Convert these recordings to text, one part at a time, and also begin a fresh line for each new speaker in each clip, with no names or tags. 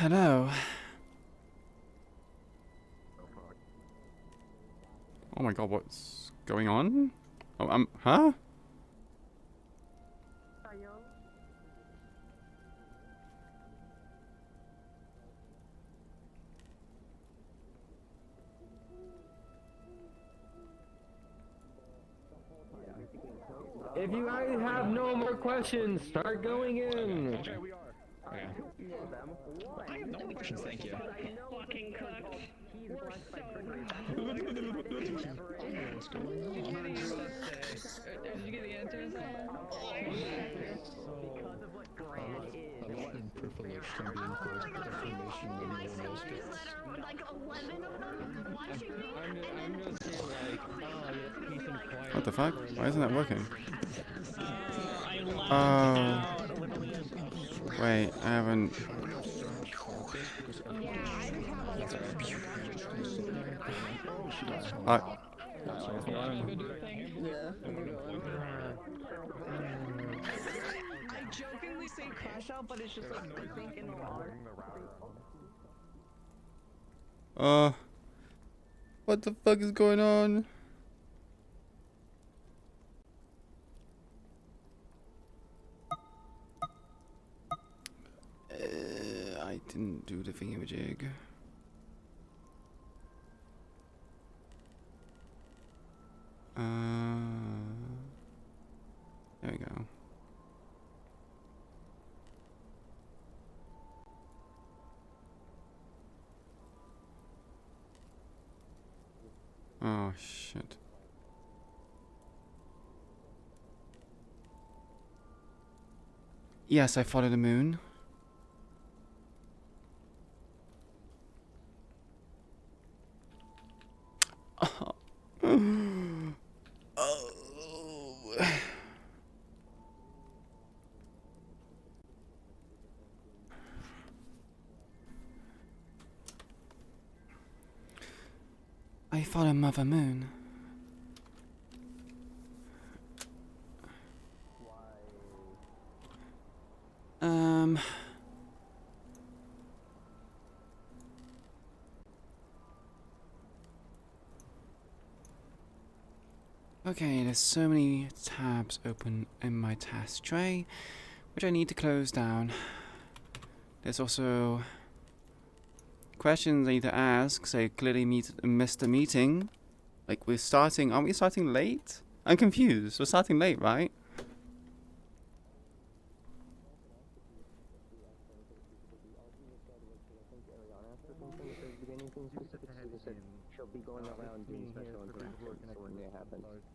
Hello. Oh my god, what's going on? Oh, huh?
If you guys have no more questions, start going in.
Okay, we are. Okay. I have no more questions, thank you.
Fucking cooked. We're so
What's going on?
Did you get the answers?
Because of what Grant is.
I'm privileged to be enclosed with information that no one else gets.
That are like 11 of them watching me.
I'm just here like, oh, yeah, peace and quiet.
What the fuck? Why isn't that working?
I
Wait, I haven't...
I jokingly say crash out, but it's just like I think in the water.
What the fuck is going on? I didn't do the thingamajig. There we go. Oh shit. Yes, I follow the moon. I follow Mother Moon. Okay, there's so many tabs open in my task tray, which I need to close down. There's also questions I need to ask, so I clearly missed the meeting. Like, aren't we starting late? I'm confused, we're starting late, right?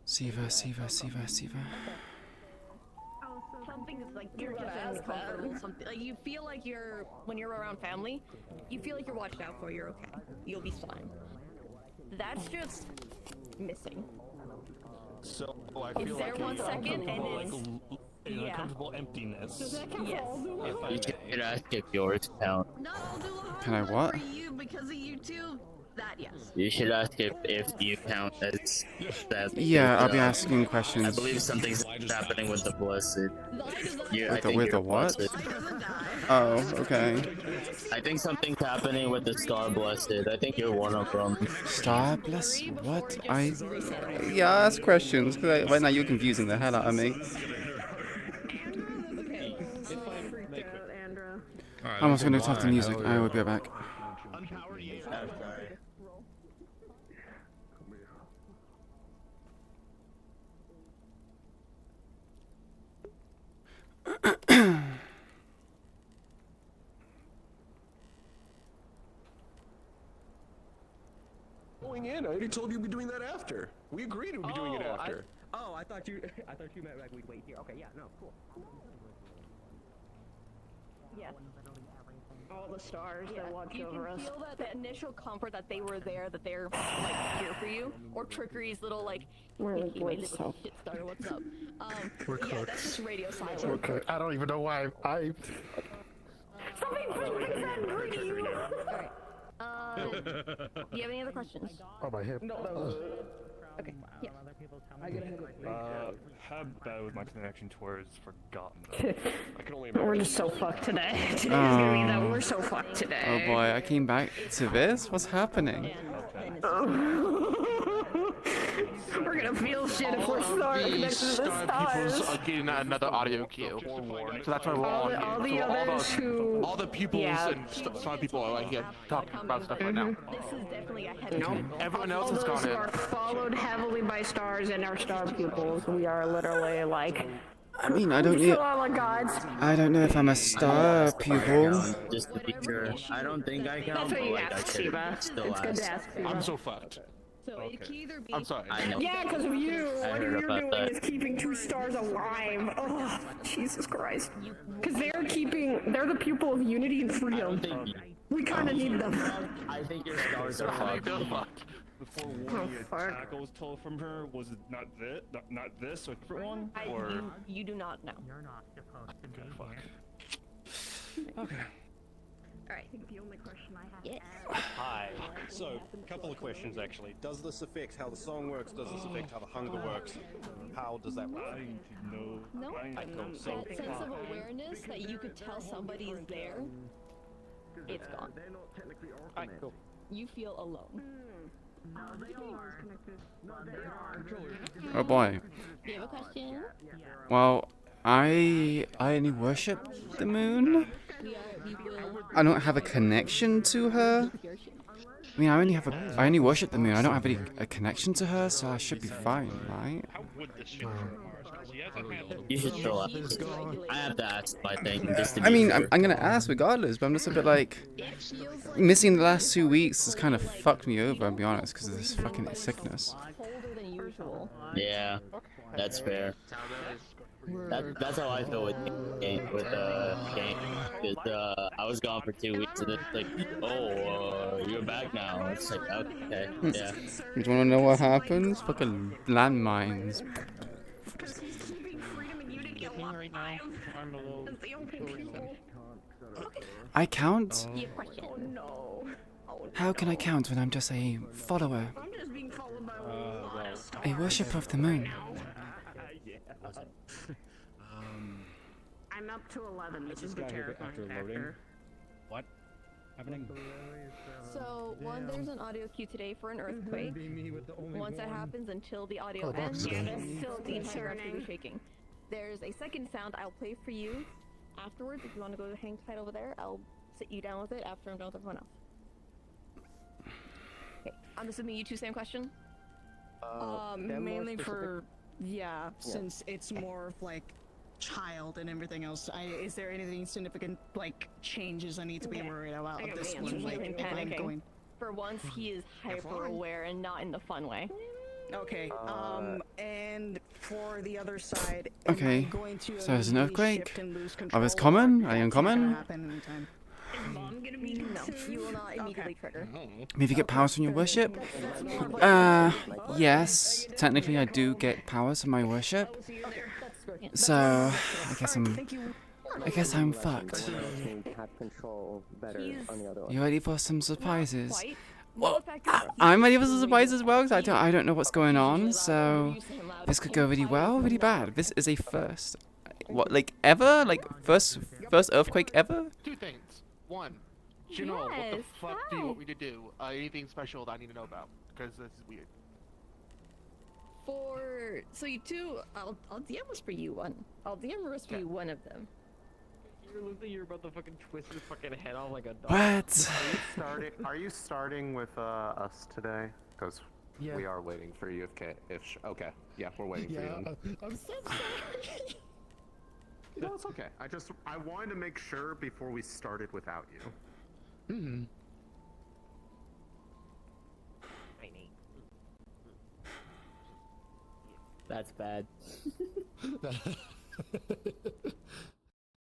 Siva.
Something is like you're just uncomfortable. Something like you feel like when you're around family, you feel like you're watched out for. You're okay. You'll be fine. That's just missing.
So I feel
Is there
like
1 second and it's
an uncomfortable emptiness.
yes.
You should ask if yours count.
Not all do a
Can I
hard
what?
for you because of YouTube. That yes.
You should ask if you count as that.
Yeah, I'll be asking questions.
I believe something's happening with the blessed.
With the what? Oh, okay.
I think something's happening with the star blessed. I think you're one of them.
Star bless? What? Yeah, ask questions, because right now you're confusing the hell out of me. I'm also going to talk to music. I will be right back.
Going in, I already told you we'd be doing that after. We agreed we'd be doing it after.
I thought you meant like we'd wait here. Okay, yeah, no, cool.
Yes. All the stars that watch over us. You can feel that the initial comfort that they were there, that they're like here for you, or Trickery's little like,
We're
"Hey, my
like,
little shit starter, what's up?"
We're
yeah,
cooked.
that's just radio silence.
We're cooked. I don't even know why I
Something good to you. Alright. Do you have any other questions?
on my hip.
Okay. Yes.
How bad was my connection towards Forgotten? Like
can only
We're
imagine.
just so fucked today. Today's gonna be that we're so fucked
Oh
today.
boy, I came back to this? What's happening?
We're gonna feel shit if we're connected to the stars.
Are getting another audio cue. So that's why we're
All the others who...
all the pupils and star people are like here talking about stuff right now.
This is definitely a heavy
Nope. Everyone else has
All
gone
those who
in.
are followed heavily by stars and our star pupils. We are literally like...
I mean, I don't
Still all the gods.
I don't know if I'm a star pupil.
Just to be sure. I don't think I count.
That's what you
but, like, I
asked,
could
Shiva.
still
It's good to
ask.
ask Shiva.
I'm so fucked.
So it can either be...
I'm sorry.
I know.
Yeah, because of you.
I
What
heard
you're
about
doing
that.
is keeping 2 stars alive. Oh, Jesus Christ. Because they're the pupil of unity and freedom. We kind of need them.
I think your stars are fucked.
Before
Oh,
warning, a
fuck.
tackle was told from her. Was it not this, not this, or a different one? Or
You do not know.
You're not supposed to be here.
okay.
Alright.
The only question I have
Yes.
Hi. So, a couple of questions actually. Does this affect how the song works? Does this affect how the hunger works? How does that work?
I need to know.
No.
I need to know.
So,
That sense of awareness that you could tell somebody is there, it's gone.
alright, cool.
You feel alone.
Oh boy.
Do you have a question?
Well, I only worship the moon.
We will...
I don't have a connection to her. I mean, I only worship the moon. I don't have a connection to her, so I should be fine, right?
How would this shit from Mars? 'Cause he hasn't handled
You should still ask. I have to ask, I think, just to be
I mean,
sure.
I'm gonna ask regardless, but I'm just a bit like... Missing the last 2 weeks has kind of fucked me over, I'll be honest, because of this fucking sickness.
colder than usual.
Yeah, that's fair. That's how I feel with game. I was gone for 2 weeks, and it's like, oh, you're back now. It's like, okay, yeah.
You wanna know what happens? Fucking landmines.
Right now, I'm a little.
I count?
Do you have a question? Oh no.
How can I count when I'm just a follower?
I'm just being followed by
A worshipper of the moon.
I'm up to 11, which is the terrifying factor.
what? Happening?
So, there's an audio cue today for an earthquake. Once that happens, until the audio ends, still the entire ground will be shaking. There's a second sound I'll play for you afterwards. If you want to go hang tight over there, I'll sit you down with it after I'm done with everyone else. Okay, I'm assuming you two same question?
Mainly for, since it's more of like child and everything else. Is there anything significant, like changes I need to be worried about
I got
this
my
one?
answers.
Like,
Nothing
if I'm
panicking.
going.
For once, he is hyper aware and not in the fun way.
Okay. And for the other side, am I
Okay,
going to
so there's an
immediately
earthquake.
shift and lose
Are those
control,
common?
or
Are they
it's not gonna
uncommon?
happen anytime?
Is mom gonna be no? You will not immediately trigger.
Maybe you get powers from your worship?
That's more of what
Yes. Technically, I do get powers from my worship.
that's
So, I guess I'm fucked. You ready for some surprises?
quite.
Well, I'm ready for some surprises as well, because I don't know what's going on, so this could go really well, really bad. This is a first. What, like, ever? Like, first earthquake ever?
Two things. One, General, what the
Yes,
fuck do you
hi.
want me to do? Anything special that I need to know about? Because this is weird.
So you two, I'll DM whisper you one. I'll DM whisper you one of them.
You're looking, you're about to fucking twist his fucking head off like a dog.
What?
Are you starting with us today? Because we are waiting for you. Okay, yeah, we're waiting for you.
I'm so sorry.
No, it's okay. I wanted to make sure before we started without you.
Mm-hmm.
That's bad.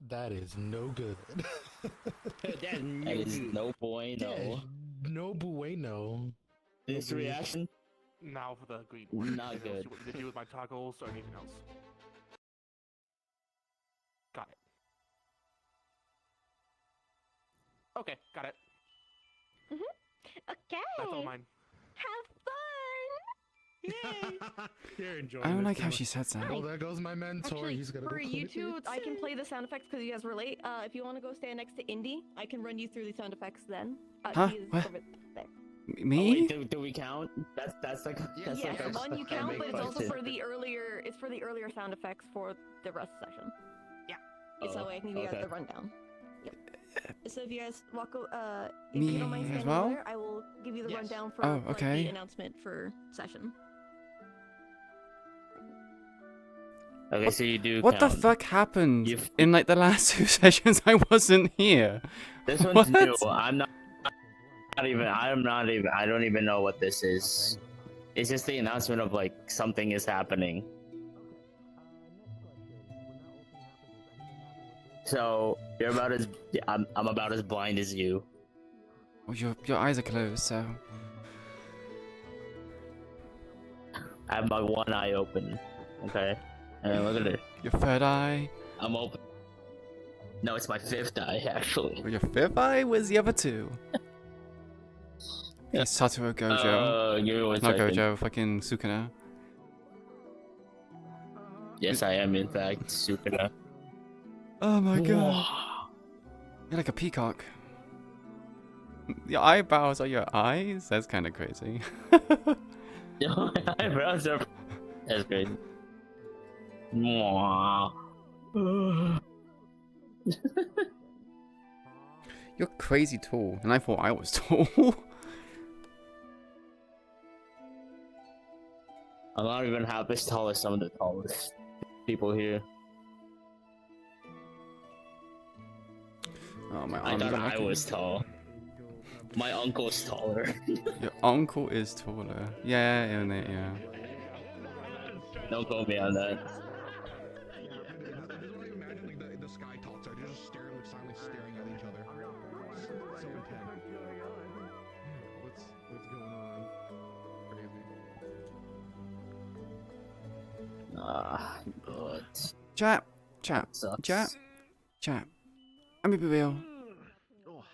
That is no good.
That is no bueno.
No bueno.
This reaction?
Now for the green one.
Not
Anything else
good.
you want me to do with my toggles or anything else? Got it. Okay, got it.
Okay.
That's all mine.
Have fun.
You're enjoying
I don't
this
like how
too
she
much.
said that.
Oh, there goes my mentor.
Actually,
He's gonna
for
go
you
click
two,
it.
I can play the sound effects because you guys relate. If you want to go stand next to Indy, I can run you through the sound effects then.
Huh?
He is
What?
over there.
Me?
Oh, wait, do we count? That's like that's
Yes,
like
one you
a
count,
big
but it's also
question.
for the earlier. It's for the earlier sound effects for the rest of the session. Yeah. It's that way I can give you guys
okay.
the rundown. Yep. So if you guys walk, if
Me
you don't mind
as
standing
well?
over there, I will give you the rundown for
Oh,
like,
okay.
the announcement for session.
Okay, so you do.
What the
count.
fuck happened in like the last 2 sessions? I wasn't here.
This one's
What?
new. I'm not even. I don't even know what this is. It's just the announcement of like something is happening. So you're about as I'm about as blind as you.
Well, your eyes are closed, so.
I have my one eye open. Okay, and look at it.
Your third eye.
I'm open. No, it's my fifth eye actually.
Well, your fifth eye? Where's the other 2? It's Satoru Gojo.
Give me one
Not
second.
Gojo, fucking Sukuna.
Yes, I am in fact Sukuna.
Oh my god. You're like a peacock. Your eyebrows are your eyes? That's kind of crazy.
Your eyebrows are. That's great. Mwah.
You're crazy tall, and I thought I was tall.
I'm not even half as tall as some of the tallest people here.
Oh, my
I
arms
thought
are
I
looking-
was tall. My uncle's taller.
Your uncle is taller. Yeah, isn't it? Yeah.
Don't quote me on that.
The sky talks are just staring, silently staring at each other. So intense. What's going on? Crazy.
Ah, but
Chat.
sucks.
Let me be real.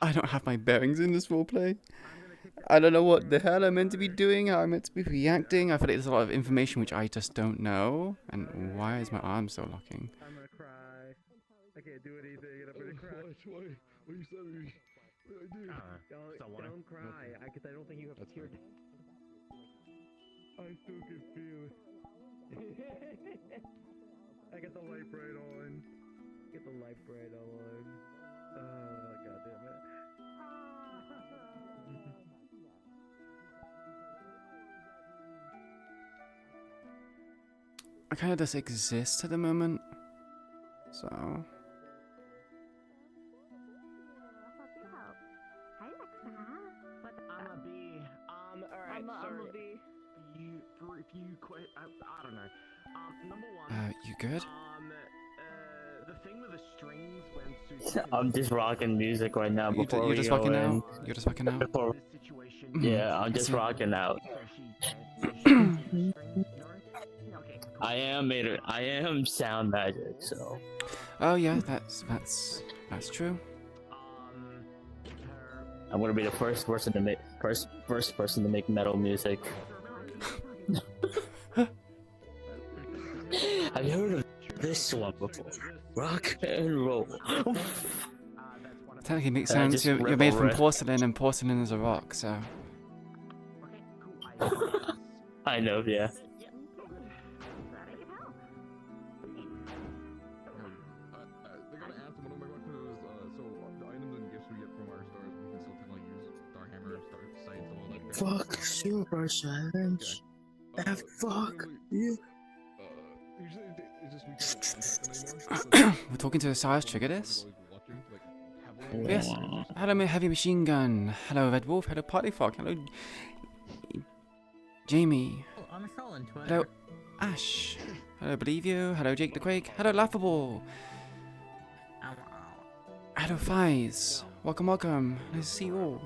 I don't have my bearings in this roleplay. I don't know what the hell I'm meant to be doing, how I'm meant to be reacting. I feel like there's a lot of information which I just don't know. And why is my arm still locking?
I'm gonna cry. I can't do anything, and I'm gonna cry.
What are you saying? What did I do?
Don't cry. Because I don't think you have tear. I still get feels. I get the light bright on. Get the light bright on. God damn it.
I kind of just exist at the moment. So.
I'm a B. Alright,
I'm a B.
I don't know. Number one.
You good?
The thing with the strings when
I'm just rocking music right now before
You're
we
just
go
fucking
in.
out? You're just fucking out?
Before... Yeah, I'm just rocking out. I am sound magic, so.
Oh yeah, that's true.
I'm gonna be the first person to make metal music. Have you heard of this one before? Rock and roll.
Technically makes
And I
sense.
just
You're
rip
made
over
from
it.
porcelain, and porcelain is a rock, so.
I know, yeah.
They gotta answer one of my questions. So the items and gifts we get from our stars, we can still technically use Star Hammer, Star Sight, stuff like that.
Fuck Super Challenge. Fuck you.
Usually it's just we can't anymore.
We're talking to the Cyrus Trigger this?
Watching,
Yes. Hello, Heavy Machine Gun. Hello, Red Wolf. Hello, Party Frog. Hello, Jamie.
Oh, I'm trolling Twitter.
Hello, Ash. Hello, Believe You. Hello, Jake the Quake. Hello, Laughable. Hello, Fies. Welcome, welcome. Nice to see you all.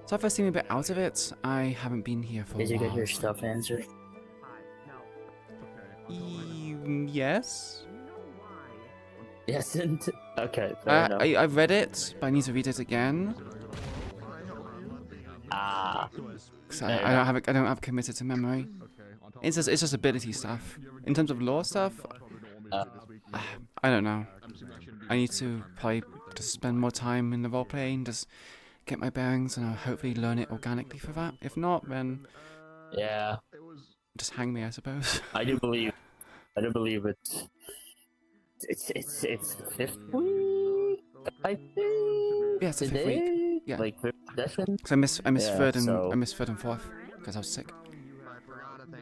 So if I seem a bit out of it, I haven't been here for a
Did you
while.
get your stuff answered?
Yes.
Yes, and okay. Fair enough.
I read it, but I need to read it again.
Ah.
'Cause I don't have it committed to memory. It's just ability stuff. In terms of lore stuff, I don't know. I need to probably just spend more time in the role playing, just get my bearings, and I'll hopefully learn it organically for that. If not, then
Yeah,
just hang me, I suppose.
I do believe it's the fifth week. I think.
Yeah, it's the fifth week. Yeah.
Like fifth session.
So I missed
Yeah,
third and
so-
I missed third and fourth because I was sick.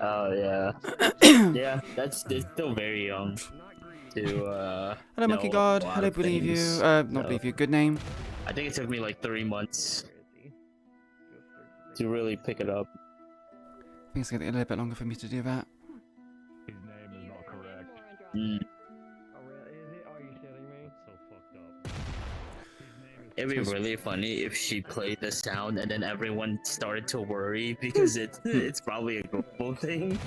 Oh yeah. Yeah, it's still very young to
Hello, Monkey
know
God.
a lot
Hello,
of
believe you.
things,
Not
so-
believe you. Good name.
I think it took me like 3 months to really pick it up.
I think it's gonna take a little bit longer for me to do that.
His name is not correct.
Mm.
Oh, really? Is it? Are you kidding me? So fucked up.
It'd be really funny if she played the sound and then everyone started to worry because it's probably a global thing.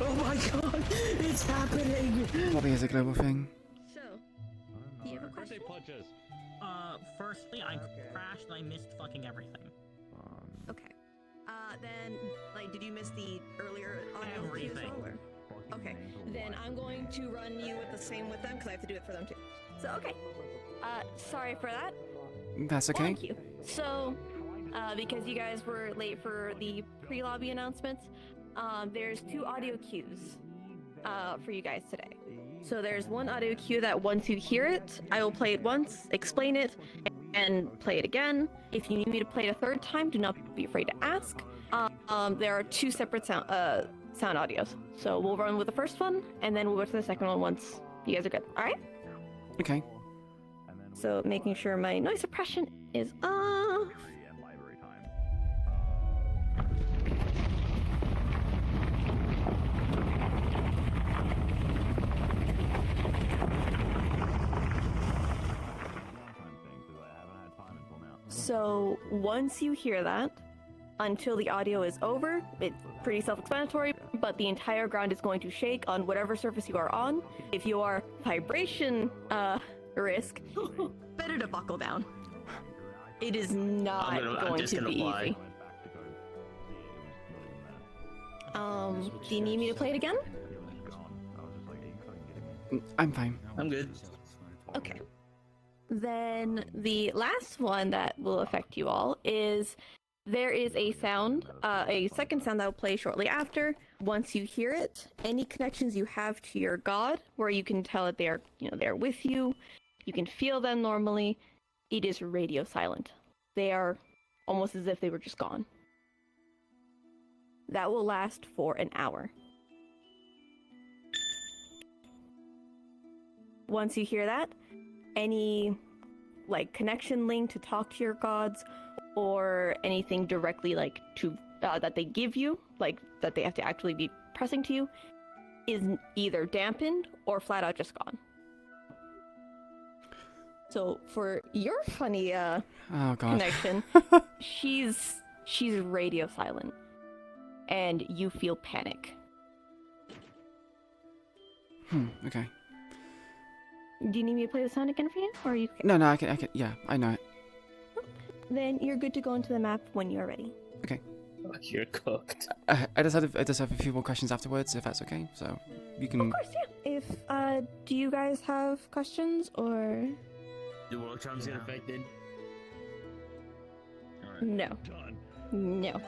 Oh my god, it's happening!
Probably is a global thing.
So, do you have a question?
Firstly, I crashed and I missed fucking everything.
Okay. Then, like, did you miss the earlier audio cue as
Everything.
well, or? Okay. Then I'm going to run you with the same with them because I have to do it for them too. So, okay. Sorry for that.
That's okay.
Thank you. So, because you guys were late for the pre-lobby announcements, there's 2 audio cues for you guys today. So there's one audio cue that once you hear it, I will play it once, explain it, and play it again. If you need me to play it a third time, do not be afraid to ask. There are 2 separate sound audios. So we'll run with the first one, and then we'll go to the second one once you guys are good. All right?
Okay.
So making sure my noise suppression is off. So once you hear that, until the audio is over, it's pretty self-explanatory, but the entire ground is going to shake on whatever surface you are on. If you are vibration risk, better to buckle down. It is not
I'm
going
just
to
gonna
be
fly.
easy. Do you need me to play it again?
I'm fine.
I'm good.
Okay. Then the last one that will affect you all is there is a sound, a second sound that will play shortly after. Once you hear it, any connections you have to your god, where you can tell that they are, they're with you, you can feel them normally, it is radio silent. They are almost as if they were just gone. That will last for an hour. Once you hear that, any connection link to talk to your gods or anything directly to that they give you, that they have to actually be pressing to you, is either dampened or flat out just gone. So for your funny
Oh god.
connection, she's radio silent, and you feel panic.
Okay.
Do you need me to play the sound again for you, or are you?
No, I can. Yeah, I know it.
Then you're good to go into the map when you're ready.
Okay.
You're cooked.
I just have a few more questions afterwards, if that's okay. So you can.
Of course, yeah. If do you guys have questions or?
Do world charms get affected?
No. No,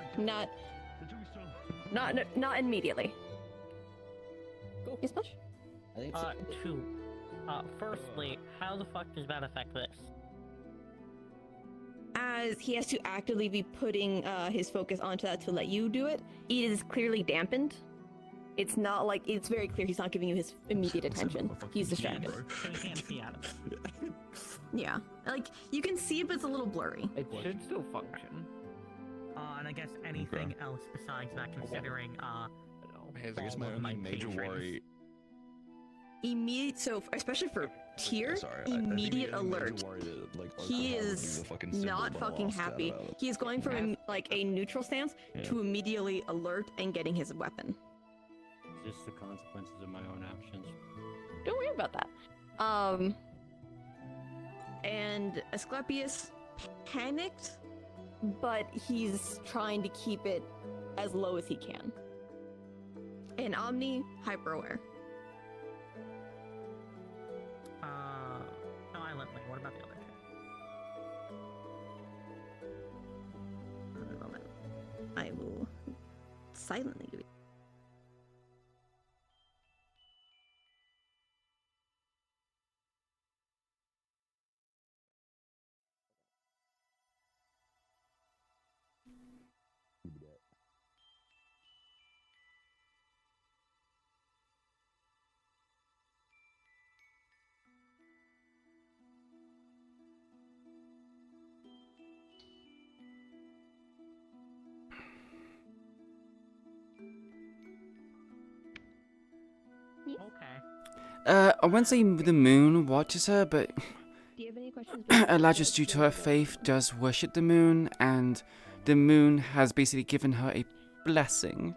not immediately.
Cool.
Yes, Bush?
I think
Two. Firstly, how the fuck does that affect this?
As he has to actively be putting his focus onto that to let you do it, it is clearly dampened. It's not it's very clear he's not giving you his immediate attention. He's distracted.
So you can't see out of it.
Yeah, you can see it, but it's a little blurry.
It should still function.
And I guess anything else besides that, considering
I guess
all
my
of
only major
patrons.
worry.
So especially for Tier,
Sorry, I think the
immediate
only major
alert.
worry that, like,
He
Arthur would
is
do the fucking symbol,
not
but I
fucking
lost that
happy.
about it.
He is going from a neutral stance to immediately alert and getting his weapon.
Just the consequences of my own actions.
Don't worry about that. And Asclepius panicked, but he's trying to keep it as low as he can. And Omni, hyper aware.
Silently. What about the other two?
One moment. I will silently give you.
Okay.
I wouldn't say the moon watches her, but
Do you have any questions?
Eladris, due to her faith, does worship the moon, and the moon has basically given her a blessing.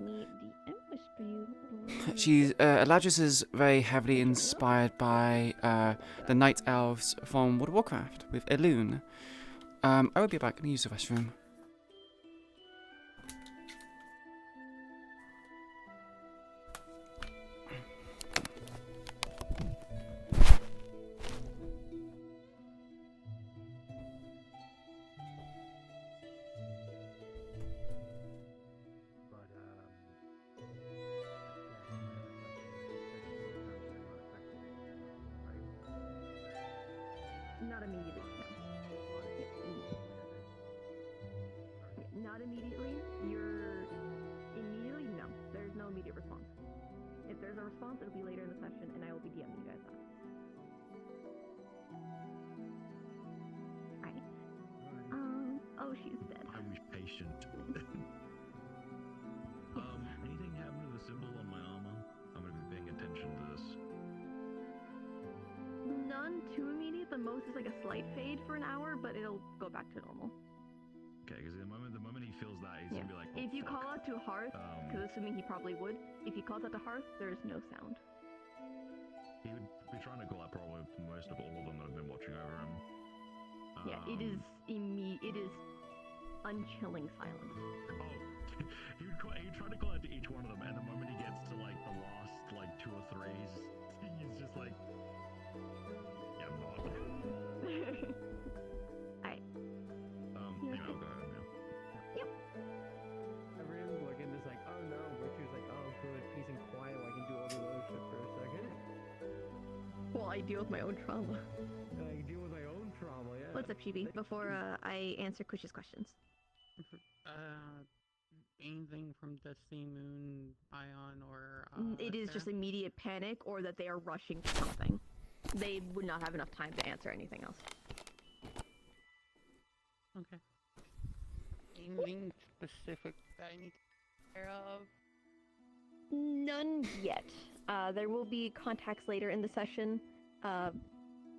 Eladris is very heavily inspired by the night elves from World of Warcraft with Elune. I will be back. Let me use the restroom.
Not immediately, no. Not immediately. Immediately, no. There's no immediate response. If there's a response, it'll be later in the session, and I will be DMing you guys that. Right. Oh, she's dead.
I was patient. Anything happen to the symbol on my armor? I'm gonna be paying attention to this.
None too immediate. The most is like a slight fade for an hour, but it'll go back to normal.
Okay, because the moment he feels that, he's gonna be like,
if you call out to Hearth, because assuming he probably would, if he calls out to Hearth, there's no sound.
he would be trying to call out probably most of all of them that have been watching over him.
Yeah, it is it is unchilling silence.
Oh, he'd try to call out to each one of them, and the moment he gets to like the last like 2 or 3, he's just like, yeah, I'm not.
Alright.
Yeah, I'll go ahead now.
Yep.
Everyone's looking just like, oh no, Richard's like, oh good, peace and quiet, I can do all the other shit for a second.
Well, I deal with my own trauma.
I deal with my own trauma, yeah.
What's up, Chibi? Before I answer Kush's questions.
Anything from Destiny Moon, Ion, or
it is just immediate panic, or that they are rushing to something. They would not have enough time to answer anything else.
Okay. Anything specific that I need to take care of?
None yet. There will be contacts later in the session.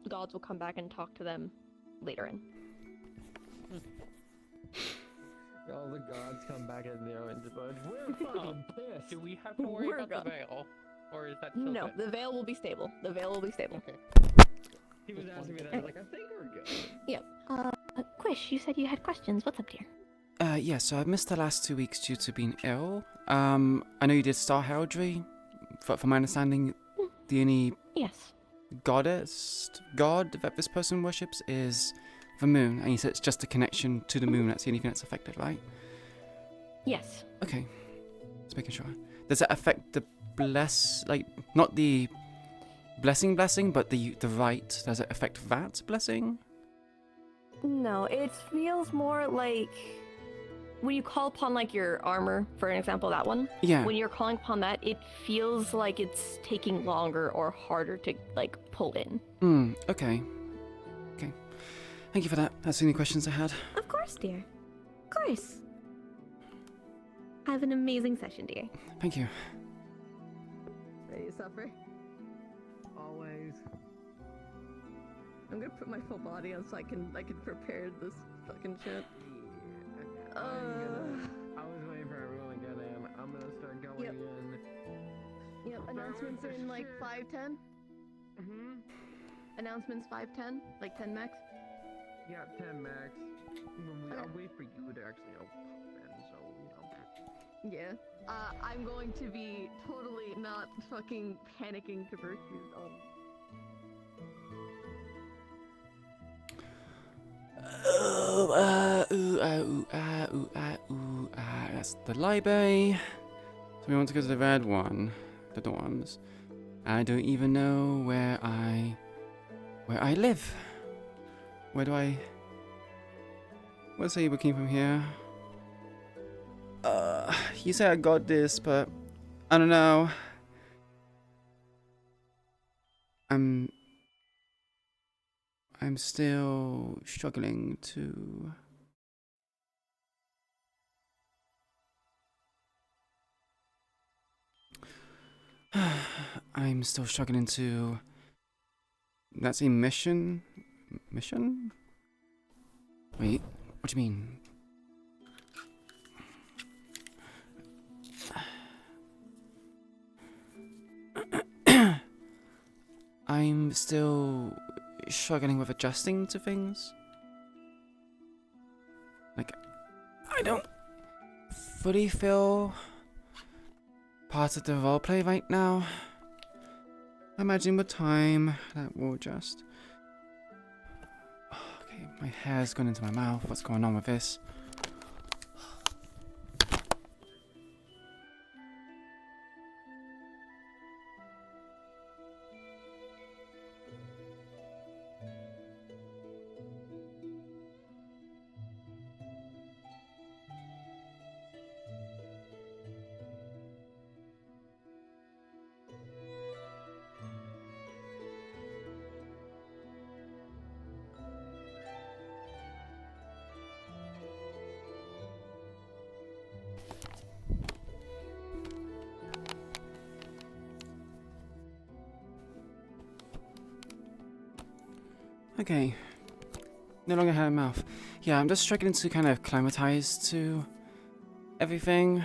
Gods will come back and talk to them later in.
All the gods come back in there and just like, we're fucking pissed.
Do we have to worry
We're
about the veil? Or is that still
No,
good?
the veil will be stable. The veil will be stable.
Okay.
He was asking me that, I was like, I think we're good.
Yep. Quish, you said you had questions. What's up, dear?
Yeah, so I've missed the last 2 weeks due to being ill. I know you did Star Heraldry. From my understanding, the only
Yes.
god that this person worships is the moon. And you said it's just a connection to the moon. That's the only thing that's affected, right?
Yes.
Okay. Just making sure. Does that affect the not the blessing, but the rite? Does it affect that blessing?
No, it feels more like when you call upon like your armor, for an example, that one.
Yeah.
When you're calling upon that, it feels like it's taking longer or harder to like pull in.
Okay. Okay. Thank you for that. That's the only questions I had.
Of course, dear. Of course. Have an amazing session, dear.
Thank you.
Ready to suffer?
Always.
I'm gonna put my full body on so I can prepare this fucking shit.
I was waiting for everyone to get in. I'm gonna start going in.
Yep, announcements in like 5:10? Announcements 5:10? Like 10 max?
Yeah, 10 max. I'll wait for you to actually pop in, so, you know.
Yeah. I'm going to be totally not fucking panicking to virtues on.
That's the library. So we want to go to the red one, the dorms. I don't even know where I live. Where do I? Let's say we came from here. You say I got this, but I don't know. I'm still struggling to. I'm still struggling to. That's a mission? Mission? Wait, what do you mean? I'm still struggling with adjusting to things. Like, I don't fully feel part of the roleplay right now. I imagine with time that will adjust. Okay, my hair's gone into my mouth. What's going on with this? Okay. No longer had a mouth. Yeah, I'm just struggling to kind of acclimatize to everything.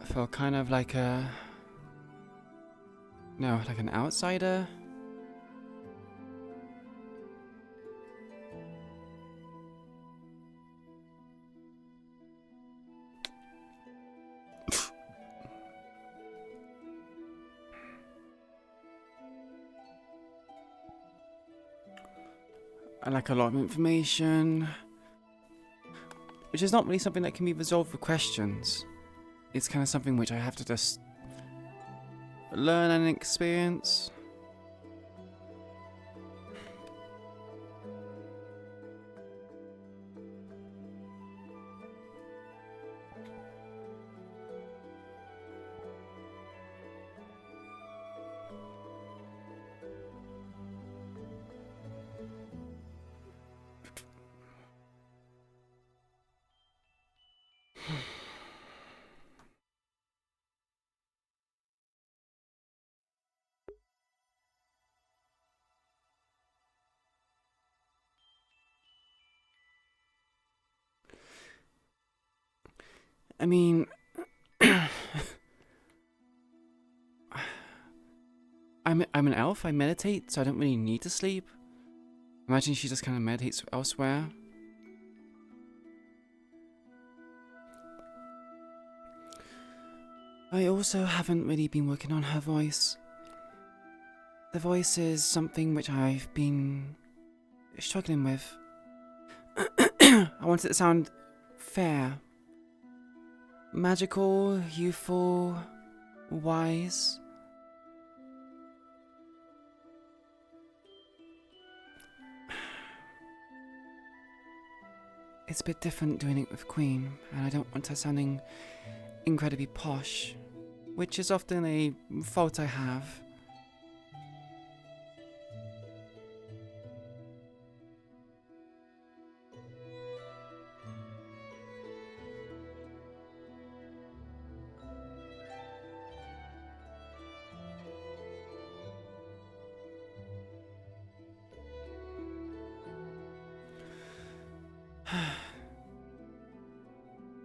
I feel kind of like a... No, like an outsider. I lack a lot of information, which is not really something that can be resolved with questions. It's kind of something which I have to just learn and experience. I mean, I'm an elf. I meditate, so I don't really need to sleep. Imagine she just kind of meditates elsewhere. I also haven't really been working on her voice. The voice is something which I've been struggling with. I want it to sound fair. Magical, youthful, wise. It's a bit different doing it with Queen, and I don't want her sounding incredibly posh, which is often a fault I have.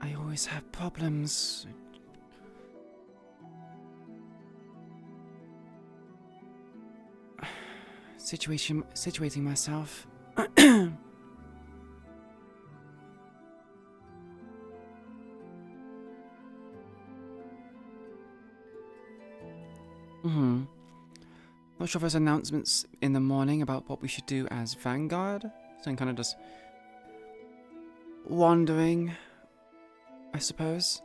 I always have problems. Situating myself. not sure if there's announcements in the morning about what we should do as Vanguard. So I'm kind of just wandering, I suppose.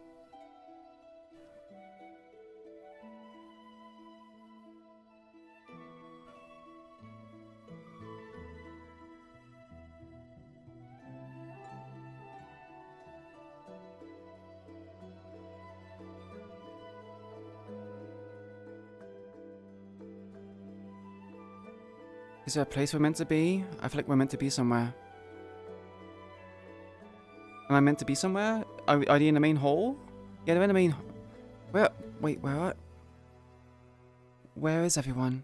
Is there a place we're meant to be? I feel like we're meant to be somewhere. Am I meant to be somewhere? Are they in the main hall? Yeah, they're in the main... Where? Wait, where are... Where is everyone?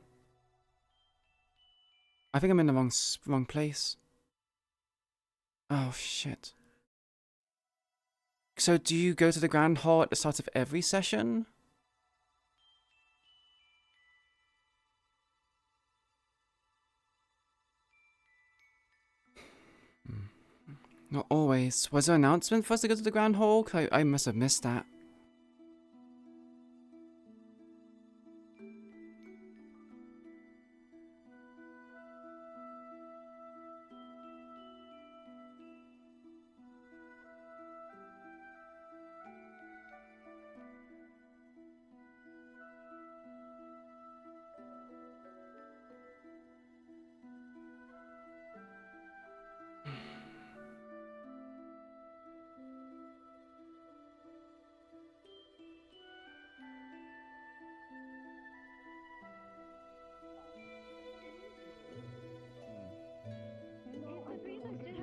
I think I'm in the wrong place. Oh, shit. So do you go to the Grand Hall at the start of every session? Not always. Was there an announcement for us to go to the Grand Hall? 'Cause I must have missed that.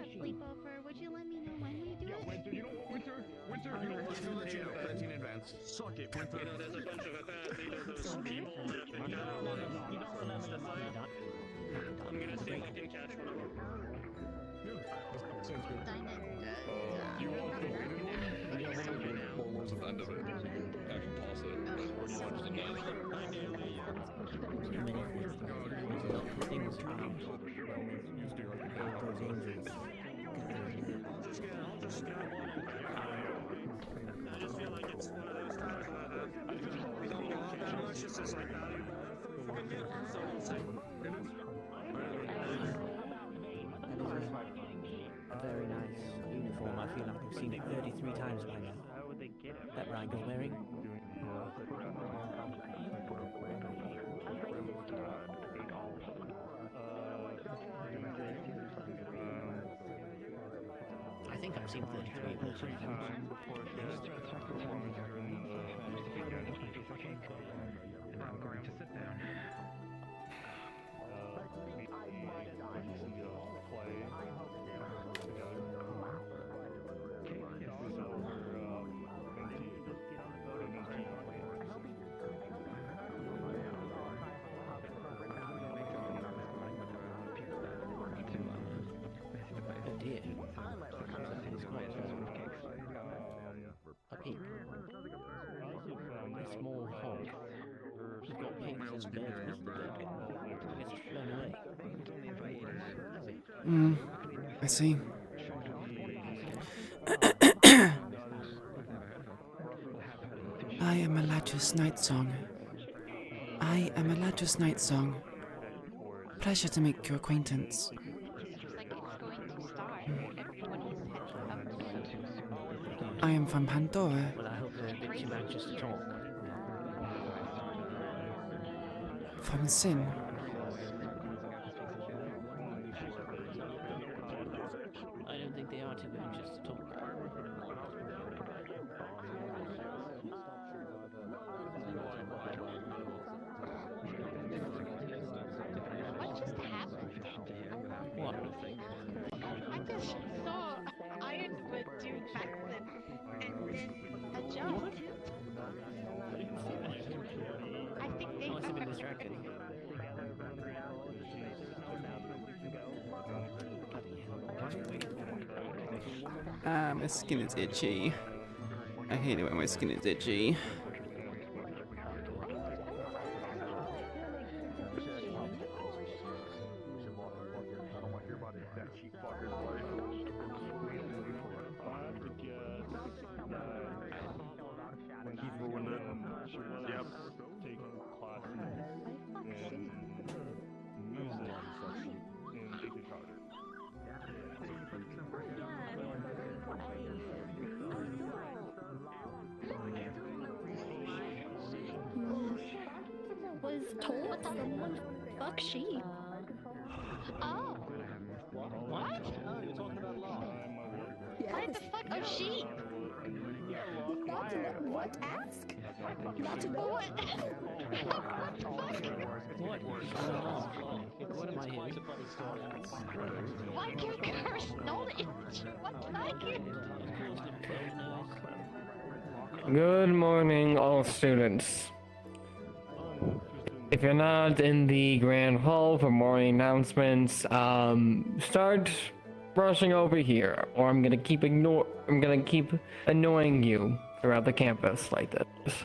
Sleepover. Would you let me know when we do it?
Winter, you know what, Winter? Winter, you know what? I'll let you know 13 in advance. Suck it, Winter. You know, there's a bunch of those people that have been gathered. You don't remember the fight? I'm gonna see if I can catch one of them.
You want the weighted one? We have one of the bowls at the end of it. I can toss it, but or do you want just a nudge?
I'll just scan one and I just feel like it's one of those times where it's just as like valuable. So we'll see.
Very nice uniform. I feel like I've seen it 33 times by now. That Ryan's wearing. I think I've seen 33 of those.
I'm going to sit down.
Small hog. He's got pigs and birds. It's flown away.
I see. I am Eladris Nightsong. I am Eladris Nightsong. Pleasure to make your acquaintance. I am from Pandora.
Well, I hope they're a bit too anxious to talk.
From Sin.
I don't think they are too anxious to talk.
What just happened?
What?
I just saw Ironwood do backflip and then a jump. I think they
must have been distracted.
My skin is itchy. I hate it when my skin is itchy.
When he ruined it, she was taking classes in
told someone fuck sheep.
Oh. What? What the fuck? Oh, sheep.
Not to know what? Ask? Not to know
What?
What am I here?
Like your cursed knowledge. What like it?
Good morning, all students. If you're not in the grand hall for morning announcements, start rushing over here, or I'm gonna keep annoying you throughout the campus like this.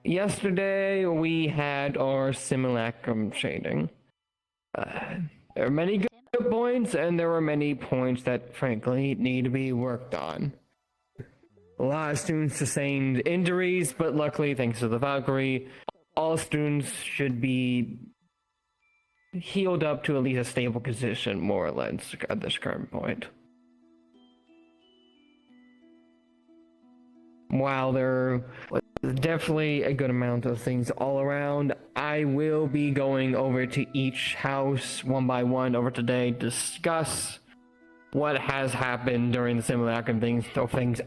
Yesterday we had our simulacrum shading. There are many good points, and there were many points that frankly need to be worked on. A lot of students sustained injuries, but luckily, thanks to the Valkyrie, all students should be healed up to at least a stable position, more or less, at this current point. While there was definitely a good amount of things all around, I will be going over to each house one by one over today, discuss what has happened during the simulacrum, things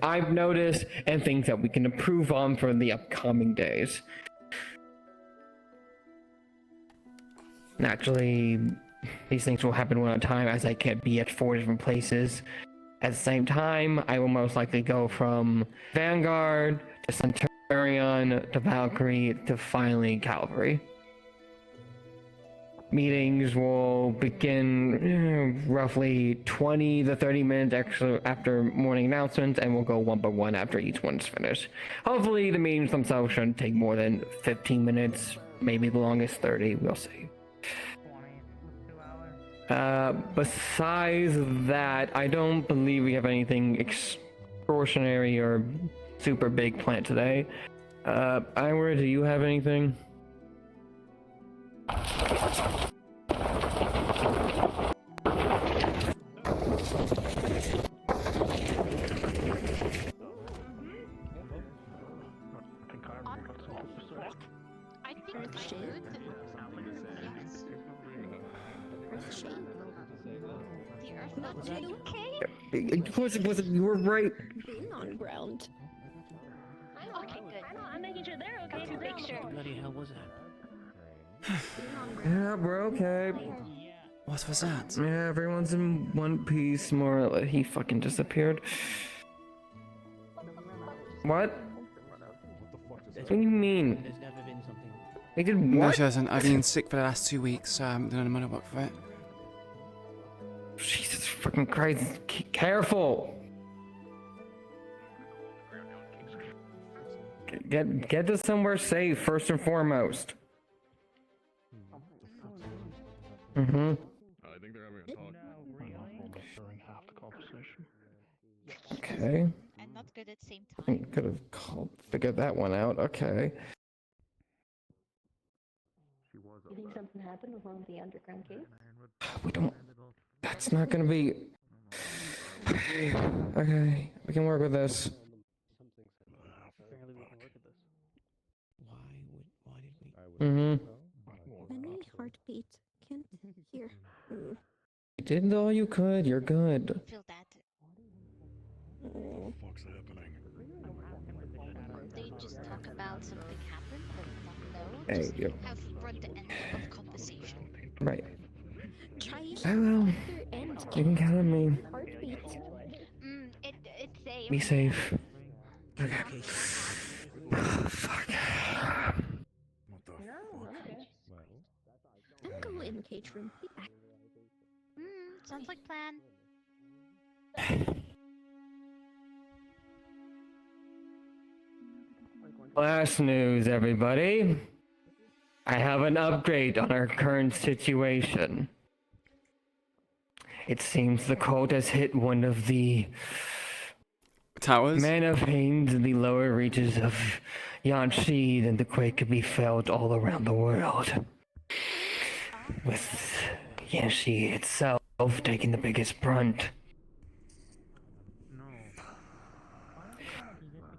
I've noticed, and things that we can improve on for the upcoming days. Naturally, these things will happen one at a time, as I can't be at 4 different places. At the same time, I will most likely go from Vanguard to Centurion to Valkyrie to finally Cavalry. Meetings will begin roughly 20 to 30 minutes after morning announcements, and we'll go one by one after each one's finished. Hopefully the meetings themselves shouldn't take more than 15 minutes, maybe the longest 30, we'll see. Besides that, I don't believe we have anything extraordinary or super big planned today. Ira, do you have anything?
I think I should. The Earth not doing okay?
Of course it wasn't, you were right.
Been on ground.
Okay, good. I'm making sure they're okay to make sure.
What bloody hell was that?
Yeah, we're okay.
What was that?
Yeah, everyone's in one piece, more or less. He fucking disappeared. What? What do you mean?
There's never been something.
They did
No,
what?
she hasn't. I've been sick for the last 2 weeks, so I haven't done any work for it.
Jesus fucking Christ. Careful! Get to somewhere safe, first and foremost. Mm-hmm.
I think they're having a talk.
During half the conversation.
Okay.
And not good at the same time.
Could have figured that one out. Okay.
You think something happened with one of the underground caves?
We don't. That's not gonna be. Okay. Okay. We can work with this. Mm-hmm.
Many heartbeat. Can't hear.
You did all you could. You're good.
Feel that.
What the fuck's happening?
They just talk about something happened, but not know.
Hey,
Just
yo.
have run the end of conversation.
Right.
Try
I will.
other end.
You can count on me.
Heartbeat.
It's safe.
Be safe. Okay. Fuck.
What the
I'll go in cage room. Be back.
Sounds like plan.
Last news, everybody. I have an upgrade on our current situation. It seems the cult has hit one of the
towers.
Mana veins in the lower reaches of Yanxi, and the quake could be felt all around the world. With Yanxi itself taking the biggest brunt.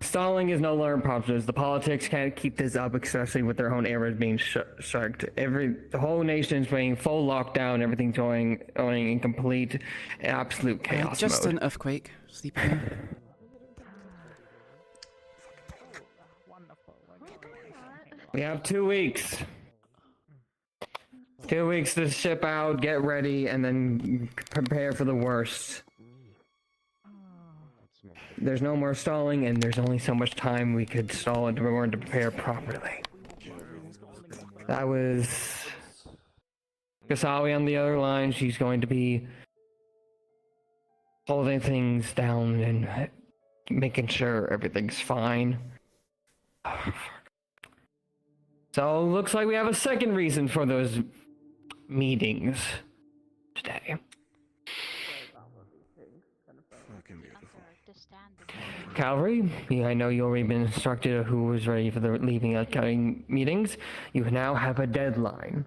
Stalling is no longer popular. The politics can't keep this up, especially with their own areas being sharked. The whole nation's being full lockdown. Everything's going in complete, absolute chaos
just
mode.
an earthquake. Sleep here.
We have 2 weeks. 2 weeks to ship out, get ready, and then prepare for the worst. There's no more stalling, and there's only so much time we could stall in order to prepare properly. That was Kasawi on the other line. She's going to be holding things down and making sure everything's fine. So, looks like we have a second reason for those meetings today. Calvary, I know you've already been instructed who was ready for the leaving upcoming meetings. You now have a deadline.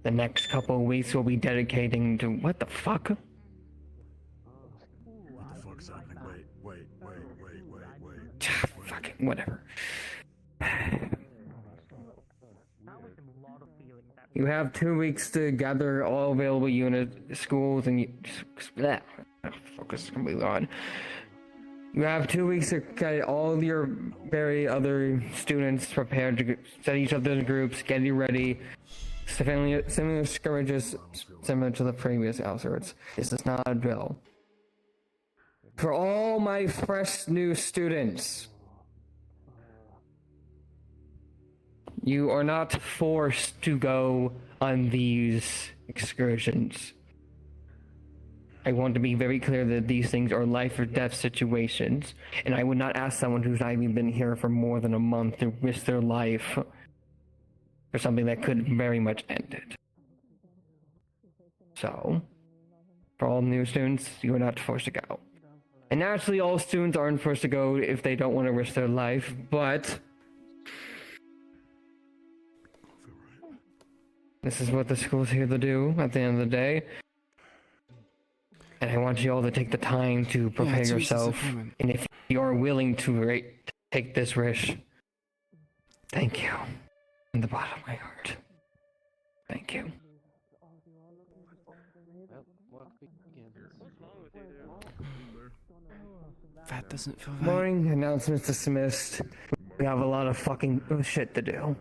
The next couple of weeks will be dedicating to what the fuck?
What the fuck's happening? Wait.
Fuck it, whatever. You have 2 weeks to gather all available schools, and focus completely on. You have 2 weeks to get all your other students prepared to set each other's groups, get you ready. Similar skirmishes similar to the previous outskirts. This is not a drill. For all my fresh new students, you are not forced to go on these excursions. I want to be very clear that these things are life or death situations, and I would not ask someone who's not even been here for more than a month to risk their life for something that could very much end it. So, for all new students, you are not forced to go. And naturally, all students aren't forced to go if they don't want to risk their life, but this is what the school's here to do at the end of the day. And I want you all to take the time to prepare yourself. And if you are willing to take this risk, thank you. From the bottom of my heart. Thank you.
That doesn't feel right.
Morning, announcements dismissed. We have a lot of fucking shit to do.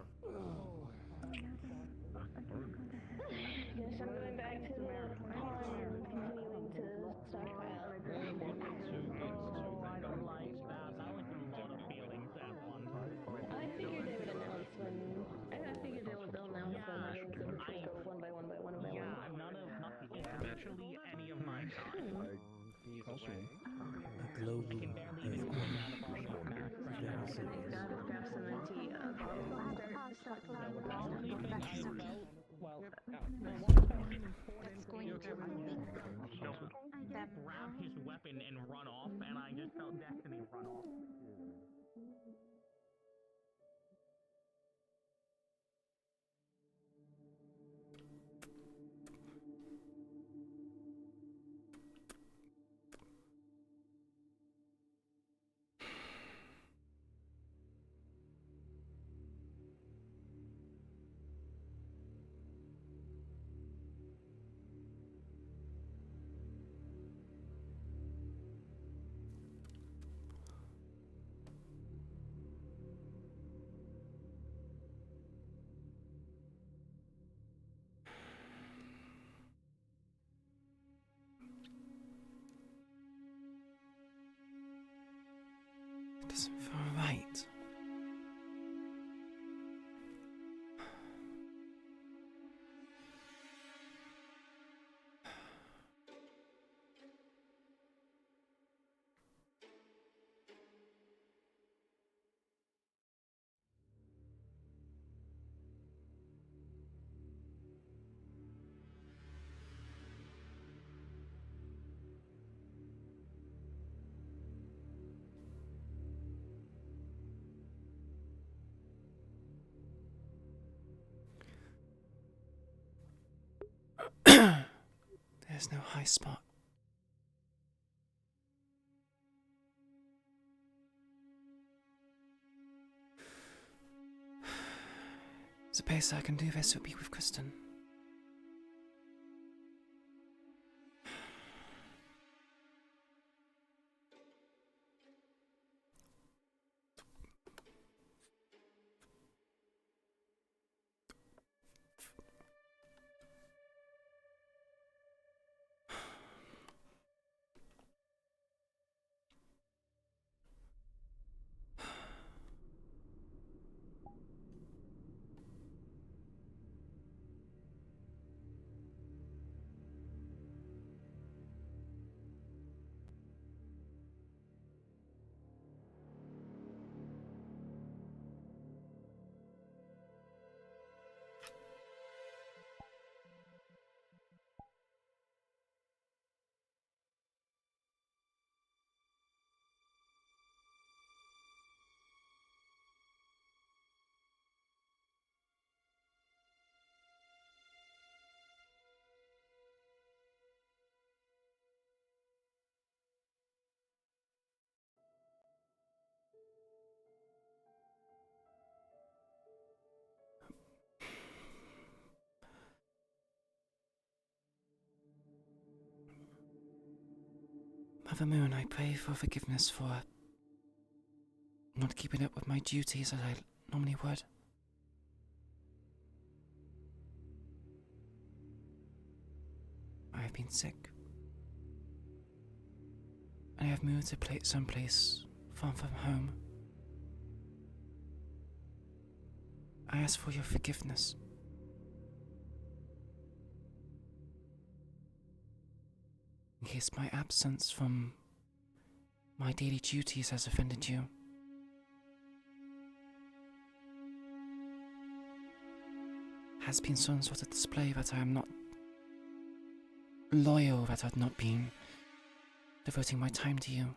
Grab his weapon and run off, and I just felt Destiny run off.
Doesn't feel right. There's no high spot. The best I can do this would be with Kristen. Mother Moon, I pray for forgiveness for not keeping up with my duties as I normally would. I have been sick. I have moved to someplace far from home. I ask for your forgiveness. In case my absence from my daily duties has offended you. Has been some sort of display that I am not loyal, that I've not been devoting my time to you.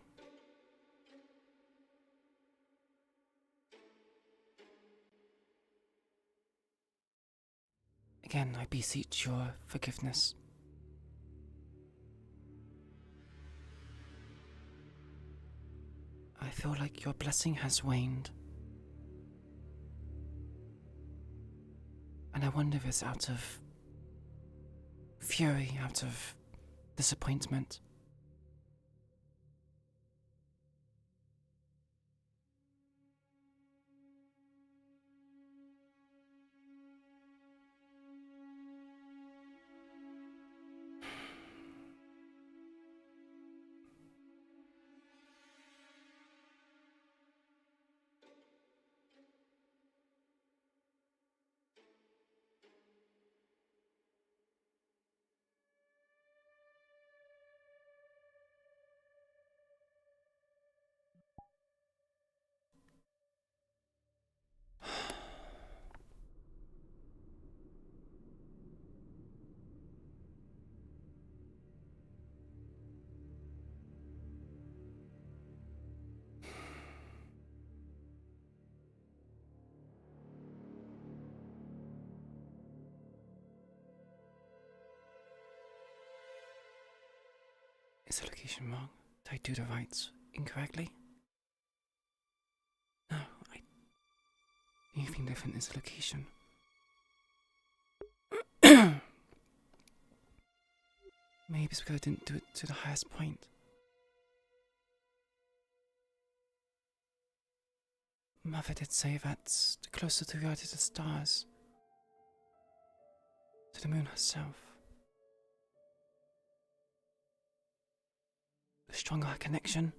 Again, I beseech your forgiveness. I feel like your blessing has waned. And I wonder if it's out of fury, out of disappointment. Is the location wrong? Did I do the rights incorrectly? No, anything different is the location. Maybe it's because I didn't do it to the highest point. Mother did say that the closer to reality to the stars, to the moon herself, the stronger our connection.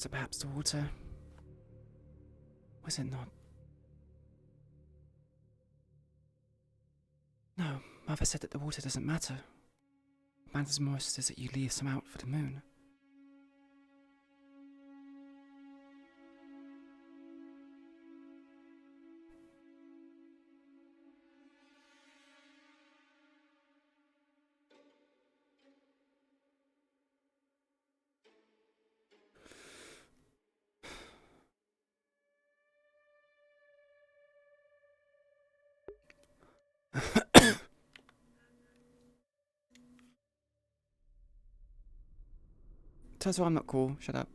to perhaps the water. Was it not? No, Mother said that the water doesn't matter. What matters most is that you leave some out for the moon. Turns out I'm not cool. Shut up.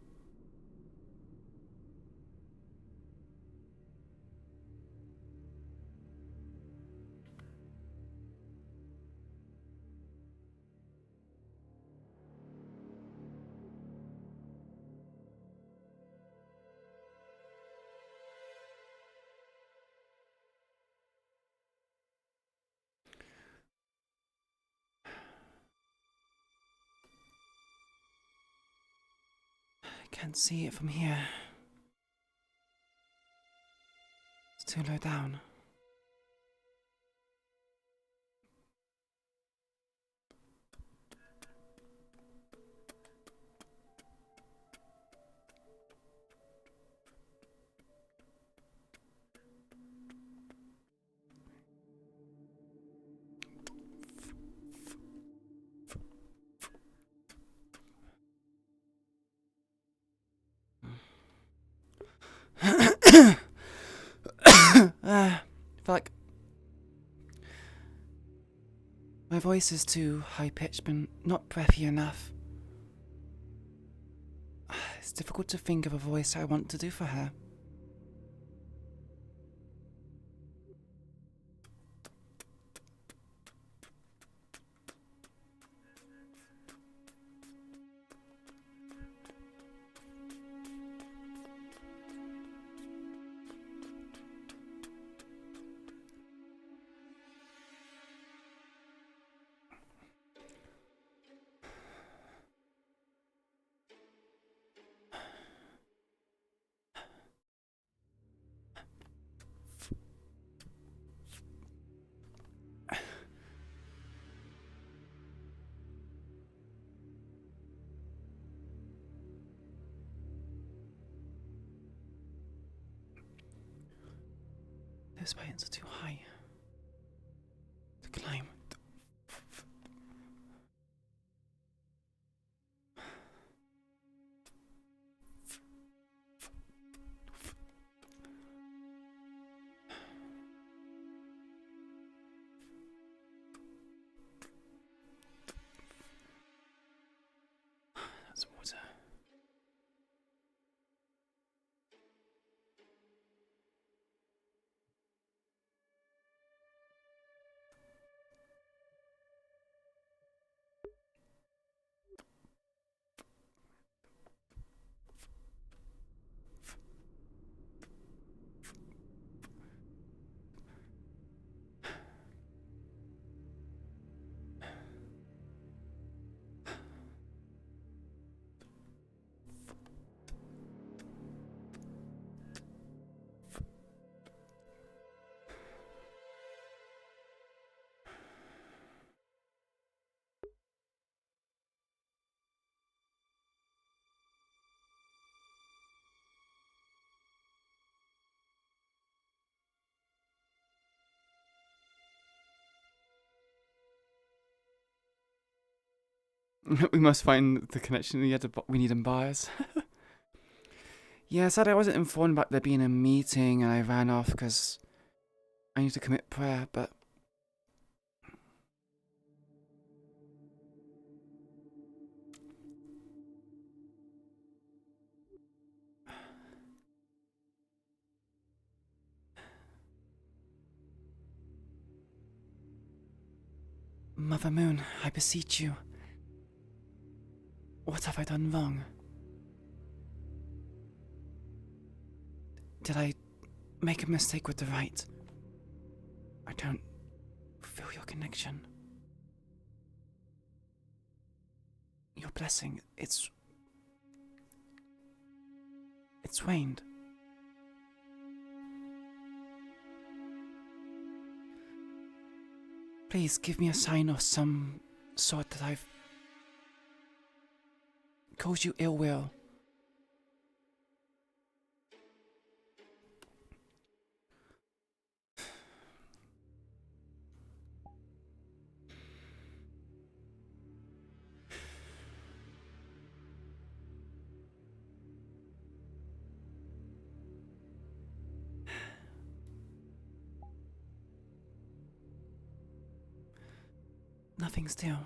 I can't see it from here. It's too low down. I feel like my voice is too high-pitched, but not breathy enough. It's difficult to think of a voice I want to do for her. Those buttons are too high to climb. That's water. We must find the connection. We need buyers. Yeah, sadly I wasn't informed about there being a meeting and I ran off because I need to commit prayer, but... Mother Moon, I beseech you. What have I done wrong? Did I make a mistake with the rite? I don't feel your connection. Your blessing, it's It's waned. Please give me a sign of some sort that I've caused you ill will. Nothing still.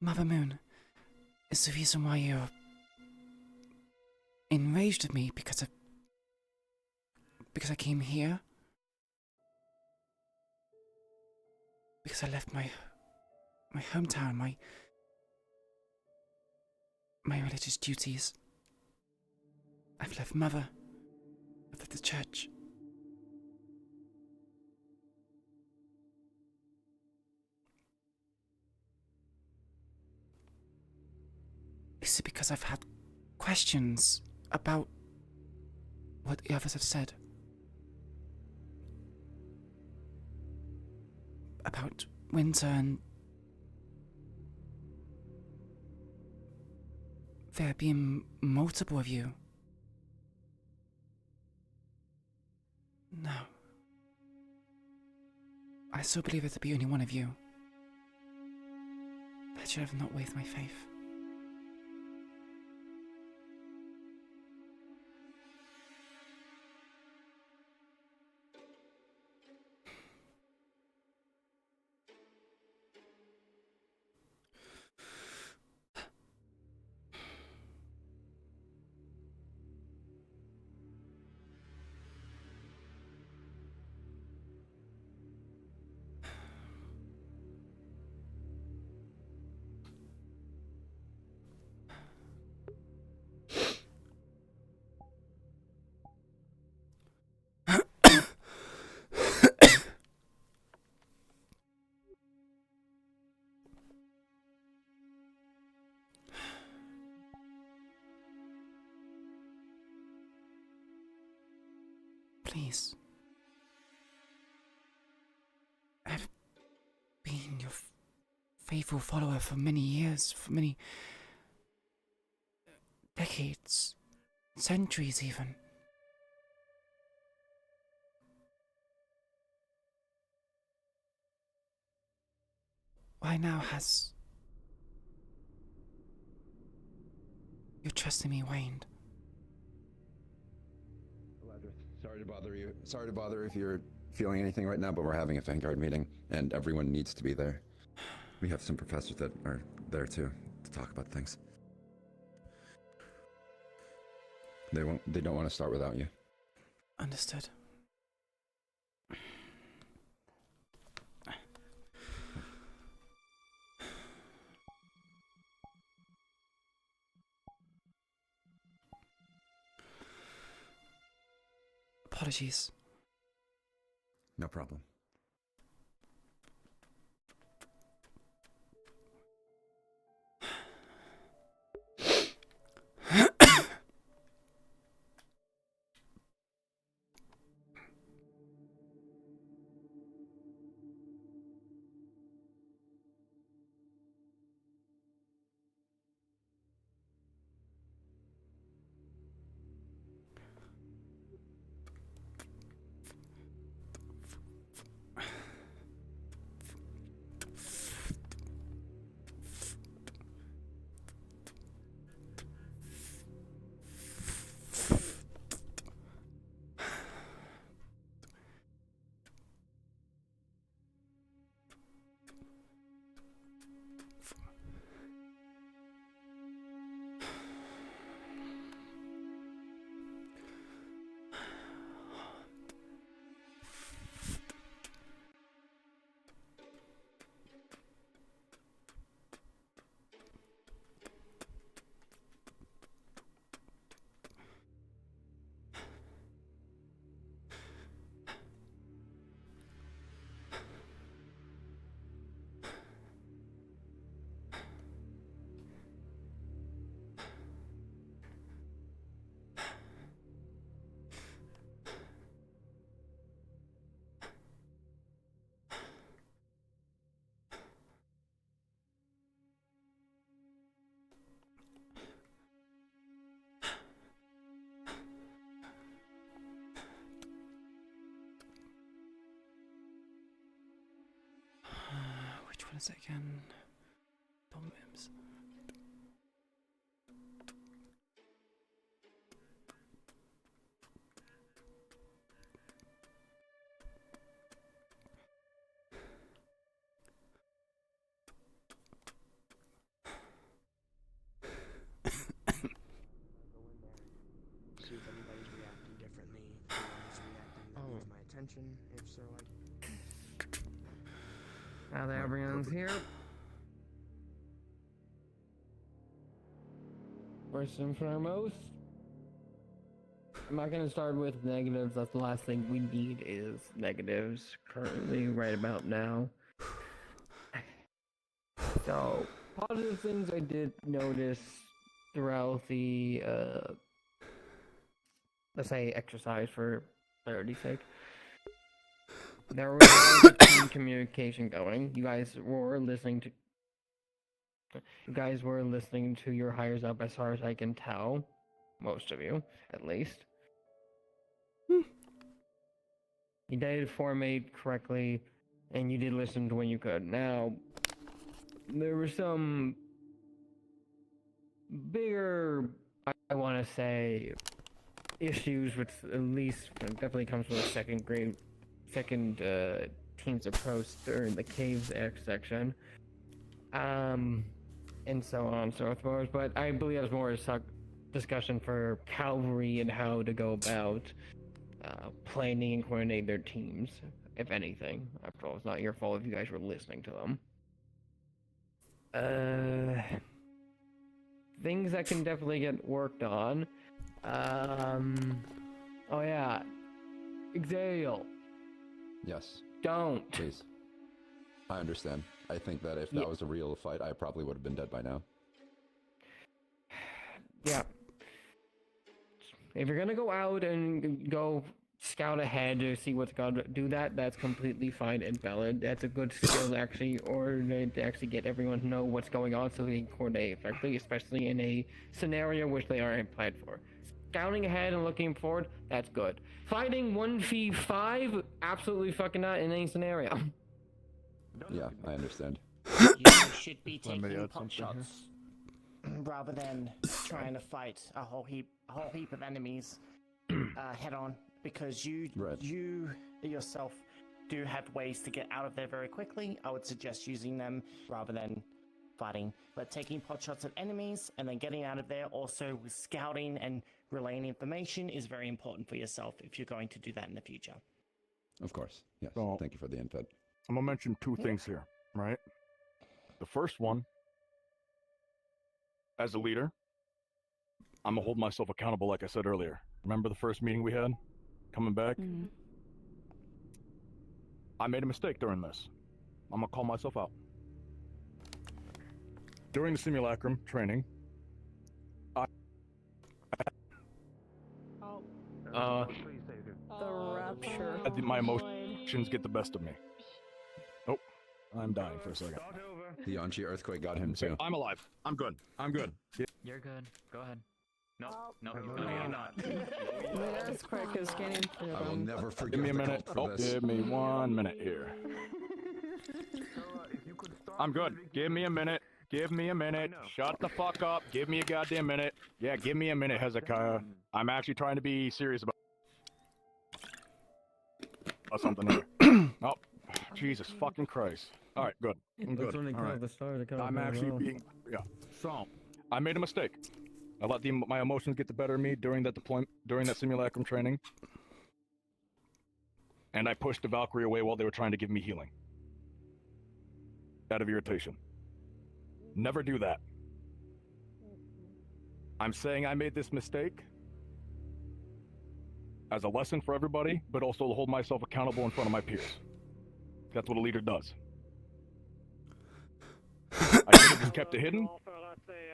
Mother Moon is the reason why you're enraged at me because I came here? Because I left my hometown, my religious duties. I've left Mother. I've left the church. Is it because I've had questions about what the others have said? About winter and there being multiple of you? No. I still believe it to be only one of you. I should have not waived my faith. Please. I've been your faithful follower for many years, for many decades, centuries even. Why now has your trust in me waned?
Eladris, sorry to bother you. Sorry to bother if you're feeling anything right now, but we're having a Vanguard meeting, and everyone needs to be there. We have some professors that are there too, to talk about things. They don't want to start without you.
Understood. Apologies.
No problem.
a second. Tom Mims.
See if anybody's reacting differently. If anyone's reacting that needs my attention. If so,
Now that everyone's here. First and foremost, I'm not gonna start with negatives. That's the last thing we need is negatives currently right about now. So, positive things I did notice throughout the let's say exercise for clarity's sake. There was a lot of team communication going. You guys were listening to your hires up as far as I can tell. Most of you, at least. You did formate correctly, and you did listen to when you could. Now, there were some bigger, I want to say, issues with at least definitely comes from the second team's approach during the caves X section. And so on and so forth. But I believe it was more a discussion for cavalry and how to go about planning and coordinating their teams, if anything. After all, it's not your fault if you guys were listening to them. Things that can definitely get worked on. Oh yeah. Exaliel.
Yes.
Don't.
Please. I understand. I think that if that was a real fight, I probably would have been dead by now.
Yeah. If you're gonna go out and go scout ahead to see what's going to do that's completely fine and valid. That's a good skill to actually get everyone to know what's going on so they can coordinate effectively, especially in a scenario which they aren't planned for. Scouting ahead and looking forward, that's good. Fighting 1v5, absolutely fucking not in any scenario.
Yeah, I understand.
You should be taking pot shots rather than trying to fight a whole heap of enemies head on, because you yourself do have ways to get out of there very quickly. I would suggest using them rather than fighting, but taking pot shots at enemies and then getting out of there also with scouting and relaying information is very important for yourself if you're going to do that in the future.
Of course, yes.
So,
thank you for the input.
I'm gonna mention two things here, right? The first one, as a leader, I'm gonna hold myself accountable like I said earlier. Remember the first meeting we had? Coming back? Mm-hmm. I made a mistake during this. I'm gonna call myself out. During the simulacrum training,
The rapture.
my emotions get the best of me. Oh, I'm dying for a second.
The Yanchi earthquake got him too.
I'm alive. I'm good. I'm good.
You're good. Go ahead. No,
you're not. The earthquake is getting through
I will
them.
never forget.
Give me a minute. Oh, give me 1 minute here. I'm good. Give me a minute. Give me a minute. Shut the fuck up. Give me a goddamn minute. Yeah, give me a minute, Hezekiah. I'm actually trying to be serious about something here. Oh, Jesus fucking Christ. All right, good. I'm good. All right. I'm actually being, So, I made a mistake. I let my emotions get the better of me during that simulacrum training. And I pushed the Valkyrie away while they were trying to give me healing. Out of irritation. Never do that. I'm saying I made this mistake as a lesson for everybody, but also to hold myself accountable in front of my peers. That's what a leader does. I should have just kept it hidden.
Offer, let's say,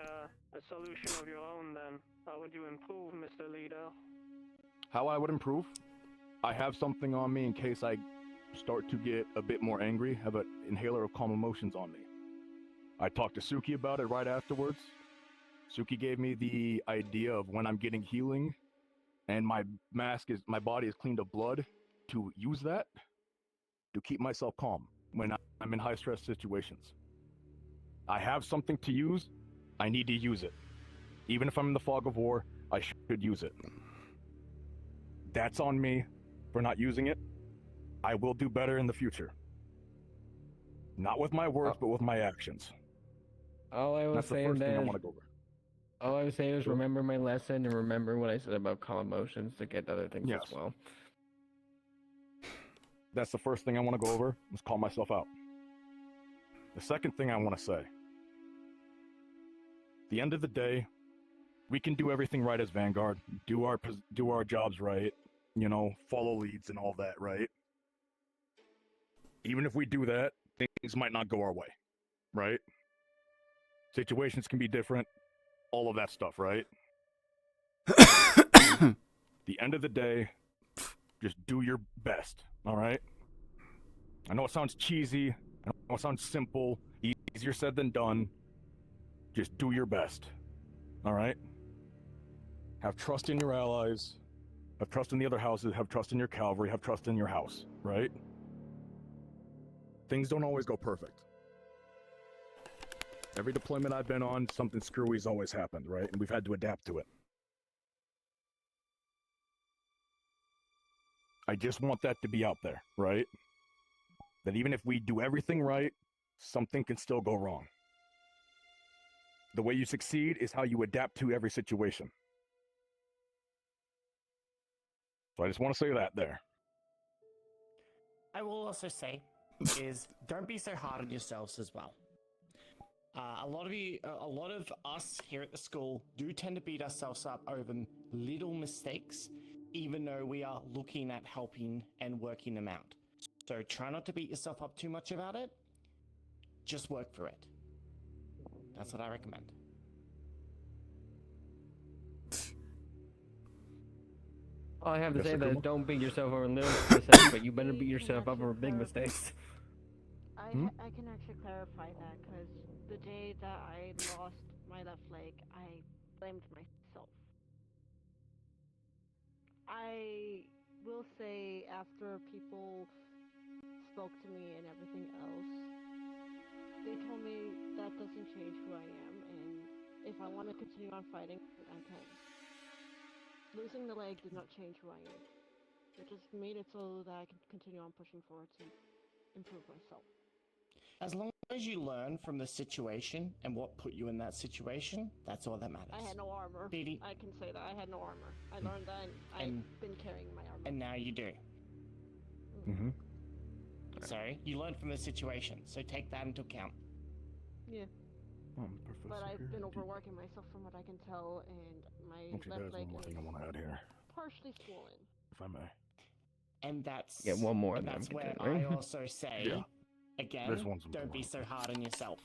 a solution of your own then. How would you improve, Mr. Leader?
How I would improve? I have something on me in case I start to get a bit more angry. Have an inhaler of calm emotions on me. I talked to Suki about it right afterwards. Suki gave me the idea of when I'm getting healing and my body is cleaned of blood, to use that to keep myself calm. when I'm in high-stress situations. I have something to use, I need to use it. Even if I'm in the fog of war, I should use it. That's on me for not using it. I will do better in the future. Not with my words, but with my actions.
All I was
That's the
saying
first thing I
then,
want to go over.
all I was saying is remember my lesson and remember what I said about calm emotions to get other things
Yes.
as well.
That's the first thing I want to go over, is call myself out. The second thing I want to say. At the end of the day, we can do everything right as Vanguard, do our jobs right, you know, follow leads and all that, right? Even if we do that, things might not go our way, right? Situations can be different, all of that stuff, right? The end of the day, just do your best, all right? I know it sounds cheesy, I know it sounds simple, easier said than done. Just do your best, all right? Have trust in your allies, have trust in the other houses, have trust in your cavalry, have trust in your house, right? Things don't always go perfect. Every deployment I've been on, something screwy's always happened, right? And we've had to adapt to it. I just want that to be out there, right? That even if we do everything right, something can still go wrong. The way you succeed is how you adapt to every situation. So I just want to say that there.
I will also say is don't be so hard on yourselves as well. A lot of us here at the school do tend to beat ourselves up over little mistakes, even though we are looking at helping and working them out. So try not to beat yourself up too much about it. Just work through it. That's what I recommend.
All I have to
Yes,
say
sir,
that
Kuma?
don't beat yourself over little mistakes, but you better beat yourself up over big mistakes.
I can actually clarify that because the day that I lost my left leg, I blamed myself. I will say after people spoke to me and everything else, they told me that doesn't change who I am, and if I want to continue on fighting, I can. Losing the leg did not change who I am. It just made it so that I can continue on pushing forward to improve myself.
As long as you learn from the situation and what put you in that situation, that's all that matters.
I had no armor.
Didi.
I can say that. I had no armor. I learned that, and I've been carrying my armor.
And now you do.
Mm-hmm.
So, you learned from the situation, so take that into account.
Yeah. But I've been overworking myself from what I can tell, and my
Actually,
left
there's
leg
one more
is
thing I want to add here,
partially swollen.
if I may.
And that's
one more.
and that's where I
continuing.
also say,
Yeah.
again,
This one's
don't be so hard on yourself,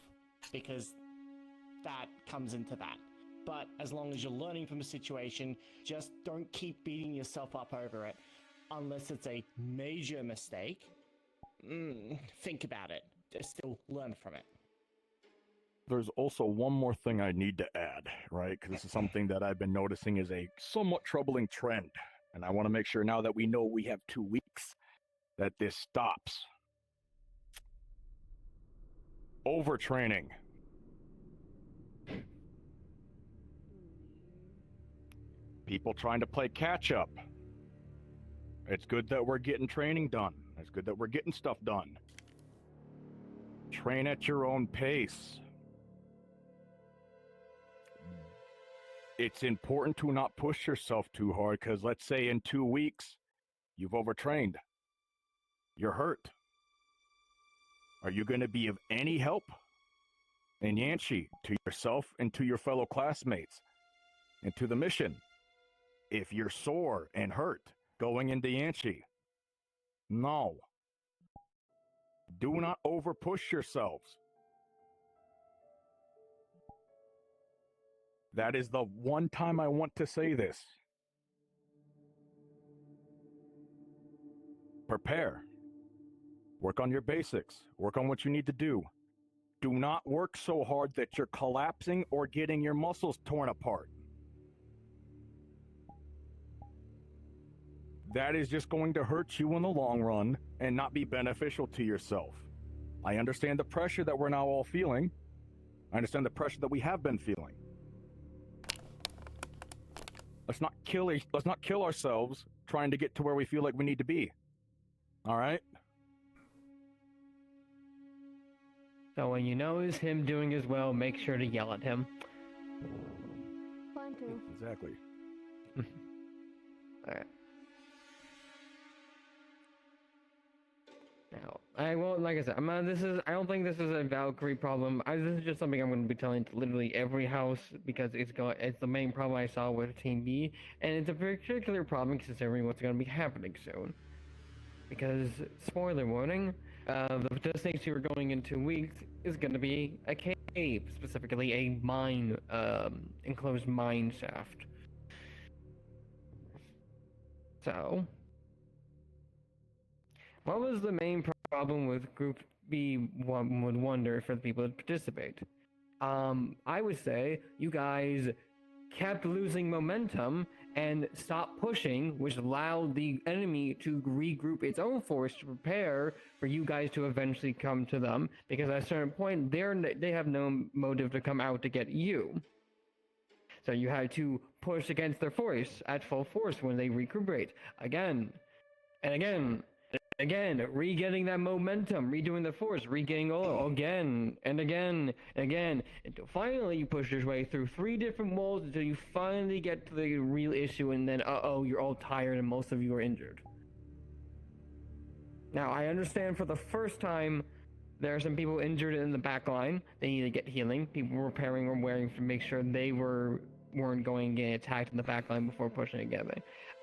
because that comes into that. But as long as you're learning from a situation, just don't keep beating yourself up over it, unless it's a major mistake. Think about it. Still learn from it.
There's also one more thing I need to add, right? Because this is something that I've been noticing is a somewhat troubling trend. And I want to make sure now that we know we have 2 weeks, that this stops. Overtraining. People trying to play catch up. It's good that we're getting training done. It's good that we're getting stuff done. Train at your own pace. It's important to not push yourself too hard, because let's say in 2 weeks, you've overtrained. You're hurt. Are you going to be of any help in Yanshi to yourself and to your fellow classmates and to the mission if you're sore and hurt going into Yanshi? No. Do not overpush yourselves. That is the one time I want to say this. Prepare. Work on your basics. Work on what you need to do. Do not work so hard that you're collapsing or getting your muscles torn apart. That is just going to hurt you in the long run and not be beneficial to yourself. I understand the pressure that we're now all feeling. I understand the pressure that we have been feeling. Let's not kill ourselves trying to get to where we feel like we need to be. All right?
So when you notice him doing as well, make sure to yell at him.
Fine too.
Exactly.
Alright. Now, I won't, like I said, I don't think this is a Valkyrie problem. This is just something I'm going to be telling to literally every house, because it's the main problem I saw with Team B, and it's a particular problem considering what's going to be happening soon. Because, spoiler warning, the destination we're going in 2 weeks is going to be a cave, specifically a mine, enclosed mine shaft. So, what was the main problem with Group B, one would wonder, for the people that participate? I would say you guys kept losing momentum and stopped pushing, which allowed the enemy to regroup its own force to prepare for you guys to eventually come to them, because at a certain point, they have no motive to come out to get you. So you had to push against their force at full force when they recuperate. Again, and again, and again, re-getting that momentum, redoing the force, regaining all again, and again, and again, until finally you push your way through 3 different walls until you finally get to the real issue, and then, uh-oh, you're all tired and most of you are injured. Now, I understand for the first time, there are some people injured in the back line. They need to get healing. People repairing or wearing to make sure they weren't going and getting attacked in the back line before pushing together.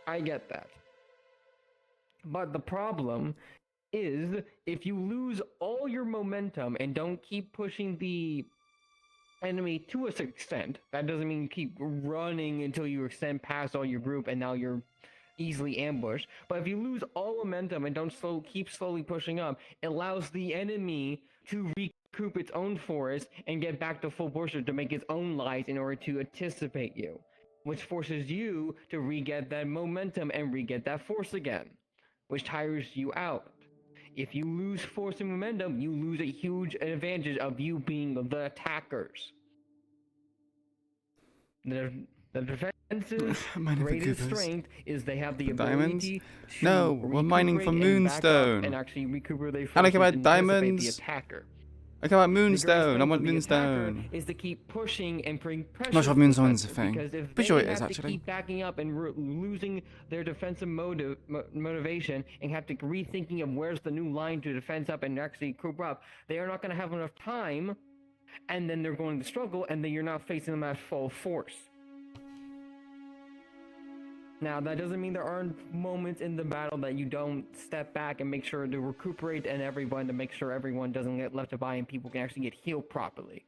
I get that. But the problem is, if you lose all your momentum and don't keep pushing the enemy to a certain extent, that doesn't mean you keep running until you extend past all your group and now you're easily ambushed. But if you lose all momentum and don't keep slowly pushing up, it allows the enemy to recoup its own force and get back to full force to make its own lies in order to anticipate you, which forces you to re-get that momentum and re-get that force again, which tires you out. If you lose force and momentum, you lose a huge advantage of you being the attackers. The defense's greatest strength is they have the ability to
no, we're mining for moonstone.
And actually recuperate their forces
I don't care about
and
diamonds.
The attacker.
I care about moonstone. I want moonstone.
Is to keep pushing and bring pressure.
I'm not sure if moonstone's a thing.
Because if
Pretty sure
they
it is,
have to
actually.
keep backing up and losing their defensive motivation and have to rethinking of where's the new line to defense up and actually group up, they are not going to have enough time, and then they're going to struggle, and then you're not facing them at full force. Now, that doesn't mean there aren't moments in the battle that you don't step back and make sure to recuperate and everyone, to make sure everyone doesn't get left to by and people can actually get healed properly.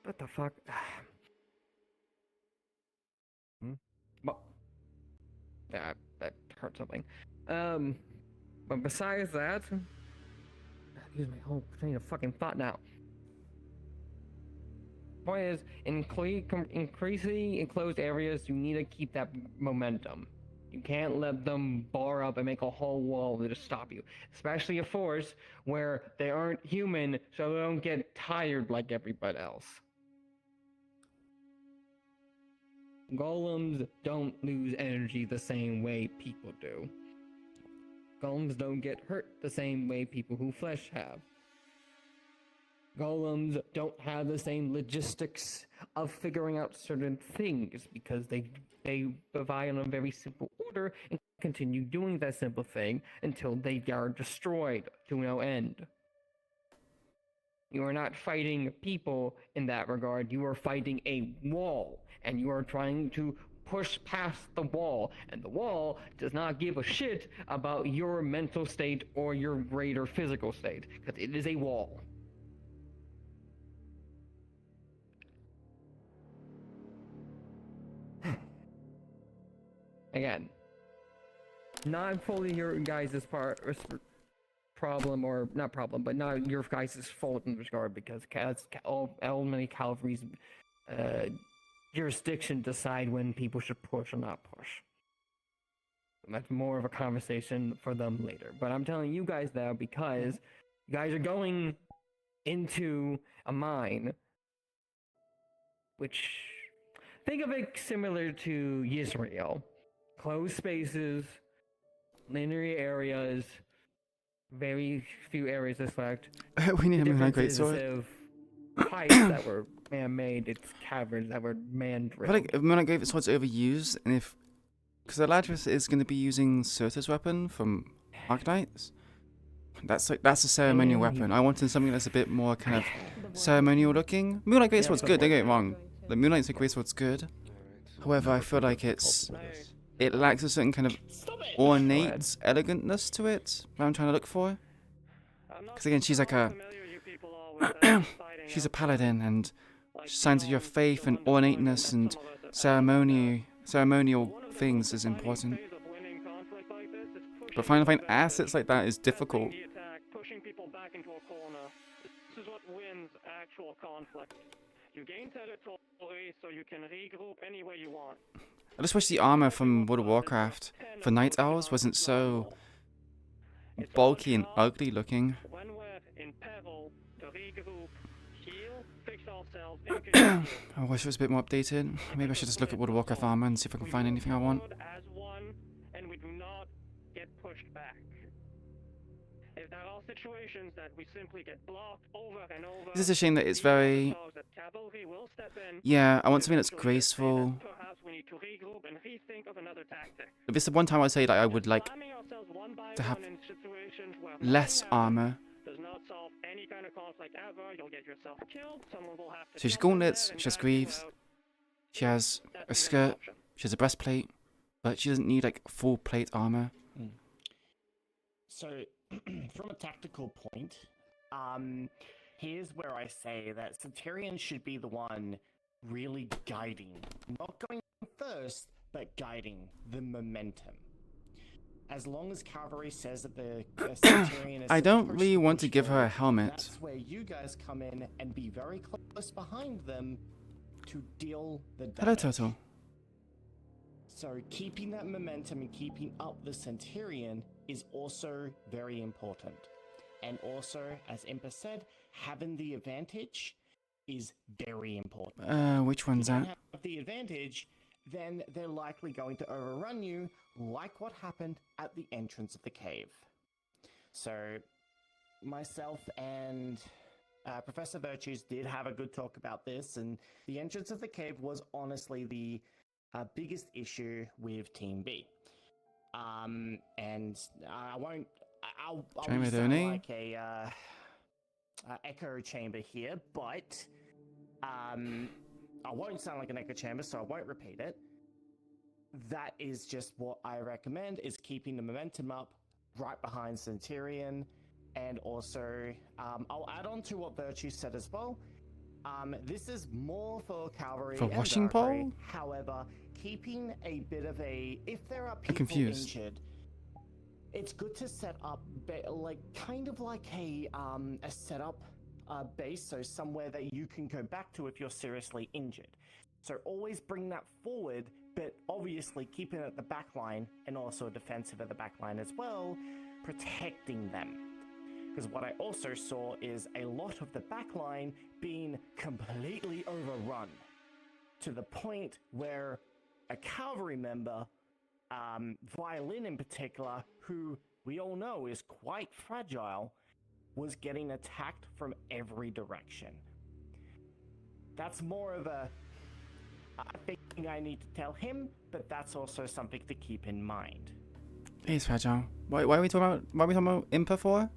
What the fuck? Well, yeah, that hurt something. But besides that, use my whole train of fucking thought now. Point is, in increasingly enclosed areas, you need to keep that momentum. You can't let them bar up and make a whole wall to stop you. Especially a force where they aren't human, so they don't get tired like everybody else. Golems don't lose energy the same way people do. Golems don't get hurt the same way people who flesh have. Golems don't have the same logistics of figuring out certain things because they rely on a very simple order and continue doing that simple thing until they are destroyed to no end. You are not fighting people in that regard, you are fighting a wall, and you are trying to push past the wall, and the wall does not give a shit about your mental state or your greater physical state, because it is a wall. Again, not fully your guys' problem, or not problem, but not your guys' fault in this regard, because many cavalry's jurisdiction decide when people should push or not push. That's more of a conversation for them later. But I'm telling you guys now because you guys are going into a mine, which think of it similar to Israel. Closed spaces, linear areas, very few areas to select.
We need a Moonlight
Difference is
Greatsword.
instead of pipes that were man-made, it's caverns that were
I
man-drilled.
feel like if Moonlight Greatsword's overused, and if... Because Eladris is going to be using Surta's weapon from Arcanites. That's a ceremonial weapon. I wanted something that's a bit more kind of ceremonial looking. Moonlight Greatsword's good, don't get me wrong. The Moonlight Greatsword's good. However, I feel like it lacks a certain kind of ornate elegantness to it that I'm trying to look for. Because again, she's like a... she's a paladin, and signs of your faith and ornateness and ceremonial things is important. But trying to find assets like that is difficult.
Pushing people back into a corner. This is what wins actual conflict. You gain territory so you can regroup any way you want.
I just wish the armor from World of Warcraft for Night Owls wasn't so bulky and ugly looking.
When we're in peril, to regroup, heal, fix ourselves,
I wish it was a bit more updated. Maybe I should just look at World of Warcraft armor and see if I can find anything I want.
as one, and we do not get pushed back. If there are situations that we simply get blocked over and over,
This is a shame that it's very...
cavalry will step in.
Yeah, I want something that's graceful.
Perhaps we need to regroup and rethink of another tactic.
If it's the one time I'd say that I would like to have less armor.
Does not solve any kind of conflict ever. You'll get yourself killed. Someone will have to
So she's gauntlets, she has greaves, she has a skirt, she has a breastplate, but she doesn't need like full plate armor.
So, from a tactical point, here's where I say that Centurion should be the one really guiding, not going first, but guiding the momentum. As long as Cavalry says that the Centurion is...
I don't really want to give her a helmet.
That's where you guys come in and be very close behind them to deal the damage.
Hello, Turtle.
So keeping that momentum and keeping up the Centurion is also very important. And also, as Impa said, having the advantage is very important.
Which one's
if you
that?
don't have the advantage, then they're likely going to overrun you, like what happened at the entrance of the cave. So, myself and Professor Virtues did have a good talk about this, and the entrance of the cave was honestly the biggest issue with Team B. And I won't... I'll sound like a echo chamber here, but I won't sound like an echo chamber, so I won't repeat it. That is just what I recommend, is keeping the momentum up right behind Centurion, and also I'll add on to what Virtue said as well. This is more for Cavalry
For
and
washing
Darkrai.
pole?
However, keeping a bit of a... If there are people
confused.
injured, it's good to set up like kind of like a setup base, so somewhere that you can go back to if you're seriously injured. So always bring that forward, but obviously keeping it at the back line and also defensive at the back line as well, protecting them. Because what I also saw is a lot of the back line being completely overrun to the point where a cavalry member, Violin in particular, who we all know is quite fragile, was getting attacked from every direction. That's more of a thing I need to tell him, but that's also something to keep in mind.
He's fragile. Why are we talking about Impa for?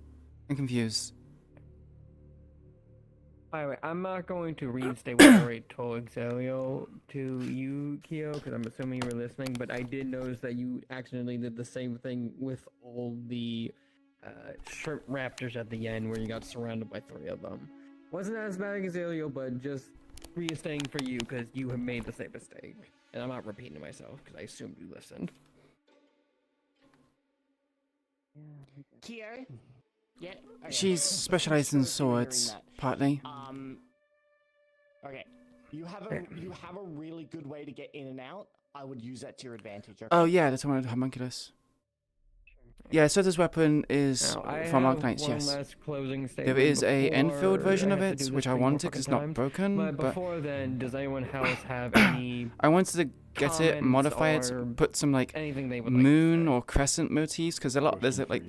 I'm confused.
By the way, I'm not going to reinstate what I already told Exelio to you, Kyo, because I'm assuming you were listening, but I did notice that you accidentally did the same thing with all the shrimp raptors at the end, where you got surrounded by 3 of them. Wasn't as bad as Exelio, but just reinstating for you, because you have made the same mistake. And I'm not repeating myself, because I assumed you listened.
Kyo? Yeah. Okay.
She's specialized in swords, partly.
Okay. You have a really good way to get in and out. I would use that to your advantage. Okay?
Oh yeah, that's one of the homunculus. Yeah, so this weapon is
Now, I
from
have
Arknights,
one
yes.
last closing
There
statement
is a Enfield
before
version
I
of
have to
it,
do
which
this
I
3 more
wanted because
fucking
it's not
times.
broken,
But
but
before then, does anyone else have any
I wanted to get it, modify it,
or
put some like
anything they would like
moon or crescent motifs, because there's like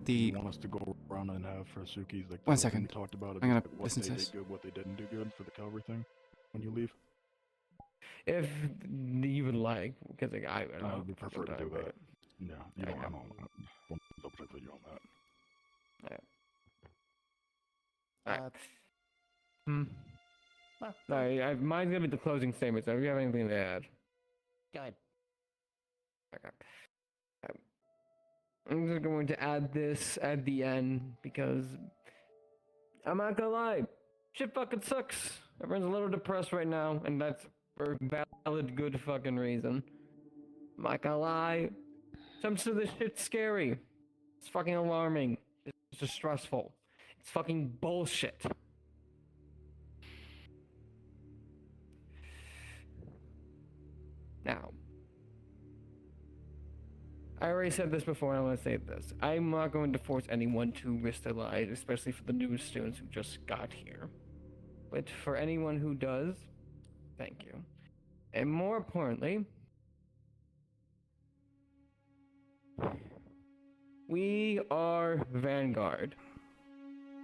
the.
You want us to go around and have for Suki's like
One
the thing we
second.
talked about
I'm gonna
about what
listen
they
to
did
this.
good, what they didn't do good for the cavalry thing when you leave?
If you would like, because like, I don't
I
know.
would prefer to do that. Yeah, you
Okay.
don't. I don't. Double check that you on that.
Alright. Alright, mine's gonna be the closing statement, so if you have anything to add.
Go ahead.
Okay. I'm just going to add this at the end because I'm not gonna lie, shit fucking sucks. Everyone's a little depressed right now, and that's for valid, good fucking reason. I'm not gonna lie, some of this shit's scary. It's fucking alarming. It's just stressful. It's fucking bullshit. Now, I already said this before, and I want to say this. I'm not going to force anyone to risk their lives, especially for the new students who just got here. But for anyone who does, thank you. And more importantly, we are Vanguard.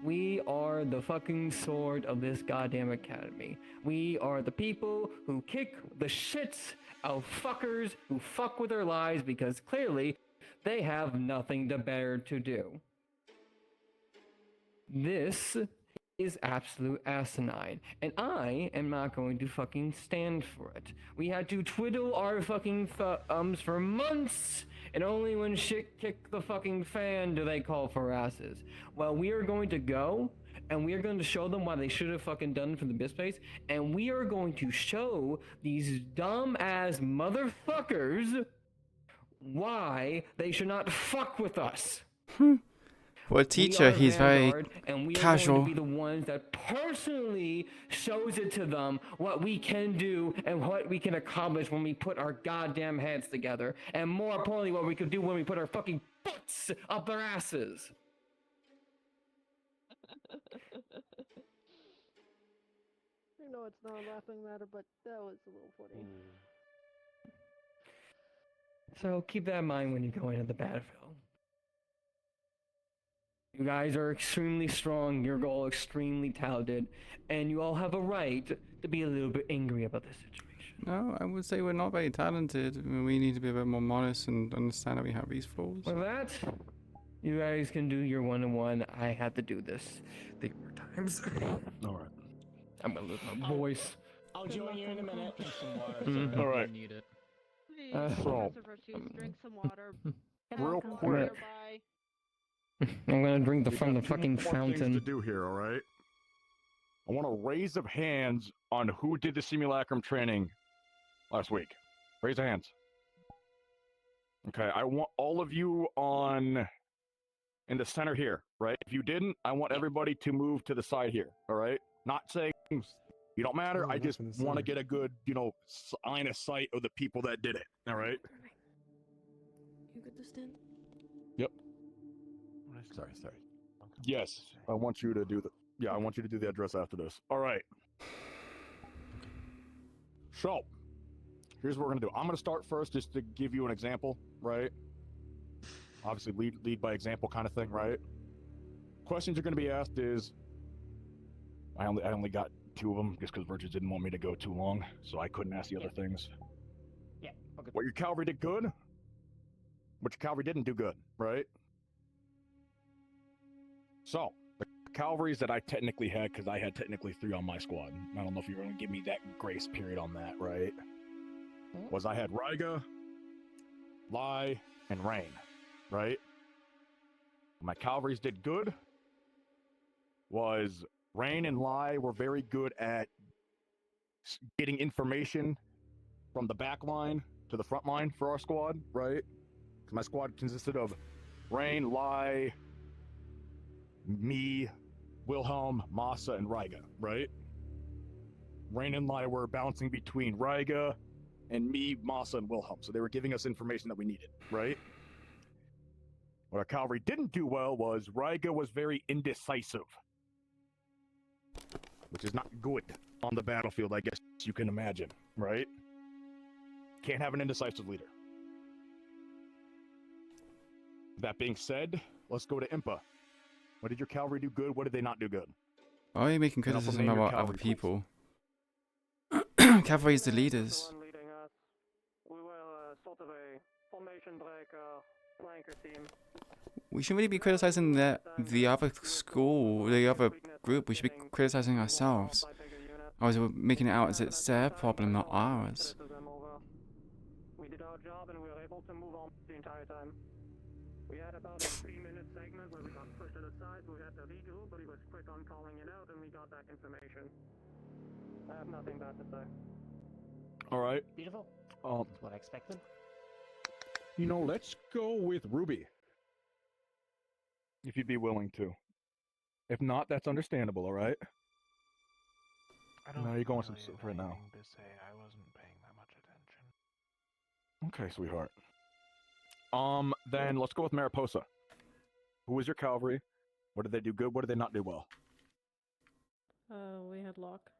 We are the fucking sword of this goddamn academy. We are the people who kick the shits out of fuckers who fuck with their lives because clearly they have nothing better to do. This is absolute asinine, and I am not going to fucking stand for it. We had to twiddle our fucking thumbs for months, and only when shit kick the fucking fan do they call for asses. Well, we are going to go, and we are going to show them what they should have fucking done from the biz space, and we are going to show these dumb-ass motherfuckers why they should not fuck with us.
For a teacher, he's very
and we are
casual.
going to be the ones that personally shows it to them what we can do and what we can accomplish when we put our goddamn heads together, and more importantly, what we could do when we put our fucking butts up their asses.
I know it's not a laughing matter, but that was a little funny.
So keep that in mind when you go into the battlefield. You guys are extremely strong, you're all extremely talented, and you all have a right to be a little bit angry about this situation.
No, I would say we're not very talented. I mean, we need to be a bit more modest and understand that we have these flaws.
With that, you guys can do your one-on-one. I had to do this 3 more times.
All right.
I'm gonna lose my voice.
I'll join you in a minute.
All right.
Need it.
So,
Drink some water.
real quick,
I'm gonna drink
we
from the
got two
fucking
more things
fountain.
to do here, all right? I want a raise of hands on who did the simulacrum training last week. Raise of hands. Okay, I want all of you in the center here, right? If you didn't, I want everybody to move to the side here, all right? Not saying you don't matter.
No,
I
not
just
in the
want to
center.
get a good, line of sight of the people that did it, all right?
You good to stand?
Yep.
Sorry.
Yes, I want you to do the address after this. All right. So, here's what we're gonna do. I'm gonna start first, just to give you an example, right? Obviously, lead by example kind of thing, right? Questions are gonna be asked is, I only got 2 of them just because Virgil didn't want me to go too long, so I couldn't ask the other things.
Yeah. Okay.
What your cavalry did good, what your cavalry didn't do good, right? So, the cavalries that I technically had, because I had technically 3 on my squad. I don't know if you're going to give me that grace period on that, right? Was I had Ryga, Lai, and Rain, right? My cavalries did good. Was Rain and Lai were very good at getting information from the back line to the front line for our squad, right? My squad consisted of Rain, Lai, me, Wilhelm, Masa, and Ryga, right? Rain and Lai were bouncing between Ryga and me, Masa, and Wilhelm, so they were giving us information that we needed, right? What our cavalry didn't do well was Riga was very indecisive. Which is not good on the battlefield, I guess you can imagine, right? Can't have an indecisive leader. That being said, let's go to Impa. What did your cavalry do good? What did they not do good?
Why are you making
And also
criticism
name your
about other
cavalry, please.
people? Cavalry is the leaders.
We will sort of a formation breaker flanker team.
We shouldn't really be criticizing the other school, the other group. We should be criticizing ourselves. Otherwise, we're making it out as it's their problem, not ours.
We did our job and we were able to move on the entire time. We had about a 3-minute segment where we got pushed to the side, so we had to regroup, but he was quick on calling it out and we got back information. I have nothing bad to say.
Alright.
Beautiful. That's what I expected.
You know, let's go with Ruby. If you'd be willing to. If not, that's understandable, alright?
I don't
No, you're going some
really
stuff
have
right now.
anything to say. I wasn't paying that much attention.
Okay, sweetheart. Then let's go with Mariposa. Who was your cavalry? What did they do good? What did they not do well?
We had luck.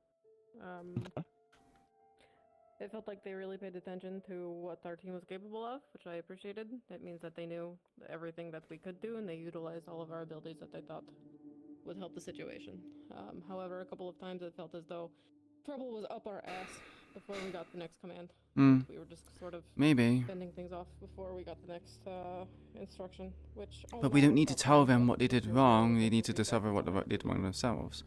It felt like they really paid attention to what our team was capable of, which I appreciated. It means that they knew everything that we could do, and they utilized all of our abilities that they thought would help the situation. However, a couple of times it felt as though trouble was up our ass before we got the next command. We were just sort of bending things off before we got the next instruction, which...
But we don't need to tell them what they did wrong. They need to discover what they did wrong themselves.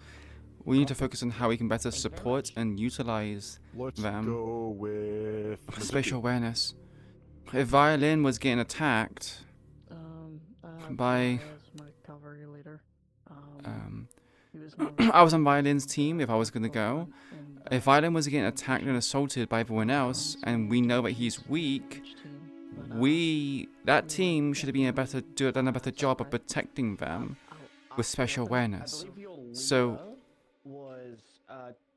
We need to focus on how we can better support and utilize them.
Go with
Spatial awareness. If Violin was getting attacked by...
my cavalry leader.
I was on Violin's team if I was going to go. If Violin was getting attacked and assaulted by everyone else, and we know that he's weak, that team should have been done a better job of protecting them with special awareness. So,
was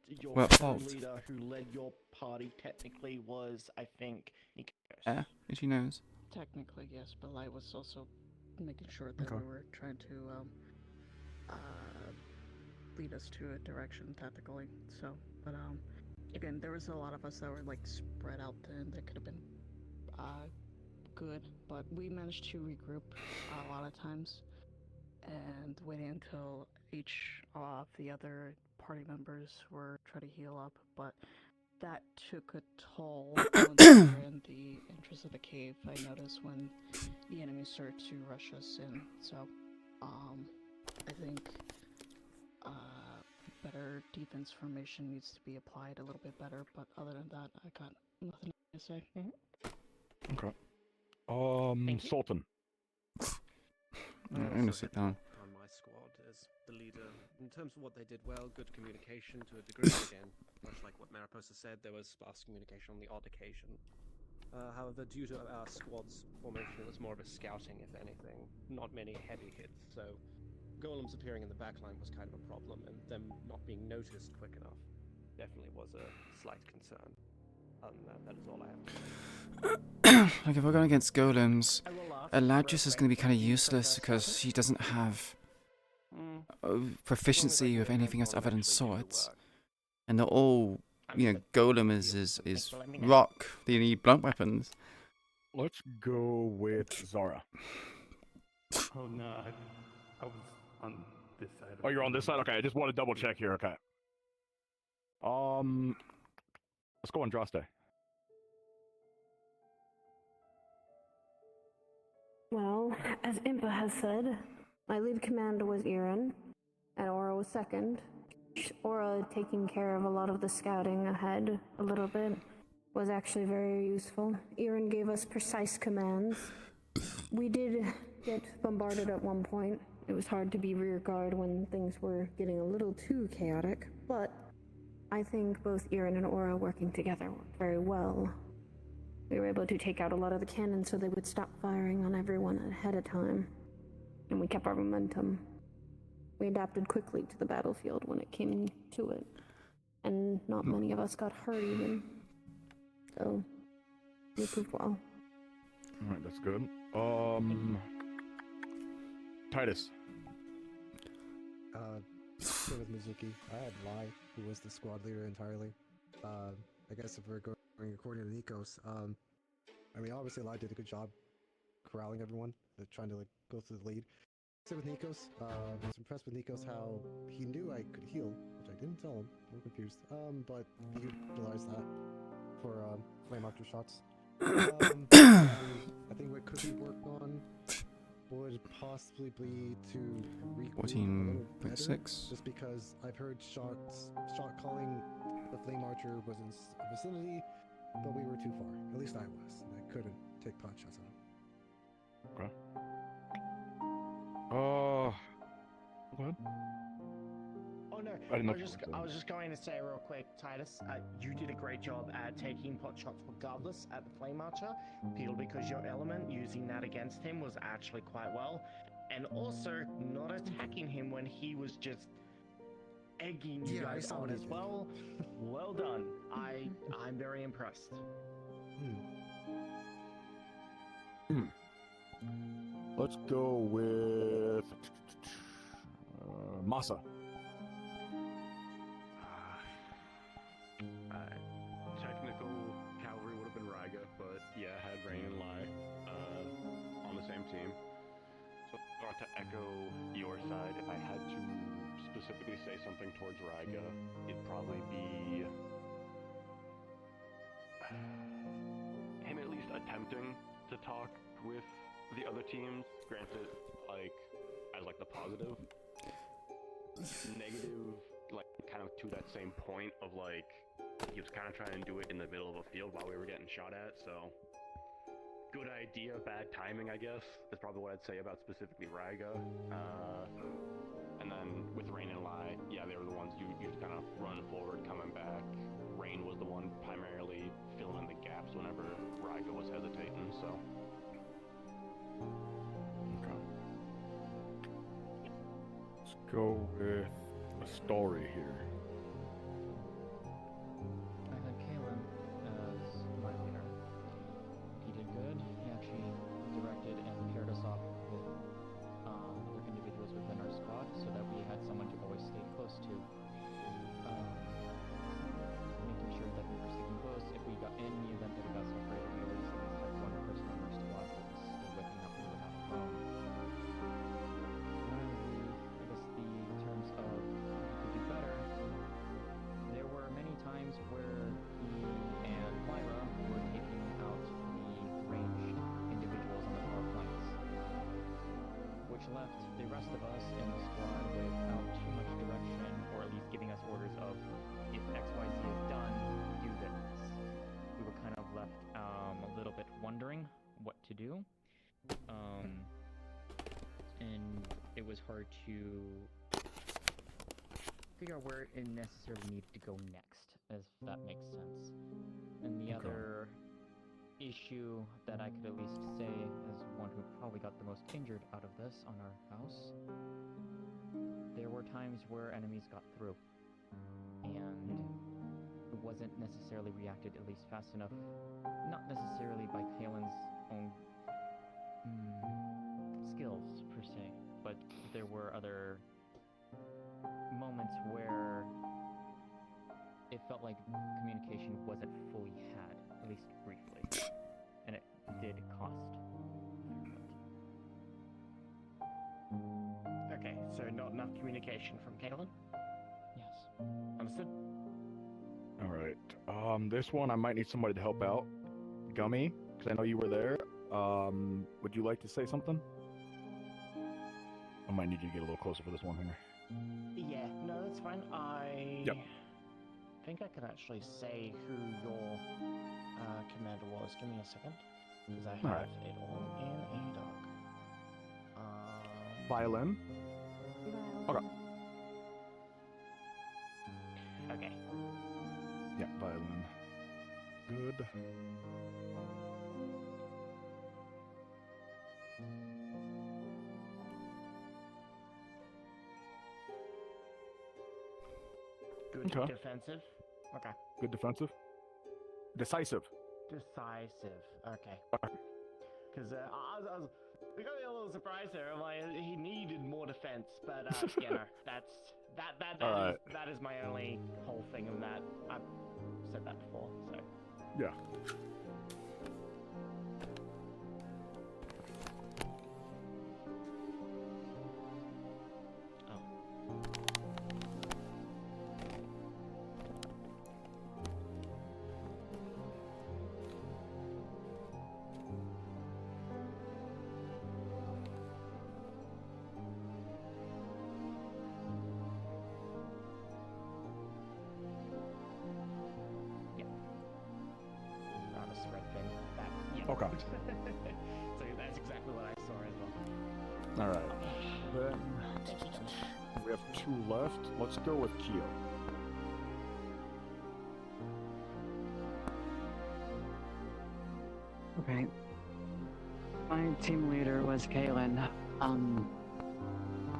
your
what fault?
leader who led your party technically was, I think, Nikos.
Yeah, if she knows.
Technically, yes, but I was also making sure that we were trying to lead us to a direction tactically. So, but again, there was a lot of us that were like spread out, and that could have been good, but we managed to regroup a lot of times, and waiting until each of the other party members were trying to heal up, but that took a toll when we were in the entrance of the cave. I noticed when the enemy started to rush us in, so I think better defense formation needs to be applied a little bit better, but other than that, I got nothing to say.
Okay. Sultan.
I'm gonna sit down.
On my squad as the leader, in terms of what they did well, good communication to a degree. Again, much like what Mariposa said, there was sparse communication on the odd occasion. However, due to our squad's formation, it was more of a scouting, if anything. Not many heavy hits, so golems appearing in the backline was kind of a problem, and them not being noticed quick enough definitely was a slight concern. Other than that, that is all I have to say.
Like, if we're going against golems, Eladris is going to be kind of useless because she doesn't have proficiency with anything else other than swords. And they're all, golem is rock. They need blunt weapons.
Let's go with Zara.
Oh no, I was on this side.
Oh, you're on this side? Okay, I just want to double check here, okay. Let's go Andraste.
Well, as Impa has said, my lead commander was Iran, and Aura was second. Aura taking care of a lot of the scouting ahead a little bit was actually very useful. Iran gave us precise commands. We did get bombarded at one point. It was hard to be rear guard when things were getting a little too chaotic, but I think both Iran and Aura working together worked very well. We were able to take out a lot of the cannons so they would stop firing on everyone ahead of time, and we kept our momentum. We adapted quickly to the battlefield when it came to it, and not many of us got hurt even. So, we proved well.
Alright, that's good. Titus.
Same with Mizuki. I had Lai, who was the squad leader entirely. I guess if we're going according to Nikos, I mean, obviously Lai did a good job corralling everyone, trying to like go through the lead. Same with Nikos. I was impressed with Nikos how he knew I could heal, which I didn't tell him. I'm confused. But he utilized that for flame after shots. I think what could be worked on would possibly be to regroup a little better,
14.6.
just because I've heard shot calling the flame archer was in the vicinity, but we were too far. At least I was. And I couldn't take pot shots on him.
Okay. Go ahead.
Oh no,
I didn't know
I was just going to say real quick, Titus, you did a great job at taking pot shots regardless at the Flame Archer, purely because your element, using that against him, was actually quite well, and also not attacking him when he was just egging you guys on as well. Well done. I'm very impressed.
Let's go with Masa.
Technical cavalry would have been Ryga, but yeah, had Rain and Lai on the same team. So I want to echo your side. If I had to specifically say something towards Ryga, it'd probably be him at least attempting to talk with the other teams. Granted, like, as like the positive. Negative, like, kind of to that same point of like, he was kind of trying to do it in the middle of a field while we were getting shot at, so good idea, bad timing, I guess, is probably what I'd say about specifically Ryga. And then with Rain and Lai, yeah, they were the ones you kind of run forward, coming back. Rain was the one primarily filling in the gaps whenever Ryga was hesitating, so.
Okay. Let's go with a story here.
I had Kalen as my leader. He did good. He actually directed and paired us off with other individuals within our squad so that we had someone to always stay close to. Making sure that we were sticking close. If we got in the event that we got separated, we always had one person on our squad that was stay with and help me with that. I guess the terms of we could do better, there were many times where he and Myra were taking out the ranged individuals on the far flanks, which left the rest of us in the squad without too much direction, or at least giving us orders of, if XYZ is done, do this. We were kind of left a little bit wondering what to do, and it was hard to figure out where it necessarily needed to go next, if that makes sense. And the other issue that I could at least say, as one who probably got the most injured out of this on our house, there were times where enemies got through, and it wasn't necessarily reacted at least fast enough, not necessarily by Kalen's own skills per se, but there were other moments where it felt like communication wasn't fully had, at least briefly, and it did cost a fair bit.
Okay, so not enough communication from Kalen?
Yes.
Understood?
Alright, this one I might need somebody to help out. Gummy, because I know you were there. Would you like to say something? I might need you to get a little closer for this one here.
Yeah, no, that's fine. I think I can actually say who your commander was. Give me a second, because I have it all in a doc.
Violin? Okay.
Okay.
Yeah, violin. Good.
Good
Okay.
defensive? Okay.
Good defensive. Decisive.
Decisive. Okay. Because we got a little surprise there. I'm like, he needed more defense, but you know, that is my only whole thing of that. I've said that before, so.
Yeah. Okay.
So that's exactly what I saw as well.
All right. Then we have 2 left. Let's go with Keo.
Okay. My team leader was Kalen.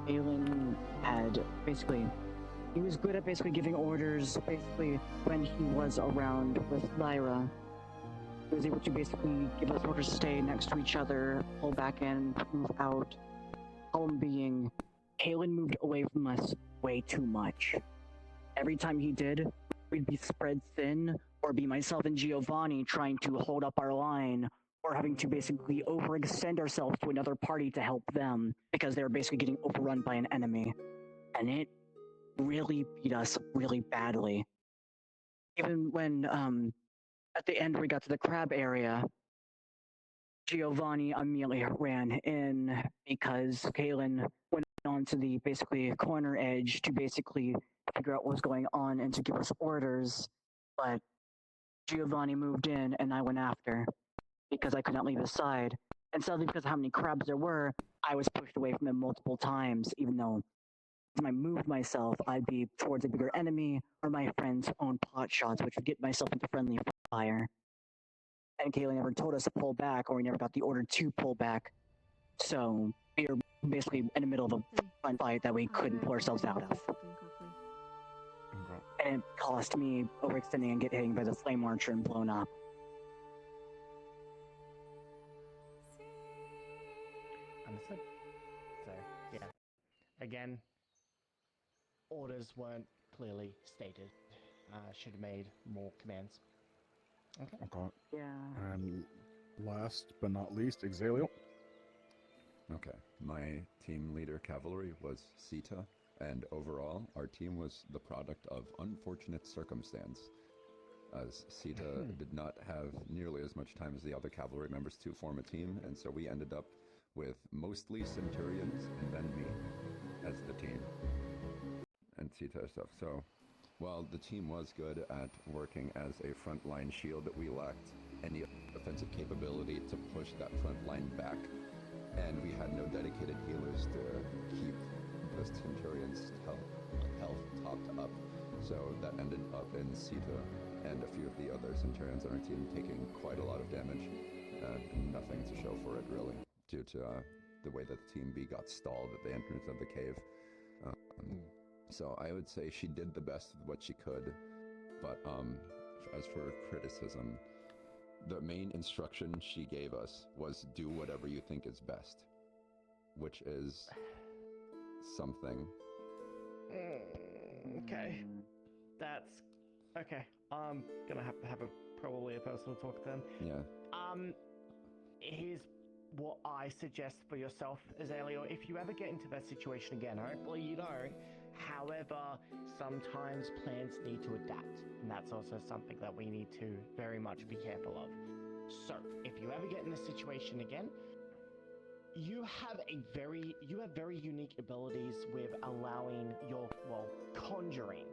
Kalen had he was good at giving orders, when he was around with Lyra. He was able to give us orders to stay next to each other, pull back in, move out. Problem being, Kalen moved away from us way too much. Every time he did, we'd be spread thin, or be myself and Giovanni trying to hold up our line, or having to overextend ourselves to another party to help them, because they were getting overrun by an enemy. And it really beat us really badly. Even when, at the end we got to the crab area, Giovanni immediately ran in because Kalen went on to the corner edge to figure out what was going on and to give us orders, but Giovanni moved in and I went after because I could not leave his side. And sadly, because of how many crabs there were, I was pushed away from him multiple times, even though when I moved myself, I'd be towards a bigger enemy or my friend's own pot shots, which would get myself into friendly fire. And Kaylee never told us to pull back, or we never got the order to pull back. So we were basically in the middle of a fun fight that we couldn't pull ourselves out of. And it cost me overextending and getting hit by the flame archer and blown up.
Understood. So, yeah. Again, orders weren't clearly stated. Should have made more commands.
Okay.
Yeah.
And last but not least, Exalio.
Okay. My team leader cavalry was Sita, and overall, our team was the product of unfortunate circumstance, as Sita did not have nearly as much time as the other cavalry members to form a team, and so we ended up with mostly Centurions and then me as the team, and Sita stuff. So, while the team was good at working as a frontline shield, we lacked any offensive capability to push that front line back, and we had no dedicated healers to keep the Centurions' health topped up. So that ended up in Sita and a few of the other Centurions on our team taking quite a lot of damage, and nothing to show for it really, due to the way that the Team B got stalled at the entrance of the cave. So I would say she did the best with what she could, but as for criticism, the main instruction she gave us was do whatever you think is best, which is something.
Okay. That's okay. I'm gonna have to have probably a personal talk then.
Yeah.
Here's what I suggest for yourself, Azalea. If you ever get into that situation again, hopefully you don't. However, sometimes plans need to adapt, and that's also something that we need to very much be careful of. So, if you ever get in this situation again, you have very unique abilities with allowing your, conjuring.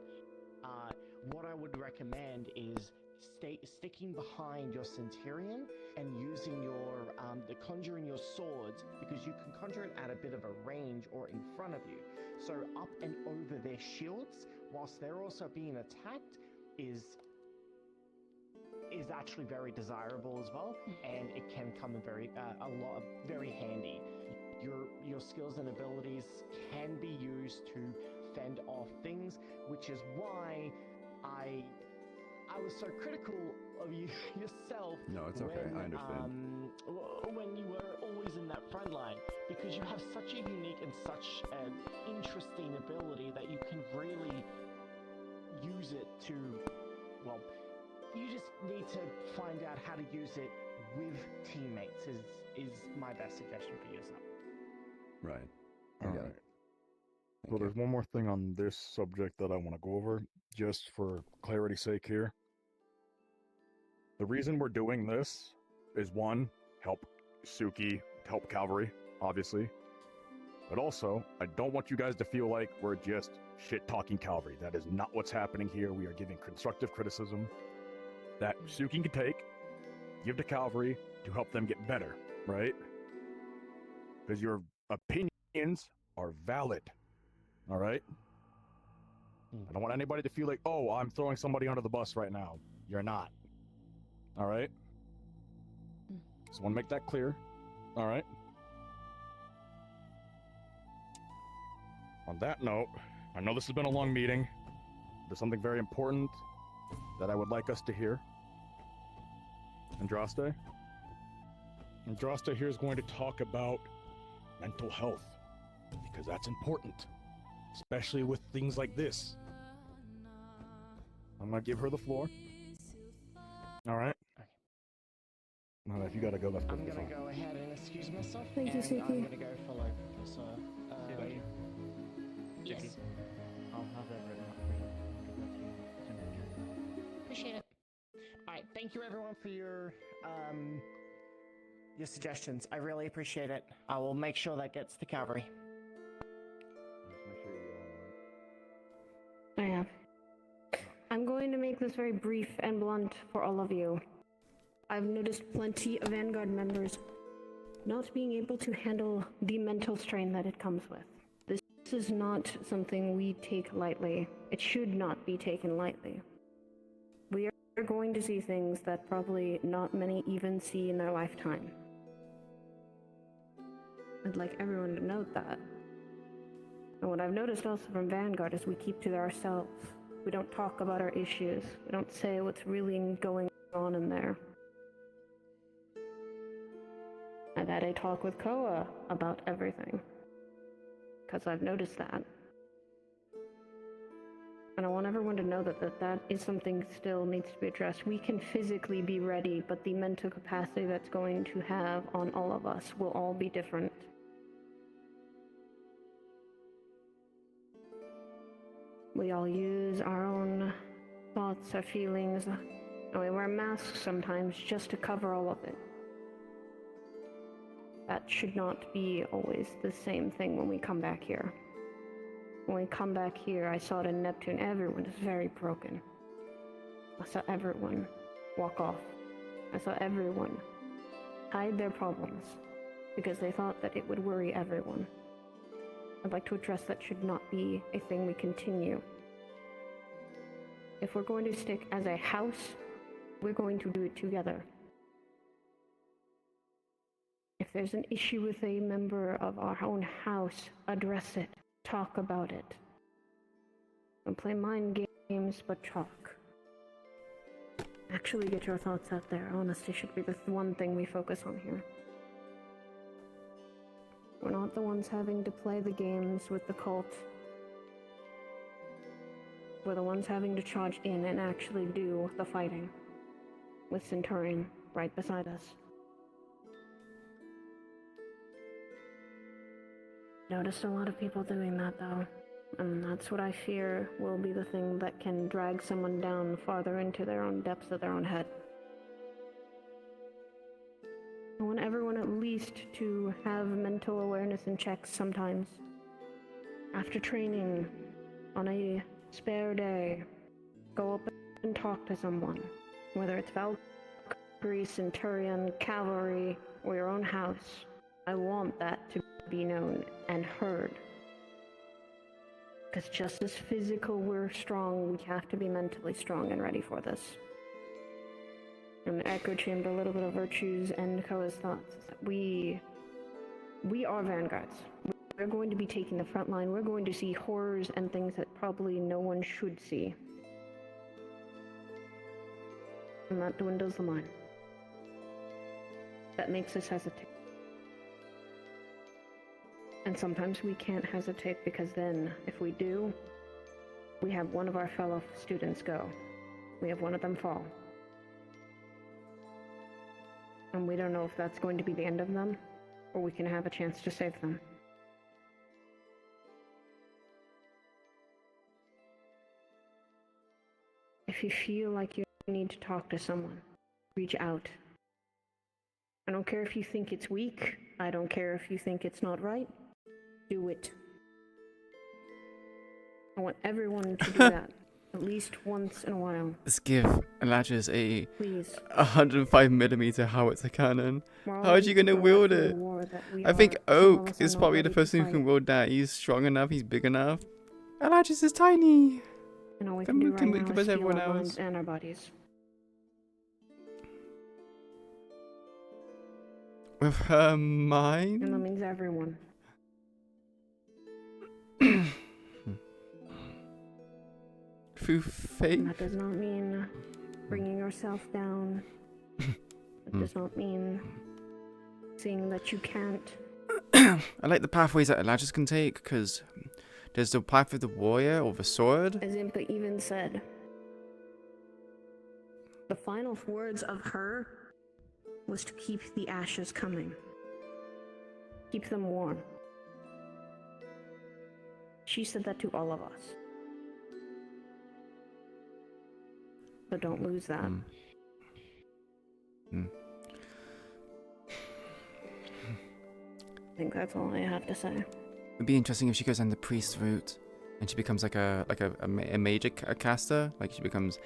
What I would recommend is sticking behind your Centurion and using the conjuring your swords, because you can conjure it at a bit of a range or in front of you. So up and over their shields, whilst they're also being attacked, is actually very desirable as well, and it can come in very handy. Your skills and abilities can be used to fend off things, which is why I was so critical of you yourself.
No, it's okay.
When,
I understand.
When you were always in that front line, because you have such a unique and such an interesting ability that you can really use it to, well, you just need to find out how to use it with teammates is my best suggestion for yourself.
Right. I
All
get
right.
it.
So there's one more thing on this subject that I want to go over, just for clarity's sake here. The reason we're doing this is one, help Suki, help Cavalry, obviously. But also, I don't want you guys to feel like we're just shit-talking Cavalry. That is not what's happening here. We are giving constructive criticism that Suki can take, give to Cavalry to help them get better, right? Because your opinions are valid, all right? I don't want anybody to feel like, oh, I'm throwing somebody under the bus right now. You're not. All right? Just want to make that clear. All right? On that note, I know this has been a long meeting. There's something very important that I would like us to hear. Andraste? Andraste here is going to talk about mental health, because that's important, especially with things like this. I'm going to give her the floor. All right? Well, if you gotta go, that's
I'm
perfectly
gonna
fine.
go ahead and excuse myself.
Thank you,
and
Suki.
I'm gonna go follow Professor. Yes.
I'll have that written up for you. I'll give that to you soon.
Appreciate it. All right, thank you everyone for your suggestions. I really appreciate it. I will make sure that gets to Cavalry.
Just make sure you're
I have. I'm going to make this very brief and blunt for all of you. I've noticed plenty of Vanguard members not being able to handle the mental strain that it comes with. This is not something we take lightly. It should not be taken lightly. We are going to see things that probably not many even see in their lifetime. I'd like everyone to note that. And what I've noticed also from Vanguard is we keep to ourselves. We don't talk about our issues. We don't say what's really going on in there. I've had a talk with Koa about everything, because I've noticed that. And I want everyone to know that is something still needs to be addressed. We can physically be ready, but the mental capacity that's going to have on all of us will all be different. We all use our own thoughts, our feelings, and we wear masks sometimes just to cover all of it. That should not be always the same thing when we come back here. When we come back here, I saw it in Neptune, everyone is very broken. I saw everyone walk off. I saw everyone hide their problems because they thought that it would worry everyone. I'd like to address that should not be a thing we continue. If we're going to stick as a house, we're going to do it together. If there's an issue with a member of our own house, address it. Talk about it. Don't play mind games, but talk. Actually get your thoughts out there. Honesty should be the one thing we focus on here. We're not the ones having to play the games with the cult. We're the ones having to charge in and actually do the fighting. With Centurion right beside us. Noticed a lot of people doing that though, and that's what I fear will be the thing that can drag someone down farther into their own depths of their own head. I want everyone at least to have mental awareness in checks sometimes. After training, on a spare day, go up and talk to someone, whether it's Valkyrie, Centurion, Cavalry, or your own house. I want that to be known and heard. Because just as physical we're strong, we have to be mentally strong and ready for this. And the echo chamber, a little bit of virtues and Koa's thoughts. We are vanguards. We're going to be taking the front line. We're going to see horrors and things that probably no one should see.
And that dwindles the mine. That makes us hesitate. And sometimes we can't hesitate because then, if we do, we have one of our fellow students go. We have one of them fall. And we don't know if that's going to be the end of them, or we can have a chance to save them. If you feel like you need to talk to someone, reach out. I don't care if you think it's weak. I don't care if you think it's not right. Do it. I want everyone to do that at least once in a while.
Let's give Eladris a
Please.
105mm howitzer cannon. How are you gonna wield it? I think Oak is probably the person who can wield that. He's strong enough, he's big enough. Eladris is tiny.
And all we can do right now is
compared to
feel
everyone
our minds
else.
and our bodies.
With her mind?
And that means everyone.
Through faith?
And that does not mean bringing yourself down. That does not mean saying that you can't.
I like the pathways that Eladris can take, because there's the path of the warrior or the sword.
As Impa even said, the final words of her was to keep the ashes coming. Keep them warm. She said that to all of us. So don't lose that. I think that's all I have to say.
It'd be interesting if she goes down the priest route and she becomes like a major caster. Like she becomes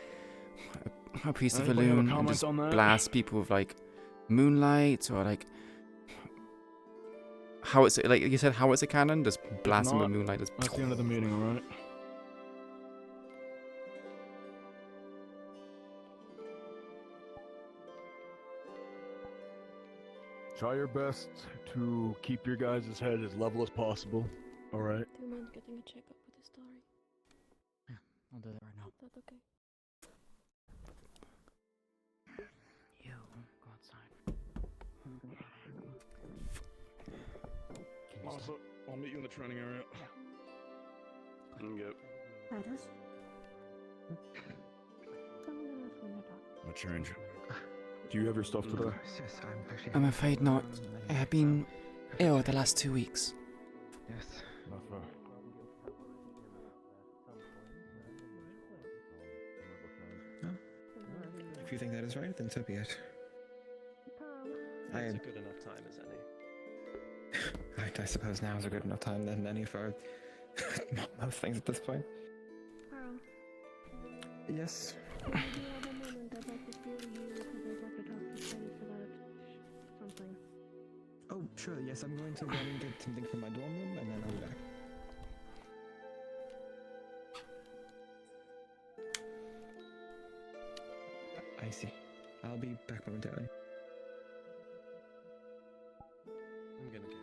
a priest of
Anybody have a
Elune and
comment
just
on that?
blasts people with like moonlight or like how it's like you said how it's a cannon, just blast them with
not,
moonlight. Just
That's the end of the meeting, alright? Try your best to keep your guys' head as level as possible, alright?
Do you mind getting a checkup with his story?
Yeah, I'll do that right now.
Is that okay?
You go outside.
Also, I'll meet you in the training area. Yep.
A change. Do you have your stuff today?
Yes, I'm actually.
I'm afraid not. I have been ill the last 2 weeks.
Yes.
Not fair.
If you think that is right, then so be it.
That's a good enough time as any.
I suppose now is a good enough time than any for most things at this point. Yes. Oh, sure, yes, I'm going to go and get something from my dorm room, and then I'll be back. I see. I'll be back momentarily.
I'm gonna get eat.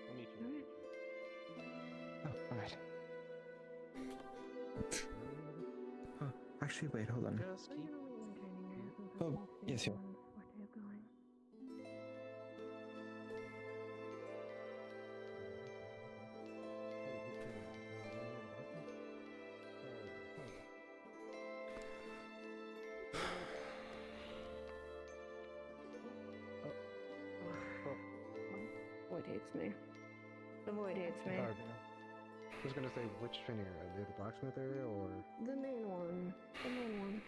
I'll meet you.
Oh, alright. Oh, actually, wait, hold on. Oh, yes, sure.
Void hates me. The void hates me.
I was gonna say, which training area? The blacksmith area or?
The main one. The main one.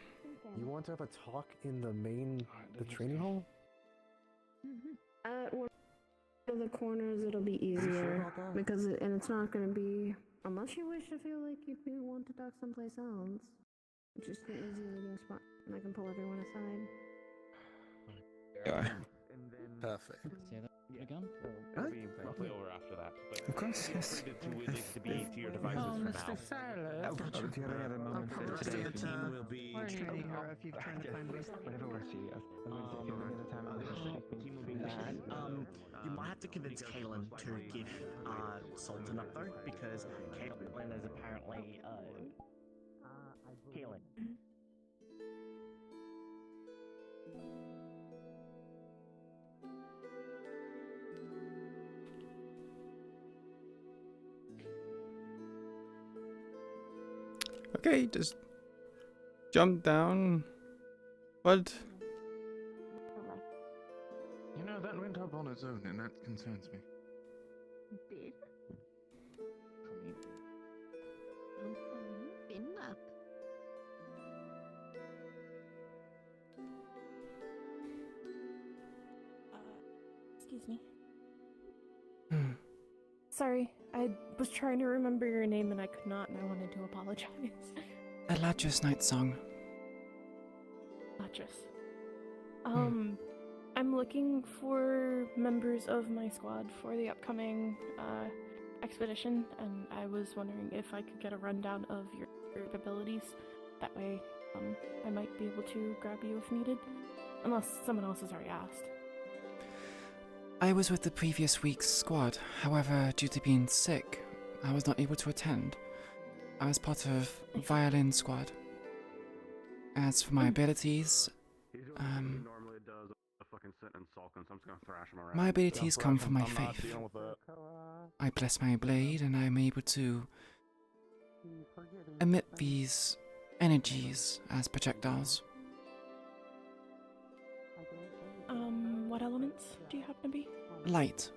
You want to have a talk in the main, the training hall?
At one of the corners, it'll be easier because it's not gonna be unless you wish to feel like you want to talk someplace else. It's just an easy meeting spot, and I can pull everyone aside.
Perfect.
See that again?
We'll be roughly over after that. But
Of course, yes.
too wizzy to be to your devices
Oh,
for
Mr.
now.
Silas.
Oh, do you have any other moments today?
Your team will be
training, or if you're trying to find ways to
Whatever works for you guys. I'm going to say if you have any other time, I'll
you might have to convince Kaylin to give Sultan up though, because Kaylin is apparently Kaylin.
Okay, just jump down. What?
You know, that went up on its own, and that concerns me.
Did? Been up.
Excuse me. Sorry, I was trying to remember your name and I could not, and I wanted to apologize.
Eladris Night Song.
Eladris. I'm looking for members of my squad for the upcoming expedition, and I was wondering if I could get a rundown of your abilities. That way, I might be able to grab you if needed, unless someone else has already asked.
I was with the previous week's squad. However, due to being sick, I was not able to attend. I was part of violin squad. As for my abilities, my abilities come from my faith. I bless my blade and I am able to emit these energies as projectiles.
What elements do you happen to be?
Light.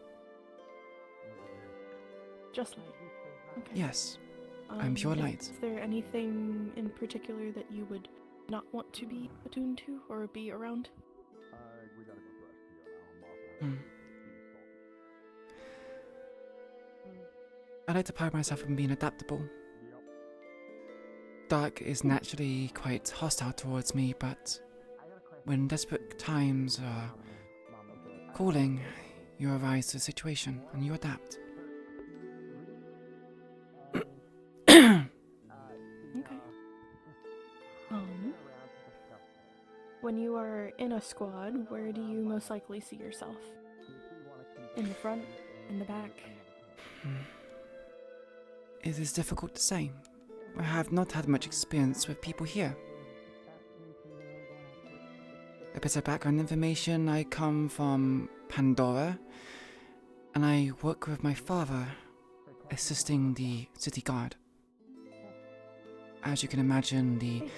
Just light. Okay.
Yes. I'm pure light.
Is there anything in particular that you would not want to be attuned to or be around?
I like to pride myself on being adaptable. Dark is naturally quite hostile towards me, but when desperate times are calling, you arise to the situation and you adapt.
Okay. When you are in a squad, where do you most likely see yourself? In the front? In the back?
It is difficult to say. I have not had much experience with people here. A bit of background information, I come from Pandora, and I work with my father, assisting the city guard. As you can imagine, the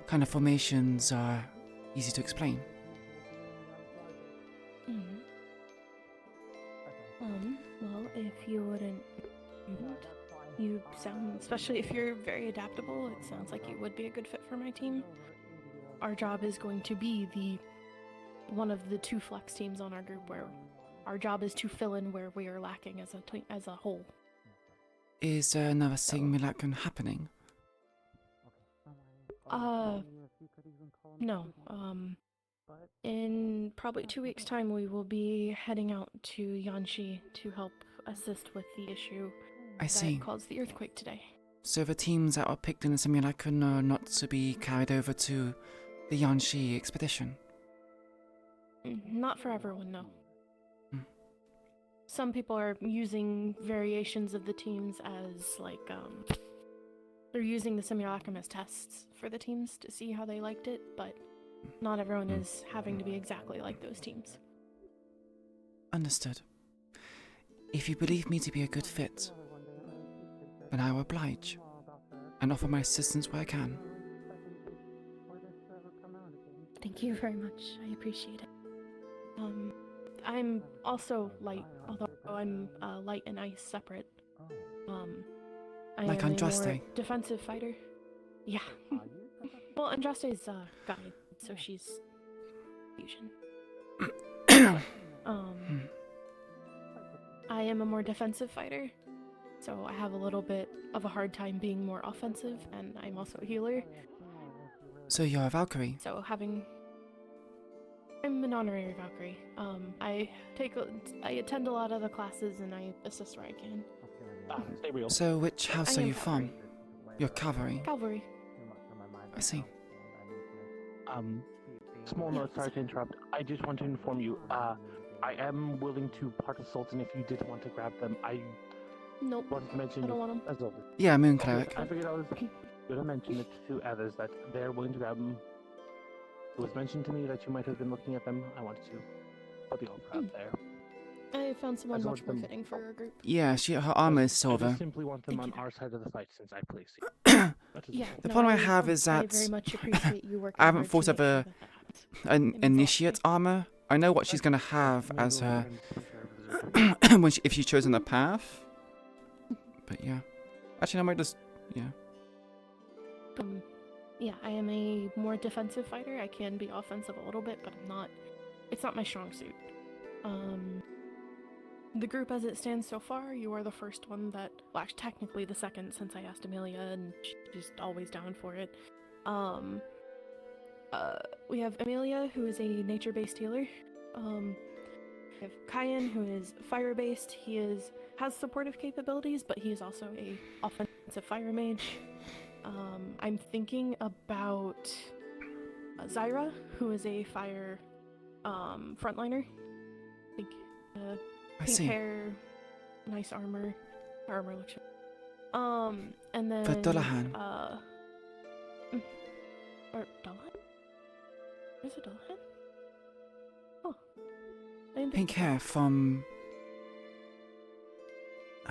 kind of formations are easy to explain.
Well, if you wouldn't... You sound, especially if you're very adaptable, it sounds like you would be a good fit for my team. Our job is going to be one of the two flex teams on our group, where our job is to fill in where we are lacking as a whole.
Is there another simulacrum happening?
No. In probably 2 weeks' time, we will be heading out to Yanxi to help assist with the issue that caused the earthquake today.
So the teams that are picked in the simulacrum are not to be carried over to the Yanxi expedition?
Not for everyone, no. Some people are using variations of the teams as, they're using the simulacrum as tests for the teams to see how they liked it, but not everyone is having to be exactly like those teams.
Understood. If you believe me to be a good fit, then I will oblige and offer my assistance where I can.
Thank you very much. I appreciate it. I'm also light, although I'm light and ice separate. I
like
am
Andraste.
a more defensive fighter. Yeah. Well, Andraste's guide, so she's fusion. I am a more defensive fighter, so I have a little bit of a hard time being more offensive, and I'm also a healer.
So you're a Valkyrie?
So I'm an honorary Valkyrie. I attend a lot of the classes and I assist where I can.
Stay real.
So which house
I
are
am
you from? You're cavalry.
Cavalry.
I see.
Small note, sorry to interrupt. I just want to inform you, I am willing to part with Sultan if you did want to grab them.
Nope.
Wanted to mention
I don't want them.
as well.
Yeah, Moon Cleric.
I figured I was going to mention it to others that they're willing to grab them. It was mentioned to me that you might have been looking at them. I wanted to put the offer out there.
I found someone
As long
much
as
more
them-
fitting for our group.
Yeah, her armor is
I
silver.
just simply want them on our side of the fight since I place you. That is
Yeah,
all.
The
no,
problem I have is
I
that
very much appreciate you working
I haven't
hard to
thought of
make sure
a
that that happens.
an initiate armor. I know what she's gonna have as her when if she's chosen the path. But yeah, actually, I might just yeah.
Yeah, I am a more defensive fighter. I can be offensive a little bit, but I'm not. It's not my strong suit. The group as it stands so far, you are the first one that, well, actually, technically the second since I asked Amelia, and she's always down for it. We have Amelia, who is a nature-based healer. We have Kyan, who is fire-based. He has supportive capabilities, but he is also a offensive fire mage. I'm thinking about Zyra, who is a fire frontliner. I think pink hair, nice armor. Her armor looks good. And then
For Dullahan.
Or Dullahan? Is it Dullahan? Oh.
Pink hair from.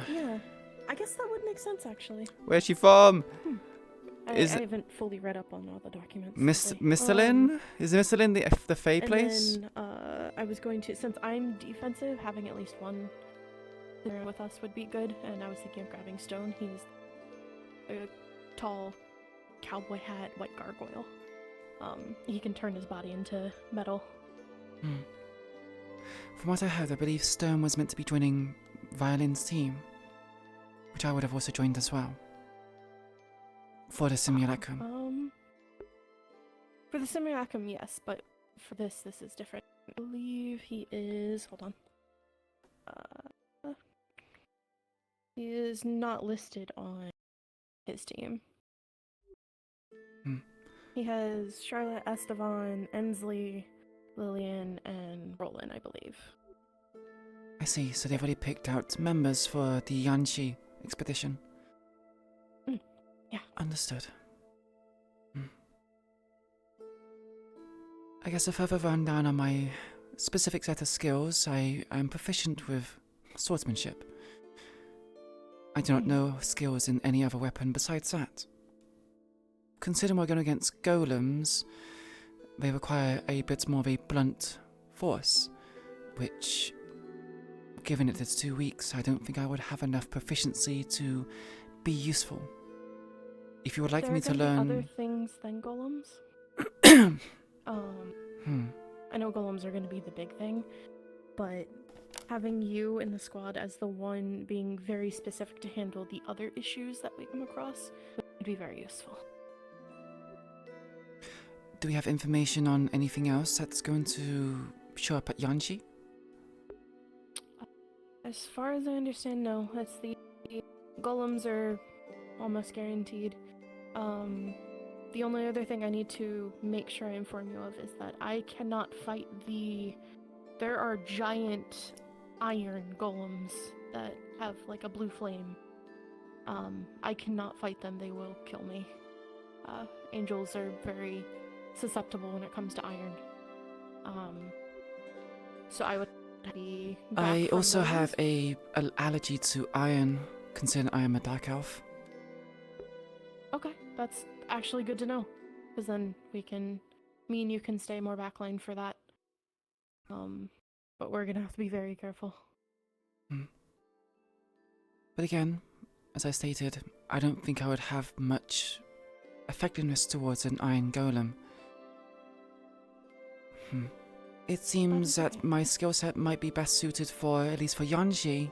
Yeah, I guess that would make sense actually.
Where's she from?
I haven't fully read up on all the documents.
Mistalin? Is Mistalin the Fae place?
And then I was going to, since I'm defensive, having at least one there with us would be good. And I was thinking of grabbing Stone. He's a tall cowboy hat, white gargoyle. He can turn his body into metal.
From what I heard, I believe Stone was meant to be joining Violin's team, which I would have also joined as well. For the simulacrum.
For the simulacrum, yes, but for this is different. I believe he is. Hold on. He is not listed on his team. He has Charlotte, Estevan, Ensley, Lillian, and Roland, I believe.
I see, so they've already picked out members for the Yanxi expedition.
Yeah.
Understood. I guess a further rundown on my specific set of skills. I am proficient with swordsmanship. I do not know skills in any other weapon besides that. Considering we're going against golems, they require a bit more of a blunt force, which, given it is 2 weeks, I don't think I would have enough proficiency to be useful. If you would like me to learn
other things than golems. I know golems are going to be the big thing, but having you in the squad as the one being very specific to handle the other issues that we come across would be very useful.
Do we have information on anything else that's going to show up at Yanxi?
As far as I understand, no. That's the golems are almost guaranteed. The only other thing I need to make sure I inform you of is that I cannot fight there are giant iron golems that have like a blue flame. I cannot fight them, they will kill me. Angels are very susceptible when it comes to iron. So I would be back
I
from
also
those.
have an allergy to iron, considering I am a dark elf.
Okay, that's actually good to know, because then me and you can stay more backline for that. But we're gonna have to be very careful.
But again, as I stated, I don't think I would have much effectiveness towards an iron golem. It seems that my skill set might be best suited for, at least for Yanxi,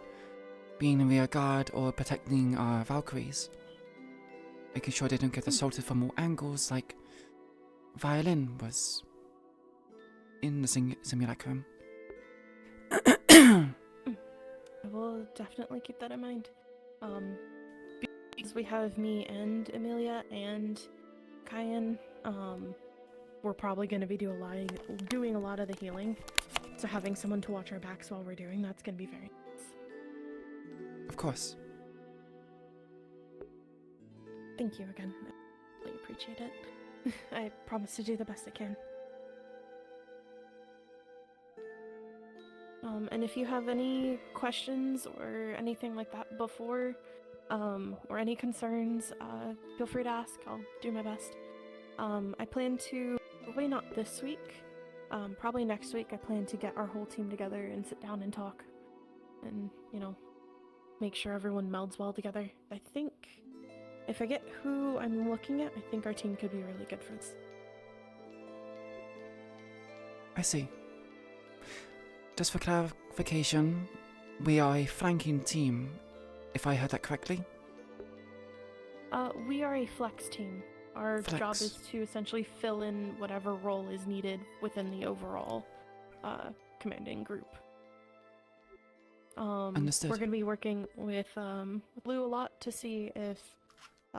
being in rear guard or protecting our Valkyries. Making sure they don't get assaulted from all angles like Violin was in the simulacrum.
I will definitely keep that in mind. Because we have me and Amelia and Kyan, we're probably going to be doing a lot of the healing. So having someone to watch our backs while we're doing that's going to be very nice.
Of course.
Thank you again. I really appreciate it. I promise to do the best I can. And if you have any questions or anything like that before, or any concerns, feel free to ask. I'll do my best. I plan to, probably not this week, probably next week, I plan to get our whole team together and sit down and talk. And, you know, make sure everyone melds well together. I think, if I get who I'm looking at, I think our team could be really good for this.
I see. Just for clarification, we are a flanking team, if I heard that correctly?
We are a flex team. Our
Flex.
job is to essentially fill in whatever role is needed within the overall commanding group.
Understood.
We're going to be working with Lou a lot to see if,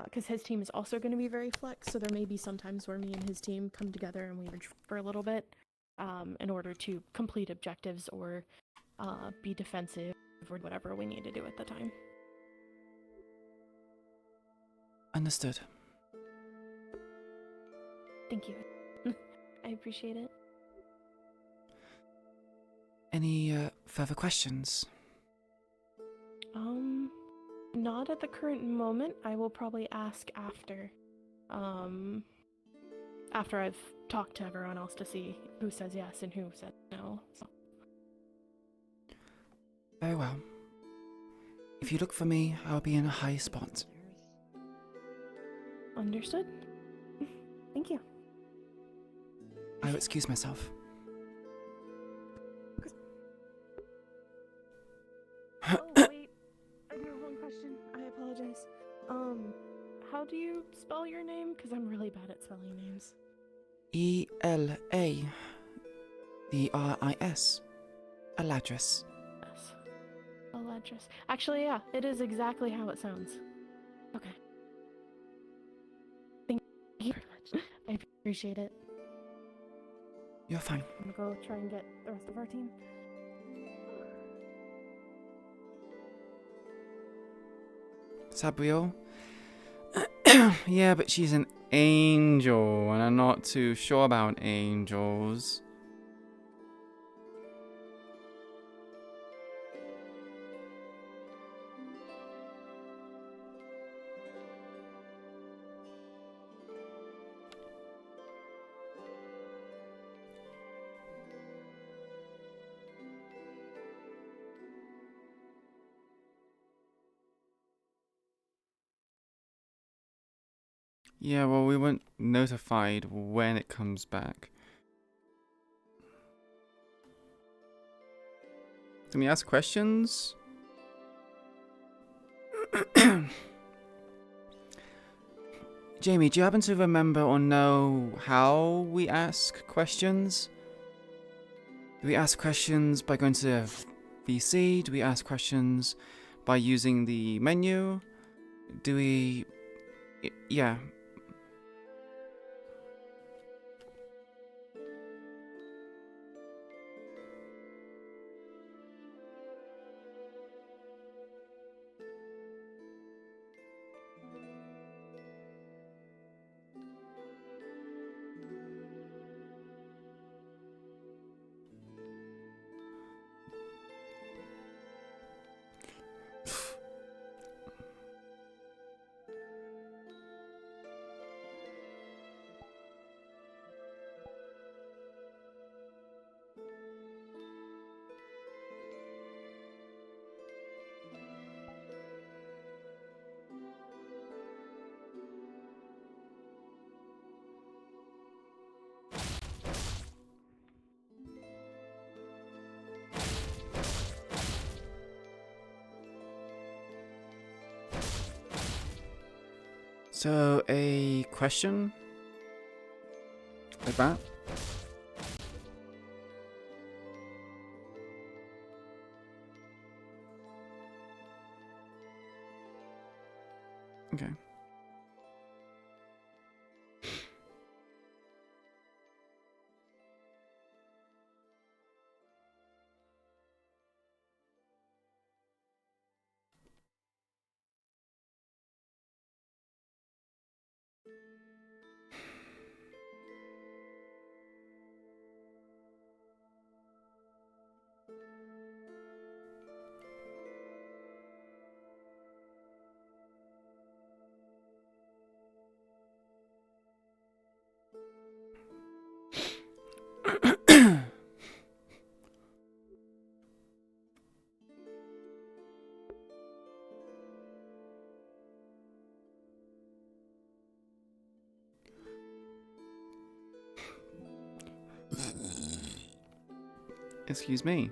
because his team is also going to be very flex, so there may be some times where me and his team come together and we merge for a little bit in order to complete objectives or be defensive or whatever we need to do at the time.
Understood.
Thank you. I appreciate it.
Any further questions?
Not at the current moment. I will probably ask after. After I've talked to everyone else to see who says yes and who says no. So.
Very well. If you look for me, I'll be in a high spot.
Understood. Thank you.
I will excuse myself.
Oh, wait. I do have one question. I apologize. How do you spell your name? Because I'm really bad at spelling names.
E-L-A-D-R-I-S. Eladris.
Yes. Eladris. Actually, yeah, it is exactly how it sounds. Okay. Thank you very much. I appreciate it.
You're fine.
I'm gonna go try and get the rest of our team.
Sabriel? Yeah, but she's an angel, and I'm not too sure about angels. Yeah, well, we weren't notified when it comes back. Can we ask questions? Jamie, do you happen to remember or know how we ask questions? Do we ask questions by going to VC? Do we ask questions by using the menu? Do we... Yeah. So, a question? Like that? Okay. Excuse me.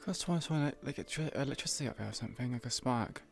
Could have sworn like electricity up there or something, like a spark.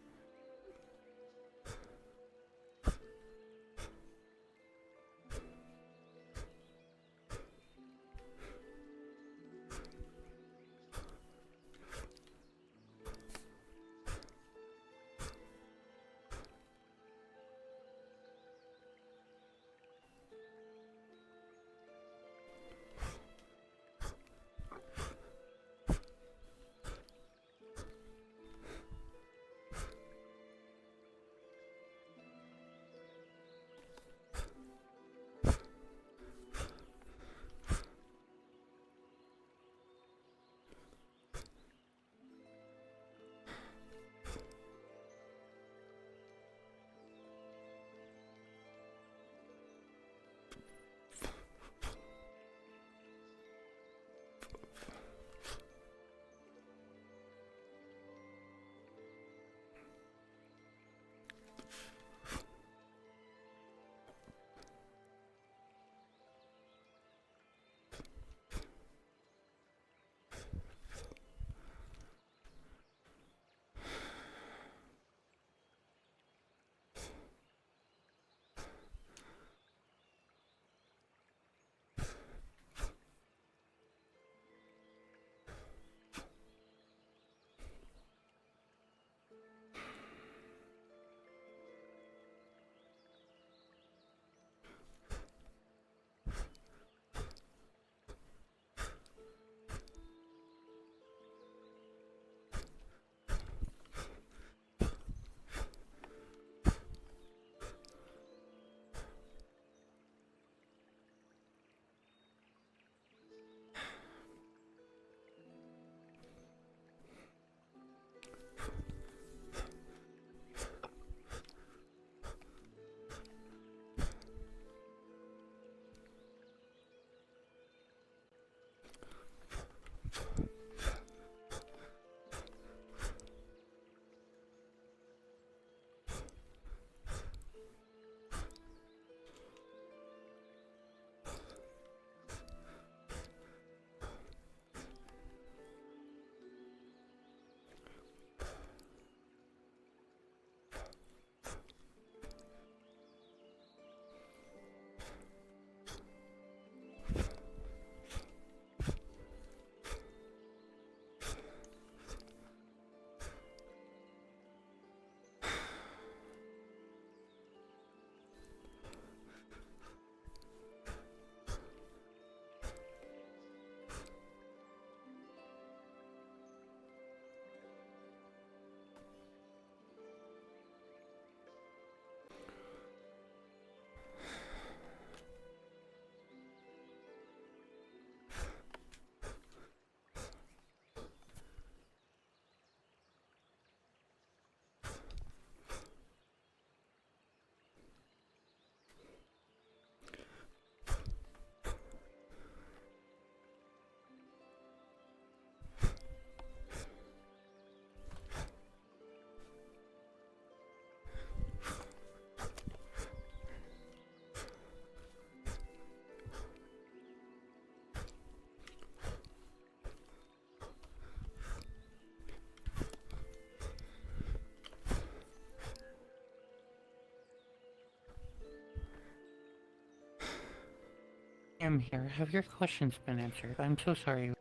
I'm here. Have your questions been answered? I'm so sorry.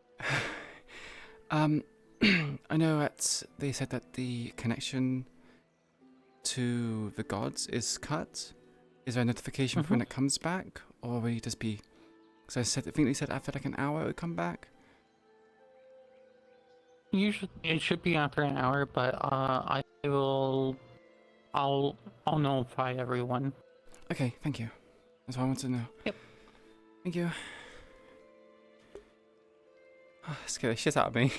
I know they said that the connection to the gods is cut. Is there a notification for when it comes back? Or will it just be... Because I think they said after like an hour it would come back?
Usually, it should be after an hour, but I'll notify everyone.
Okay, thank you. That's what I want to know.
Yep.
Thank you. Oh, scare the shit out of me.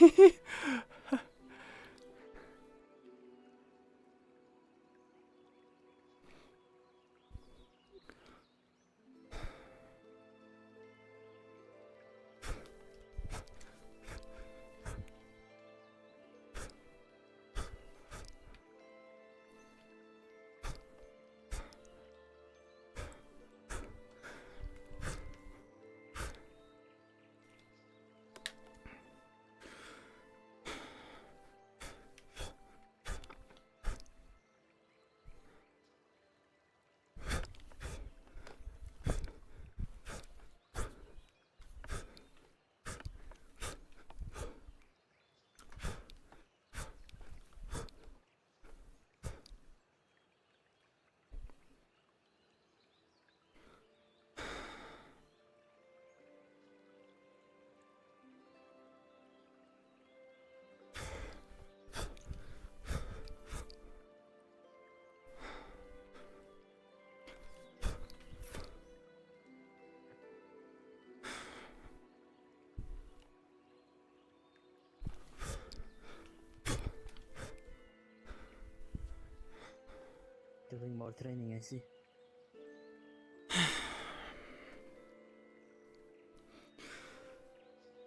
more training, I see.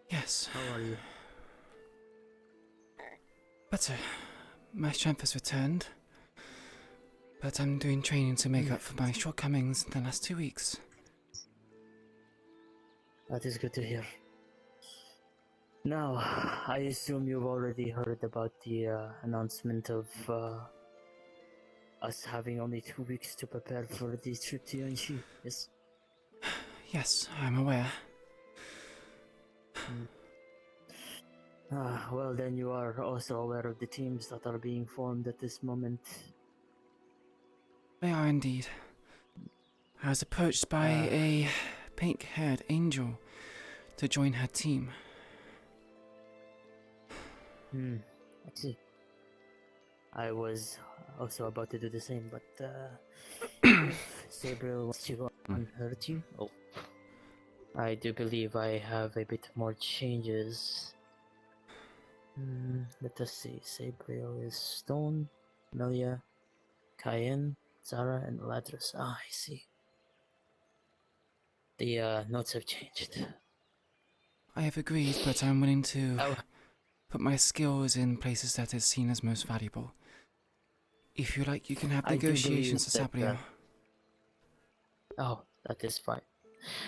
Yes.
How are you?
Better. My strength has returned. But I'm doing training to make up for my shortcomings in the last 2 weeks.
That is good to hear. Now, I assume you've already heard about the announcement of us having only 2 weeks to prepare for the trip to Yanxi, yes?
Yes, I'm aware.
Well then you are also aware of the teams that are being formed at this moment.
They are indeed. I was approached by a pink-haired angel to join her team.
I see. I was also about to do the same, but if Sabriel wants to go on her team, I do believe I have a bit more changes. Let us see. Sabriel is Stone, Melia, Cayenne, Zara, and Eladris. I see. The notes have changed.
I have agreed, but I'm willing to put my skills in places that is seen as most valuable. If you like, you can have negotiations with Sabriel.
That is fine.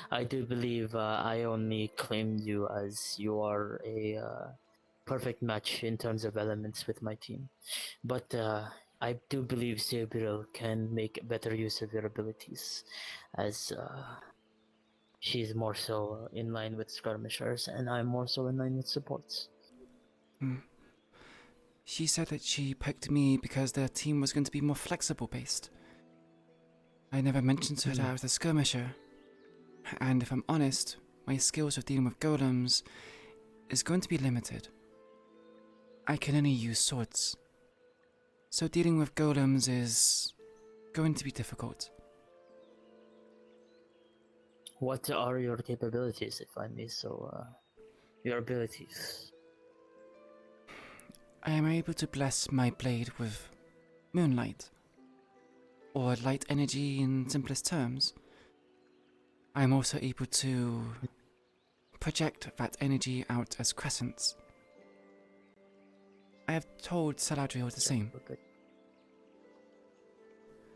I do believe I only claimed you as you are a perfect match in terms of elements with my team. But I do believe Sabriel can make better use of your abilities, as she's more so in line with skirmishers, and I'm more so in line with supports.
She said that she picked me because their team was going to be more flexible based. I never mentioned to her that I was a skirmisher, and if I'm honest, my skills of dealing with golems is going to be limited. I can only use swords, so dealing with golems is going to be difficult.
What are your capabilities, if I may so, your abilities?
I am able to bless my blade with moonlight, or light energy in simplest terms. I am also able to project that energy out as crescents. I have told Saladriel the same.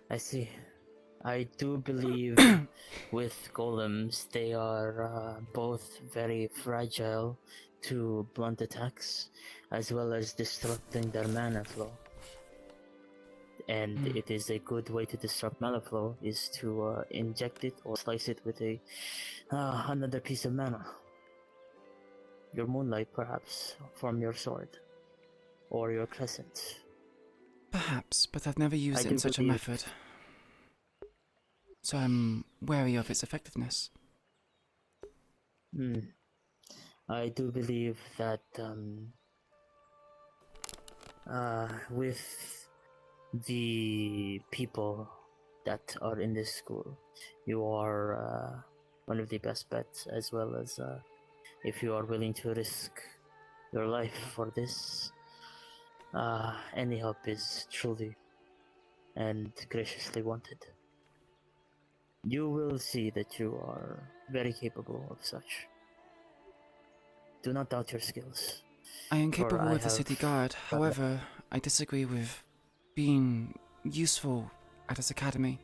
I see. I do believe with golems, they are both very fragile to blunt attacks, as well as disrupting their mana flow. And it is a good way to disrupt mana flow is to inject it or slice it with a another piece of mana. Your moonlight, perhaps, from your sword, or your crescent.
Perhaps, but I've never used it in such a method, so I'm wary of its effectiveness.
I do believe that with the people that are in this school, you are one of the best bets, as well as if you are willing to risk your life for this, any help is truly and graciously wanted. You will see that you are very capable of such. Do not doubt your skills.
I am capable with the city guard, however, I disagree with being useful at this academy.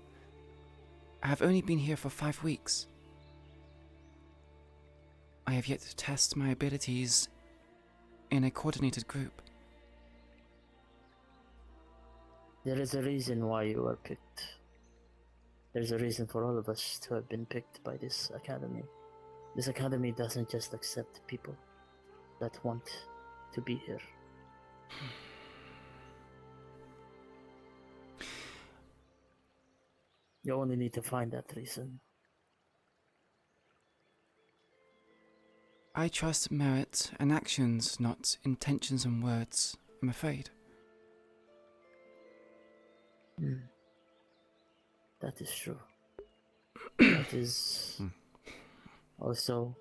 I have only been here for 5 weeks. I have yet to test my abilities in a coordinated group.
There is a reason why you were picked. There's a reason for all of us to have been picked by this academy. This academy doesn't just accept people that want to be here. You only need to find that reason.
I trust merit and actions, not intentions and words, I'm afraid.
That is true. That is also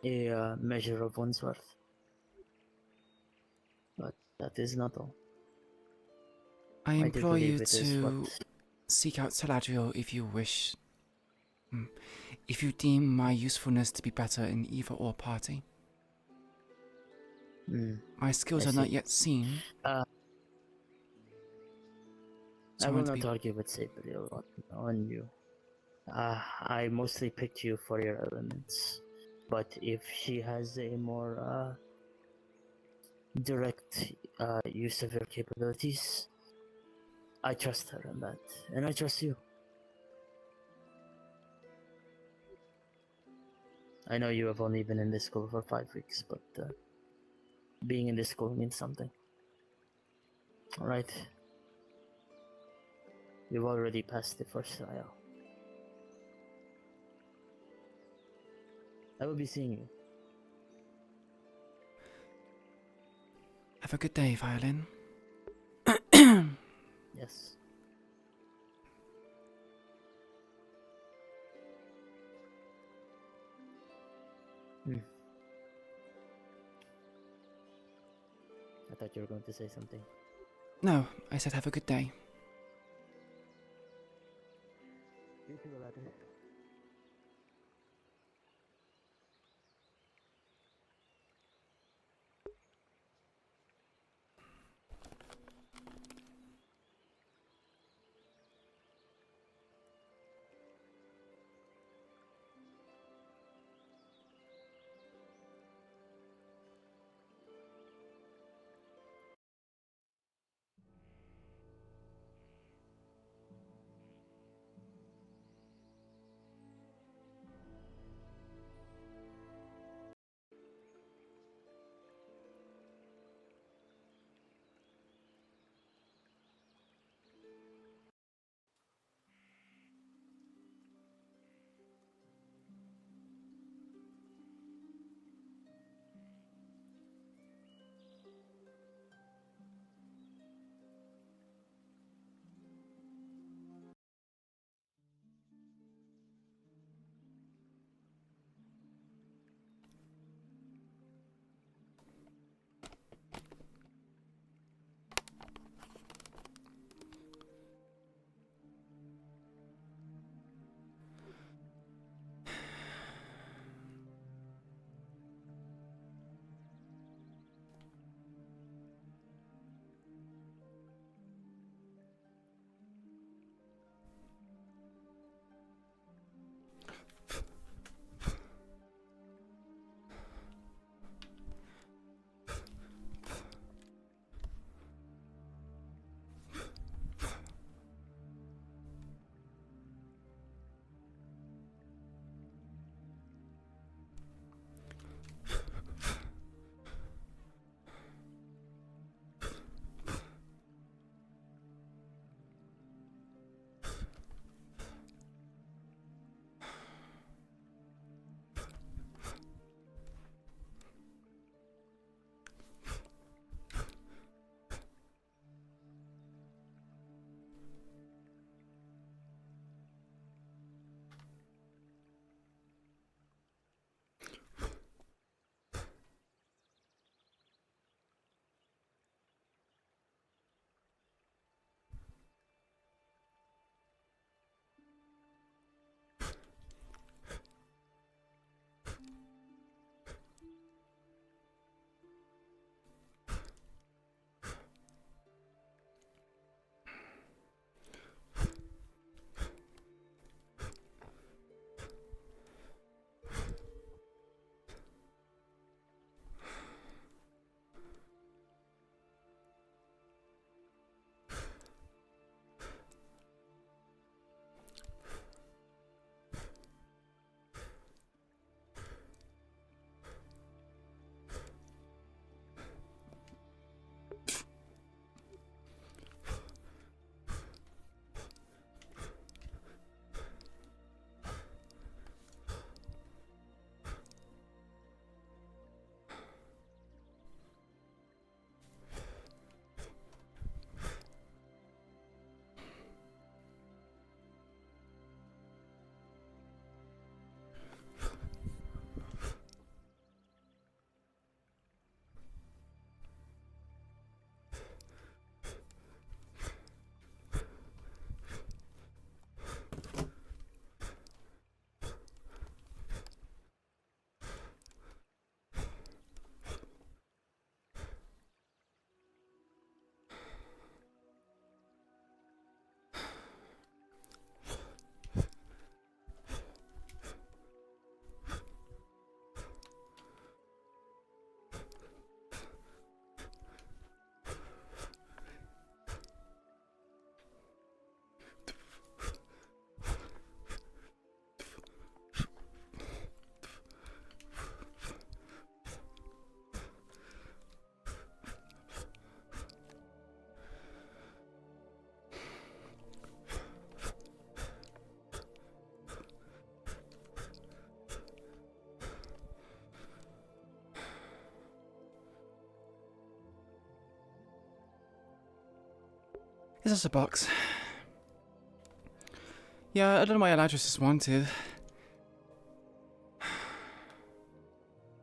a measure of one's worth. But that is not all.
I
do
implore you
believe it is what.
to seek out Saladriel if you wish. If you deem my usefulness to be better in either or party. My skills
I
are not
see.
yet seen.
I
So
will
to
not
be...
argue with Sabriel on you. I mostly picked you for your elements, but if she has a more direct use of your capabilities, I trust her in that, and I trust you. I know you have only been in this school for 5 weeks, but being in this school means something. Alright. You've already passed the first trial. I will be seeing you.
Have a good day, Violin.
Yes. I thought you were going to say something.
No, I said have a good day.
You too, Eladris.
It's just a box. Yeah, I don't know why Eladris is wanted.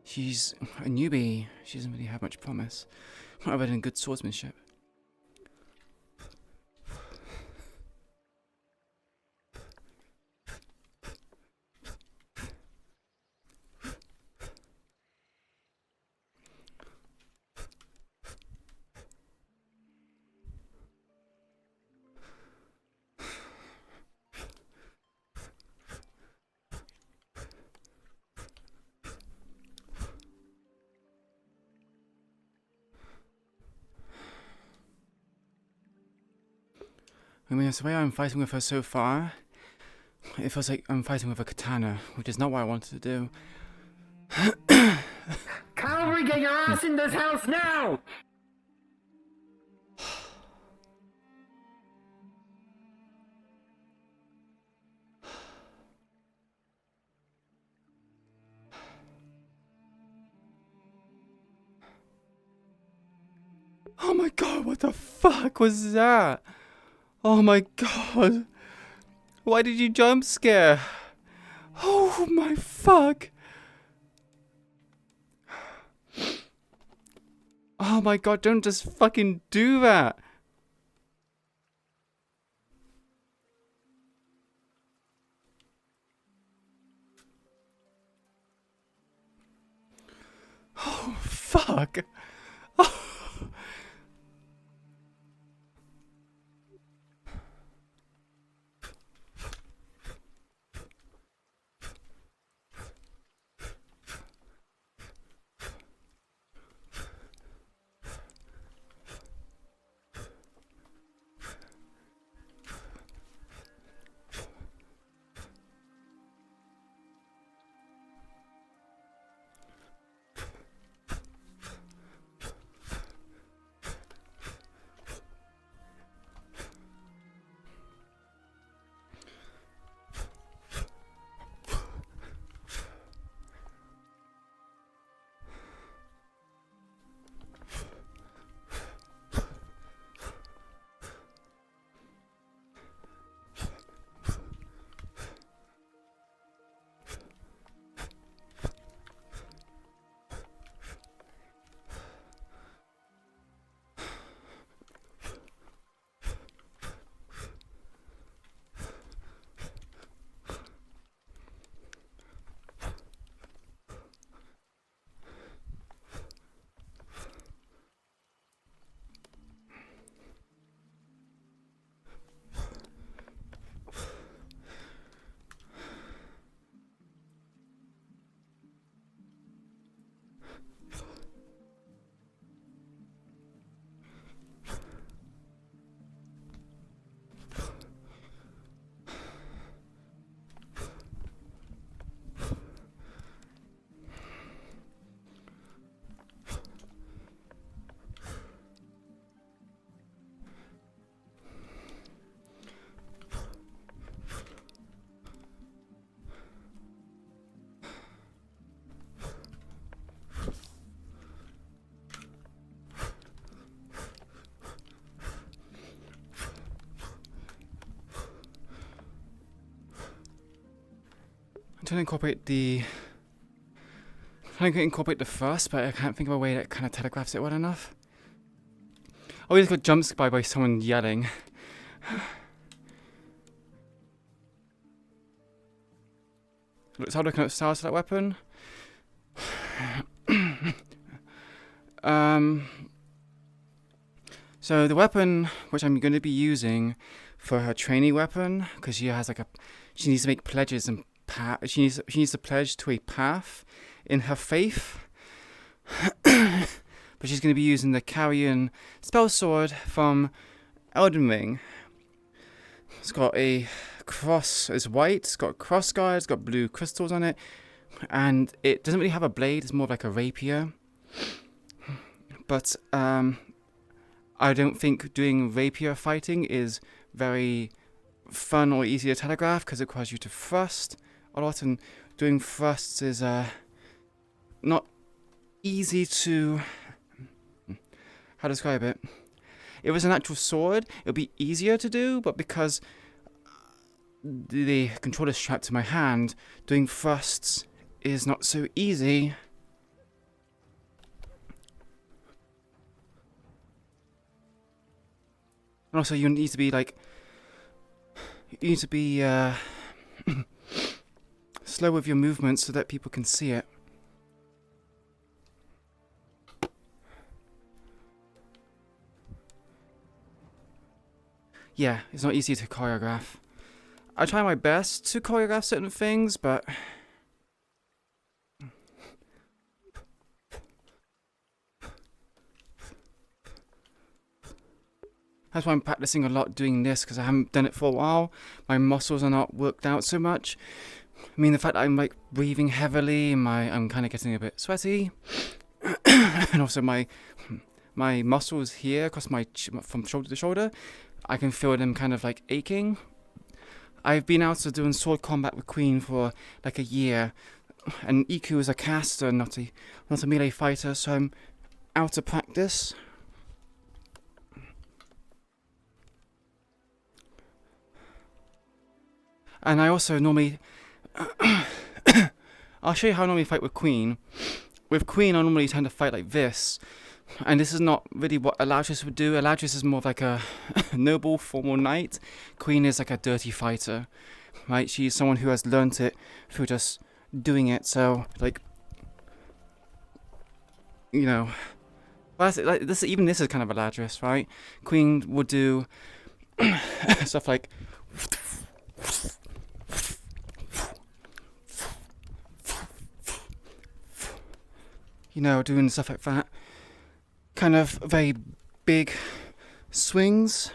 She's a newbie. She doesn't really have much promise. Other than good swordsmanship. I mean, it's the way I'm fighting with her so far. It feels like I'm fighting with a katana, which is not what I wanted to do.
Cavalry, get your ass in this house now!
Oh my god, what the fuck was that? Oh my god. Why did you jump scare? Oh my fuck. Oh my god, don't just fucking do that. Oh fuck. Oh. trying to incorporate the thrust, but I can't think of a way that kind of telegraphs it well enough. I always got jump scared by someone yelling. Let's have a look at styles for that weapon. So the weapon which I'm going to be using for her trainee weapon, because she has like she needs to make pledges and she needs to pledge to a path in her faith. But she's going to be using the Carrion spell sword from Elden Ring. It's got a cross, it's white, it's got a cross guard, it's got blue crystals on it, and it doesn't really have a blade, it's more of like a rapier. But I don't think doing rapier fighting is very fun or easy to telegraph because it requires you to thrust a lot, and doing thrusts is not easy to, how to describe it? If it was an actual sword, it would be easier to do, but because the controller is strapped to my hand, doing thrusts is not so easy. And also, you need to be like, you need to be slow with your movements so that people can see it. Yeah, it's not easy to choreograph. I try my best to choreograph certain things, but that's why I'm practicing a lot doing this, because I haven't done it for a while. My muscles are not worked out so much. I mean, the fact that I'm like breathing heavily, and I'm kind of getting a bit sweaty, and also my muscles here across from shoulder to shoulder, I can feel them kind of like aching. I've been out to doing sword combat with Queen for like a year, and Iku is a caster, not a melee fighter, so I'm out of practice. And I also normally I'll show you how I normally fight with Queen. With Queen, I normally tend to fight like this. And this is not really what Eladris would do. Eladris is more of like a noble, formal knight. Queen is like a dirty fighter, right? She's someone who has learnt it through just doing it. So, like, you know, well, like this. Even this is kind of Eladris, right? Queen would do stuff like, you know, doing stuff like that. Kind of very big swings.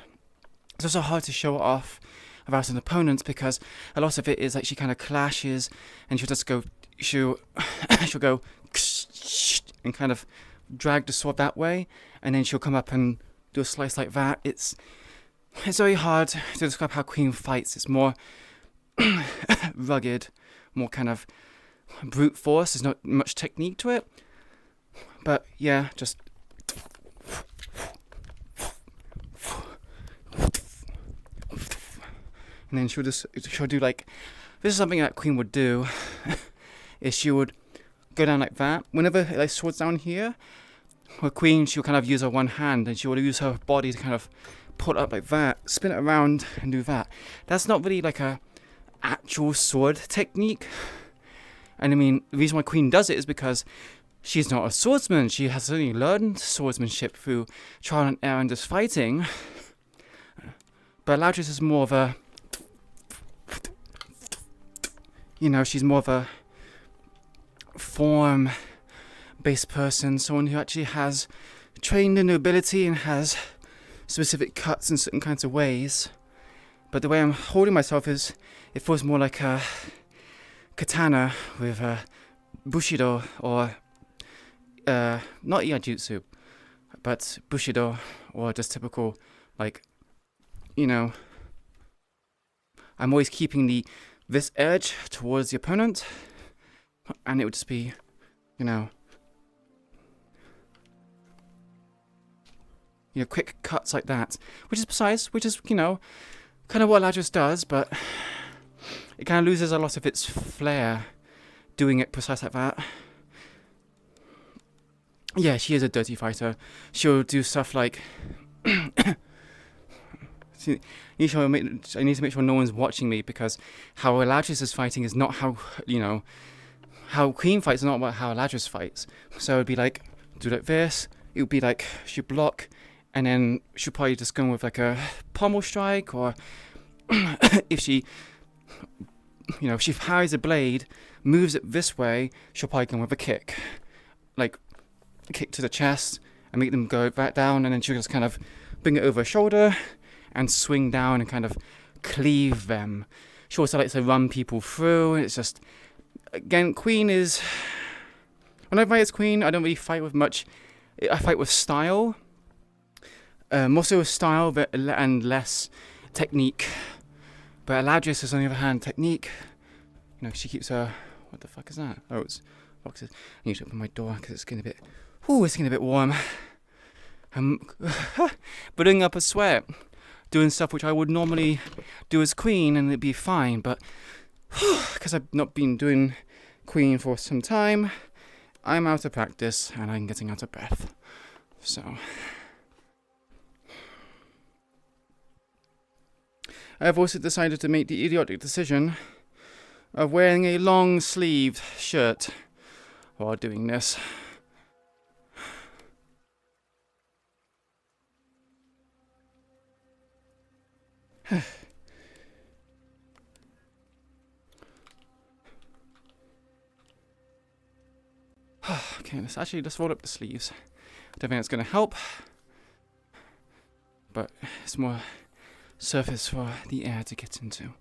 It's also hard to show it off about an opponent because a lot of it is like she kind of clashes and she'll just go, she'll go and kind of drag the sword that way, and then she'll come up and do a slice like that. It's very hard to describe how Queen fights. It's more rugged, more kind of brute force. There's not much technique to it. But yeah, just and then she'll do like, this is something that Queen would do, is she would go down like that. Whenever like swords down here, with Queen, she'll kind of use her one hand and she will use her body to kind of put up like that, spin it around and do that. That's not really like a actual sword technique. And I mean, the reason why Queen does it is because she's not a swordsman. She has only learned swordsmanship through trial and error and just fighting. But Eladris is more of a, you know, she's more of a form-based person, someone who actually has trained in nobility and has specific cuts in certain kinds of ways. But the way I'm holding myself is, it feels more like a katana with a bushido, or not iajutsu, but bushido, or just typical, like, you know, I'm always keeping this edge towards the opponent, and it would just be, you know, quick cuts like that, which is precise, which is, you know, kind of what Eladris does, but it kind of loses a lot of its flair doing it precise like that. Yeah, she is a dirty fighter. She'll do stuff like I need to make sure no one's watching me, because how Eladris is fighting is not how, you know, how Queen fights is not about how Eladris fights. So it'd be like, do like this, it would be like, she'd block, and then she'll probably just go with like a pommel strike, or if she, you know, if she parries a blade, moves it this way, she'll probably go with a kick. Like, a kick to the chest, and make them go back down, and then she'll just kind of bring it over her shoulder, and swing down and kind of cleave them. She also likes to run people through. It's just, again, Queen is, when I fight as Queen, I don't really fight with much. I fight with style. More so with style, but and less technique. But Eladris is, on the other hand, technique. You know, she keeps her, what the fuck is that? Oh, it's boxes. I need to open my door because it's getting a bit, it's getting a bit warm. I'm putting up a sweat, doing stuff which I would normally do as queen and it'd be fine, but because I've not been doing queen for some time, I'm out of practice and I'm getting out of breath. So I've also decided to make the idiotic decision of wearing a long-sleeved shirt while doing this. Okay, let's roll up the sleeves. I don't think that's going to help, but it's more surface for the air to get into.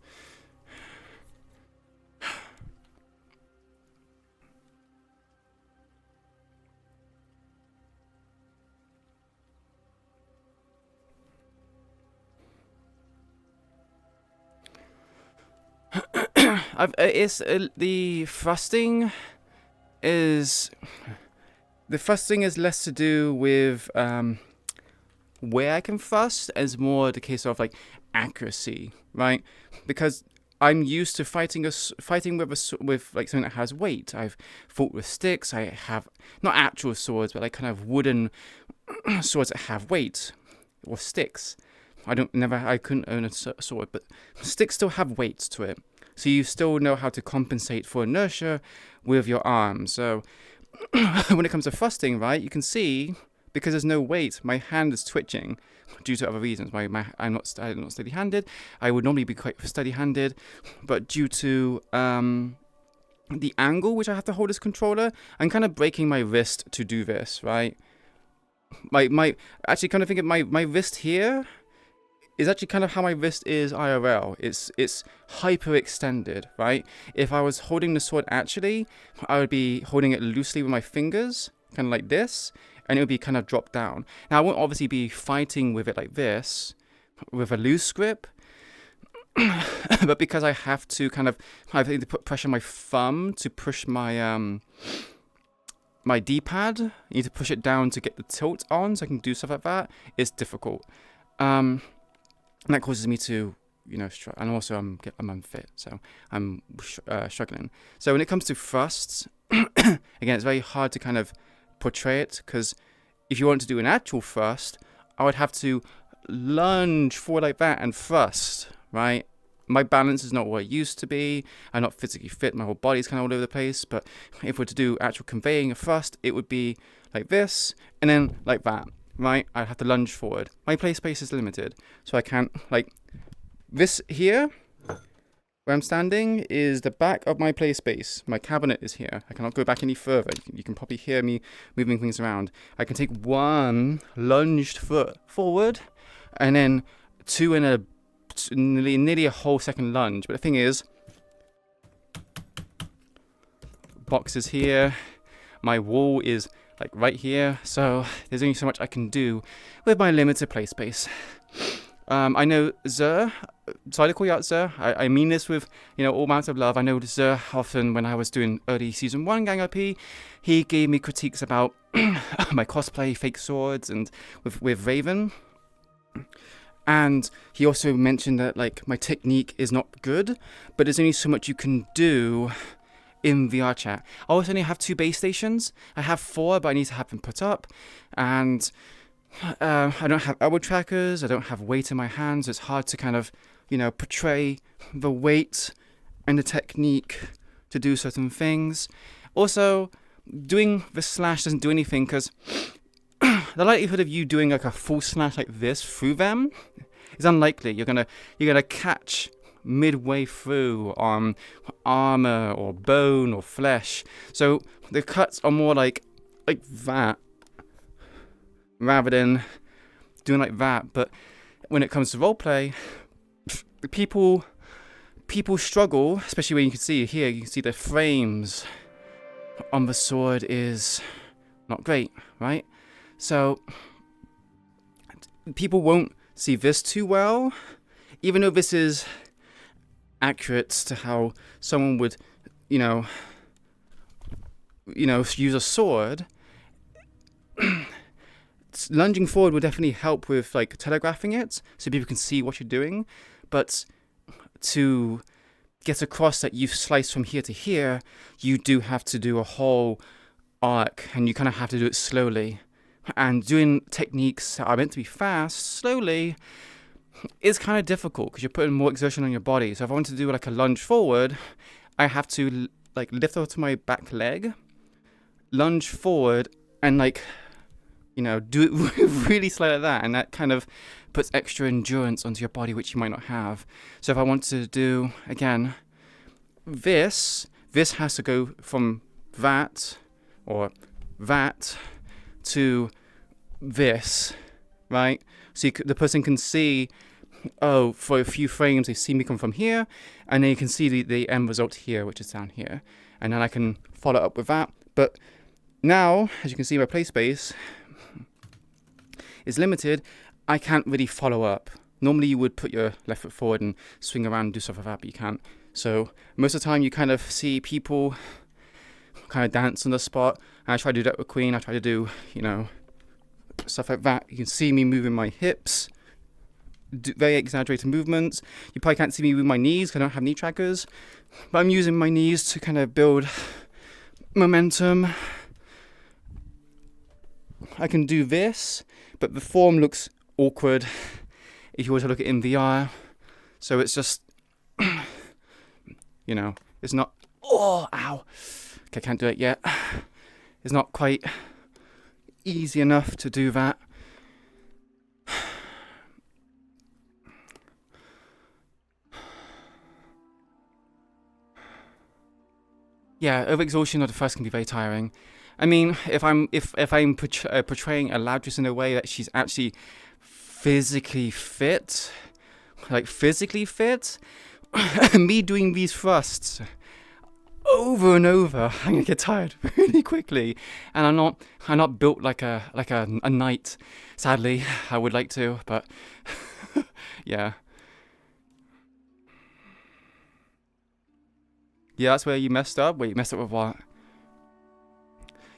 The thrusting is less to do with where I can thrust, as more the case of like accuracy, right? Because I'm used to fighting with like something that has weight. I've fought with sticks. I have not actual swords, but like kind of wooden swords that have weight, or sticks. I couldn't own a sword, but sticks still have weight to it. So you still know how to compensate for inertia with your arms. So when it comes to thrusting, right, you can see, because there's no weight, my hand is twitching due to other reasons. I'm not steady-handed. I would normally be quite steady-handed, but due to the angle which I have to hold this controller, I'm kind of breaking my wrist to do this, right? Actually, kind of think of my wrist here is actually kind of how my wrist is IRL. It's hyperextended, right? If I was holding the sword actually, I would be holding it loosely with my fingers, kind of like this, and it would be kind of dropped down. Now, I won't obviously be fighting with it like this, with a loose grip, but because I have to I need to put pressure on my thumb to push my my D-pad. I need to push it down to get the tilt on, so I can do stuff like that. It's difficult. And that causes me to, and also I'm unfit, so I'm struggling. So when it comes to thrusts, again, it's very hard to kind of portray it, because if you want to do an actual thrust, I would have to lunge forward like that and thrust, right? My balance is not what it used to be. I'm not physically fit. My whole body's kind of all over the place. But if we're to do actual conveying a thrust, it would be like this and then like that. Right, I'd have to lunge forward. My play space is limited, so I can't, like, this here, where I'm standing, is the back of my play space. My cabinet is here. I cannot go back any further. You can probably hear me moving things around. I can take one lunged foot forward, and then two in nearly a whole second lunge. But the thing is, boxes here, my wall is like right here, so there's only so much I can do with my limited play space. I know Zer, so I call you out Zer, I mean this with, all amounts of love. I know Zer often, when I was doing early season 1 gang RP, he gave me critiques about my cosplay, fake swords, and with Raven. And he also mentioned that, like, my technique is not good, but there's only so much you can do in VR chat. I also only have 2 base stations. I have 4, but I need to have them put up. And I don't have elbow trackers. I don't have weight in my hands. It's hard to kind of, portray the weight and the technique to do certain things. Also, doing the slash doesn't do anything, because the likelihood of you doing like a full slash like this through them is unlikely. You're gonna catch midway through on armor or bone or flesh. So the cuts are more like that, rather than doing like that. But when it comes to roleplay, people struggle, especially when you can see here, you can see the frames on the sword is not great, right? So people won't see this too well, even though this is accurate to how someone would, use a sword. lunging forward will definitely help with like telegraphing it so people can see what you're doing, but to get across that you've sliced from here to here, you do have to do a whole arc, and you kind of have to do it slowly. And doing techniques that are meant to be fast slowly is kind of difficult because you're putting more exertion on your body. So if I want to do like a lunge forward, I have to like lift onto my back leg, lunge forward, and like, you know, do it really slow like that, and that kind of puts extra endurance onto your body, which you might not have. So if I want to do, again, this has to go from that, or that, to this, right? So the person can see, oh, for a few frames, they see me come from here, and then you can see the end result here, which is down here. And then I can follow up with that. But now, as you can see, my play space is limited. I can't really follow up. Normally you would put your left foot forward and swing around and do stuff like that, but you can't. So most of the time you kind of see people kind of dance on the spot. And I try to do that with Queen. I try to do, you know, stuff like that. You can see me moving my hips, very exaggerated movements. You probably can't see me with my knees because I don't have knee trackers, but I'm using my knees to kind of build momentum. I can do this, but the form looks awkward if you were to look at it in VR. So it's just, you know, it's not, oh, ow. Okay, I can't do it yet. It's not quite easy enough to do that. Yeah, overexhaustion of the first can be very tiring. I mean, if I'm portraying Eladris in a way that she's actually physically fit, me doing these thrusts over and over, I'm gonna get tired really quickly, and I'm not built like a knight. Sadly, I would like to, but yeah. Yeah, that's where you messed up. Wait, you messed up with what?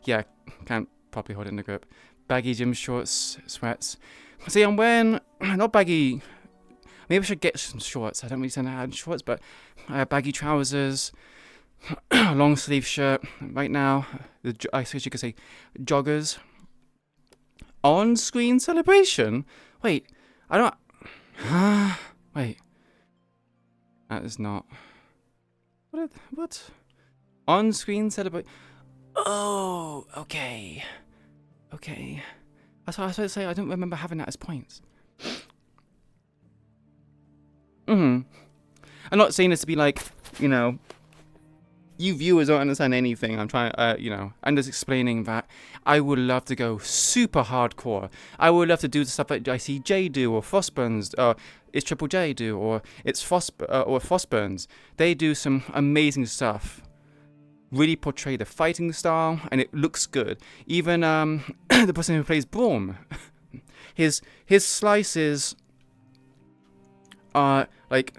Yeah, can't properly hold it in the grip. Baggy gym shorts, sweats. See, I'm wearing, not baggy, maybe I should get some shorts. I don't really tend to have shorts, but baggy trousers, long sleeve shirt. Right now, I suppose you could say joggers. On-screen celebration? Wait, I don't, wait. That is not, what? On-screen celebration? Oh, okay. Okay. That's what I was supposed to say. I don't remember having that as points. I'm not saying this to be like, you know, you viewers don't understand anything. I'm trying, you know, I'm just explaining that I would love to go super hardcore. I would love to do the stuff that I see Jay do, or Frostburns, or it's Triple J do, or it's Frostburns. They do some amazing stuff. Really portray the fighting style, and it looks good. Even the person who plays Braum, his slices are like,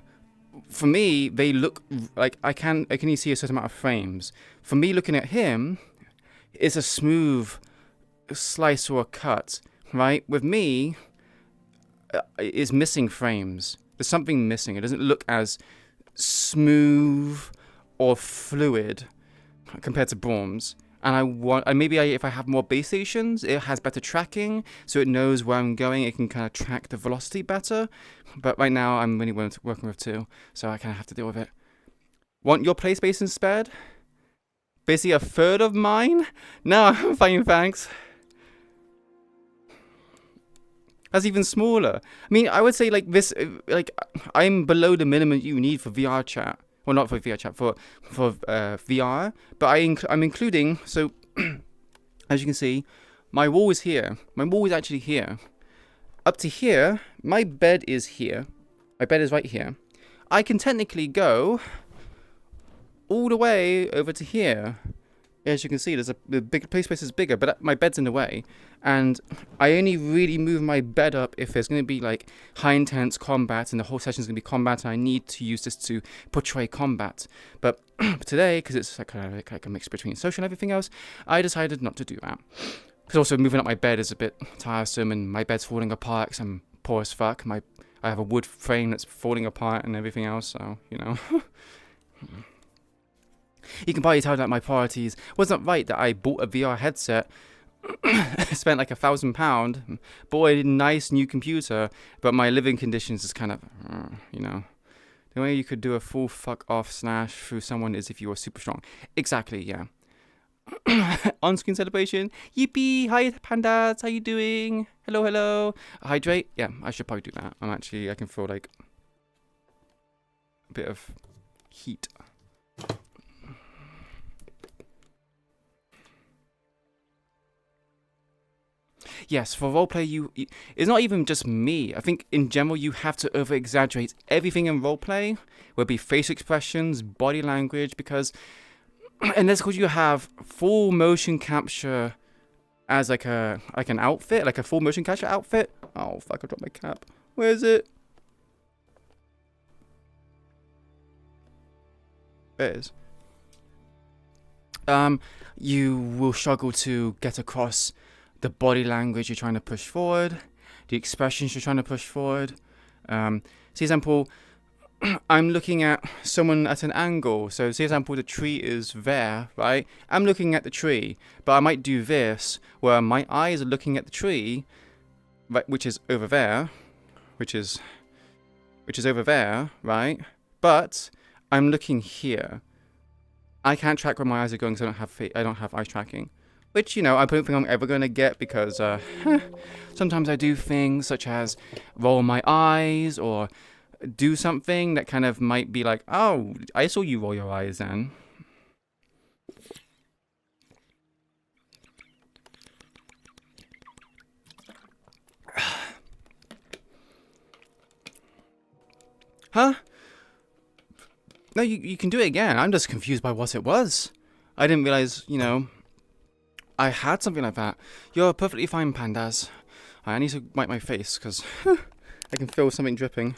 for me, they look like I can only see a certain amount of frames. For me, looking at him, it's a smooth slice or a cut, right? With me, it's missing frames. There's something missing. It doesn't look as smooth or fluid compared to Braum's. And if I have more base stations, it has better tracking, so it knows where I'm going. It can kind of track the velocity better. But right now, I'm really working with 2, so I kind of have to deal with it. Want your play space spared? Basically a third of mine? No, I'm fine, thanks. That's even smaller. I mean, I would say like this, like I'm below the minimum you need for VR chat. Well, not for VR chat, for VR. But I'm including, so as you can see, my wall is here. My wall is actually here. Up to here, my bed is here. My bed is right here. I can technically go all the way over to here. As you can see, the big play space is bigger, but my bed's in the way. And I only really move my bed up if there's going to be like high intense combat and the whole session is going to be combat, and I need to use this to portray combat. But today, because it's like a mix between social and everything else, I decided not to do that. Because also moving up my bed is a bit tiresome, and my bed's falling apart because I'm poor as fuck. I have a wood frame that's falling apart and everything else, so, you know. You can probably tell that my priorities wasn't right that I bought a VR headset, spent like £1,000, bought a nice new computer, but my living conditions is kind of, you know. The way you could do a full fuck off slash through someone is if you were super strong. Exactly, yeah. On-screen celebration. Yippee! Hi, pandas. How you doing? Hello, hello. Hydrate. Yeah, I should probably do that. I can feel like a bit of heat. Yes, for roleplay, it's not even just me. I think in general, you have to over-exaggerate everything in roleplay, whether it be face expressions, body language, because, and that's because you have full motion capture as like an outfit, like a full motion capture outfit. Oh fuck! I dropped my cap. Where is it? There it is. You will struggle to get across the body language you're trying to push forward, the expressions you're trying to push forward. See example, I'm looking at someone at an angle. So say example, the tree is there, right? I'm looking at the tree, but I might do this, where my eyes are looking at the tree, right, which is over there, which is over there, right? But I'm looking here. I can't track where my eyes are going because I don't have eye tracking. Which, you know, I don't think I'm ever going to get because sometimes I do things such as roll my eyes or do something that kind of might be like, oh, I saw you roll your eyes then. Huh? No, you can do it again. I'm just confused by what it was. I didn't realize, you know, I had something like that. You're perfectly fine, pandas. I need to wipe my face, because I can feel something dripping.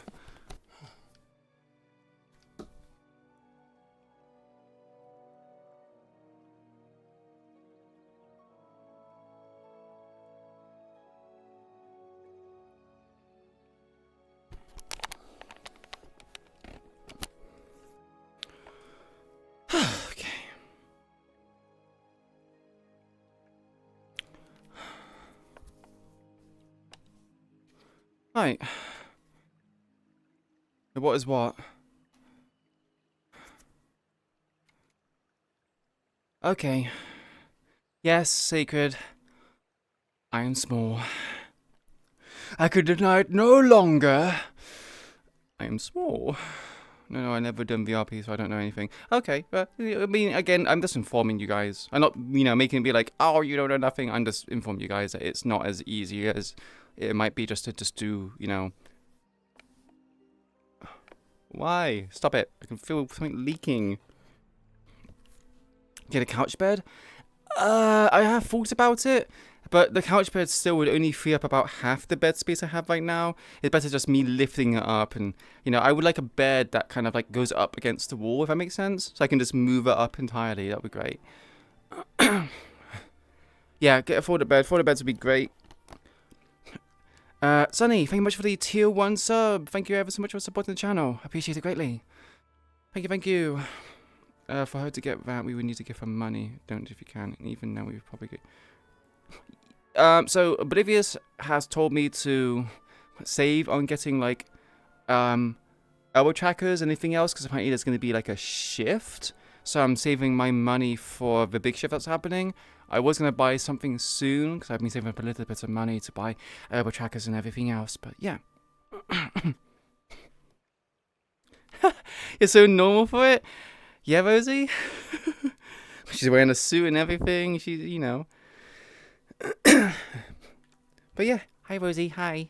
Right. What is what? Okay. Yes, sacred. I am small. I could deny it no longer. I am small. No, I never done VRP, so I don't know anything. Okay, but I mean, again, I'm just informing you guys. I'm not, you know, making it be like, oh, you don't know nothing. I'm just informing you guys that it's not as easy as it might be just to do, you know. Why? Stop it. I can feel something leaking. Get a couch bed? I have thought about it, but the couch bed still would only free up about half the bed space I have right now. It's better just me lifting it up, and, you know, I would like a bed that kind of like goes up against the wall, if that makes sense. So I can just move it up entirely. That would be great. Yeah, get a folded bed. Folded beds would be great. Sunny, thank you much for the tier 1 sub. Thank you ever so much for supporting the channel. I appreciate it greatly. Thank you. For her to get that, we would need to give her money. Don't if you can. Even now, we would probably get. So Oblivious has told me to save on getting like elbow trackers and anything else, because apparently there's going to be like a shift. So I'm saving my money for the big shift that's happening. I was going to buy something soon, because I've been saving up a little bit of money to buy elbow trackers and everything else, but yeah. You're so normal for it? Yeah, Rosie? She's wearing a suit and everything, she's, you know. But yeah, hi Rosie, hi.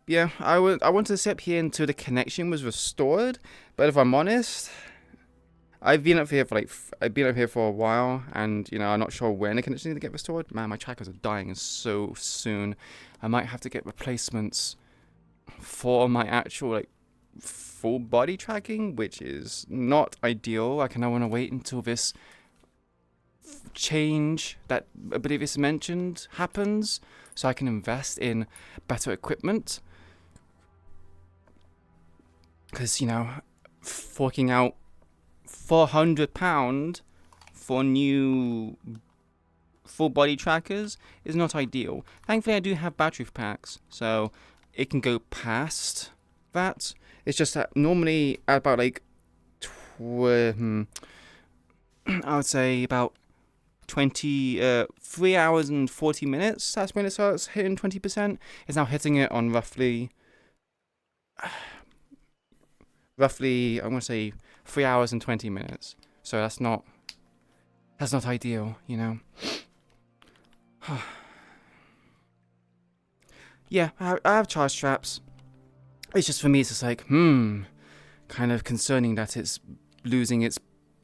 Yeah, I wanted to sit here until the connection was restored, but if I'm honest, I've been up here for a while, and, you know, I'm not sure when the connection needs to get restored. Man, my trackers are dying so soon. I might have to get replacements for my actual, like, full body tracking, which is not ideal. I kind of want to wait until this change that I believe is mentioned happens, so I can invest in better equipment. Because, you know, forking out £400 for new full body trackers is not ideal. Thankfully, I do have battery packs, so it can go past that. It's just that normally at about like I would say about 3 hours and 40 minutes. That's when it starts hitting 20%. It's now hitting it on roughly I want to say 3 hours and 20 minutes. So that's not ideal, you know. Yeah, I have charge straps. It's just for me, it's just like, kind of concerning that it's losing its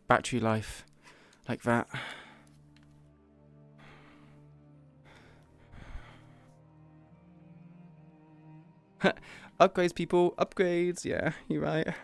battery life like that. Upgrades, people, upgrades. Yeah, you're right.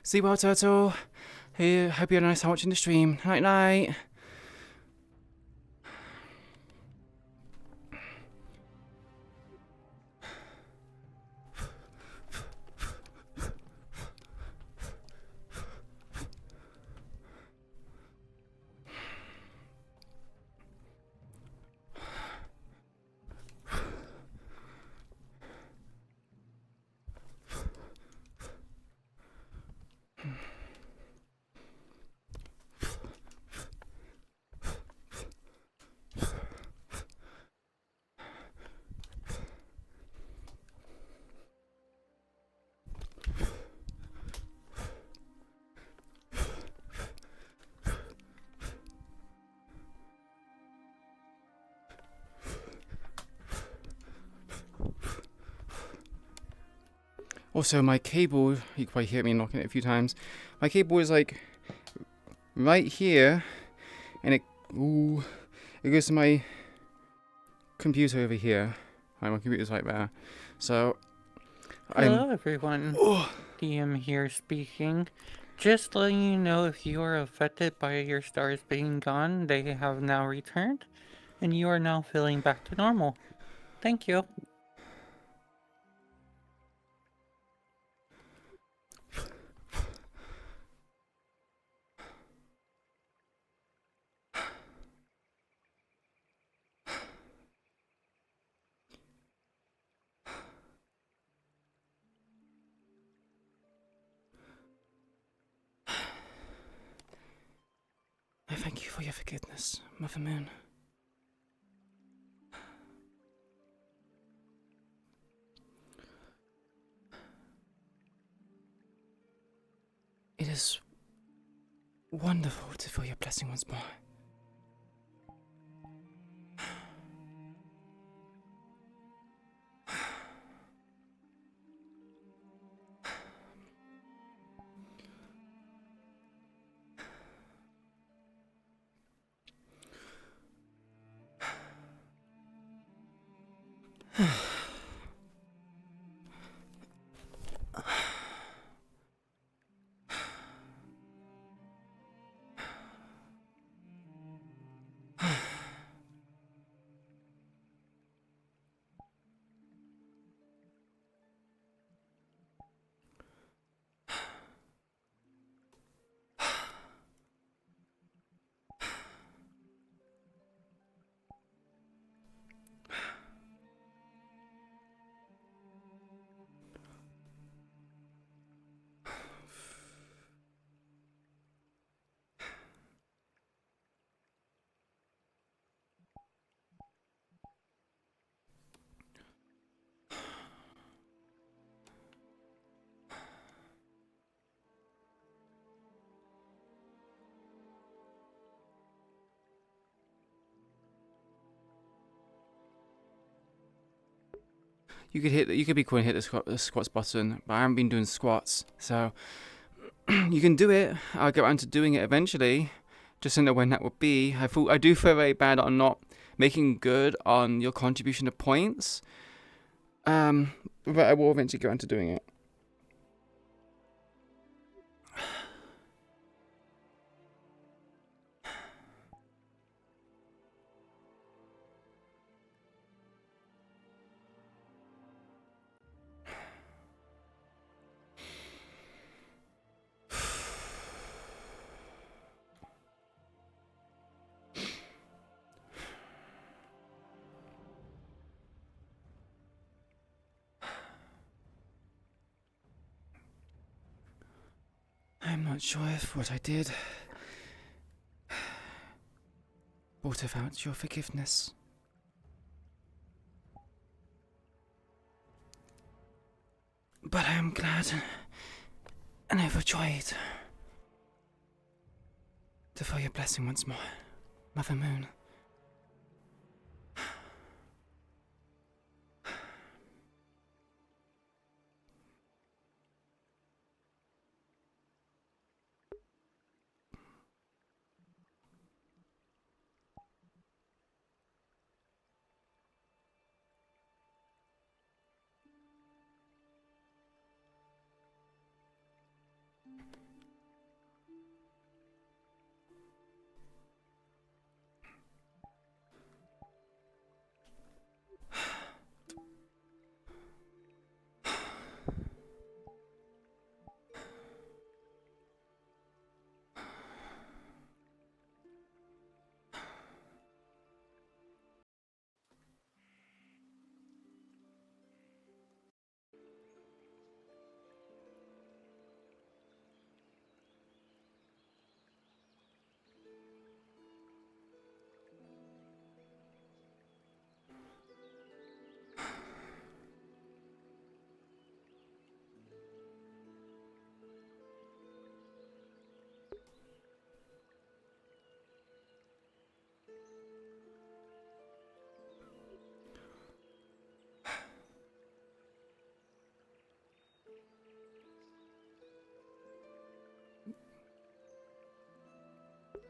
See you well, Turtle. Hey, hope you had a nice time watching the stream. Night night. Also, my cable, you can probably hear me knocking it a few times. My cable is like right here, and it goes to my computer over here. My computer's right there. So,
hello everyone. DM here speaking. Just letting you know, if you are affected by your stars being gone, they have now returned, and you are now feeling back to normal. Thank you.
I thank you for your forgiveness, Mother Moon. It is wonderful to feel your blessing once more. You could be cool and hit the squats button, but I haven't been doing squats, so you can do it. I'll get around to doing it eventually. Just don't know when that would be. I do feel very bad on not making good on your contribution to points. But I will eventually get around to doing it. I'm not sure if what I did brought about your forgiveness. But I am glad and overjoyed to feel your blessing once more, Mother Moon.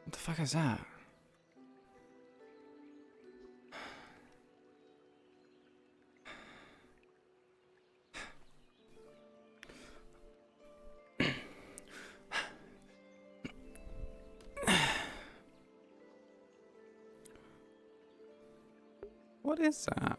What the fuck is that? What is that?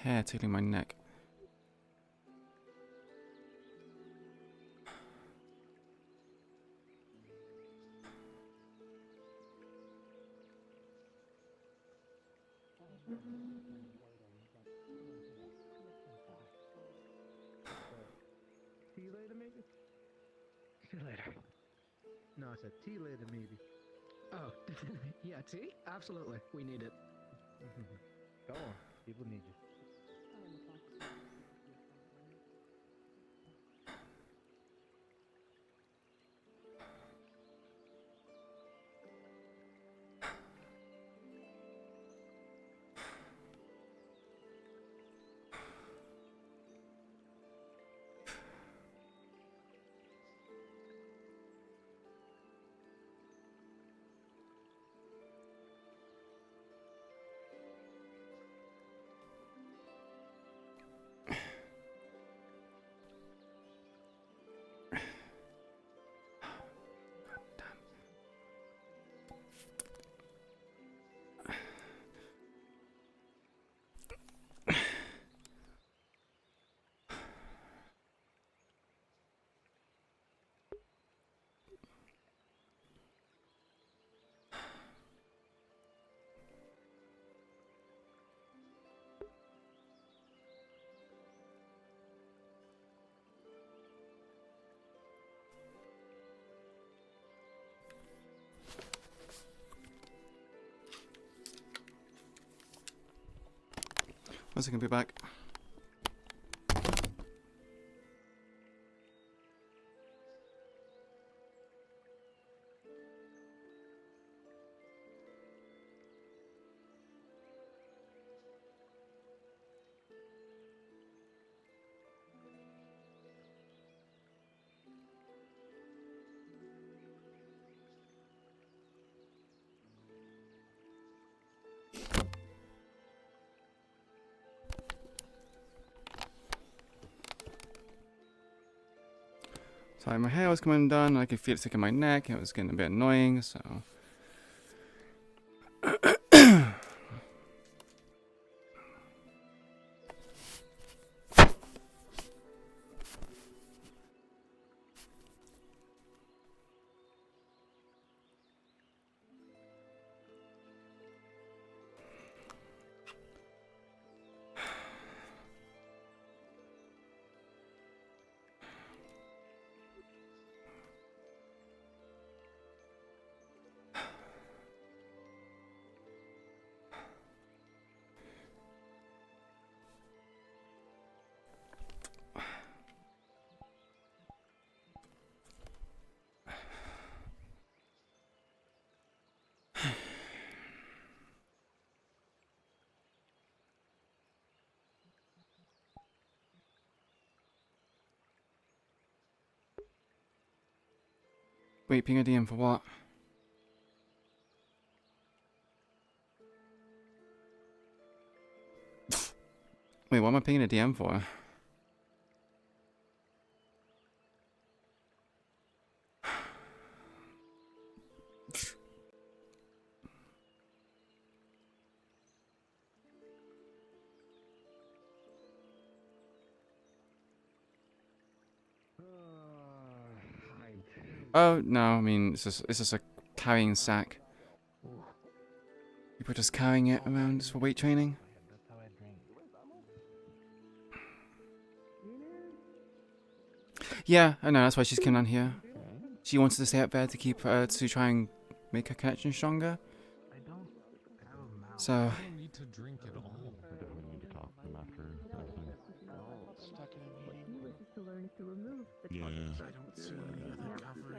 hair tickling my neck.
Tea later, maybe? See you later. No, I said tea later, maybe. Oh, yeah, tea? Absolutely. We need it. Go on. People need you.
Once I can be back. So my hair was coming undone, I could feel it sticking in my neck, it was getting a bit annoying, so... Wait, ping a DM for what? Wait, what am I pinging a DM for? Oh, no, I mean, it's just a carrying sack. People just carrying it around just for weight training. Yeah, I know, that's why she's come down here. She wanted to stay up there to keep to try and make her connection stronger. So...
I don't need to drink at all. I definitely need to talk to them after everything.
Stuck in a meeting. To learn to remove the
Yeah.
I don't see any other recovery.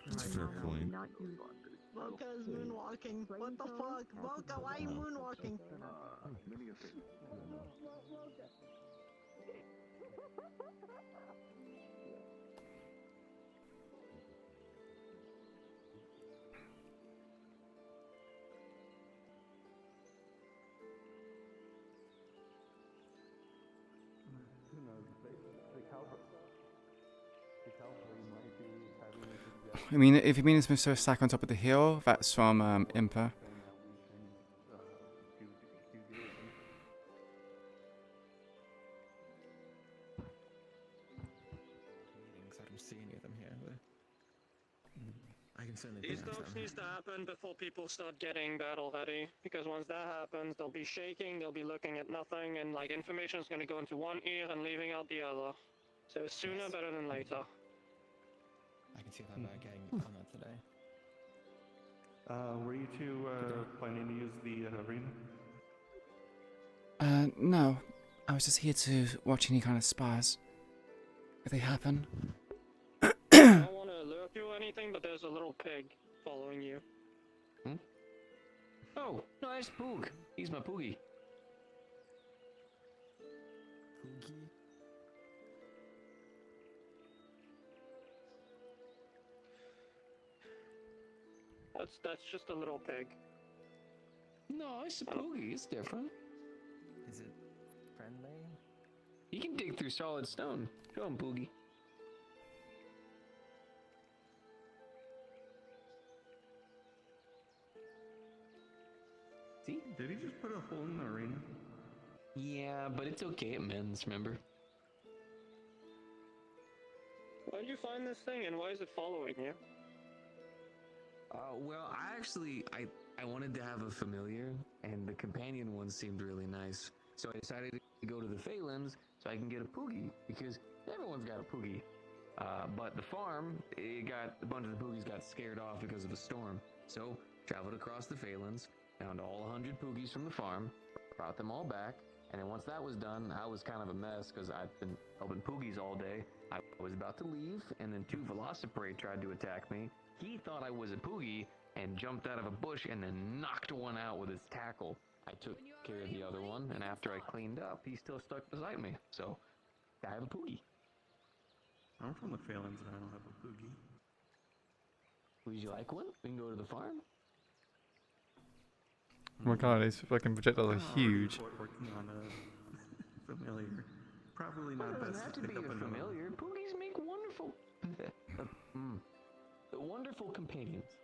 That's a fair point.
Mocha's moonwalking. What the fuck? Mocha, why are you moonwalking?
I mean, if you mean it's Mr. Sack on top of the hill, that's from Impa.
see any of them here. But I can certainly
These
present
talks
them.
needs to happen before people start getting battle ready, because once that happens, they'll be shaking, they'll be looking at nothing, and like information's gonna go into one ear and leaving out the other. So sooner better than later.
I can see that by getting on that today.
Were you two planning to use the arena?
No. I was just here to watch any kind of spies. If they happen.
I don't want to alert you or anything, but there's a little pig following you.
Oh, no, that's Poog. He's my Poogie.
Poogie?
That's just a little pig.
No, it's a Poogie. It's different.
Is it friendly?
He can dig through solid stone. Show him, Poogie. See?
Did he just put a hole in the arena?
Yeah, but it's okay. It mends, remember?
Why did you find this thing, and why is it following you?
Well, I wanted to have a familiar, and the companion one seemed really nice. So I decided to go to the Phelan's so I can get a Poogie, because everyone's got a Poogie. But the farm, a bunch of the Poogies got scared off because of a storm. So, traveled across the Phelan's, found all 100 Poogies from the farm, brought them all back, and then once that was done, I was kind of a mess because I'd been helping Poogies all day. I was about to leave, and then 2 Velociprey tried to attack me. He thought I was a Poogie and jumped out of a bush and then knocked one out with his tackle. I took care of the other one, and after I cleaned up, he's still stuck beside me. So, I have a Poogie.
I'm from the Phelan's and I don't have a Poogie.
Would you like one? We can go to the farm.
Oh my god, these fucking projectiles are huge.
Working on a familiar. Probably
Well,
not
it doesn't
best
have
to
to
pick
be
up
a
another.
familiar. Poogies make wonderful, wonderful companions.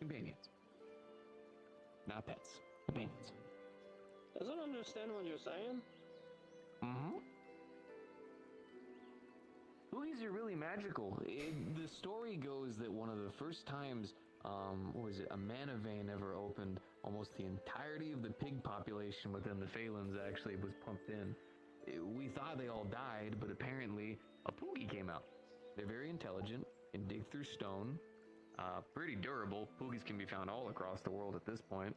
Companions. Not pets. Companions.
Doesn't understand what you're saying?
Mm-hmm. Poogies are really magical. The story goes that one of the first times, what was it, a Manavane ever opened, almost the entirety of the pig population within the Phelan's actually was pumped in. We thought they all died, but apparently a Poogie came out. They're very intelligent and dig through stone. Pretty durable. Poogies can be found all across the world at this point.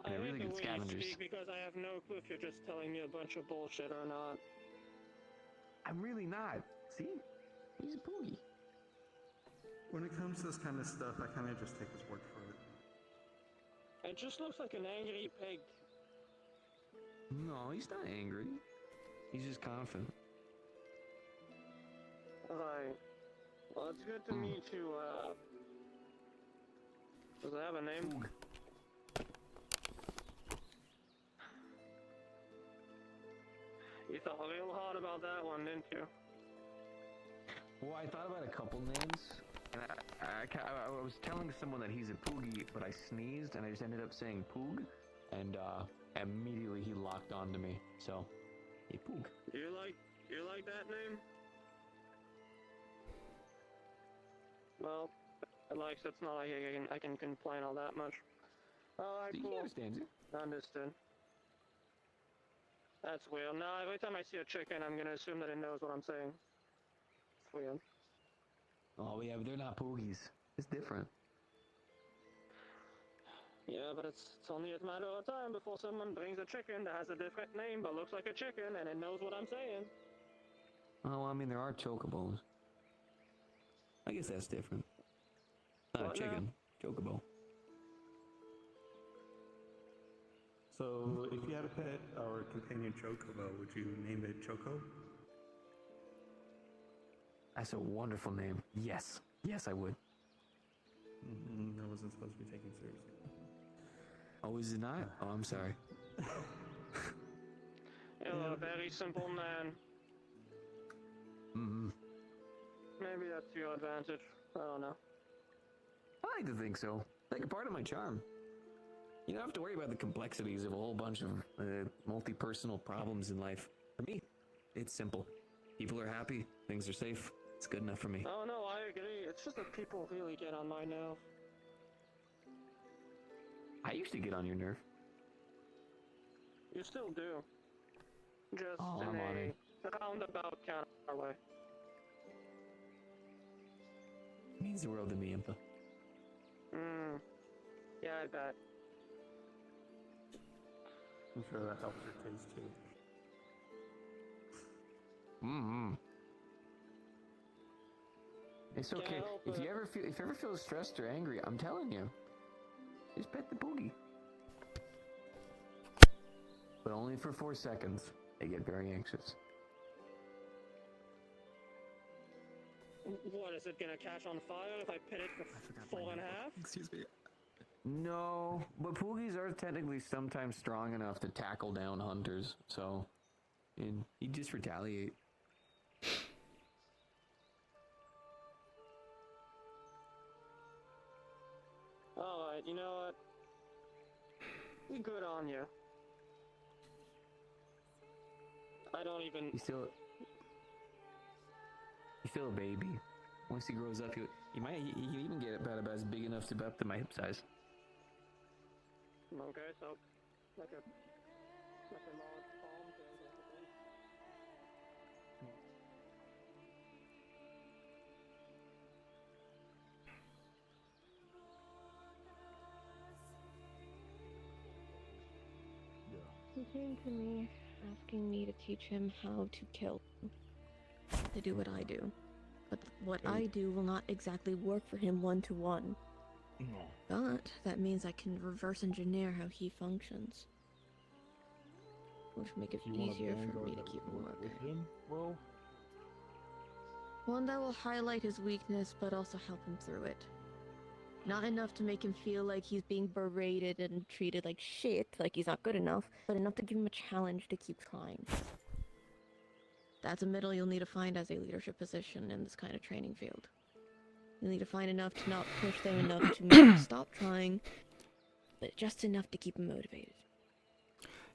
And they're really good scavengers.
Speak because I have no clue if you're just telling me a bunch of bullshit or not.
I'm really not. See? He's a Poogie.
When it comes to this kind of stuff, I kind of just take his word for it.
It just looks like an angry pig.
No, he's not angry. He's just confident.
Alright. Well, it's good to meet you, Does it have a name? You thought real hard about that one, didn't you?
Well, I thought about a couple names, and I was telling someone that he's a Poogie, but I sneezed, and I just ended up saying Poog, and immediately he locked onto me. So, hey, Poog.
You like that name? Well, Alex, it's not like I can complain all that much. Alright, cool.
He understands it.
Understood. That's weird. Now, every time I see a chicken, I'm gonna assume that it knows what I'm saying. It's weird.
Oh, yeah, but they're not Poogies. It's different.
Yeah, but it's only a matter of time before someone brings a chicken that has a different name but looks like a chicken and it knows what I'm saying.
Oh, I mean, there are chocobos. I guess that's different. Not
What
a chicken. Chocobo.
So, if you had a pet or companion chocobo, would you name it Choco?
That's a wonderful name. Yes. Yes, I would.
That wasn't supposed to be taken seriously.
Oh, is it not? Oh, I'm sorry.
You're a very simple man.
Mm-hmm.
Maybe that's to your advantage. I don't know.
I like to think so. Like a part of my charm. You don't have to worry about the complexities of a whole bunch of multi-personal problems in life. For me, It's simple. People are happy. Things are safe. It's good enough for me.
Oh no, I agree. It's just that people really get on my nerve.
I used to get on your nerve.
You still do. Just
Oh,
in
I'm on it.
a roundabout kind of way.
Means the world to me, Impa.
Yeah, I bet.
I'm sure that helps your taste too.
It's okay. If you ever feel stressed or angry, I'm telling you, just pet the boogie. But only for 4 seconds. They get very anxious.
What, is it gonna catch on fire if I pit it for 4.5?
Excuse me. No, but poogies are technically sometimes strong enough to tackle down hunters, so you just retaliate.
Alright, you know what? Good on you. I don't even...
He's still a baby. Once he grows up, he might even get about as big enough to up to my hip size.
Okay, so like a large palm thing, basically.
He came to me asking me to teach him how to kill, to do what I do. But what I do will not exactly work for him one-to-one. But that means I can reverse engineer how he functions. Which will make it easier for me to keep him working.
Well,
One that will highlight his weakness, but also help him through it. Not enough to make him feel like he's being berated and treated like shit, like he's not good enough, but enough to give him a challenge to keep trying. That's a middle you'll need to find as a leadership position in this kind of training field. You'll need to find enough to not push them enough to make them stop trying, but just enough to keep them motivated.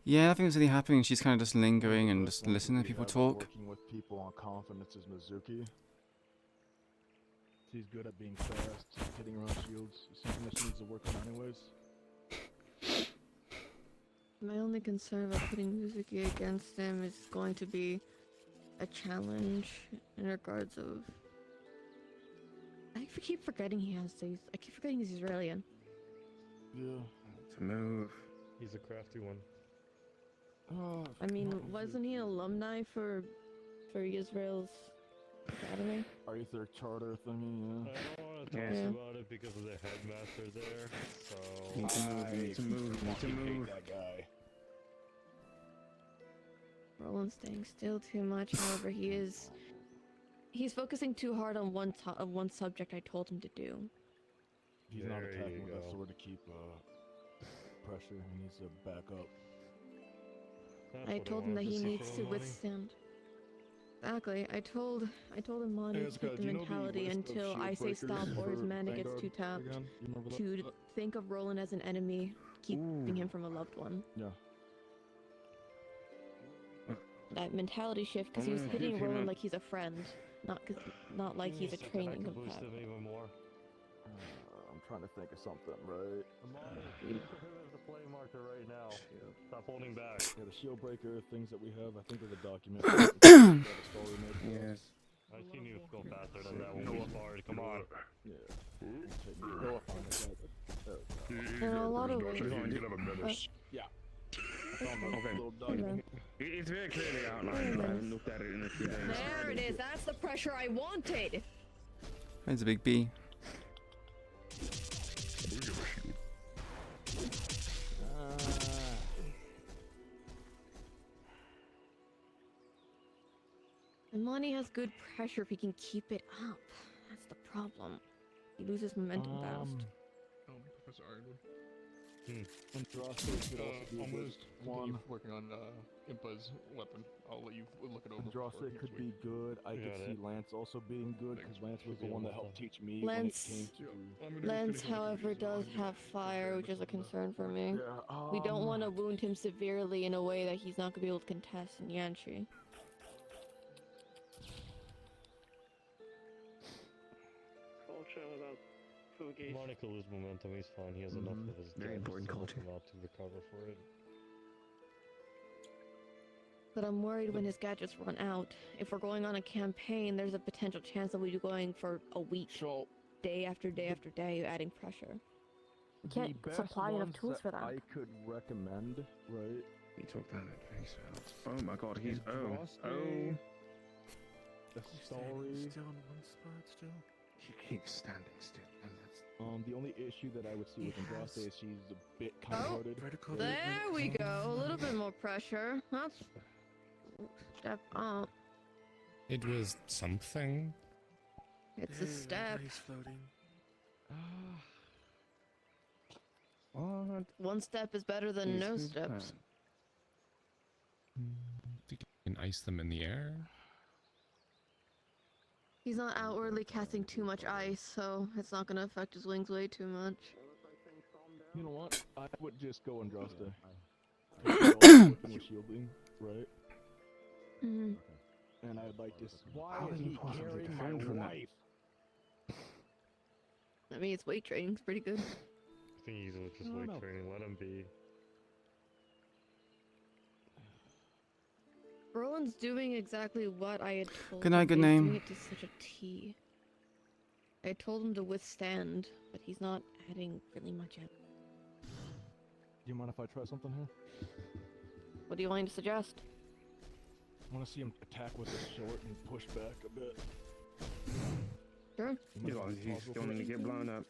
Yeah, nothing's really happening. She's kind of just lingering and just listening to people talk.
Working with people on confidence is Mizuki. He's good at being fast, hitting around shields. Something that she needs to work on anyways.
My only concern about putting Mizuki against him is going to be a challenge in regards of... I keep forgetting he has these. I keep forgetting he's Israeli.
Yeah.
To move.
He's a crafty one.
I mean, wasn't he an alumni for Israel's academy?
Are you their charter thingy?
I don't want to talk about it because of the headmaster there, so...
Need to move.
That guy.
Roland's staying still too much. However, he's focusing too hard on one subject I told him to do.
He's not attacking with that sword to keep pressure. He needs to back up.
I told him that he needs to withstand. Exactly. I told him Monty to keep the mentality until I say stop or his mana gets too tapped. To think of Roland as an enemy, keeping him from a loved one.
Yeah.
That mentality shift, because he was hitting Roland like he's a friend, not like he's a training companion.
I'm trying to think of something, right?
There's a play marker right now. Stop holding back.
Yeah, the shield breaker things that we have. I think there's a document.
Yes.
I seen you go faster than that when we sparred. Come on.
In a lot of ways.
Yeah.
Okay. It's very clearly outlined. I haven't looked at it in a few days.
There it is. That's the pressure I wanted.
There's a big B.
Imani has good pressure if he can keep it up. That's the problem. He loses momentum fast.
Professor Ironwood.
And Drossy could also be a good one.
Working on Impa's weapon. I'll let you look it over.
Drossy could be good. I could see Lance also being good because Lance was the one that helped teach me
Lance,
when it came to...
Lance, however, does have fire, which is a concern for me. We don't want to wound him severely in a way that he's not going to be able to contest in Yanshi.
to him about Fugi.
Monica lose momentum, he's fine. He has enough of his
Very
gadgets
important
to help
culture.
him out to recover for it.
But I'm worried when his gadgets run out. If we're going on a campaign, there's a potential chance that we'll be going for a week. Day after day after day, adding pressure. We
The
can't
best
supply enough
ones
tools for that.
I could recommend, right?
He took that at face value. Oh my god, he's
Andraste, The story.
Still in one spot still? He keeps standing still, and that's
The only issue that I would see with Andraste is she's a bit convoluted.
There we go. A little bit more pressure. That's step up.
It was something.
It's a step.
He's floating.
What?
One step is better than no steps.
You can ice them in the air.
He's not outwardly casting too much ice, so it's not going to affect his wings way too much.
You know what? I would just go Andraste. With shielding, right?
Mm-hmm.
And I'd like to. Why
How
is
did
he
you possibly
carrying
defend
my
from that?
wife?
I mean, it's weight training. It's pretty good.
I think he's just
No,
weight
no.
training, let him be.
Rowan's doing exactly what I had told
Good
him.
night, good
He's
name.
doing it to such a T. I told him to withstand, but he's not adding really much in.
Do you mind if I try something here?
What do you want me to suggest?
I want to see him attack with his sword and push back a bit.
Sure.
You know, he's still going to get blown up.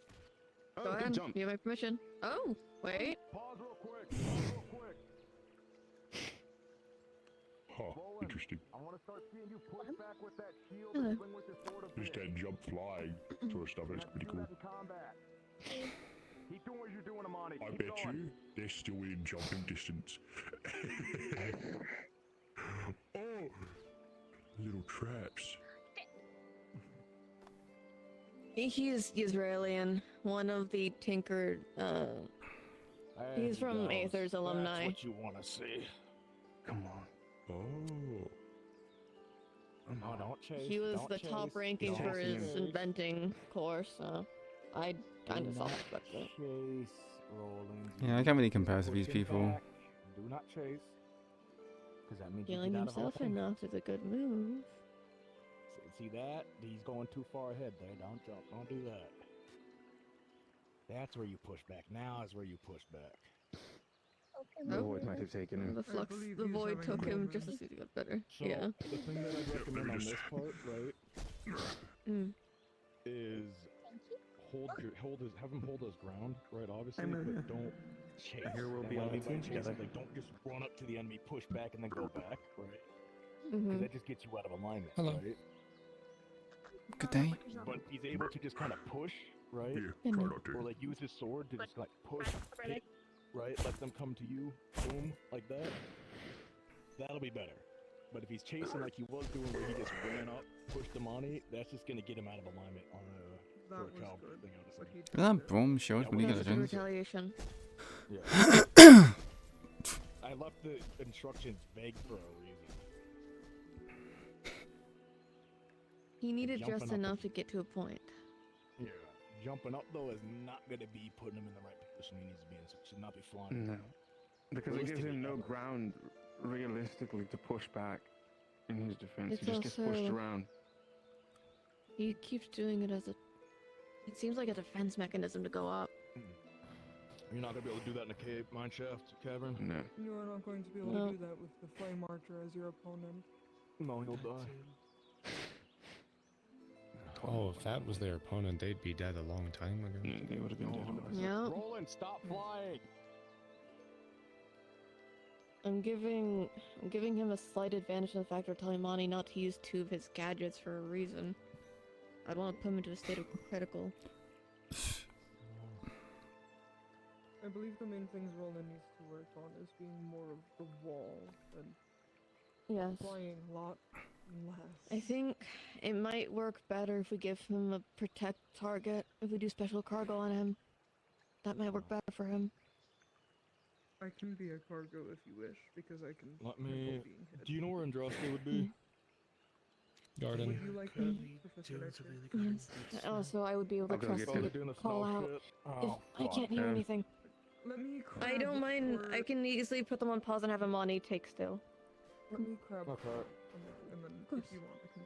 Go
Oh, good
ahead.
jump.
You have my permission. Oh, wait.
Pause real quick. Pause real quick.
Huh, interesting.
I want to start seeing you push back with that shield
Hello.
and swing with your sword a
Just
bit.
that jump flying sort of stuff, that's pretty
Do
cool.
that in combat. Keep doing what you're doing, Amani.
I
Keep
bet
going.
you they're still in jumping distance. Oh, little traps.
He is Israelian, one of the Tinker, he's from Aether's alumni.
That's what you want to see.
Come on.
Oh.
Oh, don't chase.
He was
don't
the
chase,
top ranking
don't
for his
chase.
inventing course, so I kind of
Do
saw
not
that expected.
Chase, Roland.
Yeah, I can't really compare to these
Push him
people.
back. Do not chase. Because that means
Healing
you get out of
himself
harm's way.
enough is a good move.
See that? He's going too far ahead there. Don't jump. Don't do that. That's where you push back. Now is where you push back.
The void might have taken him.
The flux, the void took him just as he got better.
So,
Yeah.
the thing that I'd recommend on this part, right,
Mm.
is have him hold his ground, right, obviously,
I know,
but
yeah.
don't chase.
Here we'll
And
be
what I
on
mean
the
by
team
chase
together.
is, like, don't just run up to the enemy, push back, and then go back, right?
Mhm.
Because that just gets you out of alignment,
Hello.
right?
Good day.
But he's able to just kind of push, right?
Yeah, try not
Or
to.
like use his sword to just like push, hit, right? Let them come to you, boom, like that. That'll be better. But if he's chasing like he was doing, where he just ran up, pushed the money, that's just gonna get him out of alignment on a for a cowboy thing. I was
Is that Brom shield from League of
That's a good
Legends?
retaliation.
Yeah. I left the instructions vague for a reason.
He needed
Jumping
just
up
enough to get to a point.
Yeah. Jumping up though is not gonna be putting him in the right position he needs to be in. So it should not be flying.
No. Because it gives him no ground, realistically, to push back in his defense.
It's
He just gets pushed
also-
around.
He keeps doing it as a. It seems like a defense mechanism to go up.
You're not gonna be able to do that in a cave, mine shaft, cavern.
No.
You are not going to be able
No.
to do that with the Flame Archer as your opponent.
No, he'll die.
Oh, if that was their opponent, they'd be dead a long time ago.
They would have been dead.
Yeah.
Roland, stop flying.
I'm giving him a slight advantage in the fact of telling Monty not to use two of his gadgets for a reason. I'd want to put him into a state of critical.
I believe the main things Roland needs to work on is being more of the wall and
Yes.
flying a lot less.
I think it might work better if we give him a protect target. If we do special cargo on him, that might work better for him.
I can be a cargo if you wish, because I can.
Let
handle
me.
being hit.
Do you know where Andraste would be?
Garden.
Would you like me, Professor Ledger?
Yes. Also, I would be able to
I'll go
trust
get
you
them.
to
Doing the
call
snow
out
shit.
if
Oh,
I can't hear
Yeah.
anything.
Let me grab
I don't mind. I
for-
can easily put them on pause and have Amani take still.
Let me grab
Okay.
and then if you want, I can.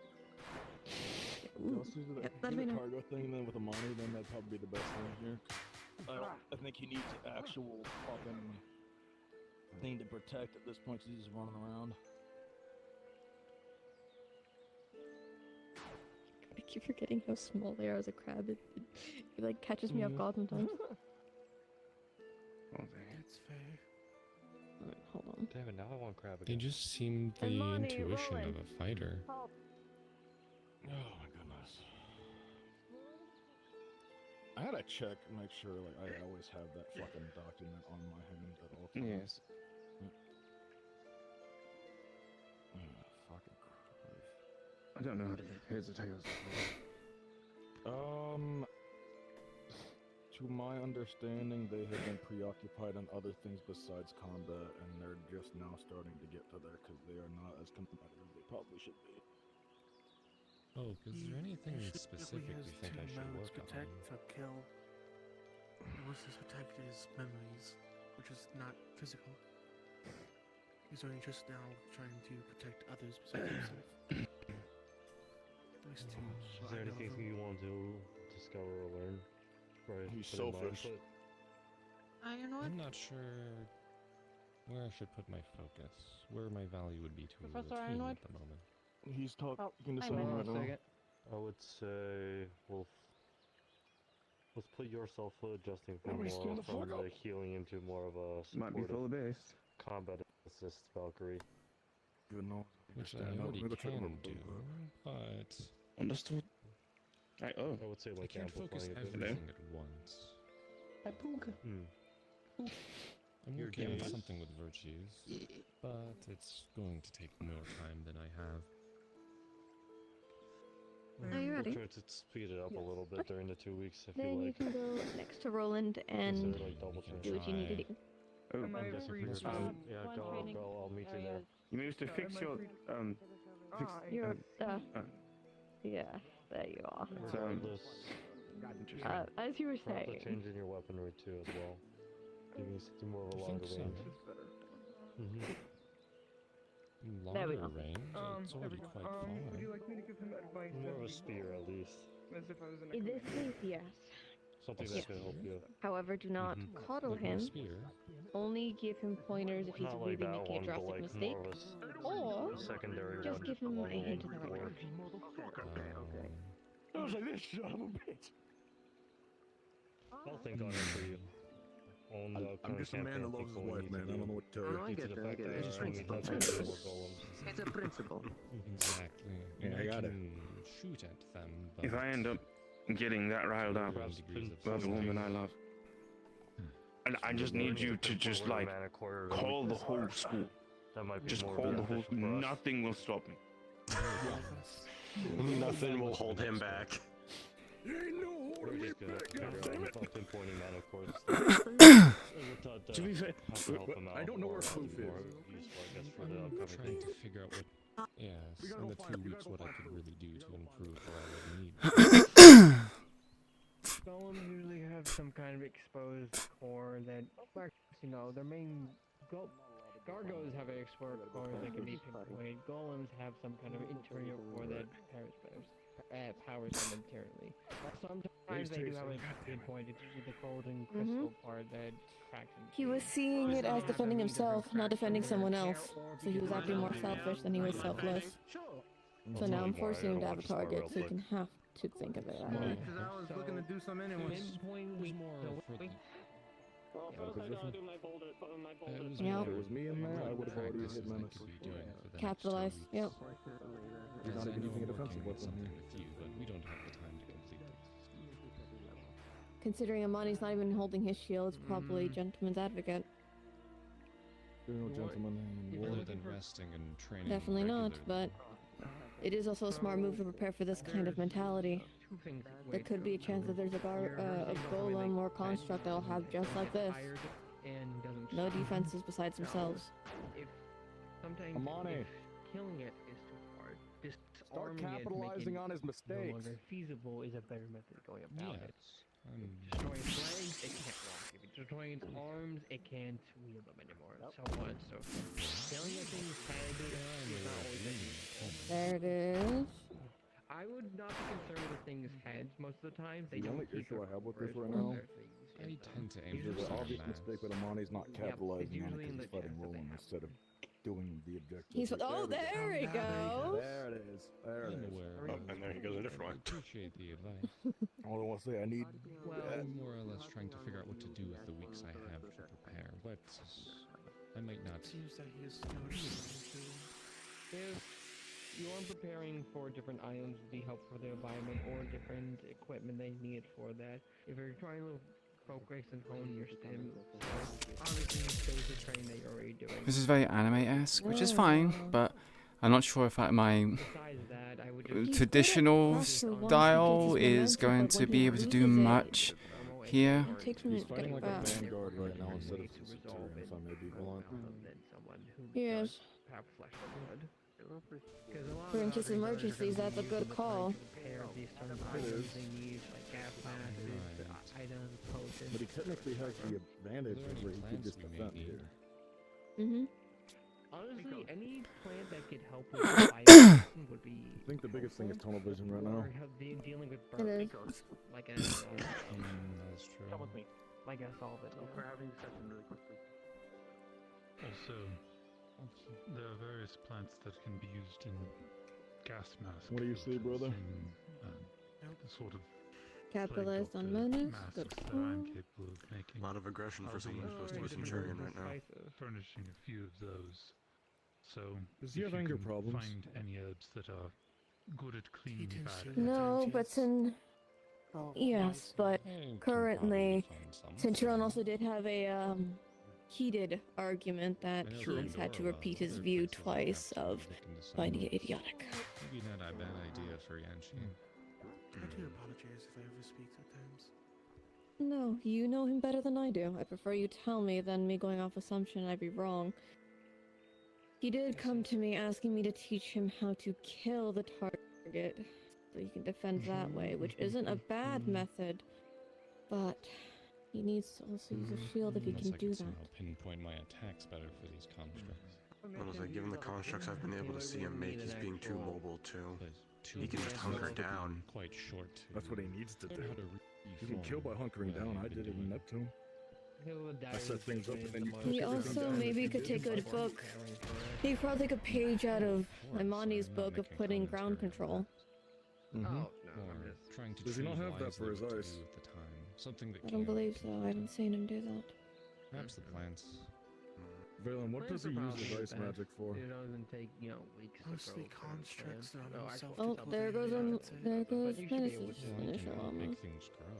Let's do the,
Yep,
do
let
the
me know.
cargo thing, and then with Amani, then that'd probably be the best thing here. I think he needs actual fucking thing to protect at this point, 'cause he's just running around.
I keep forgetting how small they are as a crab. It like catches me off guard sometimes.
It's fair.
Alright, hold on.
Damn it, now I want crab They again. just seemed the
Amani,
intuition
rolling.
of a fighter.
Oh my goodness. I gotta check, make sure, like, I always have that fucking document on my hand at all times.
Yes.
Fucking Christ.
I don't know how to here's the tails.
To my understanding, they have been preoccupied on other things besides combat, and they're just now starting to get to there, because they are not as competitive as they probably should be.
Oh, is there anything
He
specific you
has
think I
two
should
modes,
work on?
protect or kill. He wants to protect his memories, which is not physical. He's only just now trying to protect others besides himself. Nice to
Is there anything you want to discover or learn? Right,
He's
put in mind,
selfish.
I'm not sure where I should put my focus, where my value would be to
Professor
a team
Ironwood?
at the moment.
He's talking to
hi,
someone
man.
right now.
I would say, well, let's put yourself adjusting from
He's
more
going the
from
fuck up.
like healing into more of a
Might be full
supportive
of base.
combat assist Valkyrie.
Good no.
Which I already can do, but
Understood.
I would say like
can't focus
amplifying it
everything.
at once.
I pooka.
I'm
You're
working on
jealous?
something with virtues, but it's going to take more time than I have.
Are you ready?
We'll try to speed it up a little bit during the 2 weeks if
Then
you
you
like.
can go next to Roland and
like double turn.
do what you need to do.
Oh,
Am I
I'm guessing
free
for
to-
your yeah, go, I'll meet you there.
you managed to fix
am I
your
free
fix,
You're
uh,
yeah, there you are.
Regardless,
As you were
probably
saying,
changing your weaponry too as well. Giving you something more of a longer so? range.
There we
Longer
go.
range? It's already quite far.
Would you like me to give him advice?
More of a
as
spear at least.
if I was in a
in this
command?
case, yes.
Something
Yes.
that can help you.
However, do not coddle
Like more
him.
spear.
Only give him pointers if he's
Not
really
like that
making a
one, but
drastic
like
mistake,
more of a
or
secondary
just
one.
give him a
along the
hint in
line
the right
of
direction.
I was like, this son of a bitch.
I'll think on it for you. On the
I'm just a man that loves his wife, man. I don't know what to tell you.
I get it, I get it. It's a principle. It's a principle.
Exactly.
Yeah,
And
I got it.
can shoot at them, but
if I end up getting that riled up by the woman I love, and I just need you to just like call the whole school.
that might be
Just
more
call the whole.
beneficial for us.
Nothing will stop me.
Nothing will hold him back.
We're just gonna figure out pinpointing mana cores.
To be fair,
I
don't know where Poof is.
I'm trying to figure out what, yes, in the 2 weeks what I could really do to improve what I would need.
Golems usually have some kind of exposed core that, you know, their main Gargoyles have an exposed core that can be pinpointed. Golems have some kind of interior core that powers them internally. Sometimes they do have a pinpointed with the golden crystal part that cracks them.
He was seeing it as defending himself, not defending someone else. So he was acting more selfish than he was selfless. So now I'm forcing him to have a target, so he can have to think of it that way.
Because I was looking to do some anyways.
Well, first I gotta do my boulder, my boulder.
Yep.
If it was me in there, I would have already hit Menace.
Capitalize. Yep.
He's not even using a defensive weapon here.
With you, but we don't have the time to complete this.
Considering Amani's not even holding his shield, it's probably gentleman's advocate.
You're no gentleman in war.
Rather than resting and training.
Definitely not, but it is also a smart move to prepare for this kind of mentality. There could be a chance that there's a golem or construct that'll have just like this. No defenses besides themselves.
Sometimes
Amani.
if killing it is too hard, just
Start
arming it,
capitalizing
making
on his
no
mistakes.
longer feasible is a better method of going about it.
Yes.
Destroying its legs, it can't walk. If it's destroying its arms, it can't wield them anymore. So on and so forth. Killing a thing's head is not always the easiest.
There it is.
I would not be concerned with the thing's heads most of the time. They
The
don't
only
keep
issue
their
I have with this
cores
right
or
now,
their things in
I
them.
tend to aim
there's
for
an
some
obvious
mass.
mistake that Amani's not
Yep,
capitalizing
it's
on it
usually in
because
the
he's fighting
chest that they
Roland
have.
instead of doing the objective.
He's oh, there we go.
There it is. There it
I'm
is.
aware.
Oh, and there he goes a different
I
one.
appreciate the advice.
All I want to say, I need.
I'm more or less trying to figure out what to do with the weeks I have to prepare, but I might not.
Seems that he is noticing too.
If you are preparing for different items to be helpful for the environment or different equipment they need for that, if you're trying to focus and hone your stem, obviously there's the training that you're already doing.
This is very anime-esque, which is fine, but I'm not sure if my
Besides that, I would just
traditional style is going to be able to do much here.
He's fighting like a vanguard right now instead of a centurion, if I may be blunt.
Yes. For in case of emergencies, that's a good call.
It is. But he technically has the advantage where he could just defend here.
Mm-hmm.
Honestly, any plant that could help with fire would be.
I think the biggest thing is tunnel vision right now.
Or dealing with
It
burn,
is.
like a
That's true.
Come with me.
like a solvent.
We're having a session really quickly.
Also, there are various plants that can be used in gas masks.
What do you see, brother?
The sort of
Capitalized on menace. Good
masks that
call.
I'm capable of making.
A lot of aggression for
I'll
someone
be
who's supposed to be a centurion right now.
Furnishing a few of those. So,
Does he
if
have
you
anger
can
problems?
find any herbs that are good at cleaning bad
No, but in yes, but currently, Centurion also did have a heated argument that he's had to repeat his view twice of finding it idiotic.
Maybe not a bad idea for Yanchi.
I do apologize if I overspeak at times.
No, you know him better than I do. I prefer you tell me than me going off assumption I'd be wrong. He did come to me asking me to teach him how to kill the target, so he can defend that way, which isn't a bad method, but he needs to also use a shield if he
Unless
can
I
do
could
that.
somehow pinpoint my attacks better for these constructs.
Honestly, given the constructs I've been able to see him make, he's being too mobile too. He can just hunker down.
Quite short.
That's what he needs to do.
Learn how to
You can kill by hunkering down. I did it in Neptune. I set things up and then you
He also maybe could take a book. He could probably take a page out of Imani's book of putting ground control.
Mm-hmm.
Oh,
Trying to
Does he not
choose
have that for his
wisely what to
ice?
do with the time. Something that
I don't
can
believe so. I haven't seen him do that.
Perhaps the plants.
Valen, what does he use his ice magic for?
It doesn't take, weeks
Mostly
to grow
constructs that
no,
are
actual
Oh,
self-developed.
there goes there goes
But you should be able
Menace's
to.
initial
Make
armor.
things grow.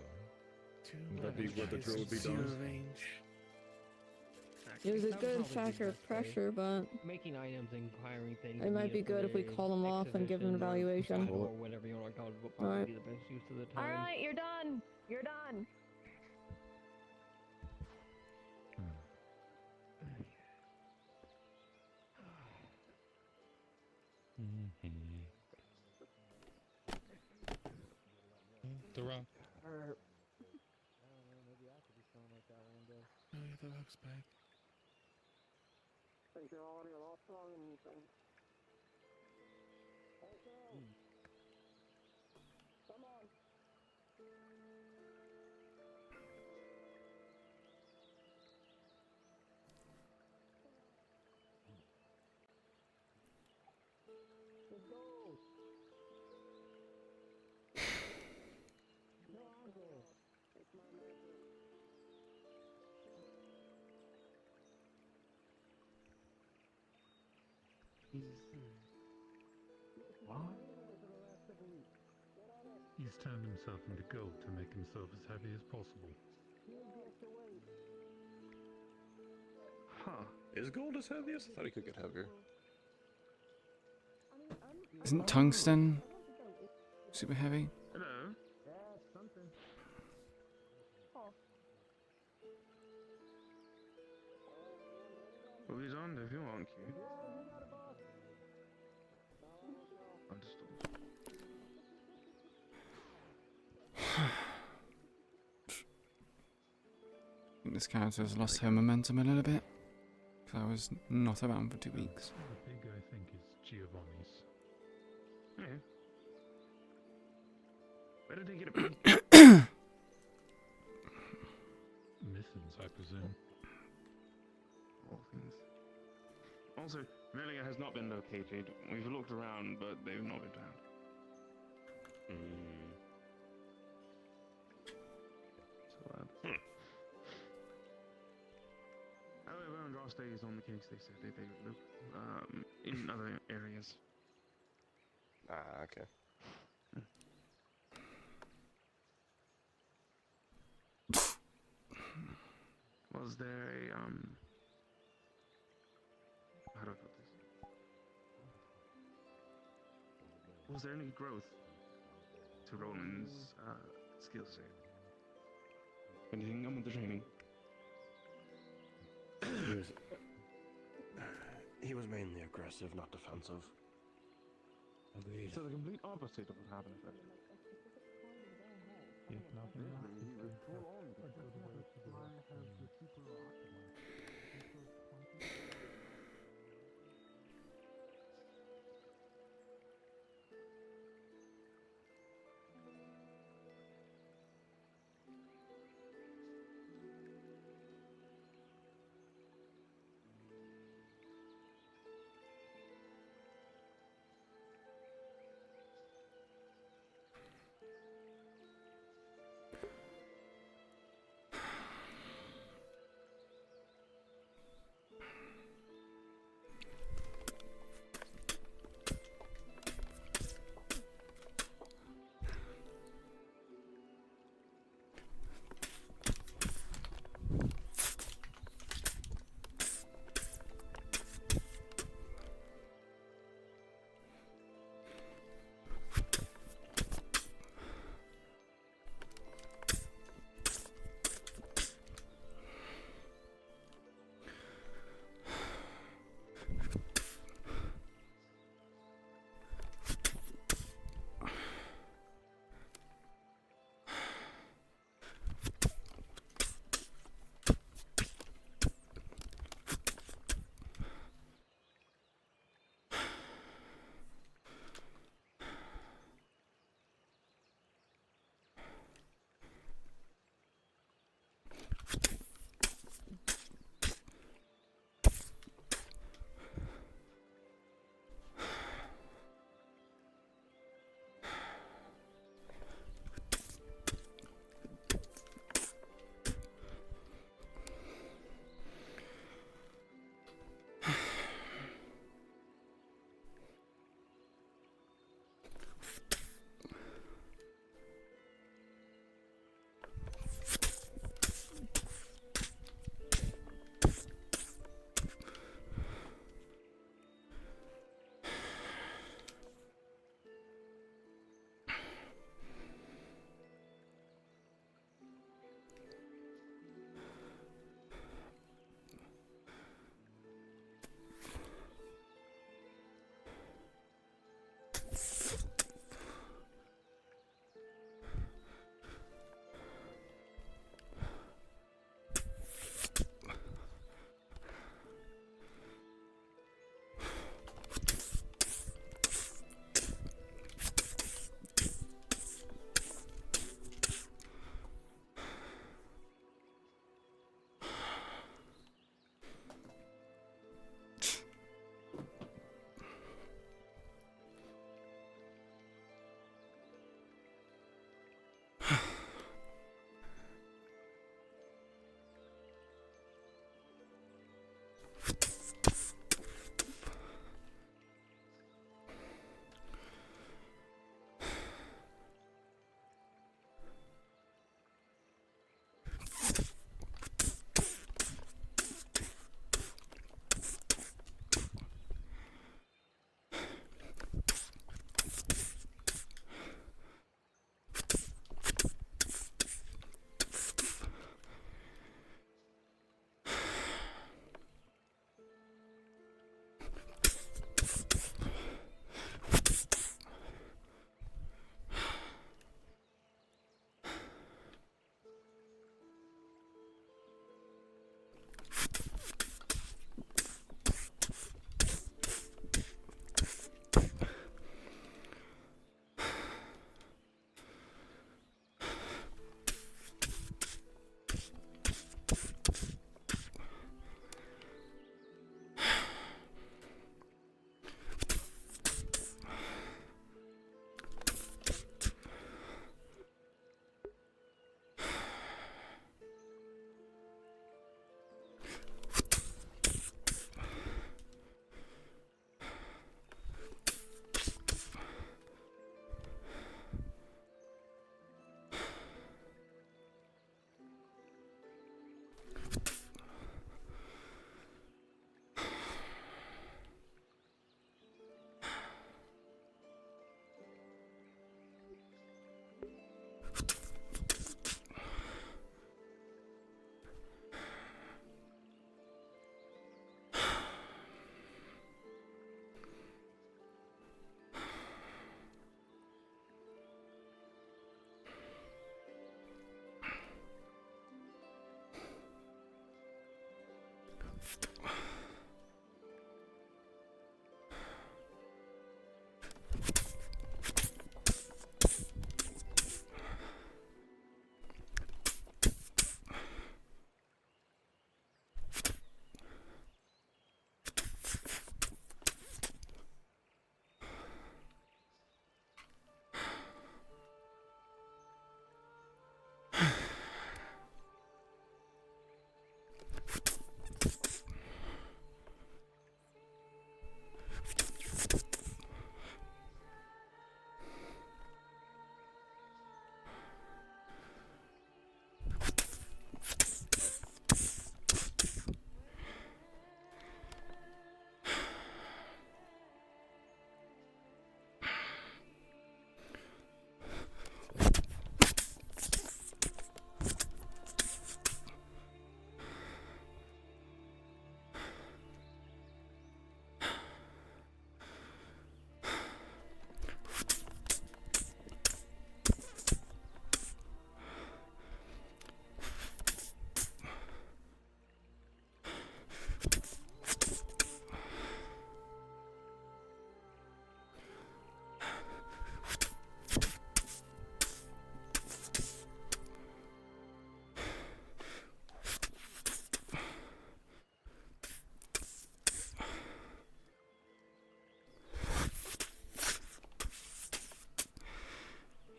Would that be what the drill would be
Zero
done?
range.
It was a
That would
good
probably be
factor
the
of
best way.
pressure, but
Making items and acquiring things.
it might be good if we call him off and give him an evaluation.
Or whatever you want to call it would probably
Alright.
be the best use of the time.
Alright, you're done. You're done.
The rock.
Oh yeah, the rock's back.
Think you're already a lot stronger than you think. Come on. Let's go. No, Uncle. It's my message.
He's turned himself into gold to make himself as heavy as possible.
Huh. Is gold as heaviest? I thought he could get heavier.
Isn't tungsten super heavy?
Hello. Well, he's on if you want, Q. Understood.
This character has lost her momentum a little bit. Because I was not around for 2 weeks.
The pig, I think, is Giovanni's.
Yeah. Where did he get it?
Mithans, I presume.
All things. Also, Melia has not been located. We've looked around, but they've not been found. So, however, Andraste is on the case. They said they look in other areas.
Ah, okay.
Was there a how do I put this? Was there any growth to Roland's skill set? Anything come with the training?
He was mainly aggressive, not defensive.
Agreed. So the complete opposite of what happened.
If nothing else, it can help a good way to the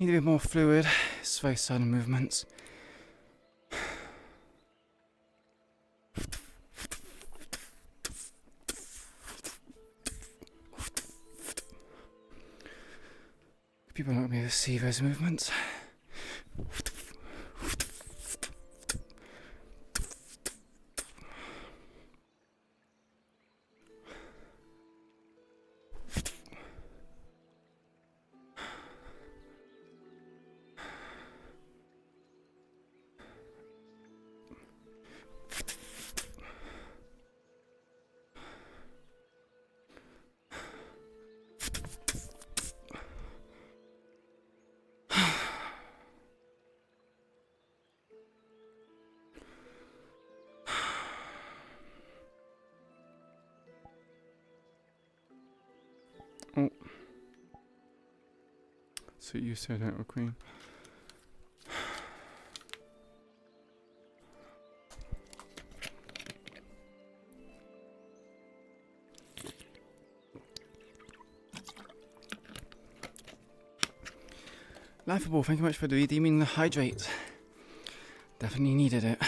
Need to be more fluid. It's very sudden movements. People don't be able to see those movements. Oh. So you said that, Queen. Laughable, thank you much for redeeming the hydrate. Definitely needed it.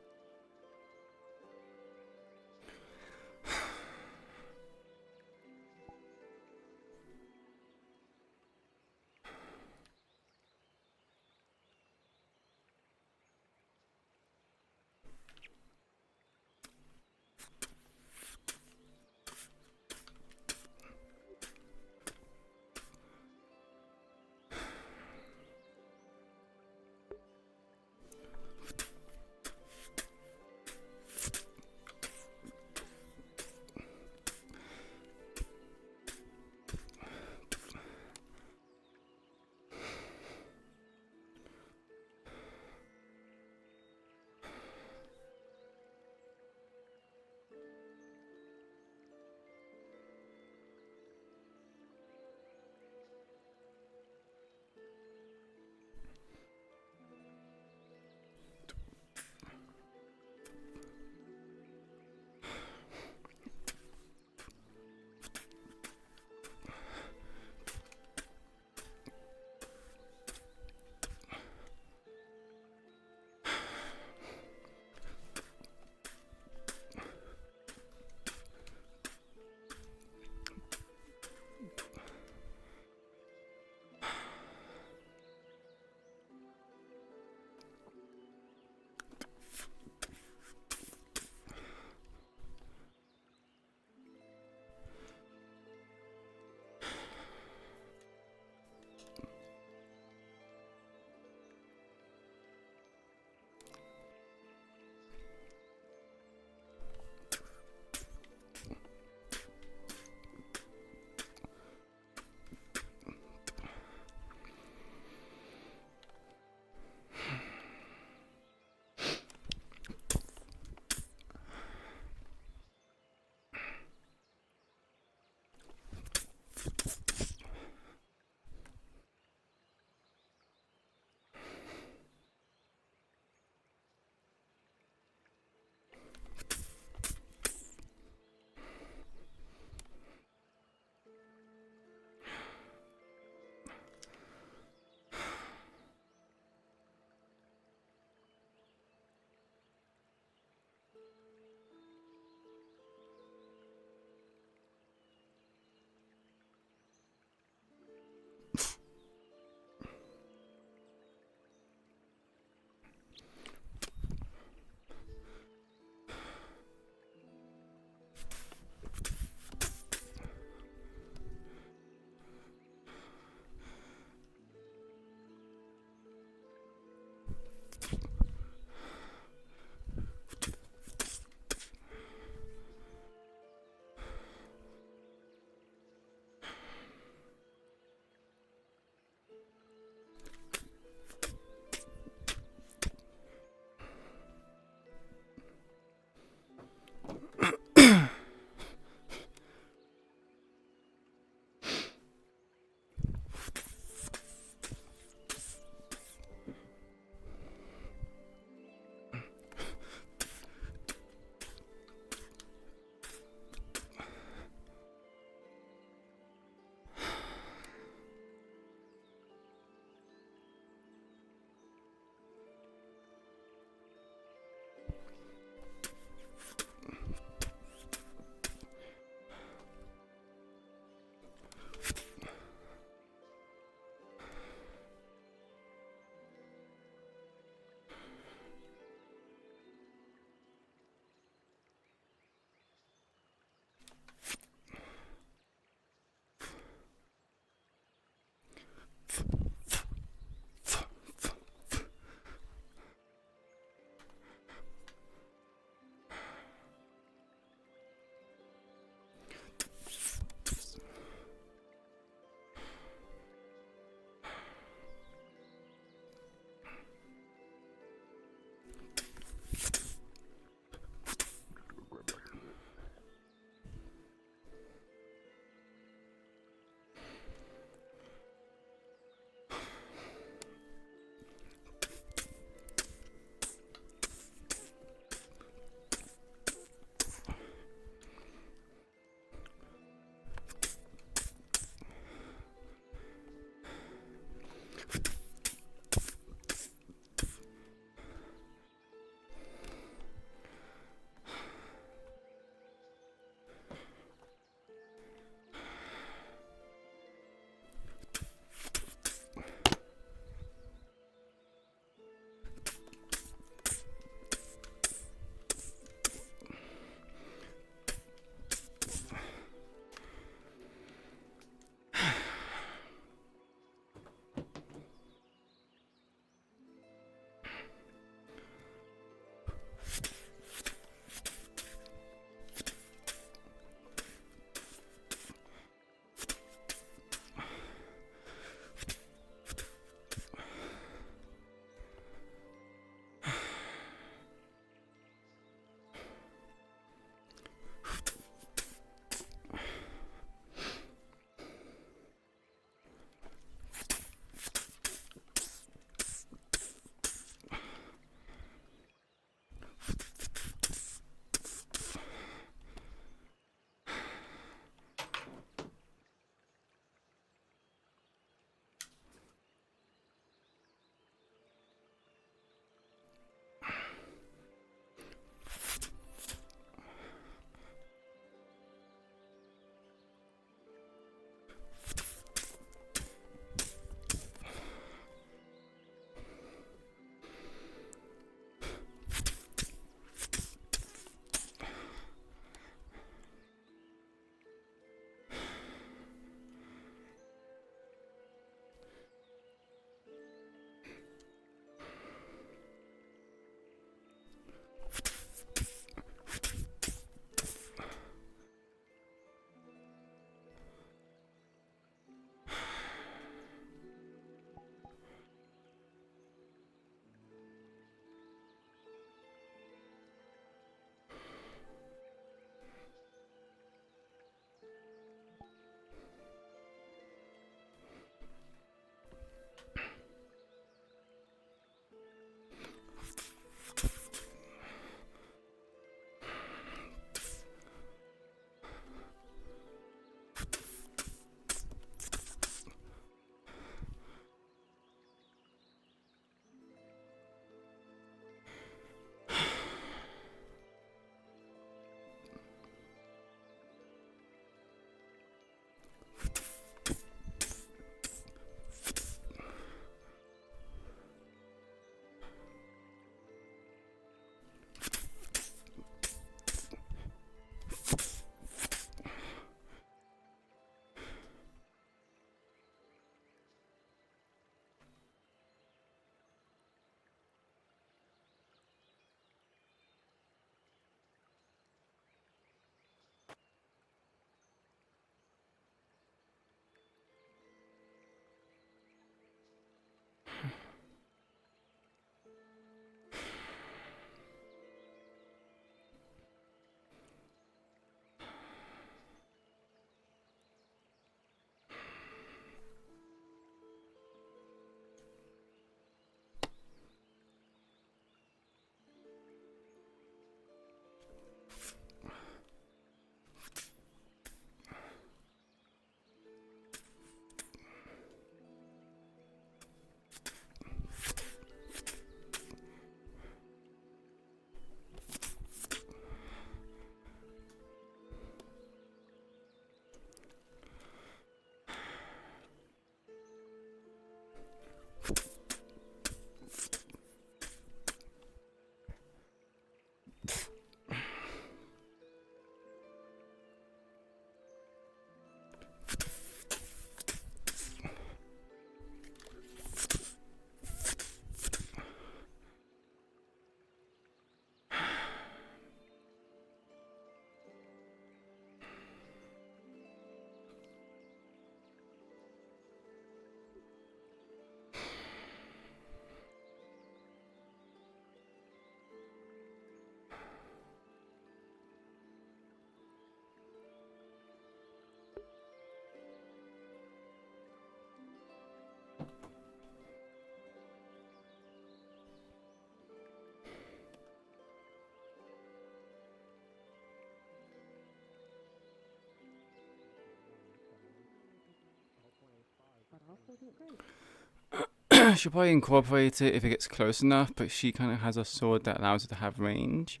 She'll probably incorporate it if it gets close enough, but she kind of has a sword that allows her to have range.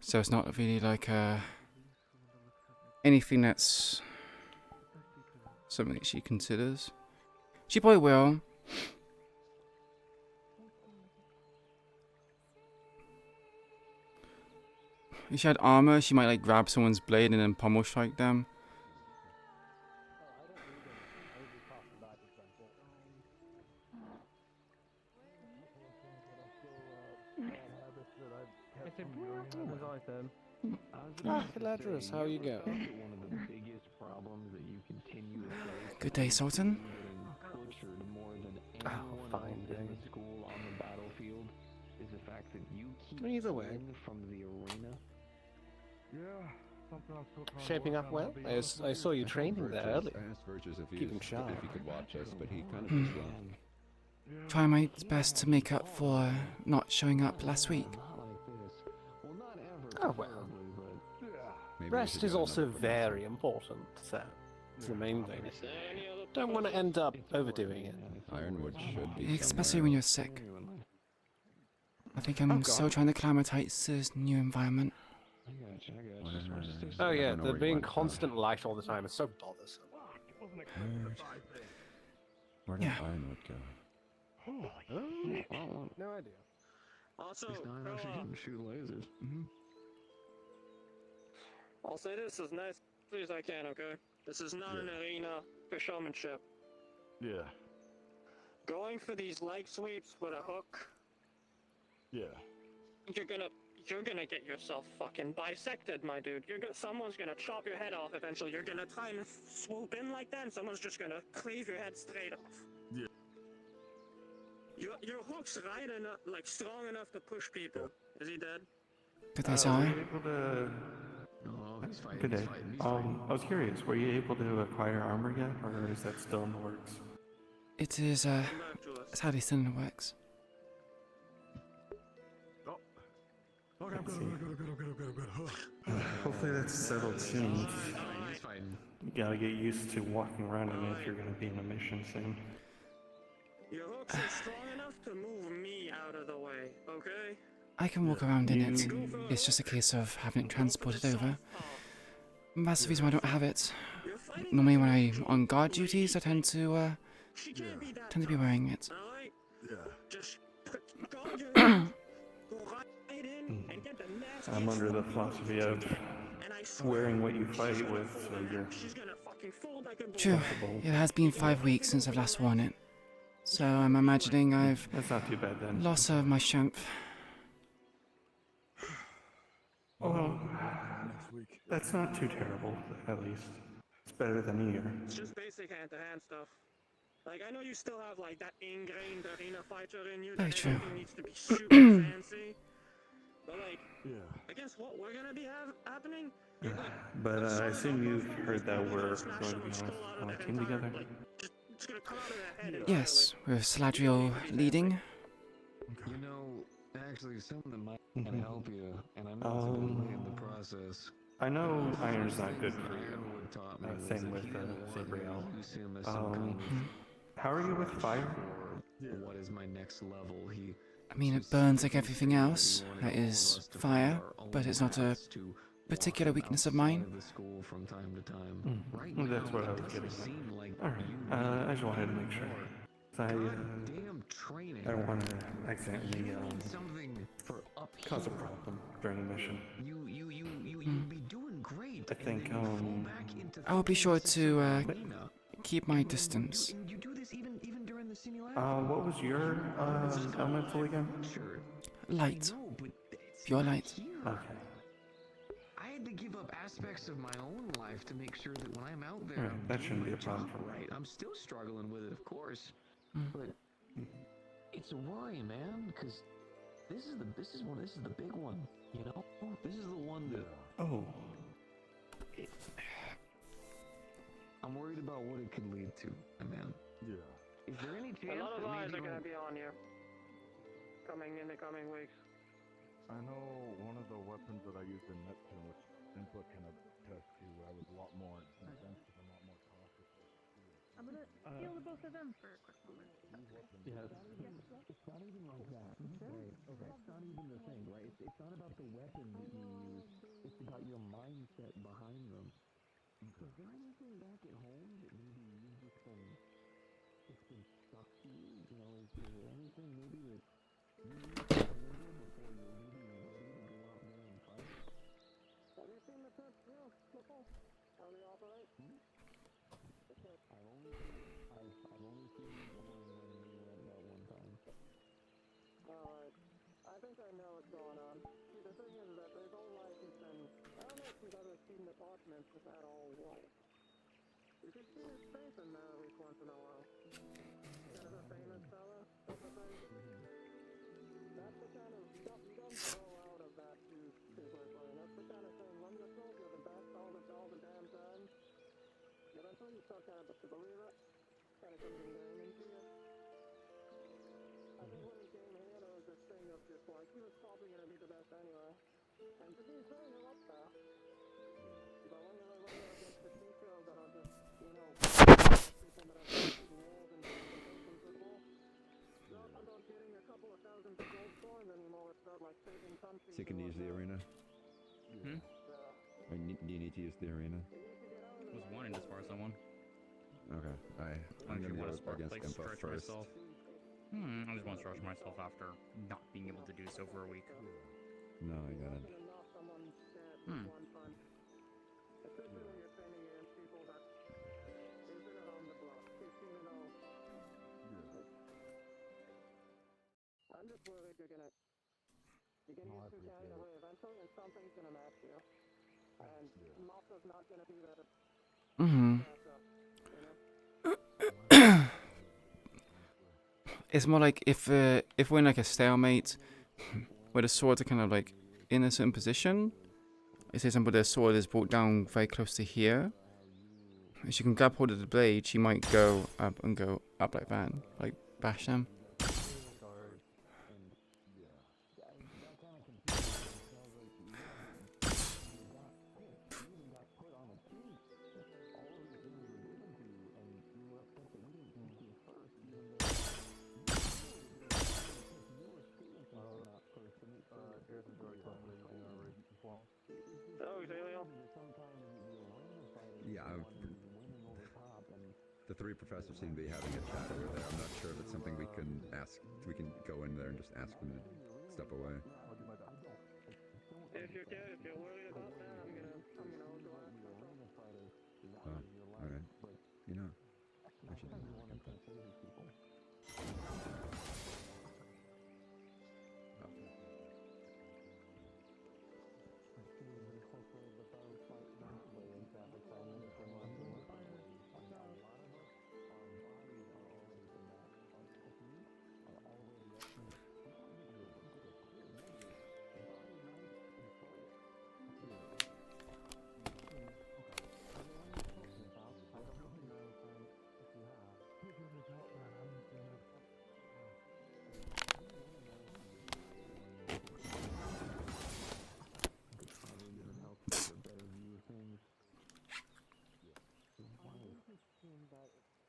So it's not really like anything that's something that she considers. She probably will. If she had armor, she might like grab someone's blade and then pommel strike them.
That's all I said.
Eladris, how you go?
One of the biggest problems that you continue to face
Good day, Sultan.
getting butchered more than anyone
fine
else in
day.
the school on the battlefield is the fact that you keep
Either way.
stealing from the arena.
Shaping up well? I saw you training there earlier.
I asked Virtus if
Keep him sharp.
if he could watch us, but he kind of
Hmm.
just left.
Try my best to make up for not showing up last week.
Oh well.
Maybe we
Rest
should
is
get
also
another
very important, so it's the main thing. Don't want to end up overdoing it.
Ironwood should be
Especially when you're sick. I think I'm
Oh, God.
still trying to acclimatize to this new environment.
Oh yeah, the being constant light all the time is so bothersome.
Where did
Yeah.
Ironwood go?
No idea.
Also,
shoot lasers.
I'll say this as nicely as I can, okay? This is not an arena for showmanship.
Yeah.
Going for these leg sweeps with a hook,
Yeah.
you're gonna get yourself fucking bisected, my dude. Someone's gonna chop your head off eventually. You're gonna try and swoop in like that, and someone's just gonna cleave your head straight off.
Yeah.
Your hook's right enough, like strong enough to push people. Is he dead?
Good day,
Were
Sally.
you able to...
No, he's fighting.
Good
He's
day.
fighting. He's fighting.
I was curious, were you able to acquire armor yet, or is that still in the works?
It is, sadly still in the works.
Okay, I'm good.
Hopefully that's settled soon.
He's fighting.
You gotta get used to walking around in it if you're gonna be in a mission soon.
Your hooks are strong enough to move me out of the way, okay?
I can walk around in it. It's just a case of having it transported over. That's the reason why I don't have it. Normally when I'm on guard duties, I tend to be wearing it.
Alright?
Yeah.
Just guard your head, go right in, and get the nasty
I'm under the philosophy of wearing what you fight with, so you're
True. It has been 5 weeks since I've last worn it. So I'm imagining I've
That's not too bad then.
lost some of my strength.
Well, that's not too terrible, at least. It's better than a year.
It's just basic hand-to-hand stuff. Like, I know you still have, like, that ingrained arena fighter in you.
Very
that
true.
everything needs to be super fancy. But, like, against what we're gonna be happening?
But I assume you've heard that we're going to be on a team together?
It's gonna come out of their head.
Yes, with Saladriel leading.
You know, actually, something might help you, and I know it's a bit late in the process.
I know iron's not good for
Ironwood taught me
you.
was
Same
that
with
he didn't want me to
Sabriel.
use him as some kind
How are you with fire?
of what is my next level. He
I mean, it burns like everything else. That is fire, but it's not a particular weakness of mine.
the school from time to time. Right
That's
now,
what I
it
was getting
doesn't seem like
at. Alright, I just wanted to make sure. I don't want to accidentally
something for up
cause a problem during a mission.
you'd be doing great.
I think
I will be sure to keep my distance.
You do this even during the simulation.
What was your elemental again?
Light. Pure light.
Okay.
I had to give up aspects of my own life to make sure that when I'm out there,
Alright,
I'm
that
doing
shouldn't be
my
a problem
job
for me.
right. I'm still struggling with it, of course, but it's a worry, man, because this is the big one. You know, this is the one that.
Oh.
I'm worried about what it could lead to, man.
Yeah.
Is there any chance
A lot of
that
eyes
maybe
are gonna be on you. Coming in the coming weeks.
I know one of the weapons that I used in Neptune, which input can attest to, I was a lot more defensive and a lot more cautious with
I'm gonna steal the both of them for a quick moment.
Yes. It's not even like that. Right. Okay. It's not even the thing, right? It's not about the weapon that you use. It's about your mindset behind them. Is there anything back at home that maybe you've just been, it's been stuck to you? You know, is there anything maybe that you need to handle before you're really ready to go out there and fight?
Have you seen the trip, people? How they operate?
I've only seen them going when we went that one time.
Alright. I think I know what's going on. See, the thing is that their whole life has been... I don't know if you've ever seen the parchments with that all white. You can see his face in there every once in a while. Kind of a famous fella, type of thing. That's the kind of stuff you don't grow out of that too quickly. And that's the kind of thing, when you're told you're the best all the damn time, eventually you start kind of to believe it. Kind of comes ingrained into you. I think when he came here, there was this thing of just like, he was probably going to be the best anyway. And to be fair, you're up there. But when you're against the teachers that are just, people that have shooting walls and presentations with walls, it's not about getting a couple of thousands of gold coins anymore, it's about like saving countries.
So you can use the arena?
Hmm?
Or do you need to use the arena?
Was wanting to spar someone.
Okay, I'm gonna go against Impa first.
Myself. I just want to stretch myself after not being able to do so for a week.
No, I got it.
Especially when you're training against people that they've been around the block. They've seen it all. I'm just worried you're gonna use some kind of way eventually and something's gonna match you. And Mothra's not gonna be there to back up, you know?
It's more like if we're in like a stalemate where the swords are kind of like in a certain position. Say, for example, the sword is brought down very close to here. If she can grab hold of the blade, she might go up and go up like that, like bash them.
Yeah, the three professors seem to be having a chat over there. I'm not sure if it's something we can ask. We can go in there and just ask them to step away.
If you're worried about that, I'm gonna go ask myself.
Oh, alright. You know, I should look at that.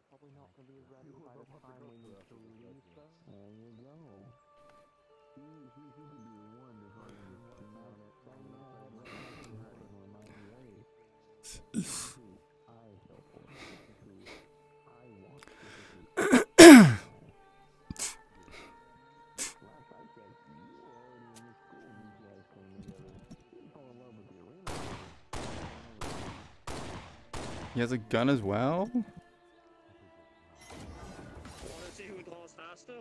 Probably not going to be ready by the time we need to leave, though. There you go. He could be one to find this thing on it. I might be ready. I fell for it. I want to last I checked, you were already in the school these guys came together. You fell in love with the arena.
He has a gun as well?
Wanna see who draws faster?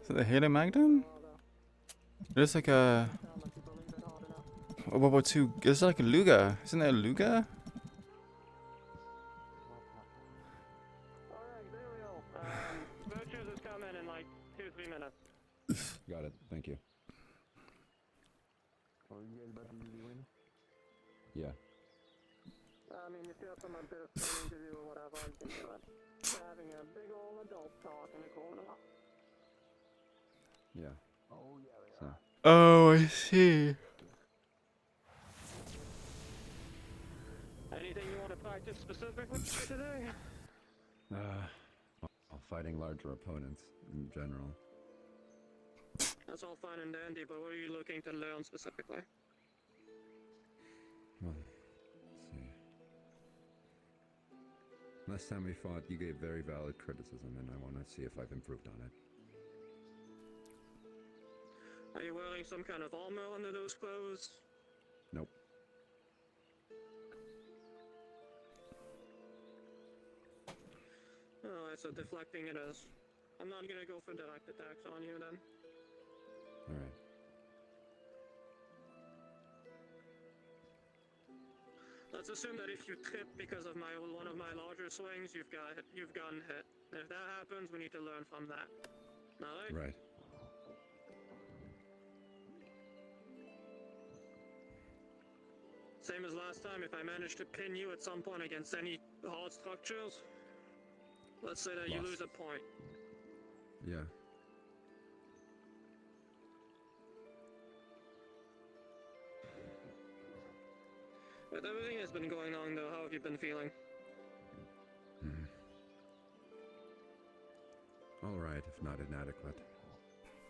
Is it the Halo Magnum? It looks like a World War II. It's like a Luger. Isn't it a Luger?
Alright, there we go. Virtues is coming in like 2-3 minutes.
Got it. Thank you.
Are you guys about to do the arena?
Yeah.
I mean, if you have some bit of training to do or whatever, you can do it. Having a big old adult talk in the corner.
Yeah.
Oh, yeah, they
So.
Oh, I see.
Anything you want to practice specifically today?
Well, fighting larger opponents in general.
That's all fine and dandy, but what are you looking to learn specifically?
Well, let's see. Last time we fought, you gave very valid criticism, and I want to see if I've improved on it.
Are you wearing some kind of armor under those clothes?
Nope.
Alright, so deflecting it is. I'm not gonna go for direct attacks on you then.
Alright.
Let's assume that if you trip because of one of my larger swings, you've gotten hit. And if that happens, we need to learn from that. Alright?
Right.
Same as last time, if I manage to pin you at some point against any hard structures, let's say that you lose a point.
Yeah.
With everything that's been going on though, how have you been feeling?
Alright, if not inadequate.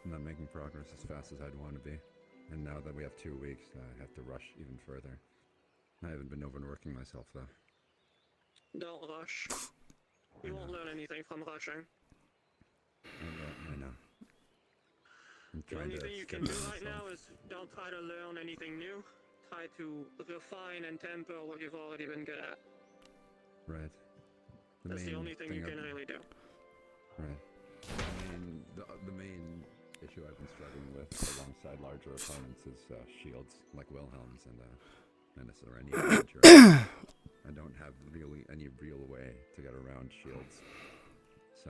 I'm not making progress as fast as I'd want to be. And now that we have 2 weeks, I have to rush even further. I haven't been overworking myself though.
Don't rush. You won't learn anything from rushing.
I know. I'm
The
trying
only
to
thing you can do
schedule
right
myself.
now is don't try to learn anything new. Try to refine and temper what you've already been good at.
Right.
That's the only thing you can really do.
Right. The main issue I've been struggling with alongside larger opponents is shields, like Wilhelm's and Menace or any adventure. I don't have really any real way to get around shields. So,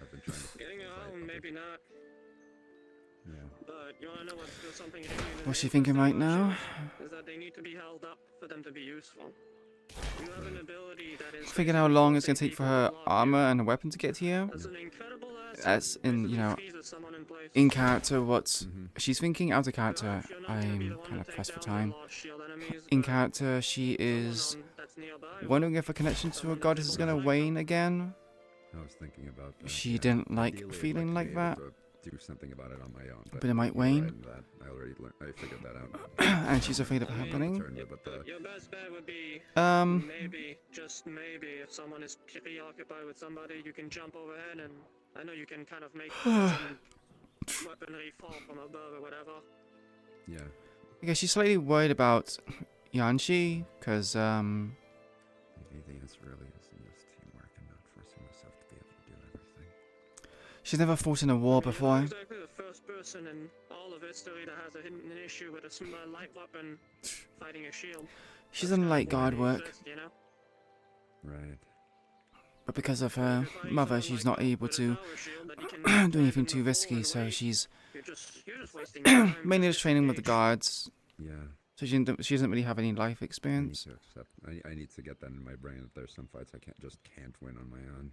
I've been trying to...
Getting around, maybe not.
Yeah.
But you wanna know what's still something
What's she thinking right now?
is that they need to be held up for them to be useful. You have an ability that is
Figuring how long it's gonna take for her armor and her weapon to get to you.
that's an incredible asset.
That's in, you know,
Freezes someone in place.
in character what she's thinking. Out of character, I'm kind of pressed for time. In character, she is wondering if a connection to her goddess is gonna wane again.
I was thinking about that.
She didn't like
Ideally, I'd
feeling
to
like
be
that.
able to do something about it on my own,
But it might
you're right
wane.
in that. I figured that out.
And she's afraid of it happening.
Your best bet would be maybe, just maybe, if someone is preoccupied with somebody, you can jump overhead and I know you can kind of make some weaponry fall from above or whatever.
Yeah.
I guess she's slightly worried about Yanshi, because
Maybe the answer really is in this teamwork and not forcing myself to be able to do everything.
she's never fought in a war
You're
before.
not exactly the first person in all of history that has an issue with a light weapon fighting a shield.
She's done light guard work,
You know?
Right.
but because of her mother, she's not able to do anything too risky, so she's
You're just wasting your time.
mainly just training with the guards.
Yeah.
So she doesn't really have any life experience.
I need to get that in my brain that there's some fights I can't win on my own.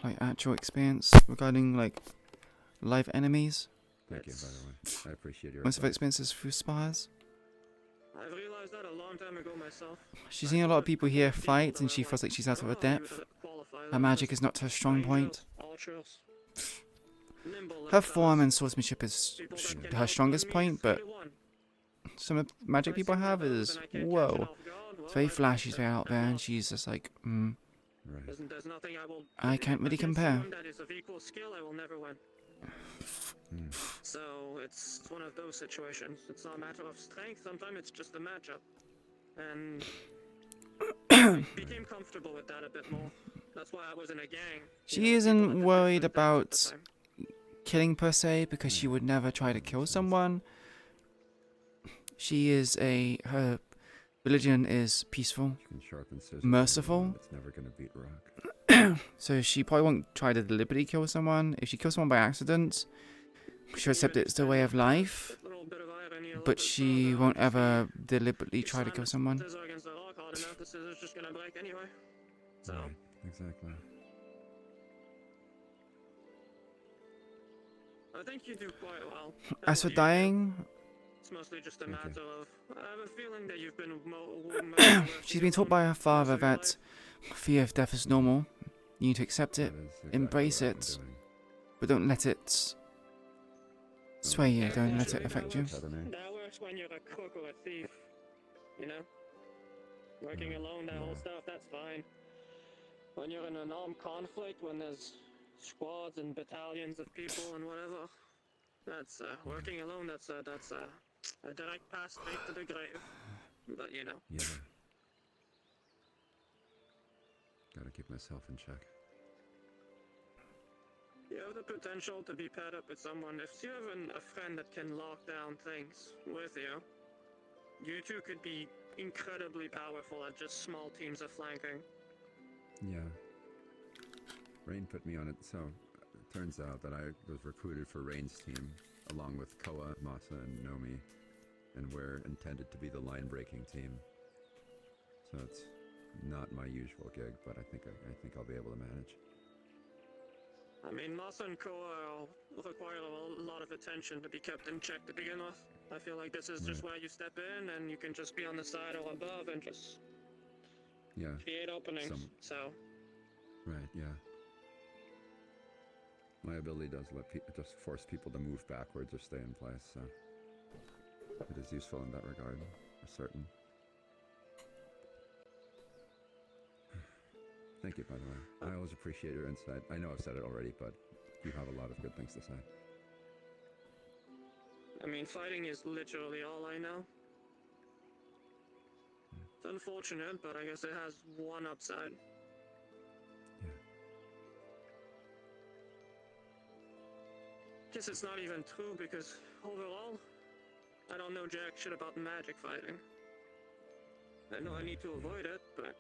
Like actual experience regarding like live enemies.
Thank you, by the way. I appreciate your
Most of her
advice.
experience is through spars.
I've realized that a long time ago myself.
She's seen a lot of people here fight, and she feels like she's out of her depth. Her magic is not her strong point. Her form and swordsmanship is her strongest point, but some of the magic people have is, whoa. It's very flashy, it's very out there, and she's just like,
There's nothing I will
I can't really
against
compare.
someone that is of equal skill, I will never win. So it's one of those situations. It's not a matter of strength, sometimes it's just a matchup. And I became comfortable with that a bit more. That's why I was in a gang.
She isn't worried about killing per se, because she would never try to kill someone. She is her religion is peaceful,
Can sharpen scissors,
merciful.
It's never gonna beat rock.
So she probably won't try to deliberately kill someone. If she kills someone by accident, she'll accept it's the way of life.
A little bit of irony
but she won't ever deliberately try to kill someone.
Scissor against the rock hard enough, the scissor's just gonna break anyway. So.
Right, exactly.
I think you do quite well.
As for dying,
It's mostly just a matter of. I have a feeling that you've been.
she's been taught by her father that fear of death is normal. You need to accept it, embrace it, but don't let it sway you. Don't let it affect you.
That works when you're a cook or a thief. You know? Working alone, that whole stuff, that's fine. When you're in an armed conflict, when there's squads and battalions of people and whatever, that's working alone. That's a direct path straight to the grave. But you know.
Yeah. Gotta keep myself in check.
You have the potential to be paired up with someone. If you have a friend that can lock down things with you, you two could be incredibly powerful at just small teams of flanking.
Yeah. Rain put me on it, so it turns out that I was recruited for Rain's team, along with Koa, Masa, and Nomi, and we're intended to be the line-breaking team. So it's not my usual gig, but I think I'll be able to manage.
I mean, Masa and Koa require a lot of attention to be kept in check to begin with. I feel like this is just where you step in and you can just be on the side or above and just create openings. So.
Right, yeah. My ability does just force people to move backwards or stay in place, so it is useful in that regard, for certain. Thank you, by the way. I always appreciate your insight. I know I've said it already, but you have a lot of good things to say.
I mean, fighting is literally all I know. It's unfortunate, but I guess it has one upside. Guess it's not even true because overall, I don't know jack shit about magic fighting. I know I need to avoid it, but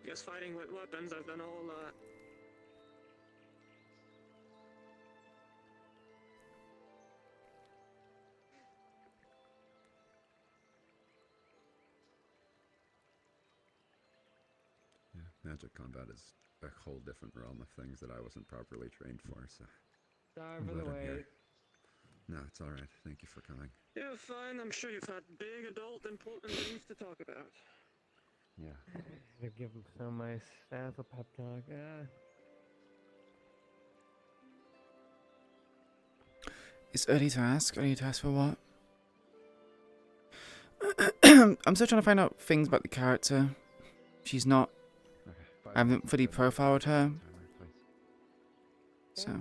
I guess fighting with weapons, I've done a whole lot.
Yeah, magic combat is a whole different realm of things that I wasn't properly trained for, so...
Sorry for the wait.
No, it's alright. Thank you for coming.
Yeah, fine. I'm sure you've had big, adult, important things to talk about.
Yeah.
To give some my staff a pep talk.
It's early to ask. Early to ask for what? I'm still trying to find out things about the character. She's not... I haven't fully profiled her. So...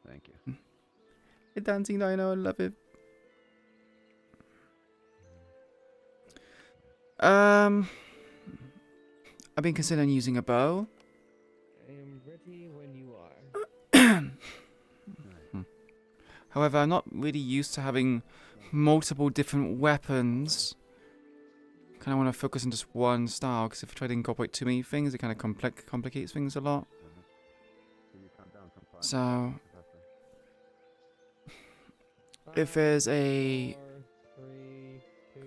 Thank you.
A dancing dino, I love it. I've been considering using a bow.
I am ready when you are.
However, I'm not really used to having multiple different weapons. Kind of want to focus on just one style, because if I try to incorporate too many things, it kind of complicates things a lot. So... if there's a...
4, 3, 2,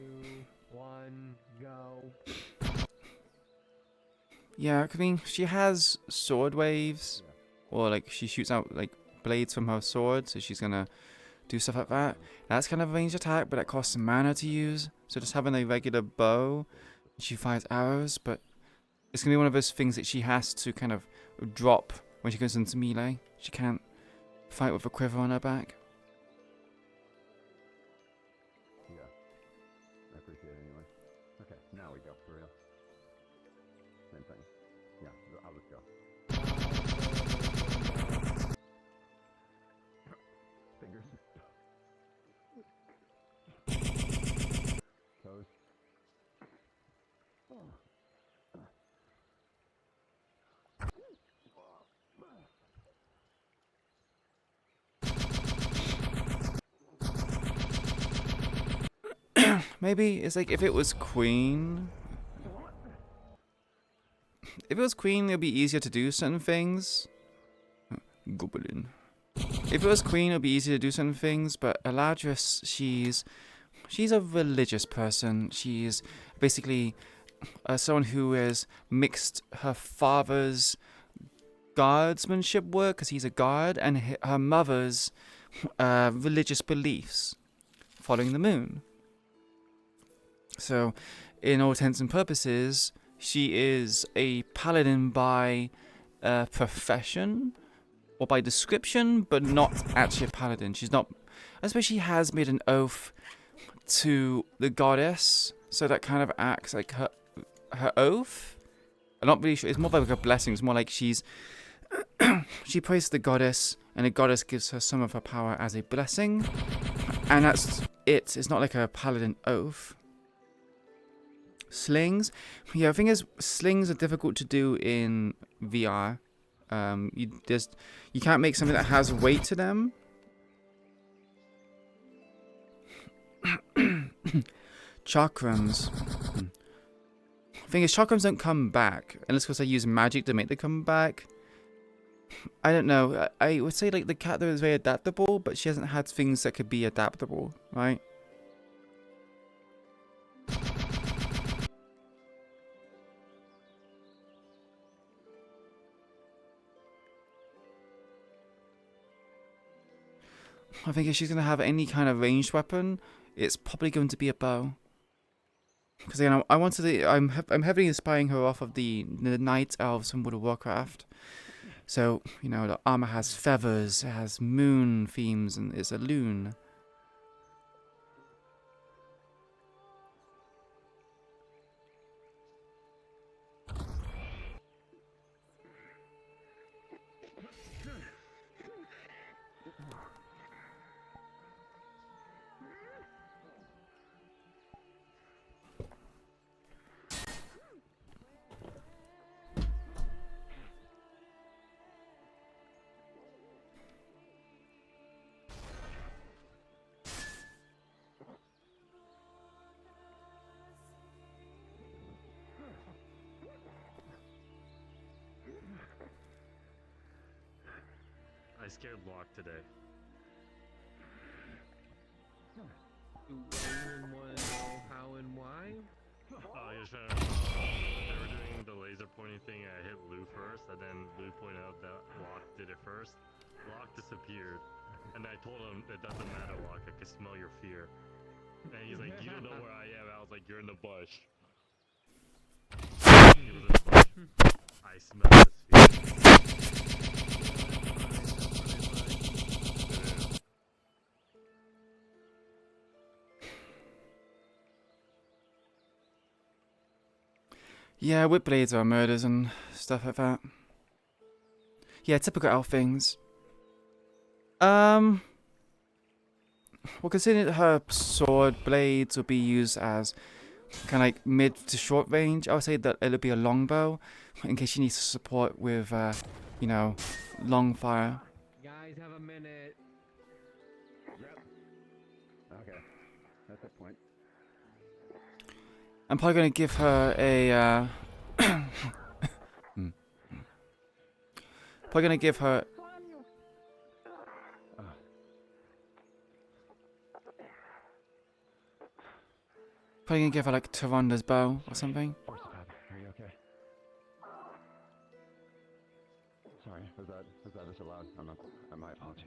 1, go.
Yeah, I mean, she has sword waves. Or, like, she shoots out, like, blades from her sword, so she's gonna do stuff like that. That's kind of a ranged attack, but that costs mana to use. So just having a regular bow, she fires arrows, but it's gonna be one of those things that she has to kind of drop when she goes into melee. She can't fight with a quiver on her back.
Now we go, for real. Same thing. Yeah, I'll just go. Fingers. Toes.
Maybe it's like if it was Queen. If it was Queen, it'd be easier to do certain things. Goblin. If if it was Queen, it would be easy to do certain things, but Eladris, she's a religious person. She's basically someone who has mixed her father's guardsmanship work, because he's a guard, and her mother's religious beliefs, following the moon. So, in all intents and purposes, she is a paladin by profession, or by description, but not actually a paladin. She's not... I suppose she has made an oath to the goddess, so that kind of acts like her oath. I'm not really sure. It's more like a blessing. It's more like she's... she prays to the goddess, and the goddess gives her some of her power as a blessing. And that's it. It's not like a paladin oath. Slings. Yeah, the thing is, slings are difficult to do in VR. You can't make something that has weight to them. Chakrams. Thing is, chakrams don't come back unless, of course, I use magic to make them come back. I don't know. I would say like the cat though is very adaptable, but she hasn't had things that could be adaptable, right? I think if she's going to have any kind of ranged weapon, it's probably going to be a bow. Because again, I'm heavily inspiring her off of the Night Elves from World of Warcraft. So, you know, the armor has feathers, it has moon themes, and it's a loon.
I scared Locke today.
Do anyone want to know how and why?
Oh, you're trying to, they were doing the laser pointing thing, I hit Lou first, and then Lou pointed out that Locke did it first. Locke disappeared, and I told him, it doesn't matter, Locke, I can smell your fear. And he's like, you don't know where I am. I was like, you're in the bush. He was in the bush. I smell his fear.
Yeah, whip blades are murders and stuff like that. Yeah, typical elf things. Well, considering that her sword blades will be used as kind of like mid to short range, I would say that it'll be a longbow in case she needs support with, you know, long fire.
Guys, have a minute.
Yep. Okay. That's a point.
I'm probably going to give her a, probably going to give her... Probably going to give her like Taronda's bow or something.
Are you okay? Sorry, was that just allowed? My apologies.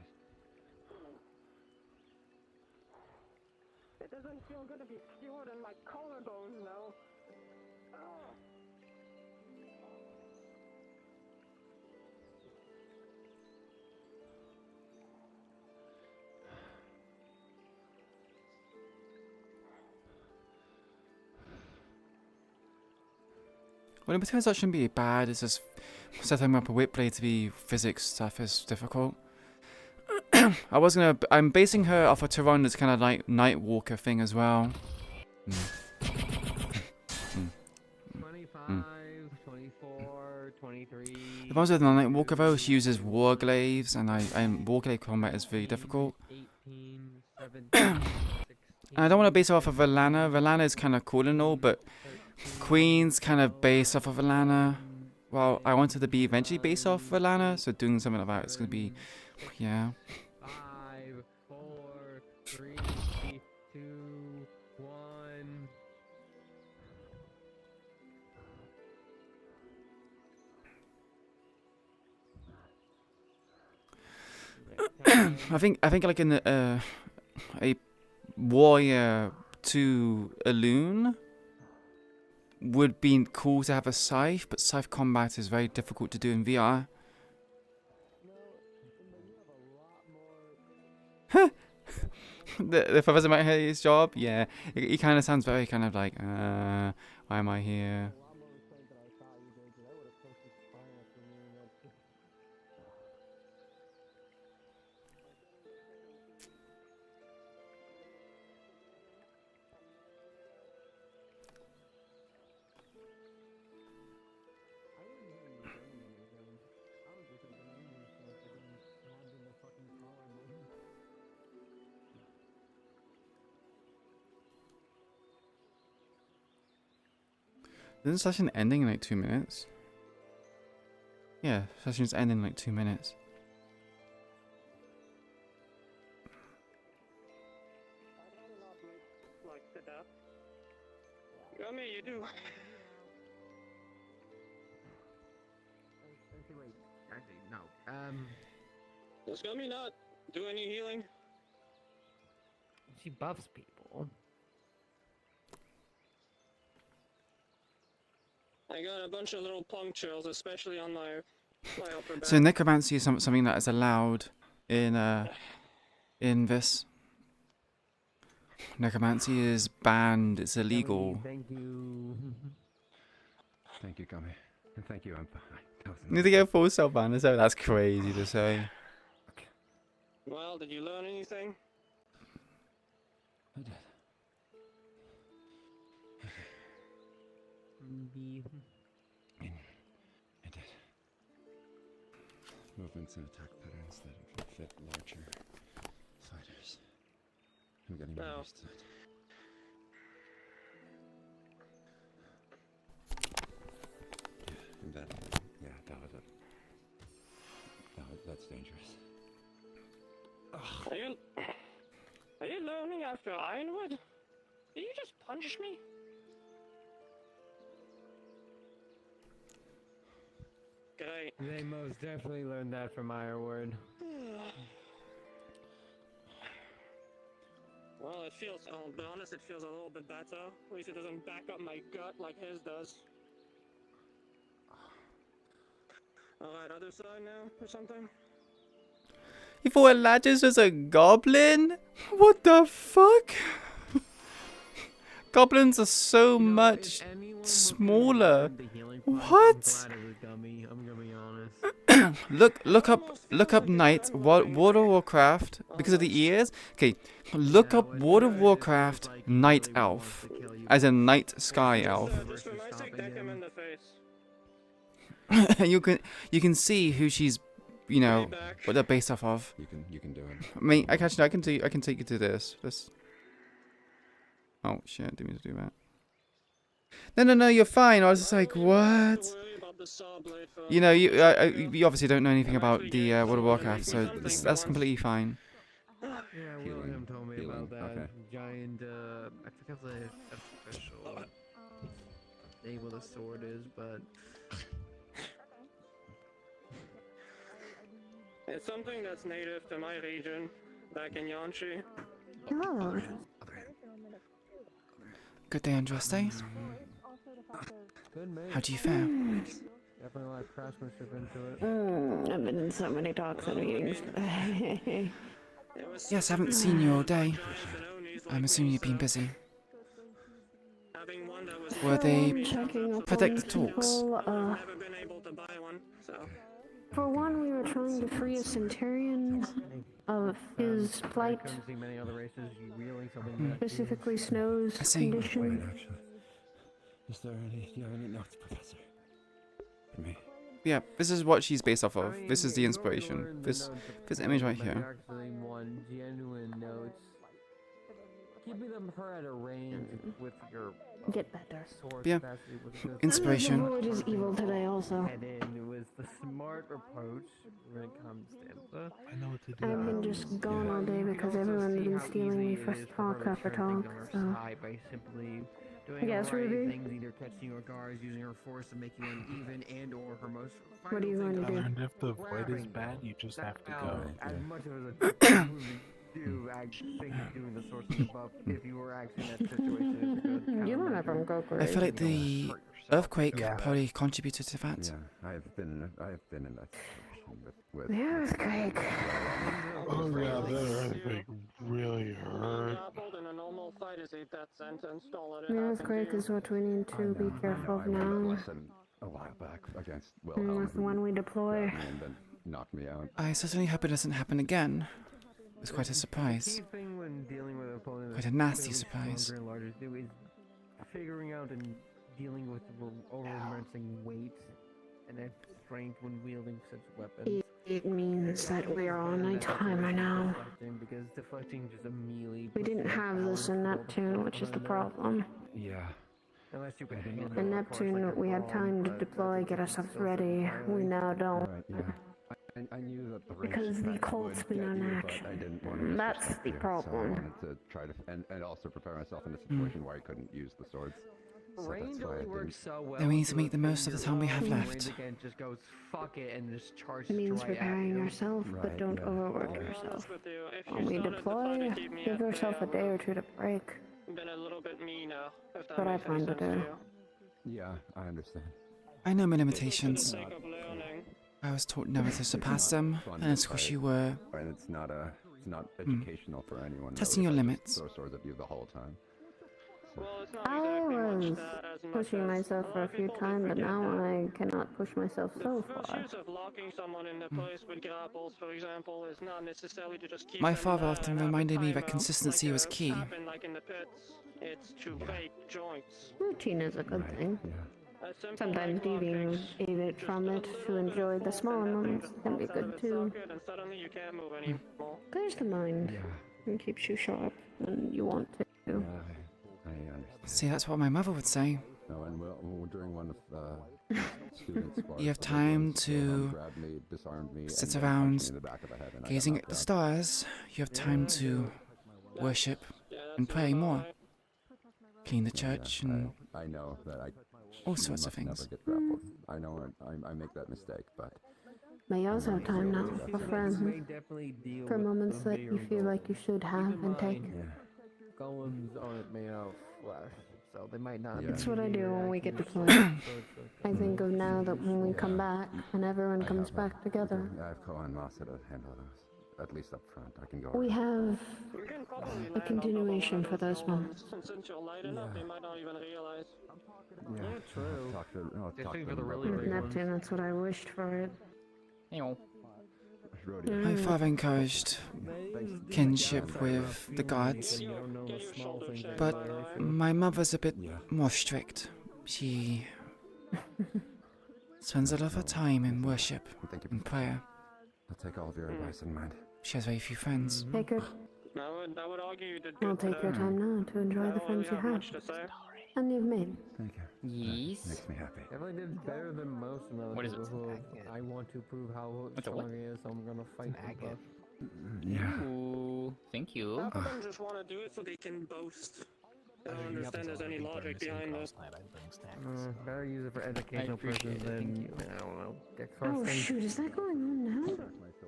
It doesn't feel good to be skewered in my collarbones now. Oh.
Well, in between that shouldn't be bad. It's just setting up a whip blade to be physics stuff is difficult. I'm basing her off of Taronda's kind of like Night Walker thing as well.
25, 24, 23.
The ones with the Night Walker though, she uses Warglaives, and Warglaive combat is very difficult.
18, 17,
And I don't want to base her off of Valana. Valana is kind of cool and all, but Queen's kind of based off of Valana. Well, I wanted to be eventually based off Valana, so doing something like that is going to be, yeah. I think like in a warrior to a loon would be cool to have a scythe, but scythe combat is very difficult to do in VR. the Professor might hate his job. Yeah, he kind of sounds very kind of like, why am I here? Isn't session ending in like 2 minutes? Yeah, session's ending in like 2 minutes.
You got me, you do.
Wait, actually, no.
Just got me not do any healing.
She buffs people.
I got a bunch of little punctures, especially on my upper back.
So necromancy is something that is allowed in this. Necromancy is banned. It's illegal.
Thank you.
Thank you, Gummy. And thank you, Empa.
Need to go full self ban. So that's crazy to say.
Well, did you learn anything?
I did. I did. Movements and attack patterns that fit larger fighters. I'm getting more used to it. Yeah, that was it. That's dangerous.
Are you learning after Ironwood? Did you just punch me? Great.
They most definitely learned that from Ironwood.
Well, I'll be honest, it feels a little bit better. At least it doesn't back up my gut like his does. Alright, other side now, or something?
You thought Eladris was a goblin? What the fuck? Goblins are so much smaller. What?
I'm gonna be honest.
look up Knight World of Warcraft because of the ears. Okay, look up World of Warcraft Night Elf, as a night sky elf. you can see who she's, you know, what they're based off of.
You can do it.
I mean, I can take you to this. Oh shit! I didn't mean to do that. No, you're fine. I was just like, what? You know, you obviously don't know anything about the World of Warcraft, so that's completely fine.
Yeah, William told me about that giant, I forget the official name of the sword is, but...
It's something that's native to my region, back in Yanshi.
Oh.
Good day, Andraste. How do you fare?
Definitely a lot of craftsmanship into it.
I've been in so many talks and meetings.
Yes, I haven't seen you all day. I'm assuming you've been busy. Were they productive talks?
For one, we were trying to free a centurion of his plight, specifically Snow's condition.
Do you have any notes, Professor? For me?
Yeah, this is what she's based off of. This is the inspiration. This image right here.
One genuine notes. Keeping them her at a range with your
get better.
Yeah, inspiration.
The Lord is evil today also.
And then it was the smart approach when it comes to Impa.
I know what to do.
I've been just gone all day because everyone's been stealing me for talk after talk. So
By simply doing
Yes,
the right
Ruby?
things, either catching your guards, using her force to make you uneven, and or her most
What are you going to do?
And if the void is bad, you just have to go.
As much as a movie do, I think doing the sorcery buff, if you were actually in that situation, is a good
You learn that from Goku.
I feel like the earthquake
Yeah.
probably contributed to that.
Yeah, I've been in that situation with
The earthquake.
Oh yeah, that earthquake really hurt.
In a normal fight is a death sentence. Don't let it
The
happen
earthquake
to you.
is what we need to be careful of
I learned that
now.
lesson a while back against
And
Wilhelm.
with the one we deploy.
And then knocked me out.
I certainly hope it doesn't happen again. It was quite a surprise.
The key thing when dealing with an opponent
Quite a
that's
nasty
clearly
surprise.
stronger and larger too is figuring out and dealing with over-immersing weight and then strength when wielding such weapons.
It means that we are on a timer now.
Because deflecting just immediately.
We didn't have this in Neptune, which is the problem.
Yeah.
Unless you can handle
In Neptune, we had time to deploy, get ourselves ready. We now don't.
Right, yeah. I knew that the range
Because the
attack
cult's
would
been
get you,
on
but
action.
I didn't want to
That's
disrespect
the
you,
problem.
So I wanted to try to and also prepare myself in a situation where I couldn't use the swords. So
Range
that's why I
only
didn't.
works so well.
Then we need to make the most of the time we have left.
Range again just goes fuck it and just charge
It means
straight at
preparing
you.
yourself, but
Right,
don't
yeah.
overwork
I'll be
yourself.
honest with you. If
When we
you started to try
deploy,
to keep me
give
at bay,
yourself a day or two to break.
been a little bit me now, if that
What I
makes any
plan to
sense to
do.
you.
Yeah, I understand.
I know my
For the
limitations.
sake of learning.
I was taught never to surpass them,
Fun
and
to
it's because
fight,
you were
and it's not educational for anyone.
Testing
really,
your
if I just
limits.
Throw swords at you the whole time.
Well, it's not
I
exactly much
was
that as much
pushing
as
myself
a
for
lot
a
of
few
people do
times, but
forget
now
that.
I cannot push myself so
The
far.
virtues of locking someone into place with grapples, for example, is not necessarily to just keep
My
them
father
there
often
and have a
reminded me that
timeout,
consistency
like
was
a
key.
cabin like in the pits. It's to break joints.
Routine is a good thing.
Yeah.
A simple
Sometimes
leg lock
deviating
takes
a bit
just
from
a
it to
little bit of
enjoy the
force,
smaller
and that thing
moments
just
can be
pops out of
good
its
too.
socket, and suddenly you can't move anymore.
Clears the mind and keeps you sharp when you want to.
Yeah, I understand.
See, that's what my mother would say.
No, and during one of students' spars,
You have
I think
time
once Wilhelm
to
grabbed me, disarmed me,
sit
and then punched
around
me in the back of the head, and I got
gazing
knocked
at the
out.
stars. You have time to worship and pray more. Clean the church and
I know that I
all sorts of
must
things.
never get grappled. I know I make that mistake, but
But you also have time now for friends, for moments that you feel like you should have and take.
Golems aren't made out of flesh, so they might not.
That's what I do when we get deployed. I think of now that when we come back and everyone comes back together,
I have Ko and Masa to handle those. At least up front, I can go.
we have
You can probably
a
land on
continuation
top
for
of
those
golems,
moments.
and since you're light enough, they might not even realize.
Yeah,
true.
I'll talk to
for
them
the
about
really
the
With Neptune, that's what I wished for it.
My father encouraged kinship with the gods, but my mother's a bit more strict. She spends a lot of her time in worship and prayer.
I'll take all of your advice in mind.
She has very few friends.
Take her.
I would argue you did
Well,
good
take your
today.
time now to enjoy
I
the
don't
friends
really
you
have
have
much to say.
and you've made.
Thank you.
Yes.
Makes me happy.
Definitely did better than most of the other
What is
people
it?
who I want to prove how
What's a what?
strong he is, so I'm gonna fight him.
Yeah.
Ooh, thank you.
Half of them just want to do it so they can boast. I don't understand there's any logic behind this.
Better use it for educational purposes than, I don't know, dick
Oh
thrusting.
shoot, is that going on now?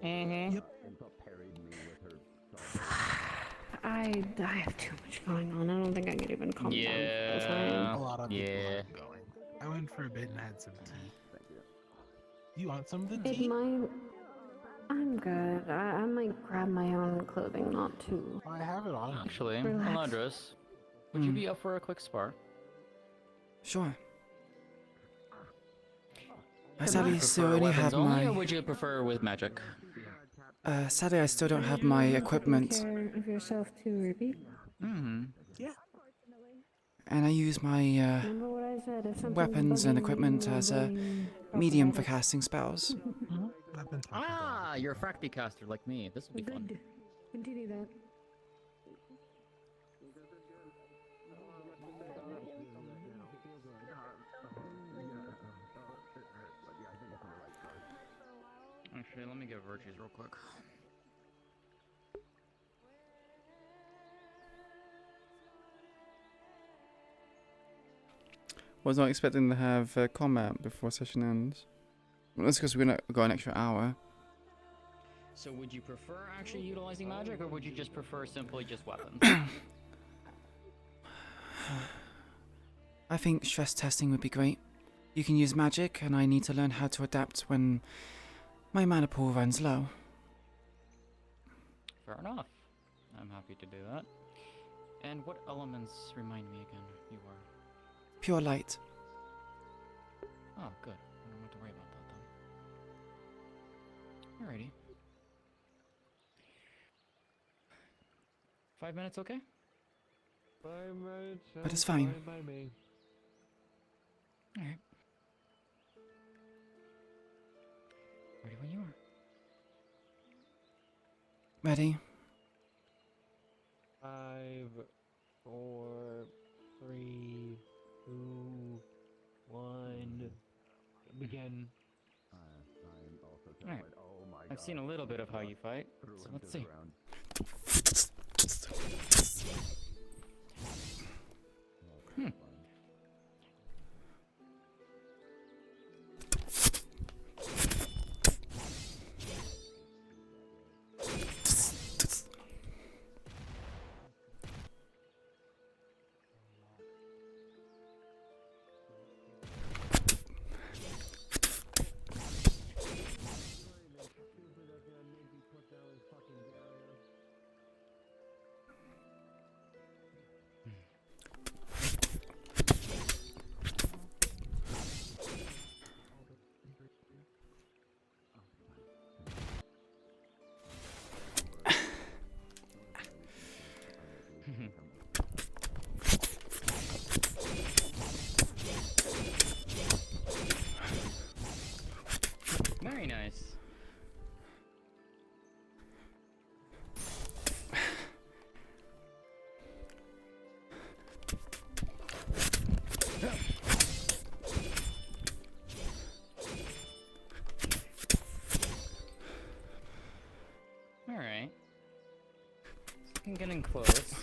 Mm-hmm.
I have too much going on. I don't think I could even calm down for this
Yeah.
A lot of people
Yeah.
have going. I went for a bit and had some tea. You want some of the
It
tea?
might. I'm good. I might grab my own clothing, not too.
I have it on.
Actually,
Relax.
Eladris, would you be up for a quick spar?
Sure. I
Would
sadly
you
still
prefer
only
weapons
have
only, or
my.
would you prefer with magic?
Sadly, I still don't have my equipment,
Take care of yourself too, Ruby.
Mm-hmm.
and I use my
Remember what I said? If something's
weapons and
bugging
equipment
your
as a
brain,
medium for
problematic.
casting spells.
Ah, you're a Fracty caster like me. This will be fun.
Good. Continue that.
Actually, let me get virtues real quick.
Was not expecting to have combat before session ends. Well, that's because we're gonna go an extra hour.
So would you prefer actually utilizing magic, or would you just prefer simply just weapons?
I think stress testing would be great. You can use magic, and I need to learn how to adapt when my mana pool runs low.
Fair enough. I'm happy to do that. And what elements, remind me again, you are?
Pure light.
Oh, good. I don't have to worry about that then. Alrighty. 5 minutes, okay?
5 minutes.
That is fine.
By me.
Alright. Ready when you are.
Ready?
5, 4, 3, 2, 1. Begin.
Alright. I've seen a little bit of how you fight, so let's see. Hmm. Very nice. Alright. Getting close.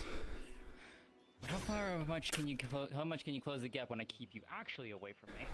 But how much can you close the gap when I keep you actually away from me?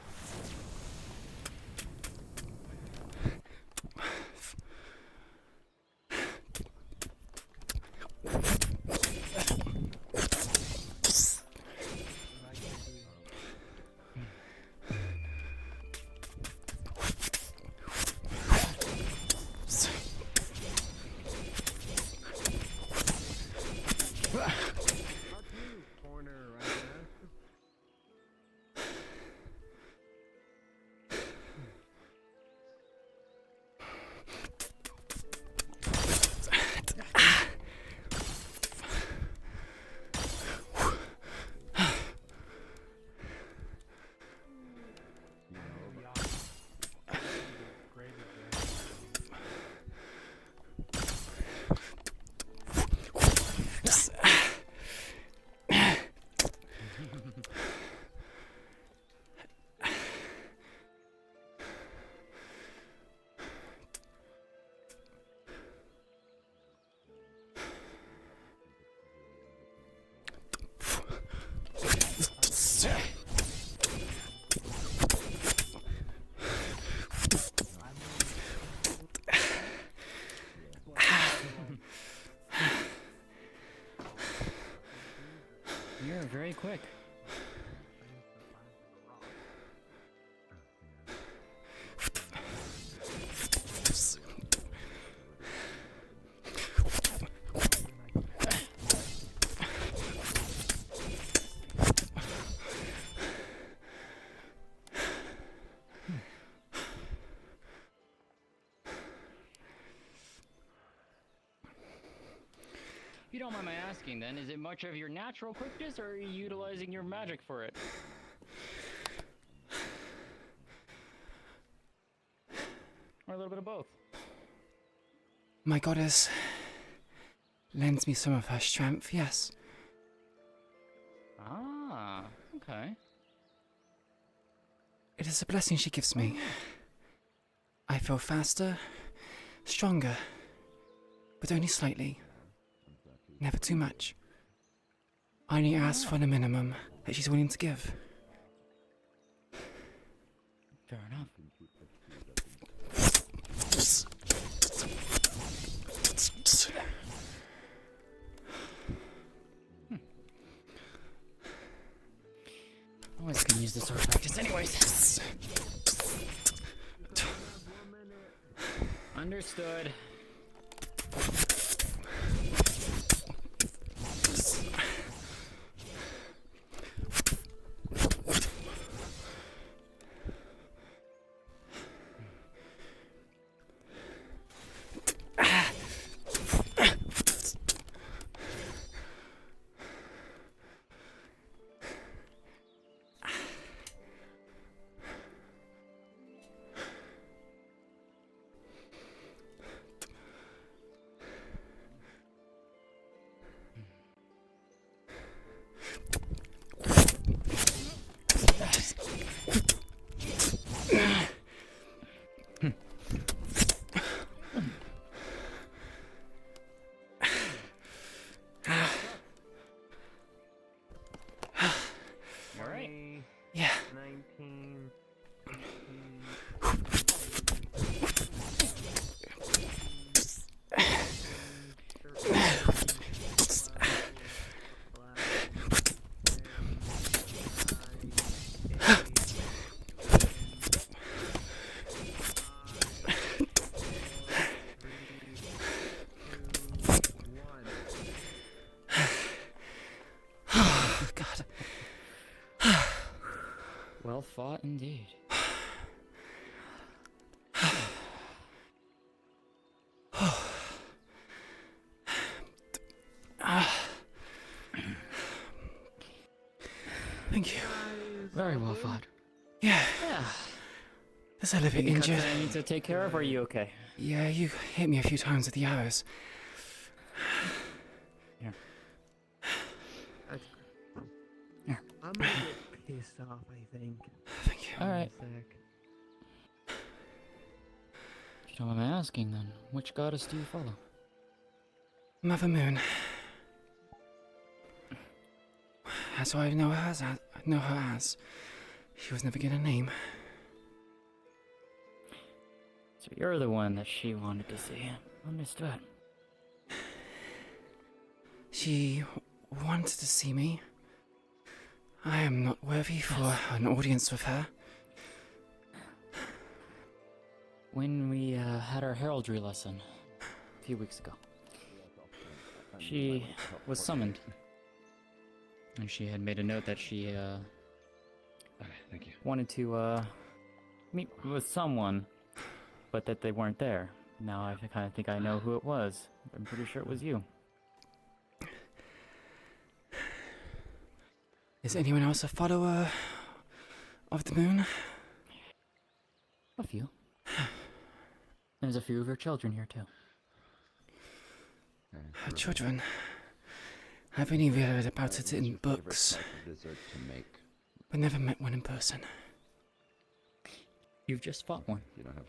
You're very quick. If you don't mind my asking then, is it much of your natural quickness or are you utilizing your magic for it? Or a little bit of both?
My goddess lends me some of her strength, yes.
Ah, okay.
It is a blessing she gives me. I feel faster, stronger, but only slightly. Never too much. I only ask for the minimum that she's willing to give.
Fair enough. Always can use the sword practice anyways. Understood.
Yeah.
19.
God.
Well fought indeed.
Thank you.
Very well fought.
Yeah.
Yeah.
There's a little bit
Any cuts
injured.
that I need to take care of, or are you okay?
Yeah, you hit me a few times with the arrows.
Here.
I'm a bit pissed off, I think.
Thank you.
Alright. If you don't mind me asking, then, which goddess do you follow?
Mother Moon. That's what I know her as. She was never given a name.
So you're the one that she wanted to see. Understood.
She wanted to see me. I am not worthy for an audience with her.
When we had our heraldry lesson a few weeks ago, she was summoned. And she had made a note that she
Thank you.
wanted to meet with someone, but that they weren't there. Now I kind of think I know who it was. I'm pretty sure it was you.
Is anyone else a follower of the moon?
A few. There's a few of her children here too.
Her children. I've only read about it in books,
Dessert to make.
but never met one in person.
You've just fought one.
You don't have.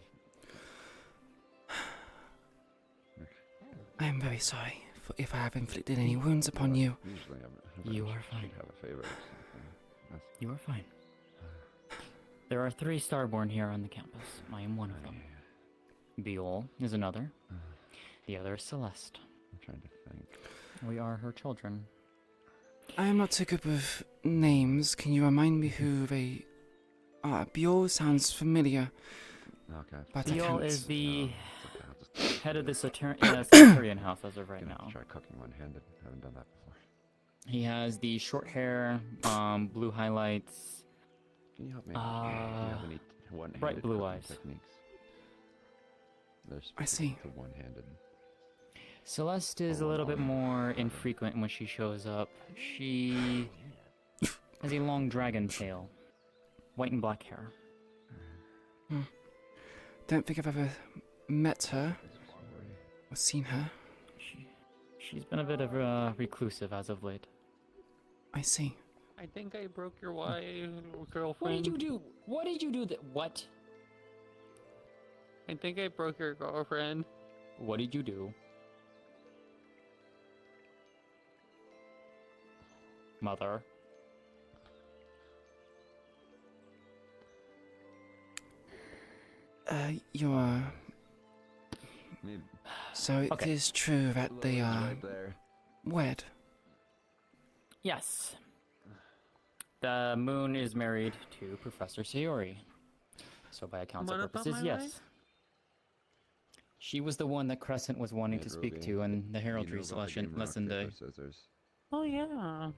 I am very sorry if I have inflicted any wounds upon you.
Usually
You are
should
fine.
have a favorite. Or something.
You are fine. There are 3 Starborn here on the campus. I am one of them. Biol is another. The other is Celeste.
I'm trying to think.
We are her children.
I am not so good with names. Can you remind me who they are? Biol sounds familiar.
Okay.
But I
Biol
can't.
is the
It's
head of the Saturnian house as of right
Gonna
now.
try cooking one-handed. Haven't done that before.
He has the short hair, blue highlights,
Can you help me? Do you have any one-handed
bright blue
cooking
eyes.
techniques? There's
I see.
the one-handed.
Celeste is a little bit more infrequent when she shows up. She has a long dragon tail, white and black hair.
Don't think I've ever met her or seen her.
She's been a bit of reclusive as of late.
I see.
I think I broke your wife, girlfriend.
What did you do? What did you do that? What?
I think I broke your girlfriend.
What did you do? Mother.
You're...
Maybe.
So it
Okay.
is true that they are
Right there.
wed.
Yes. The moon is married to Professor Sayori. So by accounts
What
of
about
purposes,
my
yes.
wife?
She was the one that Crescent was wanting
Yeah,
to speak
Drogi.
to in the
You know
heraldry
about the
lesson,
game rock,
lesson day.
paper, scissors.
Oh yeah.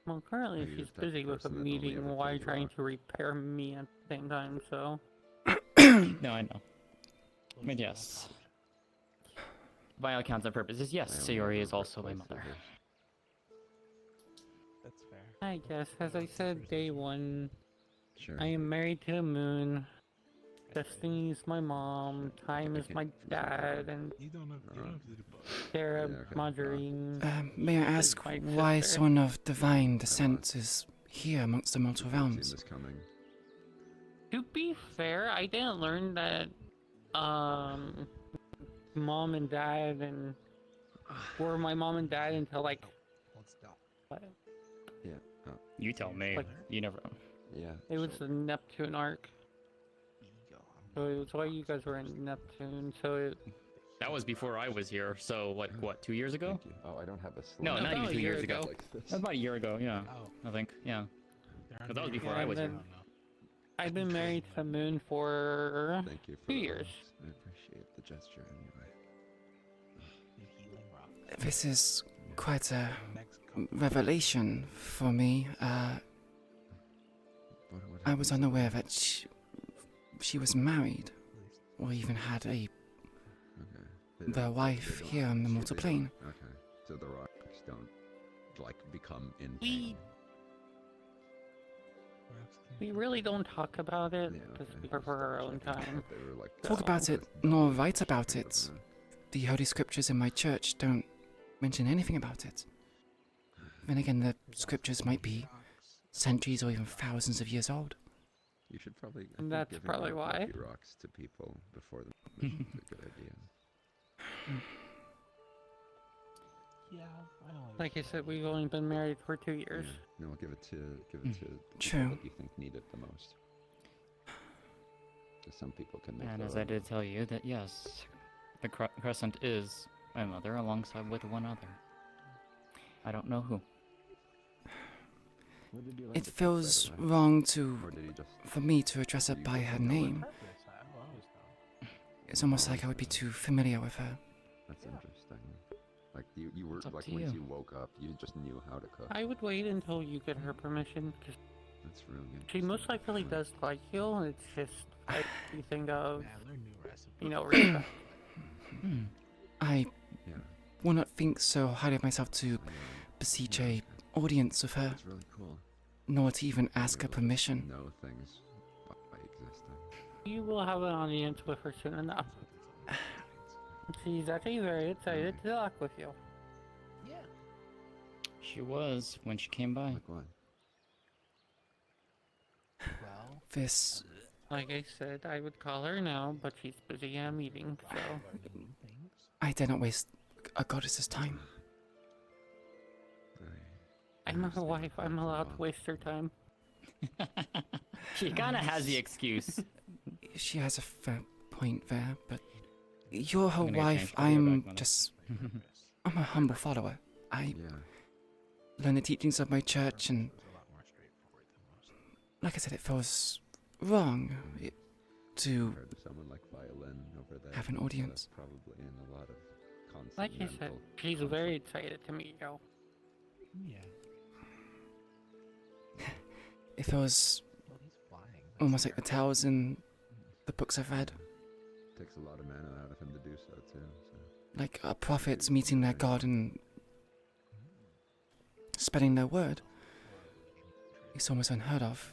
Well, currently
You
she's
just have
busy
the
with a
person that only
meeting
ever
while
plays
trying
rock.
to repair me at the same time, so.
No, I know. But yes. By all accounts and purposes, yes,
I only
Sayori
ever
is also my
play
mother.
scissors.
That's fair.
I guess, as I said day one,
Sure.
I am married to the moon. Destiny is my mom. Time is my dad, and
You don't have to do the book.
Sarah,
Yeah, okay.
Marjorie.
May I ask
my
why
sister.
someone of divine descent is here amongst the mortal
Seen
realms?
this coming.
To be fair, I didn't learn that, mom and dad were my mom and dad until like, what?
Yeah. Oh,
You tell me.
Like-
You never.
yeah.
It was
sure.
the Neptune arc. So it was why you guys were in Neptune, so it...
That was before I was here, so like, what, 2 years ago?
Thank you. Oh, I don't have a slide.
No, not
About
even
a
2
year
years ago.
ago.
Like this.
That was about a year ago, yeah.
Oh.
I think, yeah. But that was before
Yeah,
I was here.
then- I've been married to the moon for
Thank you for
2
the
years.
rocks. I appreciate the gesture anyway.
This is quite a revelation for me. I was unaware that she was married, or even had a
Okay.
the wife here on the mortal plane.
Okay. So the rocks don't like become in
We
pain.
we really don't talk about it
Yeah,
because
okay.
we prefer our own time.
They were like,
Talk
"Oh,
about it,
it's
nor
double
write
the
about
truth,"
it.
huh?
The holy scriptures in my church don't mention anything about it. Then again, the scriptures might be centuries or even thousands of years old.
You should probably. I
And
think
that's
giving
probably
out
why.
lucky rocks to people before the mission's a good idea.
Yeah, I know.
Like I said, we've only been married for 2 years.
Yeah. No, give it to the people
True.
that you think need it the most. 'Cause some people can make
And
their
as I
own.
did tell you, that yes, the Crescent is my mother alongside with one other. I don't know who.
What did you learn
It
to cook,
feels
by the way?
wrong to
Or did you just
for me to address her
you
by
just
her
know it?
name. It's almost like I would be too familiar with her.
That's interesting. Like you were
It's up
like
to
once
you.
you woke up, you just knew how to cook.
I would wait until you get her permission because
That's really good.
she most likely does like you. It's just like you think of,
Yeah, learn new recipes.
you know, respect.
I
Yeah.
will not think so highly of myself to beseech a audience of her,
That's really cool.
nor to even ask her permission.
Know things by existing.
You will have an audience with her soon enough. She's actually very excited to talk with you.
Yeah.
She was when she came by.
Like what?
Well,
This
Like I said, I would call her now, but she's busy in a meeting, so...
I dare not waste a goddess's time.
I'm her wife, I'm allowed to waste her time.
She kinda has the excuse.
She has a fair point there, but you're her
I'm gonna get
wife.
changed. I'll be right
I'm
back, Mona.
just. I'm a humble follower. I learn the teachings of my church, and like I said, it feels wrong to
Compared to someone like violin over there,
have an audience.
probably in a lot of constant
Like I said,
mental
she's very excited to meet you.
yeah.
It feels
Well, he's flying.
almost like the tales in the books I've read,
takes a lot of mana out of him to do so too. So.
like prophets meeting their God and spreading their word. It's almost unheard of.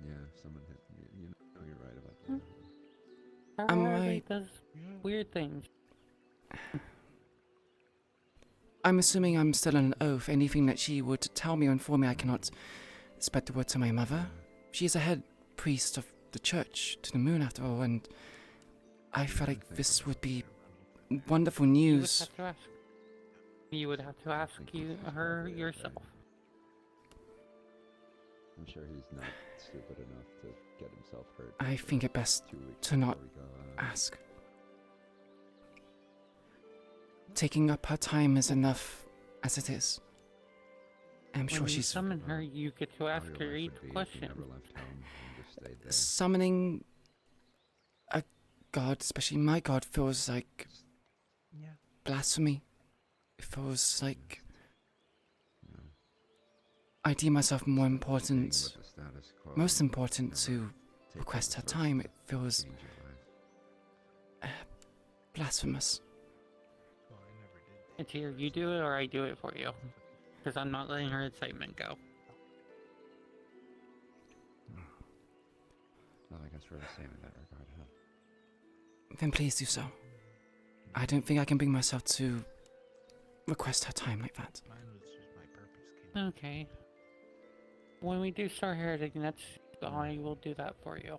Yeah, if someone hit me, you know you're right about that.
I'm
Her
right.
does weird things.
I'm assuming I'm still on an oath. Anything that she would tell me or inform me, I cannot spread the word to my mother. She is a head priest of the church to the moon, after all, and I felt like this would be wonderful news.
You would have to ask her yourself.
I'm sure he's not stupid enough to
get himself hurt.
I think it best
2 weeks
to not
before we go,
ask. Taking up her time is enough as it is. I'm
When
sure
you
she's
summon her, you get to ask her each question.
summoning a god, especially my god, feels like blasphemy. It feels like I deem myself more important, most important to request her time. It feels blasphemous.
It's either you do it or I do it for you. Because I'm not letting her excitement go.
Well, I guess we're the same in that regard, huh?
Then please do so. I don't think I can bring myself to request her time like that.
Okay. When we do start heretic, I will do that for you.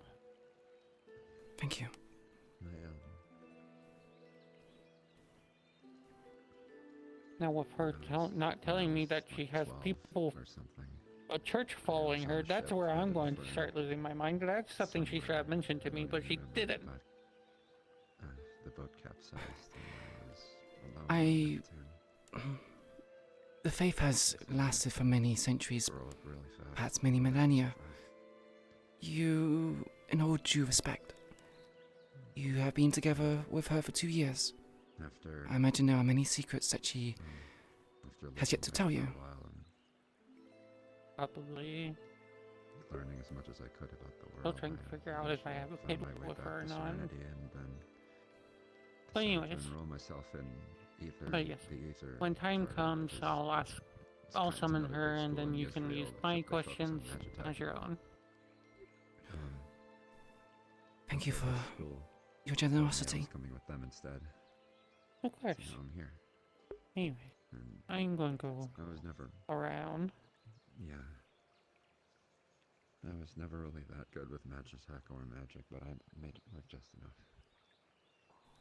Thank you.
Now, with her not telling me that she has people, a church following her, that's where I'm going to start losing my mind. That's something she should have mentioned to me, but she didn't.
The boat capsized and I was alone.
The faith has lasted for many centuries, perhaps many millennia. You, in all due respect, you have been together with her for 2 years. I imagine there are many secrets that she has yet to tell you.
Probably.
Learning as much as I could about the world.
Still trying to figure out if I have a kid with her or not. But anyways.
Enroll myself in ether,
But yes,
the ether
when time comes, I'll summon her, and then you can use my questions as your own.
Thank you for your generosity.
Coming with them instead.
Of course.
So now I'm here.
Anyway, I'm going to go
I was never
around.
Yeah. I was never really that good with magic or magic, but I made it work just enough.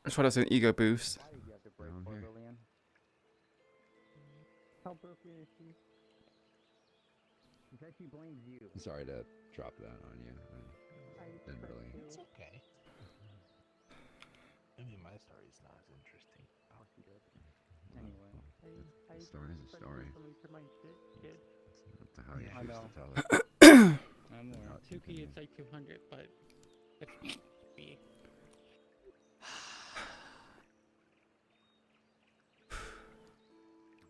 I try to say an ego boost.
Now I'm here.
How broken is she? She said she blames you.
Sorry to drop that on you. I didn't really.
It's okay. I mean, my story's not as interesting.
Oh, she did. Anyway,
A story's a story.
Kid.
It's up to how you
I
choose
know.
to tell it.
I'm more. Suki, it's like 200, but it's me.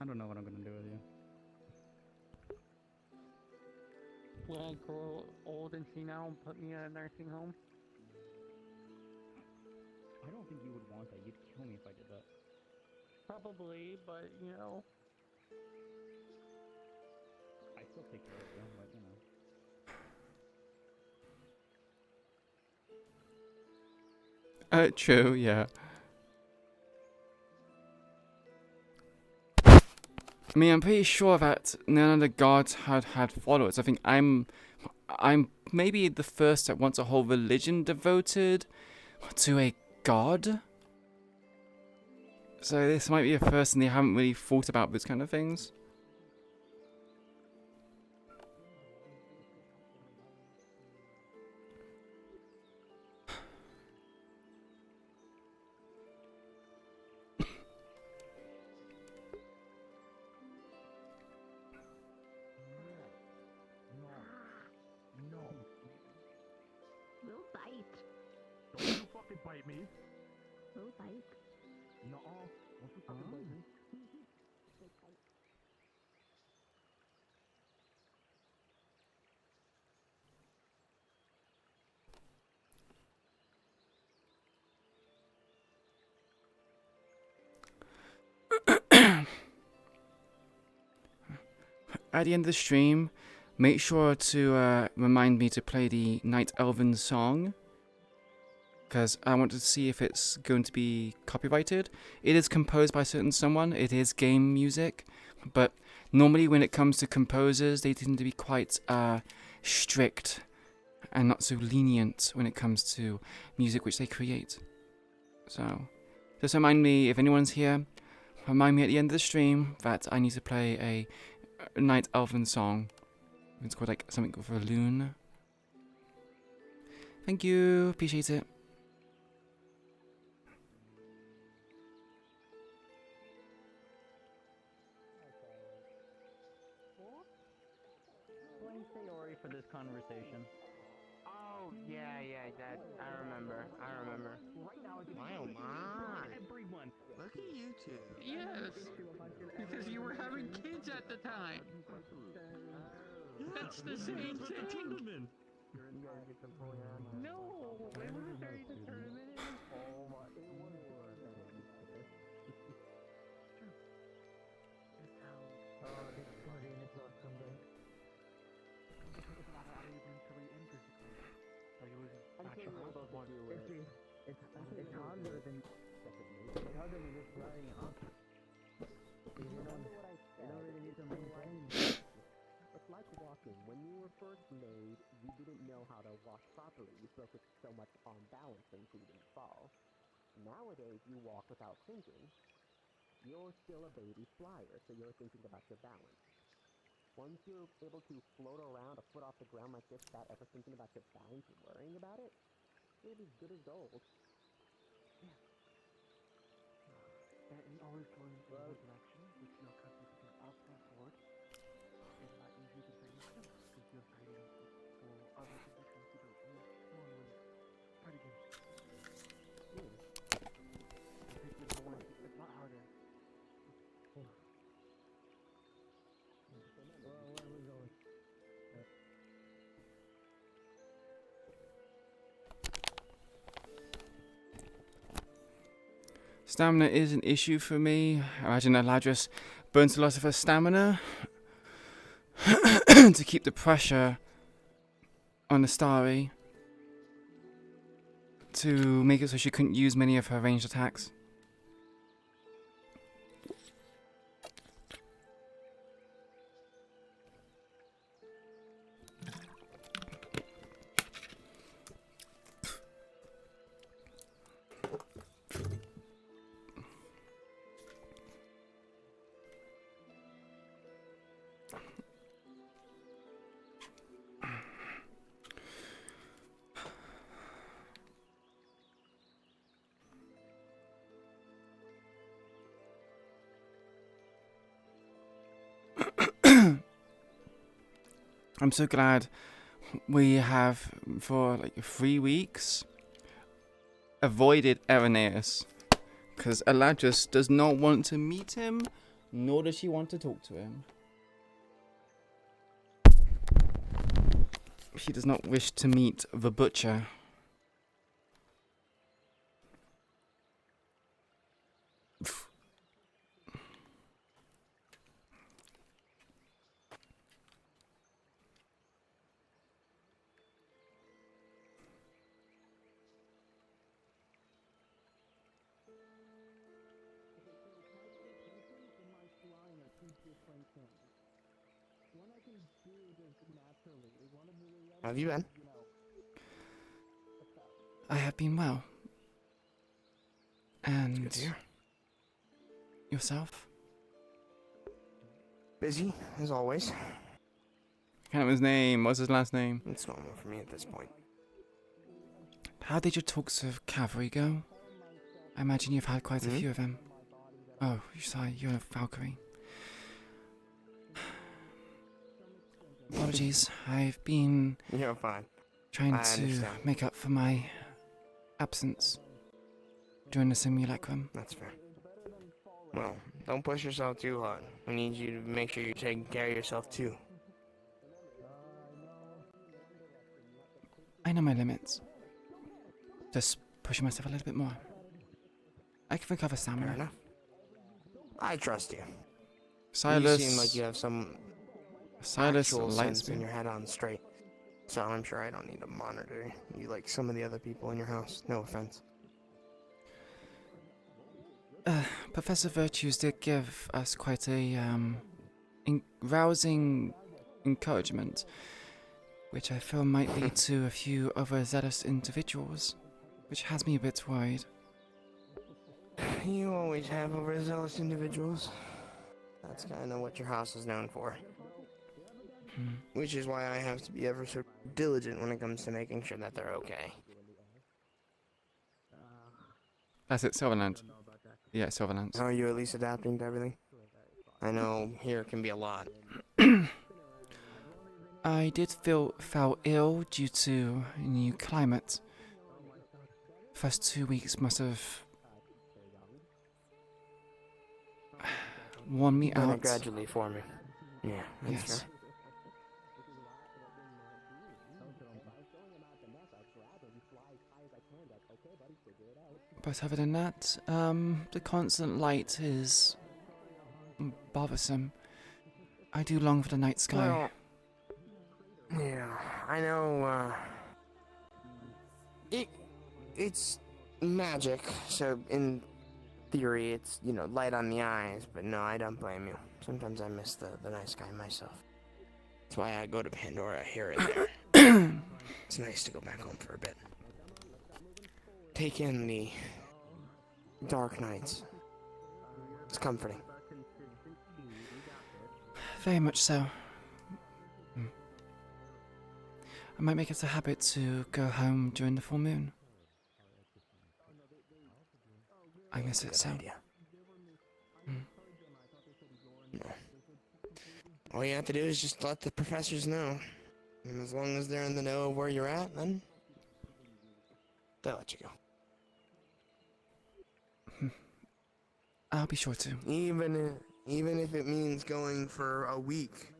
I don't know what I'm gonna do with you. Will I grow old and see now and put me in a nursing home?
I don't think you would want that. You'd kill me if I did that.
Probably, but you know.
I still take care of you, but you know.
True, yeah. I mean, I'm pretty sure that none of the gods had followers. I think I'm maybe the first that wants a whole religion devoted to a god. So this might be a first, and they haven't really thought about these kind of things.
We'll bite.
Don't you fucking bite me.
We'll bite.
No, don't you fucking bite me.
At the end of the stream, make sure to remind me to play the Night Elven song, because I want to see if it's going to be copyrighted. It is composed by someone. It is game music, but normally when it comes to composers, they tend to be quite strict and not so lenient when it comes to music which they create. So, just remind me, if anyone's here, remind me at the end of the stream that I need to play a Night Elven song. It's called like something for a loon. Thank you. Appreciate it.
Blame Sayori for this conversation.
Oh, yeah, that, I remember.
Right now,
My oh my.
everyone.
Look at you two.
Yes, because you were having kids at the time. That's the same thing.
No, it wasn't during the tournament. It was. Oh my. It was. It's Guardian o'clock someday.
It's not how you mentally and physically. Like it was natural.
It's harder than just running up. You don't really need to maintain.
It's like walking. When you were first made, you didn't know how to walk properly. You spoke with so much on balancing so you didn't fall. Nowadays, you walk without thinking. You're still a baby flyer, so you're thinking about your balance. Once you're able to float around a foot off the ground like this without ever thinking about your balance and worrying about it, you'll be good as gold.
And always going in one direction, which causes you to go up and forward. It's not easy to bring yourself because you're fighting for other positions you don't need. Come on, Will. Try it again. Take it more. It's not harder.
Where are we going?
Stamina is an issue for me. I imagine Eladris burns a lot of her stamina to keep the pressure on the Starry to make it so she couldn't use many of her ranged attacks. I'm so glad we have, for like 3 weeks, avoided Irenaeus. Because Eladris does not want to meet him, nor does she want to talk to him. She does not wish to meet the butcher.
How have you been?
I have been well. And
Good to hear.
yourself?
Busy, as always.
Can't remember his name. What's his last name?
It's normal for me at this point.
How did your talks of cavalry go? I imagine you've had quite a few of them. Oh, sorry, you're a Valkyrie. Apologies, I've been
You're fine.
trying
I
to
understand.
make up for my absence during the simulacrum.
That's fair. Well, don't push yourself too hard. I need you to make sure you're taking care of yourself too.
I know my limits. Just pushing myself a little bit more. I can recover stamina.
Fair enough. I trust you.
Silas.
You seem like you have some
Silas
actual
lights
sense in your head on straight. So I'm sure I don't need to monitor you like some of the other people in your house. No offense.
Professor Virtues did give us quite a rousing encouragement, which I feel might lead to a few overzealous individuals, which has me a bit worried.
You always have overzealous individuals. That's kind of what your house is known for.
Which is why I have to be ever so diligent when it comes to making sure that they're okay.
That's it, Silverland. Yeah, Silverland.
How are you at least adapting to everything? I know here can be a lot.
I did fell ill due to a new climate. First 2 weeks must have worn me
Done it
out.
gradually for me. Yeah, that's
Yes.
fair.
But other than that, the constant light is bothersome. I do long for the night sky.
Well, yeah, I know, it's magic, so in theory it's, you know, light on the eyes, but no, I don't blame you. Sometimes I miss the night sky myself. That's why I go to Pandora here and there. It's nice to go back home for a bit. Take in the dark nights. It's comforting.
Very much so. I might make it a habit to go home during the full moon. I miss it so.
No. All you have to do is just let the professors know. And as long as they're in the know of where you're at, then they'll let you go.
I'll be sure to.
Even if it means going for a week.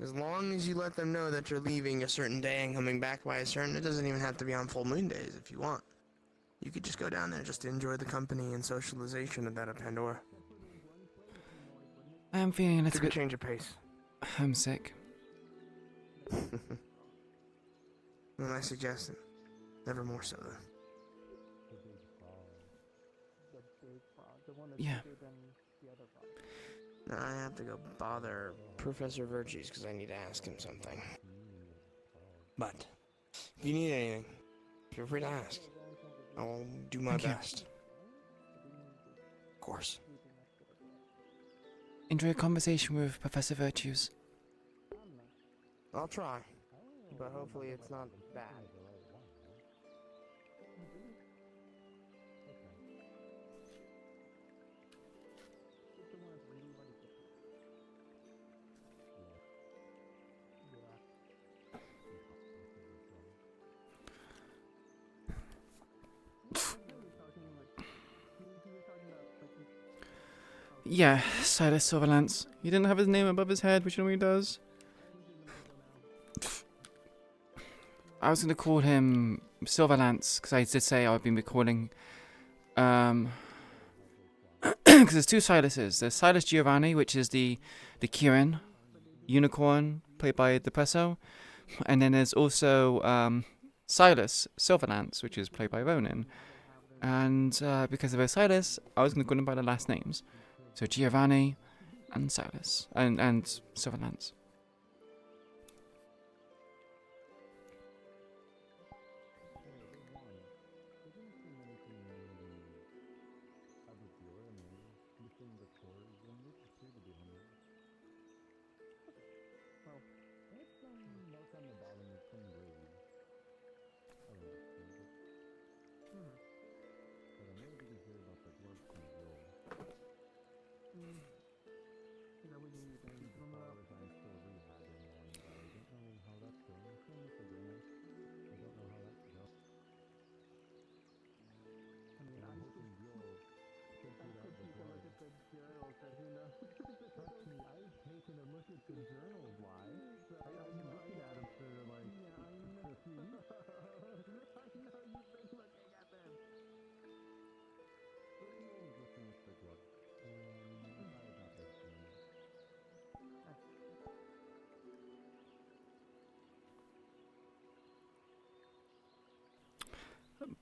As long as you let them know that you're leaving a certain day and coming back by a certain, it doesn't even have to be on full moon days if you want. You could just go down there just to enjoy the company and socialization of that at Pandora.
I am feeling a little bit
change of pace.
homesick.
Well, I suggest it. Never more so, though.
Yeah.
Now I have to go bother Professor Virtues because I need to ask him something. But, if you need anything, feel free to ask. I'll do my
Thank you.
best. Of course.
Enjoy a conversation with Professor Virtues.
I'll try. But hopefully it's not bad.
Yeah, Silas Silverlance. He didn't have his name above his head, which you know he does. I was gonna call him Silverlance because I did say I've been recording. Because there's two Silases. There's Silas Giovanni, which is the Kieran unicorn played by Depresso, and then there's also Silas Silverlance, which is played by Ronan. And because of their Silas, I was gonna call them by their last names. So Giovanni and Silas and Silverlance.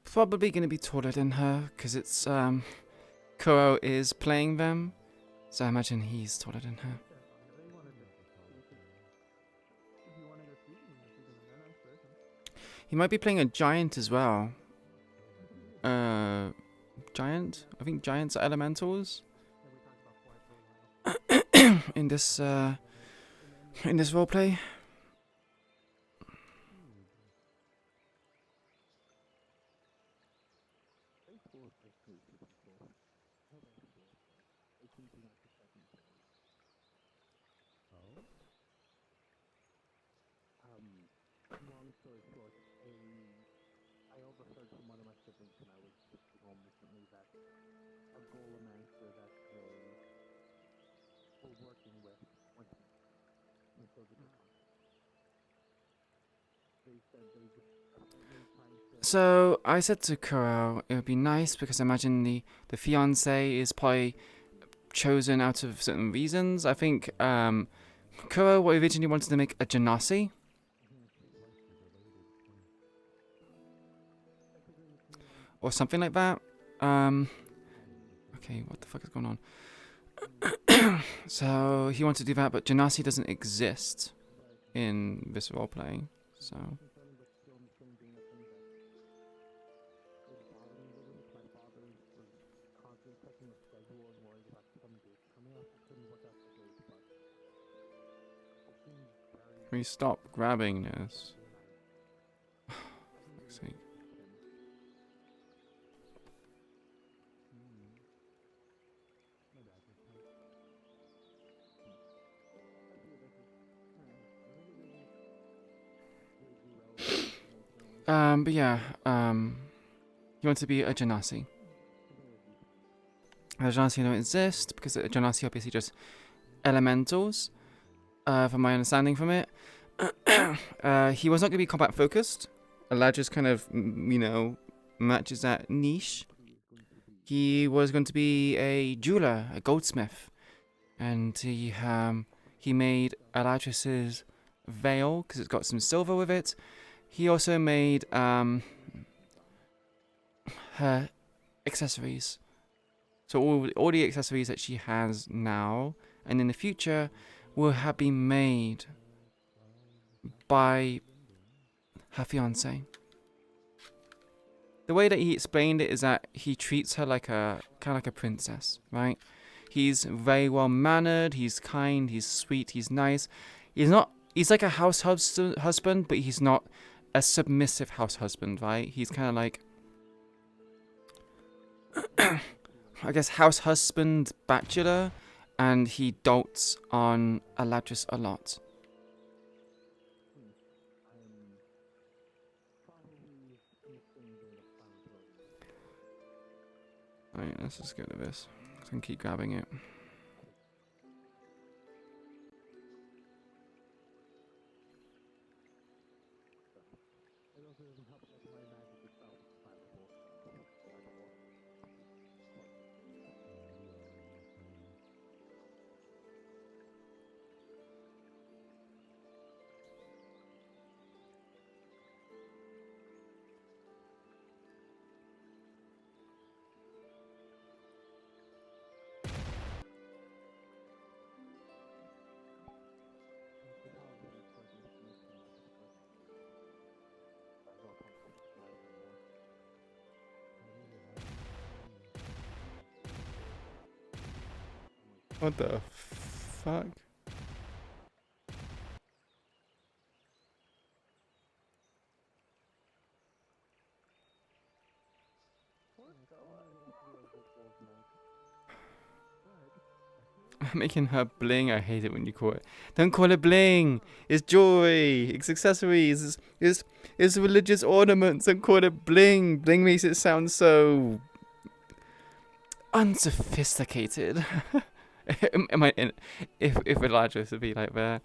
Probably going to be taller than her, because it's, Kuro is playing them, so I imagine he's taller than her. He might be playing a giant as well. Giant? I think giants are elementals. In this, in this roleplay.
Long story short, I overheard from one of my siblings when I was visiting home recently that a golem anchor that they were working with went and so did the contract. They said they just trying to...
So I said to Kuro it would be nice because I imagine the fiance is probably chosen out of certain reasons. I think Kuro originally wanted to make a genasi. Or something like that. Okay, what the fuck is going on? So he wanted to do that, but genasi doesn't exist in this roleplay. So can we stop grabbing this? For fuck's sake. But yeah, you want to be a genasi. The genasi don't exist because the genasi are basically just elementals, from my understanding from it. He was not going to be combat focused. Eladris kind of, you know, matches that niche. He was going to be a jeweler, a goldsmith, and he made Eladris's veil because it's got some silver with it. He also made her accessories. So all the accessories that she has now and in the future will have been made by her fiance. The way that he explained it is that he treats her like a kind of like a princess, right? He's very well mannered, he's kind, he's sweet, he's nice. He's like a house husband, but he's not a submissive house husband, right? He's kind of like, I guess, house husband bachelor, and he dotes on Eladris a lot. Alright, let's just go to this. I can keep grabbing it. What the fuck? Making her bling. I hate it when you call it. Don't call it bling. It's jewelry. It's accessories. It's religious ornaments. Don't call it bling. Bling makes it sound so unsophisticated. Am I in? If Eladris would be like that.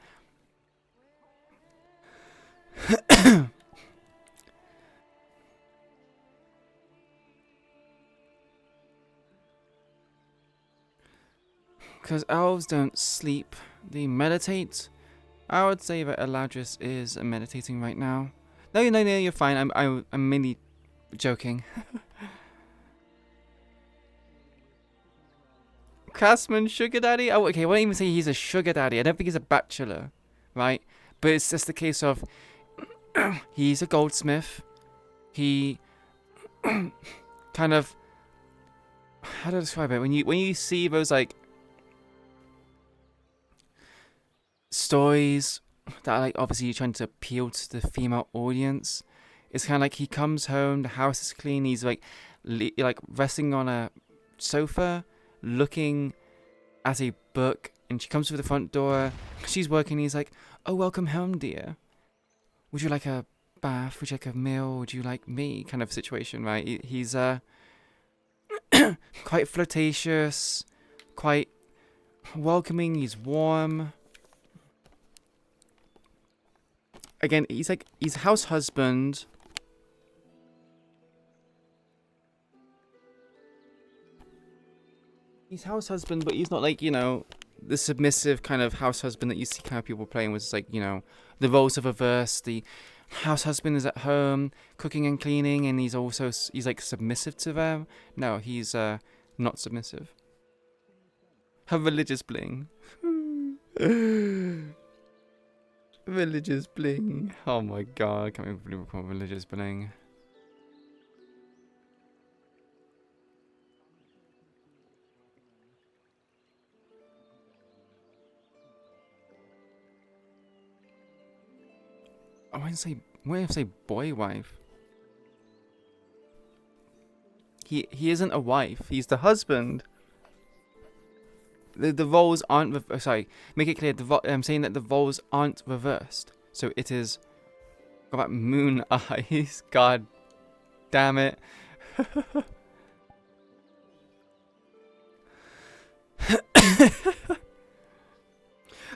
Because elves don't sleep, they meditate. I would say that Eladris is meditating right now. No, you're fine. I'm mainly joking. Craftsman sugar daddy? Oh, okay, I won't even say he's a sugar daddy. I don't think he's a bachelor, right? But it's just the case of he's a goldsmith. He kind of, how do I describe it? When you see those like stories that are like obviously trying to appeal to the female audience. It's kind of like he comes home, the house is clean, he's like like resting on a sofa, looking at a book, and she comes to the front door. She's working. He's like, "Oh, welcome home, dear. Would you like a bath? Would you like a meal? Would you like me?" Kind of situation, right? He's quite flirtatious, quite welcoming. He's warm. Again, he's house husband. He's house husband, but he's not like, you know, the submissive kind of house husband that you see kind of people playing with. It's like, you know, the roles are reversed. The house husband is at home cooking and cleaning, and he's like submissive to them. No, he's not submissive. Her religious bling. Religious bling. Oh my god, I can't believe we call religious bling. I want to say boy wife. He isn't a wife. He's the husband. The roles aren't. Sorry, make it clear. I'm saying that the roles aren't reversed. So it is. Got that moon eyes. God damn it.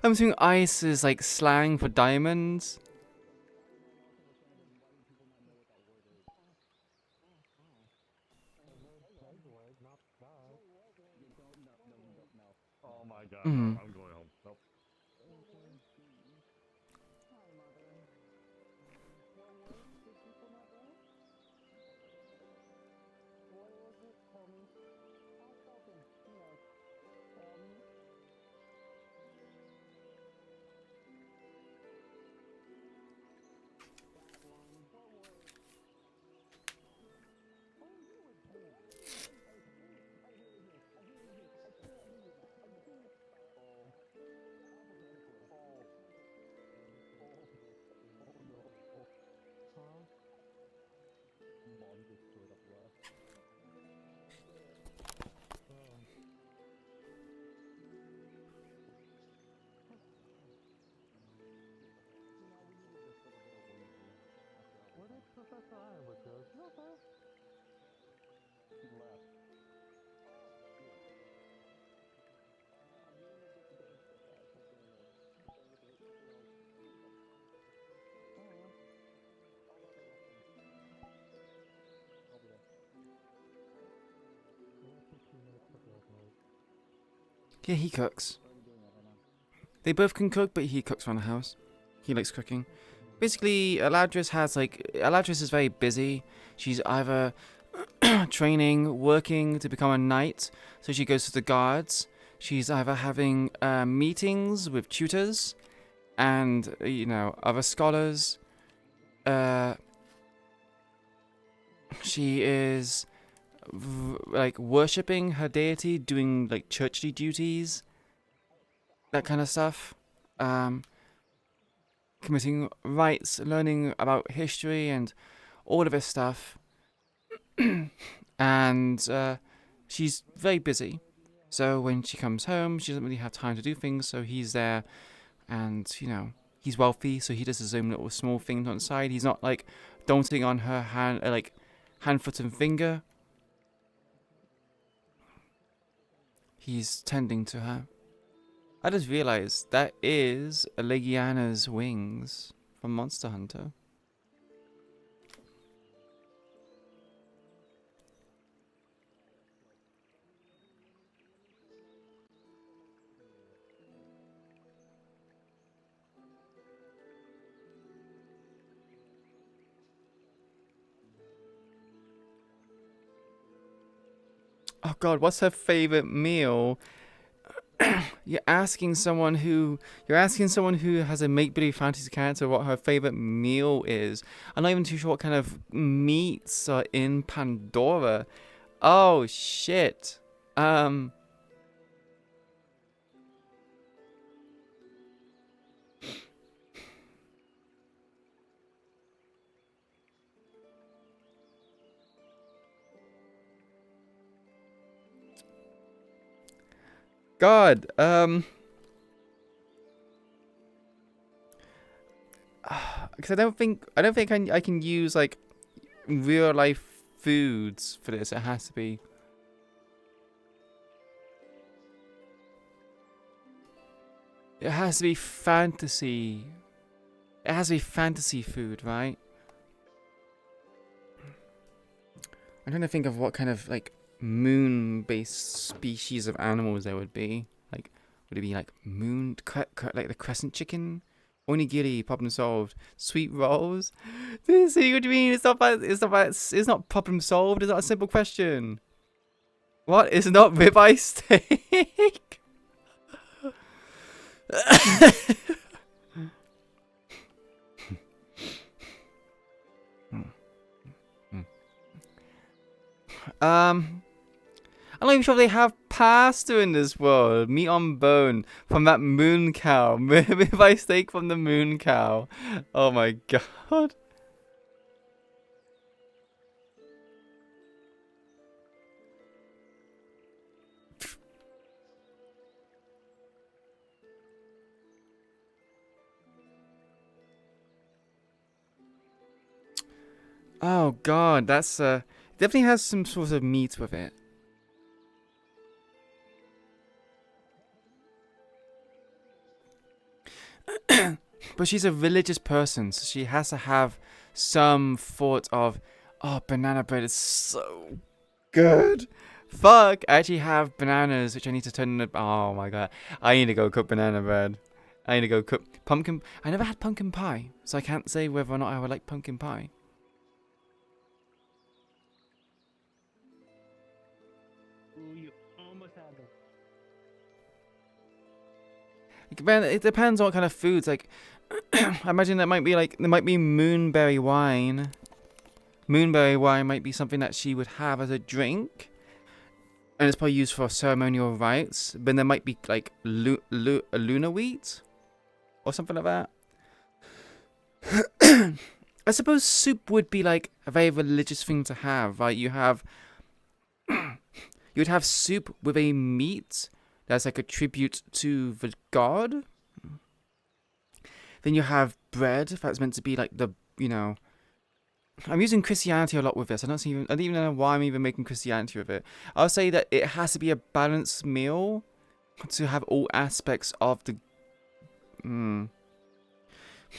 I'm assuming ice is like slang for diamonds.
Oh my god,
Mm.
no, I'm going home. Nope.
Where did Professor Ironwood go? No, sir.
He left.
Yeah, he cooks. They both can cook, but he cooks around the house. He likes cooking. Basically, Eladris is very busy. She's either training, working to become a knight, so she goes to the guards. She's either having meetings with tutors and, you know, other scholars. She is like worshipping her deity, doing like churchly duties, that kind of stuff. Committing rites, learning about history and all of this stuff. And she's very busy. So when she comes home, she doesn't really have time to do things, so he's there. And, you know, he's wealthy, so he does his own little small things on the side. He's not like daunting on her hand, foot, and finger. He's tending to her. I just realized that is Legiana's wings from Monster Hunter. Oh god, what's her favorite meal? You're asking someone who has a make-believe fantasy character what her favorite meal is. I'm not even too sure what kind of meats are in Pandora. Oh shit. God, because I don't think I can use like real life foods for this. It has to be. It has to be fantasy. It has to be fantasy food, right? I'm trying to think of what kind of like moon-based species of animals there would be. Like, would it be like like the crescent chicken? Onigiri, problem solved. Sweet rolls. See what do you mean? It's not problem solved. It's not a simple question. What? It's not ribeye steak. I'm not even sure they have pasta in this world. Meat on bone from that moon cow. Ribeye steak from the moon cow. Oh my god. Oh god, that's definitely has some sort of meat with it. But she's a religious person, so she has to have some thought of, oh, banana bread is so good. Fuck, I actually have bananas which I need to turn into. Oh my god, I need to go cook banana bread. I need to go cook pumpkin. I never had pumpkin pie, so I can't say whether or not I would like pumpkin pie.
You almost had them.
It depends on what kind of foods. Like, I imagine there might be moonberry wine. Moonberry wine might be something that she would have as a drink, and it's probably used for ceremonial rites. But there might be like luna wheat or something like that. I suppose soup would be like a very religious thing to have, right? You would have soup with a meat that's like a tribute to the god. Then you have bread that's meant to be like the, you know. I'm using Christianity a lot with this. I don't even know why I'm even making Christianity with it. I'll say that it has to be a balanced meal to have all aspects of the.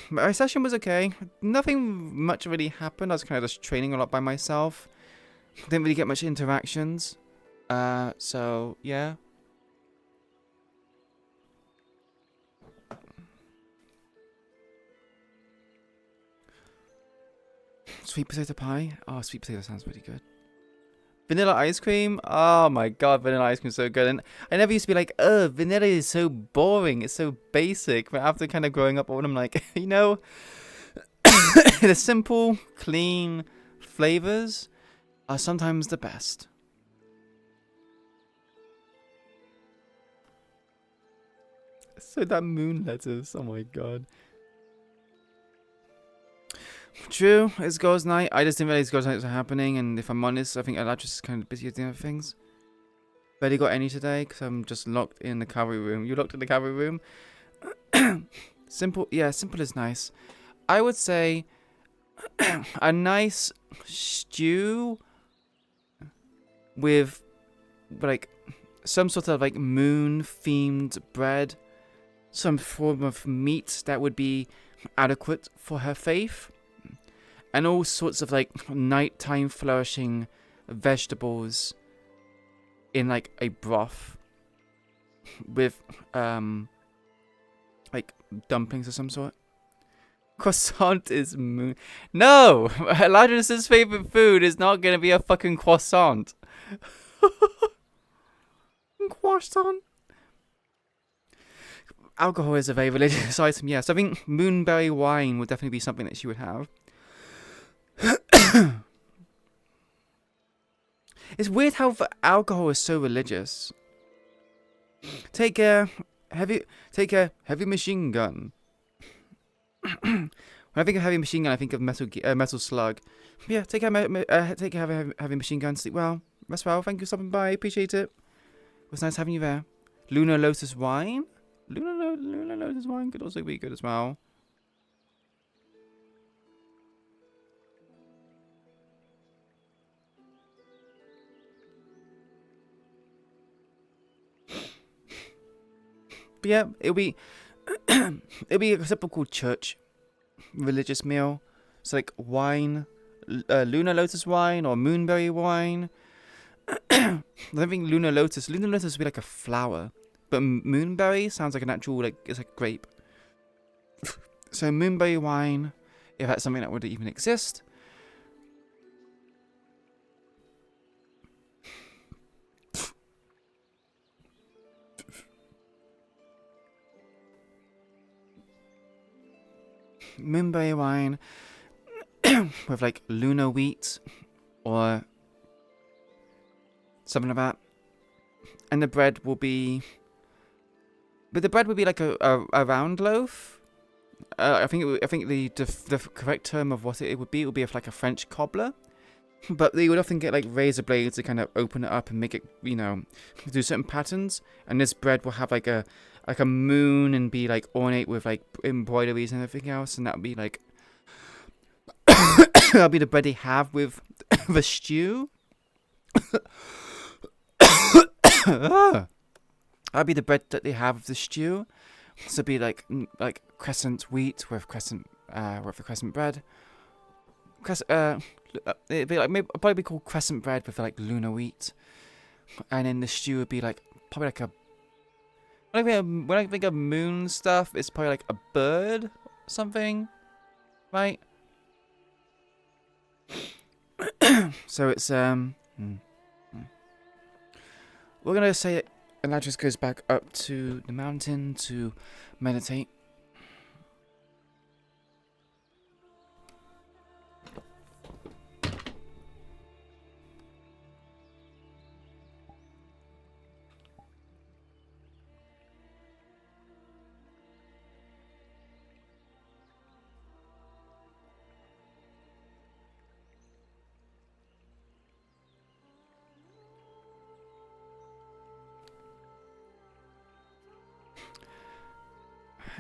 My session was okay. Nothing much really happened. I was kind of just training a lot by myself. Didn't really get much interactions. So yeah. Sweet potato pie. Oh, sweet potato sounds pretty good. Vanilla ice cream. Oh my god, vanilla ice cream is so good. And I never used to be like, oh, vanilla is so boring. It's so basic. But after kind of growing up, I'm like, you know, the simple, clean flavors are sometimes the best. So that moon lettuce. Oh my god. True, it's girls' night. I just didn't realize girls' nights were happening, and if I'm honest, I think Eladris is kind of busy doing other things. Barely got any today because I'm just locked in the cavalry room. You locked in the cavalry room? Simple, yeah, simple is nice. I would say a nice stew with like some sort of like moon-themed bread, some form of meat that would be adequate for her faith. And all sorts of like nighttime flourishing vegetables in like a broth with like dumplings of some sort. Croissant is moon. No! Eladris' favorite food is not gonna be a fucking croissant. Croissant. Alcohol is a very religious item, yes. I think moonberry wine would definitely be something that she would have. It's weird how alcohol is so religious. Take a heavy machine gun. When I think of heavy machine gun, I think of metal slug. Yeah, take a heavy machine gun. Sleep well, rest well. Thank you for stopping by. Appreciate it. It was nice having you there. Lunar Lotus wine. Lunar Lotus wine could also be good as well. But yeah, it'll be a typical church religious meal. It's like wine, Lunar Lotus wine or moonberry wine. I don't think Lunar Lotus would be like a flower, but moonberry sounds like an actual, like, it's like grape. So moonberry wine, if that's something that would even exist. Moonberry wine with like lunar wheat or something like that, and the bread will be, but the bread would be like a round loaf. I think the correct term of what it would be like a French cobbler, but they would often get like razor blades to kind of open it up and make it, you know, do certain patterns, and this bread will have like a moon and be like ornate with like embroideries and everything else, and that would be like that'll be the bread they have with the stew. That'd be the bread that they have with the stew. So it'd be like crescent wheat with crescent bread. It'd be like probably be called crescent bread with like lunar wheat, and then the stew would be like probably like a. When I think of moon stuff, it's probably like a bird or something, right? So it's we're gonna say that Eladris goes back up to the mountain to meditate.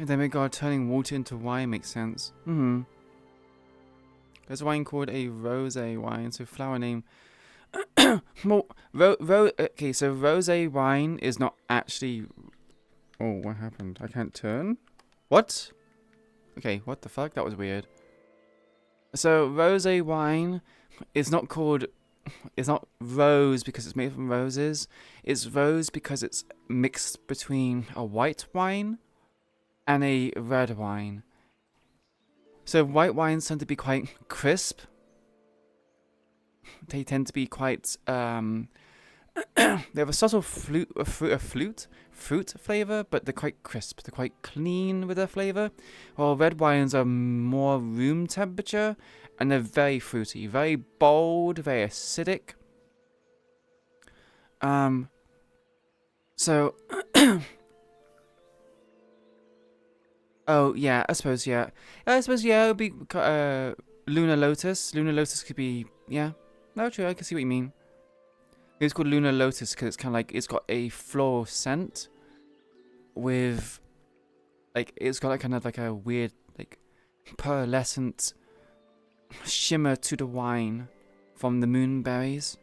Demigod turning water into wine makes sense. There's a wine called a rosé wine, so flower name. Well, okay, so rosé wine is not actually. Oh, what happened? I can't turn. What? Okay, what the fuck? That was weird. So rosé wine is not called. It's not rose because it's made from roses. It's rose because it's mixed between a white wine and a red wine. So white wines tend to be quite crisp. They tend to be quite they have a subtle fruit flavor, but they're quite crisp. They're quite clean with their flavor. While red wines are more room temperature, and they're very fruity, very bold, very acidic. So oh, yeah, I suppose, yeah. It would be Lunar Lotus. Lunar Lotus could be, yeah. No, true, I can see what you mean. It's called Lunar Lotus because it's kind of like, it's got a floral scent with, like, it's got like kind of like a weird, like, pearlescent shimmer to the wine from the moonberries.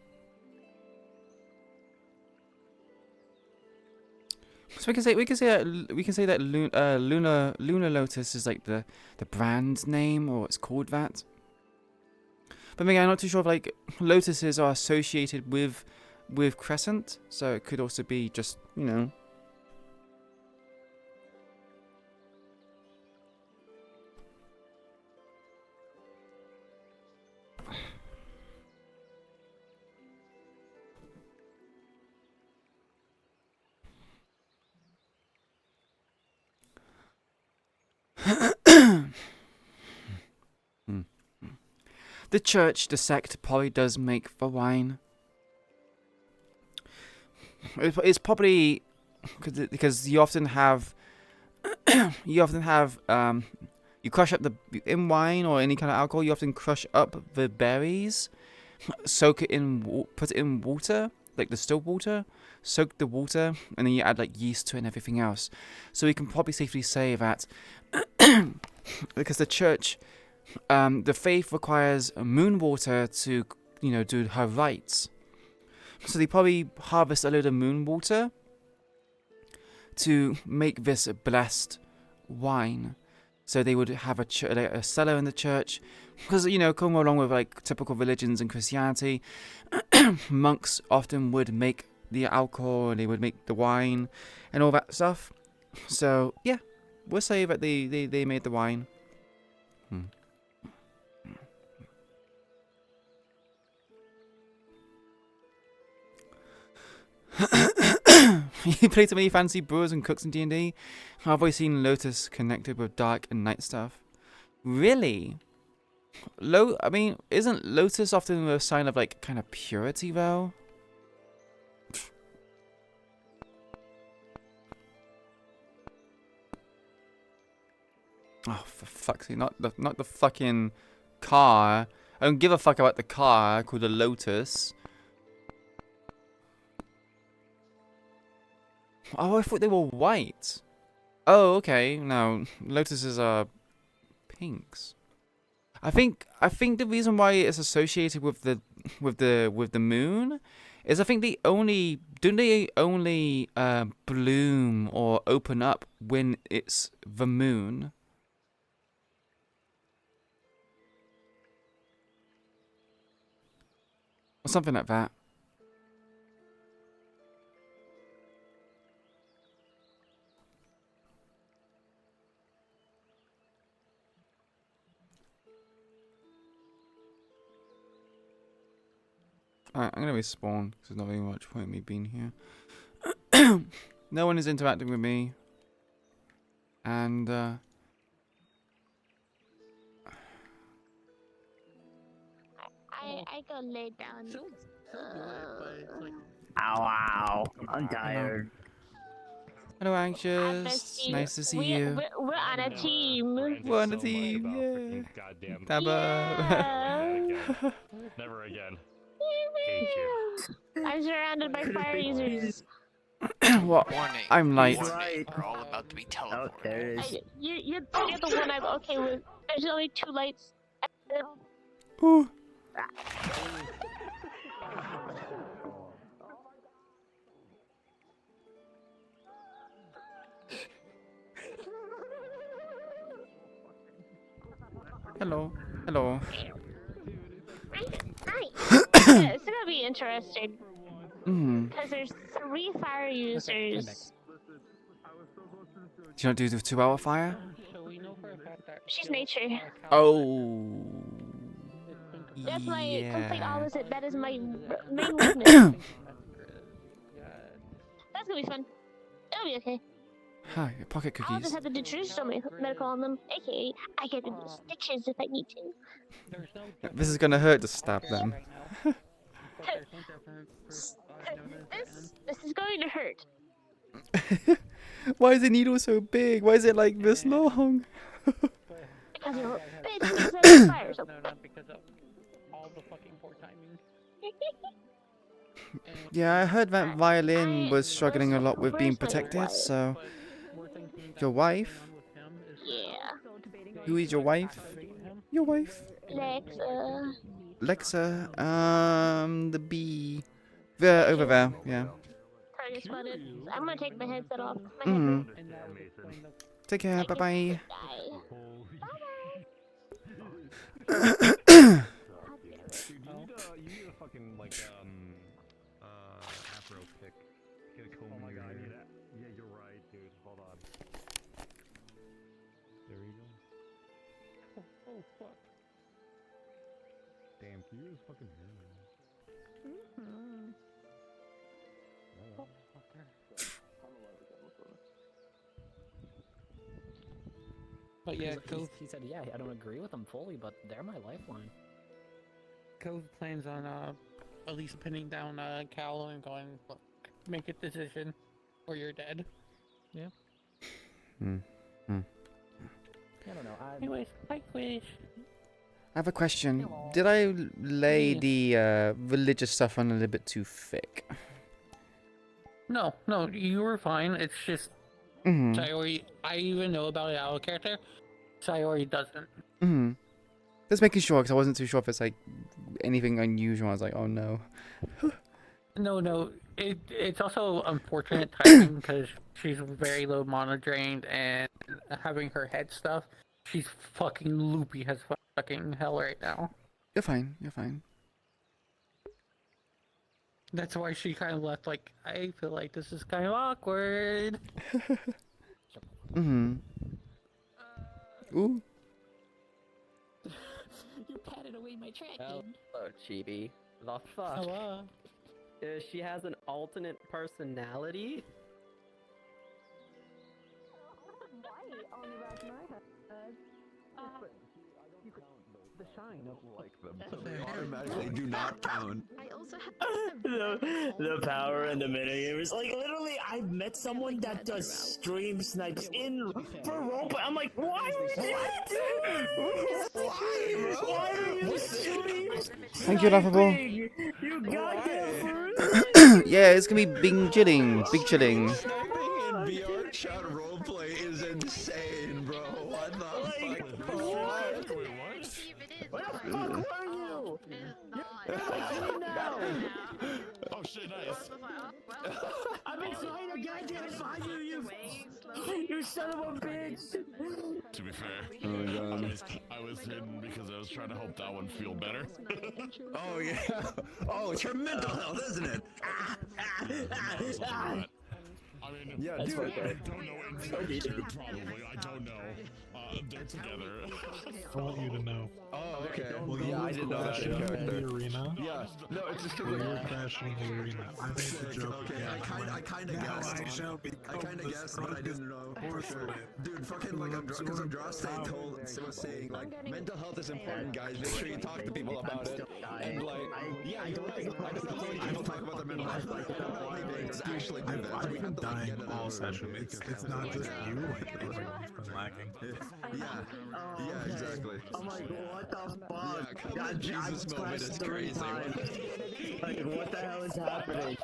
So we can say that Lunar Lotus is like the brand name, or it's called that. But again, I'm not too sure if like lotuses are associated with crescent, so it could also be just, you know. The church, the sect, probably does make the wine. It's probably because you often have you crush up in wine or any kind of alcohol. You often crush up the berries, soak it in, put it in water, like the still water, soak the water, and then you add like yeast to it and everything else. So we can probably safely say that because the church, the faith requires moon water to, you know, do her rites. So they probably harvest a load of moon water to make this blessed wine. So they would have a cellar in the church, because, you know, coming along with like typical religions in Christianity, monks often would make the alcohol, and they would make the wine and all that stuff. So yeah, we'll say that they made the wine. You play too many fancy brewers and cooks in D&D? I've always seen Lotus connected with dark and night stuff. Really? I mean, isn't Lotus often a sign of like kind of purity though? Oh, for fuck's sake! Not the fucking car. I don't give a fuck about the car called the Lotus. Oh, I thought they were white. Oh, okay. No, Lotuses are pinks. I think the reason why it's associated with the moon is I think they only bloom or open up when it's the moon. Or something like that. Alright, I'm gonna respawn because there's not very much point in me being here. No one is interacting with me. And
I go lay down.
Ow, I'm tired.
Hello, Anxious. Nice to see you.
We're on a team.
We're on a team, yeah.
Goddamn.
Dabba.
Never again. Hate you.
I'm surrounded by fire users.
What?
Warning.
I'm light.
We're all about to be teleported.
You're the one I'm okay with. There's only 2 lights.
Ooh. Hello. Hello.
It's gonna be interesting. Because there's 3 fire users.
Do you not do the 2-hour fire?
She's nature.
Oh.
That's my complete
Yeah.
opposite. That is my main weakness. That's gonna be fun. It'll be okay.
Hi, pocket
I'll
cookies.
just have to do traditional medical on them. AKA, I can do stitches if I need to.
This is gonna hurt to stab them.
This is going to hurt.
Why is the needle so big? Why is it like this long?
Because you're a bitch. Because I'm fire. So.
Because of all the fucking poor timing.
Yeah, I heard that violin was struggling a lot with being protected, so... Your wife?
Yeah.
Who is your wife? Your wife?
Lexa.
Lexa, the bee. There, over there, yeah.
Target spotted. I'm gonna take my headset off.
Take care, bye-bye.
You need a fucking, like, afro pick. Get a comb in your hair. Yeah, you're right, dude. Hold on. There you go. Oh, fuck. Damn, can you use fucking hair, man?
But yeah,
he said, yeah, I don't agree with him fully, but they're my lifeline.
Cove plans on at least pinning down Cal and going, look, make a decision, or you're dead.
Yeah.
Hmm.
I don't know.
Anyways, I wish.
I have a question. Did I lay the religious stuff on a little bit too thick?
No, you were fine. It's just Sayori. I even know about it out of character. Sayori doesn't.
Just making sure, because I wasn't too sure if it's like anything unusual. I was like, oh no.
No. It's also unfortunate timing because she's very low mana drained and having her head stuff. She's fucking loopy as fucking hell right now.
You're fine. You're fine.
That's why she kind of left. Like, I feel like this is kind of awkward.
Ooh.
You patted away my track.
Hello, Chibi. The fuck?
Hello.
She has an alternate personality?
The shine of
like them, so they automatically do not count.
I also
the power and the metagame is like literally. I've met someone that does stream snipes in for roleplay. I'm like, why are we doing this? Why are you stream?
Thank you, Laughable.
You got there for
Yeah, it's gonna be big chilling. Big chilling.
Sniping in VR chat roleplay is insane, bro. What the fuck?
Where the fuck were you?
Oh shit, nice.
I've been trying to goddamn find you, you son of a bitch.
To be fair,
Oh my god.
I was hidden because I was trying to help that one feel better.
Oh yeah. Oh, it's your mental health, isn't it?
I mean,
Yeah,
I
dude.
don't know in probably. I don't know. They're together.
I want you to know.
Oh, okay.
Well,
Yeah, I didn't know that in
in the
character.
arena.
Yeah. No, it's just
When
because
you were crashing the arena. I made the joke
okay,
again.
I kind of guessed. I kind of guessed, but I didn't know for sure. Dude, fucking like because Andraste was saying like mental health is important, guys. Make sure you talk to people about it. And like, yeah, you're right. I just don't think people talk about their mental health. Like, I don't know things actually do that. So we have to like get it
all
out.
session. It's not just you. Like everyone's been lagging.
Yeah, exactly.
I'm like, what the fuck?
Yeah, come on, Jesus moment is crazy.
Like, what the hell is happening?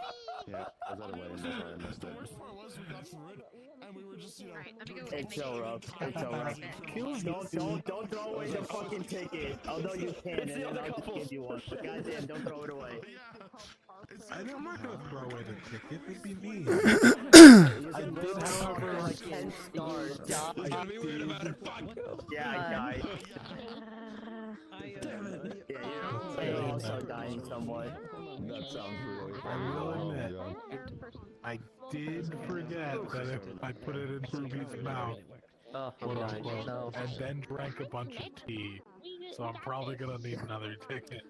Yeah, I was at a wedding, that's why I missed it.
Worst part was we got through it, and we were just, you know.
It's so rough. It's so rough. Don't throw away the fucking ticket. Although you can, and then I'll just give you one. But goddamn, don't throw it away.
I'm not gonna throw away the ticket. It'd be mean.
I did, however, like 10 stars.
It's gonna be weird about it. Fuck.
Yeah, I died. Yeah, you're also dying somewhat.
That sounds really
I will admit, I did forget that if I put it in Ruby's mouth, quote unquote, and then drank a bunch of tea, so I'm probably gonna need another ticket.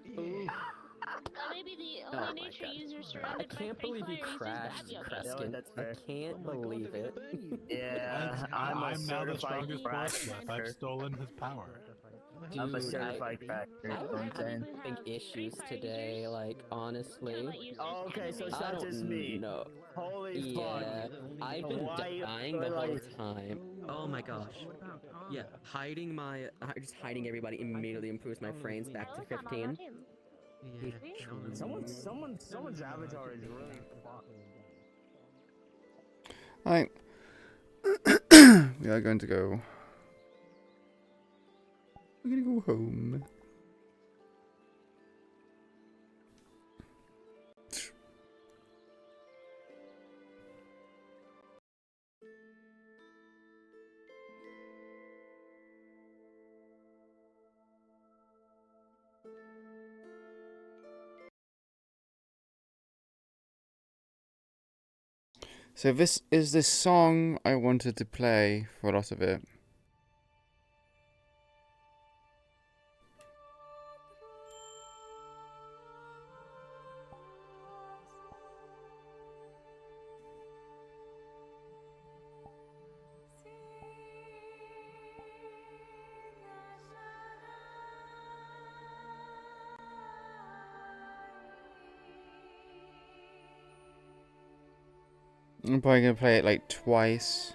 Maybe the only nature users
I
surrounded by
can't
free
believe you
fire
crashed,
users that happy, okay?
Kreskin. I can't believe it.
Yeah, I'm a
now the
certified
strongest blacksmith. I've
cracker.
stolen his power.
I'm a
Dude,
certified cracker.
I'm having issues today, like, honestly.
Oh, okay, so it's
I
not
don't
just me.
know.
Holy fuck.
Yeah, I've been dying the whole time. Oh my gosh. Yeah, just hiding everybody immediately improves my frames back to 15.
Someone's avatar is really fucking.
Alright. We are going to go. We're gonna go home. So this is the song I wanted to play for a lot of it. I'm probably gonna play it like twice.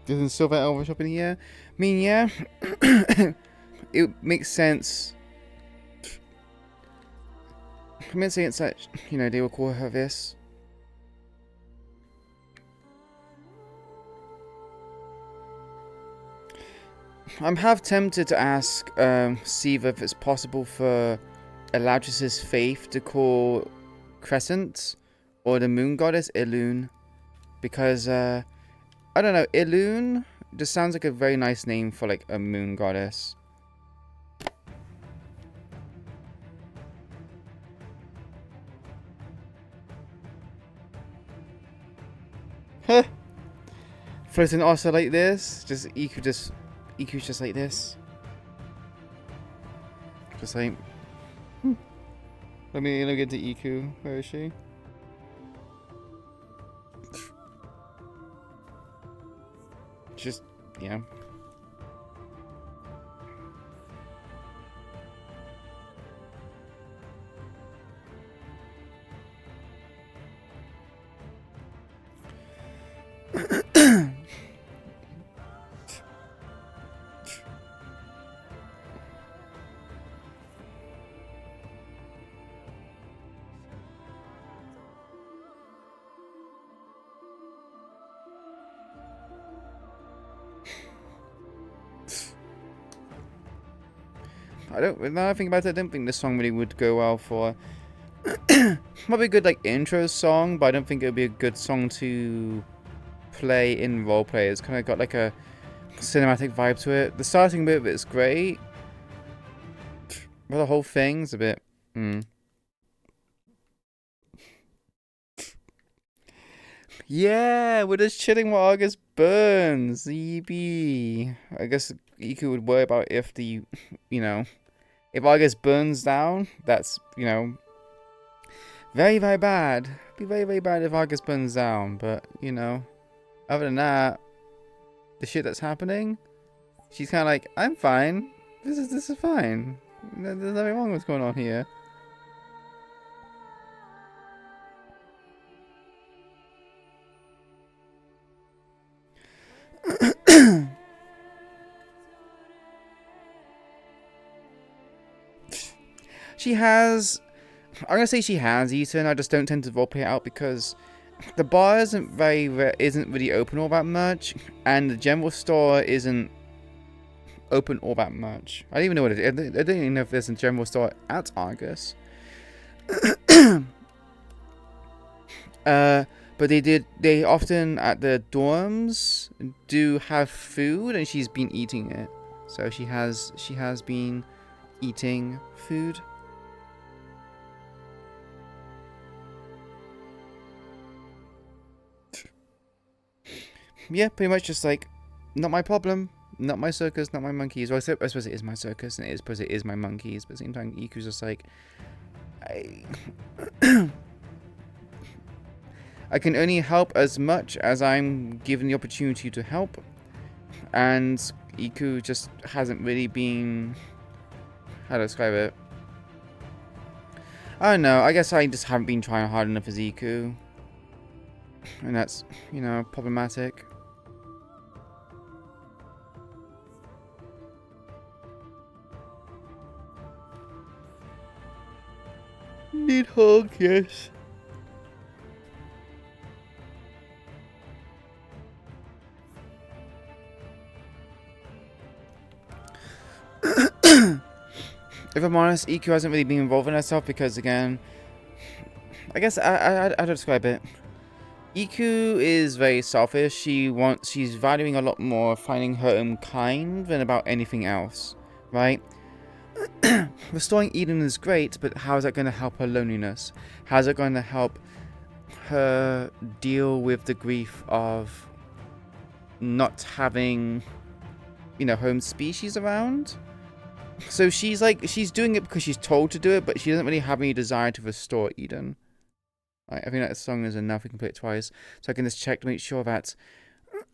Doesn't Silver Elvish up in here? I mean, yeah. It makes sense. It makes sense that, you know, they will call her this. I'm half tempted to ask Siva if it's possible for Eladris' faith to call Crescent or the moon goddess Elune. Because, I don't know, Elune just sounds like a very nice name for like a moon goddess. Huh. Floating also like this. EQ's just like this. Just like Let me get to EQ. Where is she? Just yeah. Now I think about it, I don't think this song really would go well for. Might be a good like intro song, but I don't think it would be a good song to play in roleplay. It's kind of got like a cinematic vibe to it. The starting bit of it is great, but the whole thing's a bit. Yeah, we're just chilling while August burns. EB. I guess Iku would worry about if the, you know, if August burns down, that's, you know, very, very bad. It'd be very, very bad if August burns down. But, you know, other than that, the shit that's happening, she's kind of like, I'm fine. This is fine. There's nothing wrong with what's going on here. She has... I'm going to say she has eaten. I just don't tend to roleplay it out because the bar isn't really open all that much, and the general store isn't open all that much. I don't even know what it is. I don't even know if there's a general store at Argus. But they often at the dorms do have food, and she's been eating it. So she has been eating food. Yeah, pretty much just like, not my problem, not my circus, not my monkeys. Well, I suppose it is my circus, and I suppose it is my monkeys, but at the same time, Iku's just like, I can only help as much as I'm given the opportunity to help, and Iku just hasn't really been, how to describe it? I don't know, I guess I just haven't been trying hard enough as Iku, and that's, you know, problematic. Need hug, yes. If I'm honest, EQ hasn't really been involved in herself because, again, I guess I how to describe it. EQ is very selfish. She's valuing a lot more finding her own kind than about anything else, right? Restoring Eden is great, but how is that going to help her loneliness? How is it going to help her deal with the grief of not having, you know, home species around? So she's doing it because she's told to do it, but she doesn't really have any desire to restore Eden. I think that song is enough. We can play it twice, so I can just check to make sure that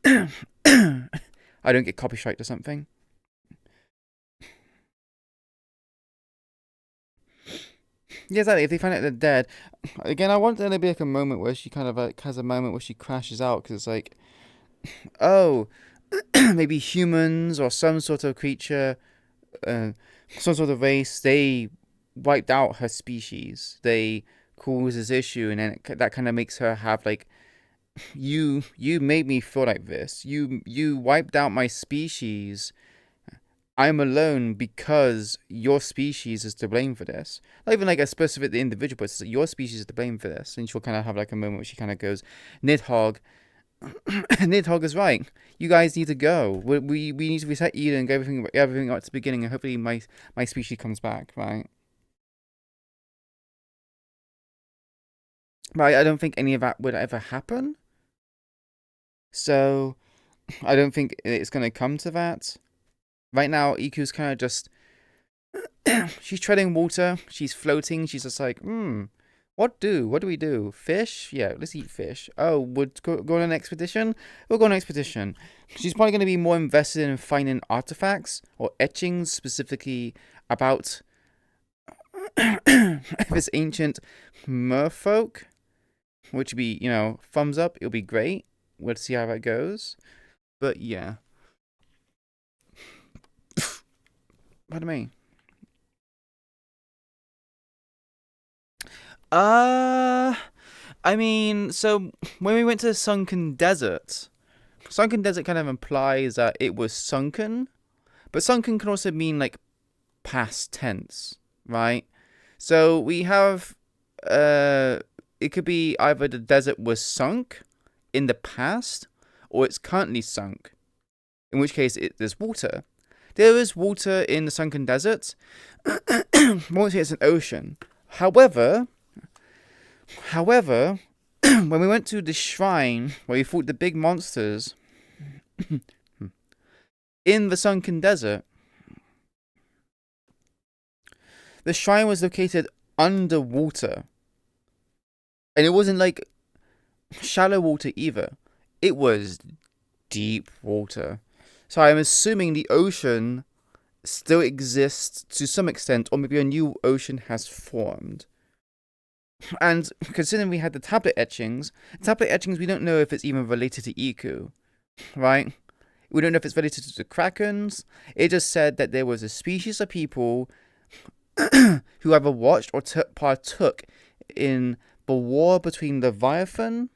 I don't get copy striked or something. Yeah, exactly. If they find out they're dead, again, I want there to be like a moment where she kind of like has a moment where she crashes out because it's like, oh, maybe humans or some sort of creature, some sort of race, they wiped out her species. They caused this issue, and then that kind of makes her have like, you made me feel like this. You wiped out my species. I'm alone because your species is to blame for this. Not even like a specific individual, but it's like your species is to blame for this. And she'll kind of have like a moment where she kind of goes, Nidhogg, Nidhogg is right. You guys need to go. We need to reset Eden and get everything up to the beginning, and hopefully my species comes back, right? But I don't think any of that would ever happen. So I don't think it's going to come to that. Right now, Iku's kind of just... she's treading water. She's floating. She's just like, what do we do? Fish? Yeah, let's eat fish. Oh, would go on an expedition? We'll go on an expedition. She's probably going to be more invested in finding artifacts or etchings specifically about this ancient merfolk, which would be, thumbs up. It'll be great. We'll see how that goes. But yeah. Pardon me. I mean, so when we went to the Sunken Desert kind of implies that it was sunken, but sunken can also mean like past tense, right? So we have, it could be either the desert was sunk in the past, or it's currently sunk, in which case there's water. There is water in the Sunken Desert. Won't say it's an ocean. However, when we went to the shrine where we fought the big monsters in the Sunken Desert, the shrine was located underwater. And it wasn't like shallow water either. It was deep water. So I'm assuming the ocean still exists to some extent, or maybe a new ocean has formed. And considering we had the tablet etchings, we don't know if it's even related to Iku, right? We don't know if it's related to the Krakens. It just said that there was a species of people who either watched or partook in the war between the Leviathan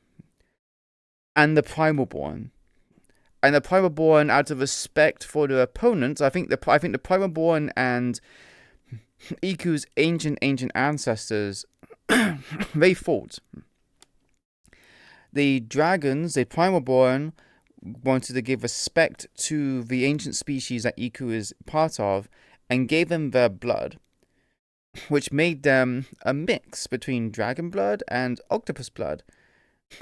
and the Primalborn. And the Primalborn, out of respect for their opponents, I think the Primalborn and Iku's ancient ancestors, they fought. The dragons, the Primalborn, wanted to give respect to the ancient species that Iku is part of, and gave them their blood, which made them a mix between dragon blood and octopus blood.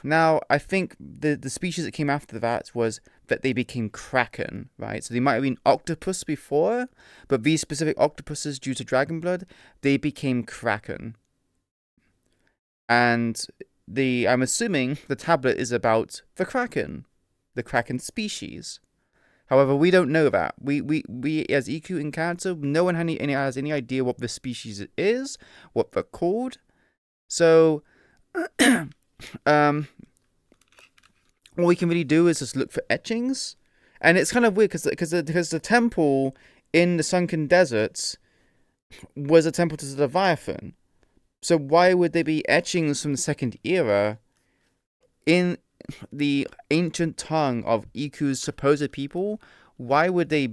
Now, I think the species that came after that was that they became kraken, right? So they might have been octopus before, but these specific octopuses, due to dragon blood, they became kraken. And I'm assuming the tablet is about the kraken species. However, we don't know that. We as Iku in character, no one has any idea what the species is, what they're called. So, all we can really do is just look for etchings, and it's kind of weird because the temple in the Sunken Deserts was a temple to the Leviathan. So why would there be etchings from the Second Era in the ancient tongue of Iku's supposed people? Why would they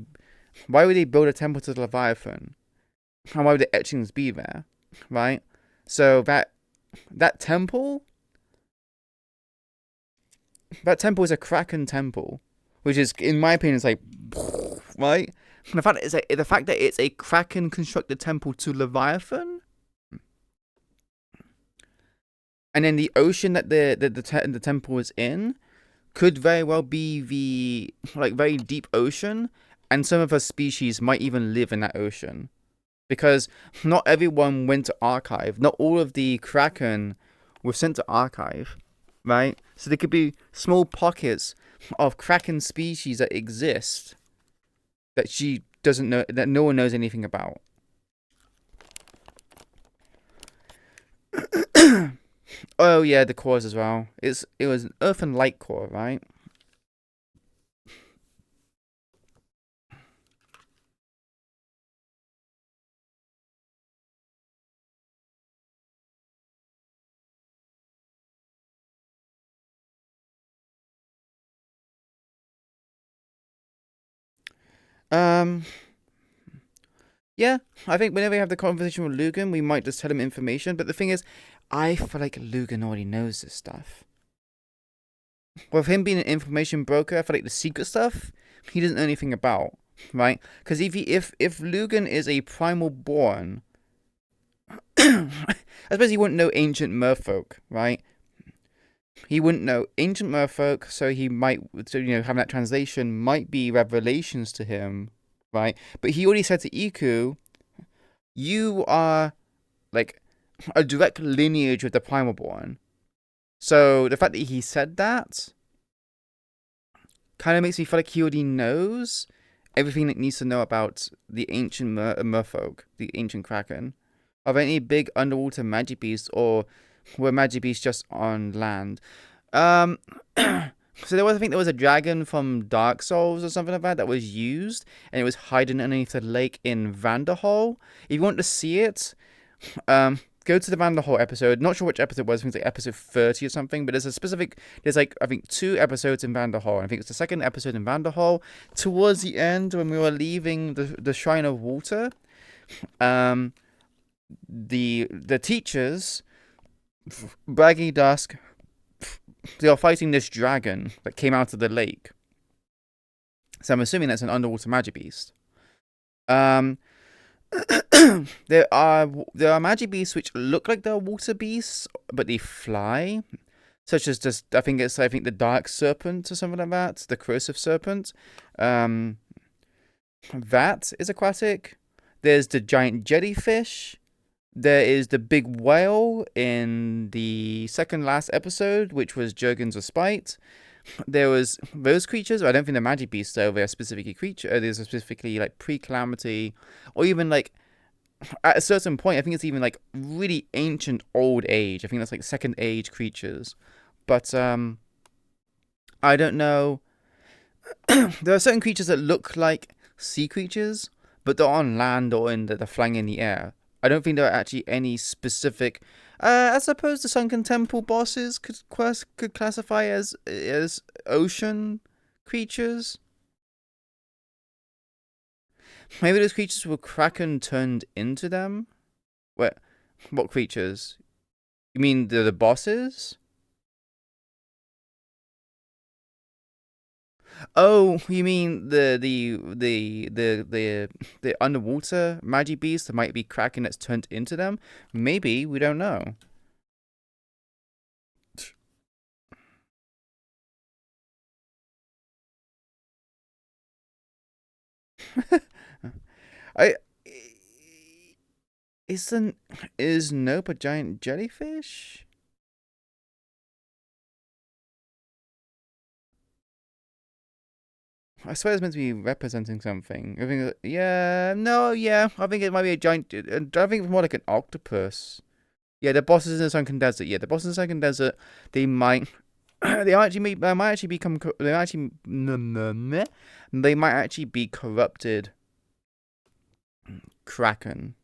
build a temple to the Leviathan? And why would the etchings be there? Right? So that temple is a Kraken temple, which is, in my opinion, is like, right? And the fact that it's a Kraken constructed temple to Leviathan, and then the ocean that the temple is in could very well be the very deep ocean, and some of her species might even live in that ocean, because not everyone went to Archive. Not all of the Kraken were sent to Archive, right? So there could be small pockets of Kraken species that exist that she doesn't know, that no one knows anything about. Oh yeah, the cores as well. It was an earth and light core, right? Yeah, I think whenever we have the conversation with Lugan, we might just tell him information. But the thing is, I feel like Lugan already knows this stuff. With him being an information broker, I feel like the secret stuff he doesn't know anything about, right? Because if Lugan is a primal born, I suppose he wouldn't know ancient merfolk, right? He wouldn't know ancient merfolk, so he might, so having that translation might be revelations to him, right? But he already said to Iku, you are like a direct lineage with the Primalborn. So the fact that he said that kind of makes me feel like he already knows everything that needs to know about the ancient merfolk, the ancient kraken. Are there any big underwater magic beasts, or were magic beasts just on land? So I think there was a dragon from Dark Souls or something like that was used, and it was hiding underneath the lake in Vanderhall. If you want to see it, go to the Vanderhall episode. Not sure which episode it was. I think it's like episode 30 or something. But there's like, I think 2 episodes in Vanderhall. I think it's the second episode in Vanderhall. Towards the end, when we were leaving the Shrine of Water, the teachers, Braggy Dusk, they are fighting this dragon that came out of the lake. So I'm assuming that's an underwater magic beast. There are magic beasts which look like they're water beasts, but they fly. Such as just I think the dark serpent or something like that, the corrosive serpent. That is aquatic. There's the giant jellyfish. There is the big whale in the second last episode, which was Jurgen's Respite. There was those creatures. I don't think they're magic beasts, though. They're specifically there's specifically like pre-calamity, or even like at a certain point. I think it's even like really ancient old age. I think that's like second age creatures. But I don't know. There are certain creatures that look like sea creatures, but they're on land or they're flying in the air. I don't think there are actually any specific. I suppose the Sunken Temple bosses could classify as ocean creatures. Maybe those creatures were Kraken turned into them. What creatures? You mean the bosses? Oh, you mean the underwater magic beast that might be Kraken that's turned into them? Maybe, we don't know. Is Nope a giant jellyfish? I swear it's meant to be representing something. I think, I think it might be a giant. I think it's more like an octopus. Yeah, the bosses in the Sunken Desert. Yeah, the bosses in the Sunken Desert. They might actually be corrupted Kraken.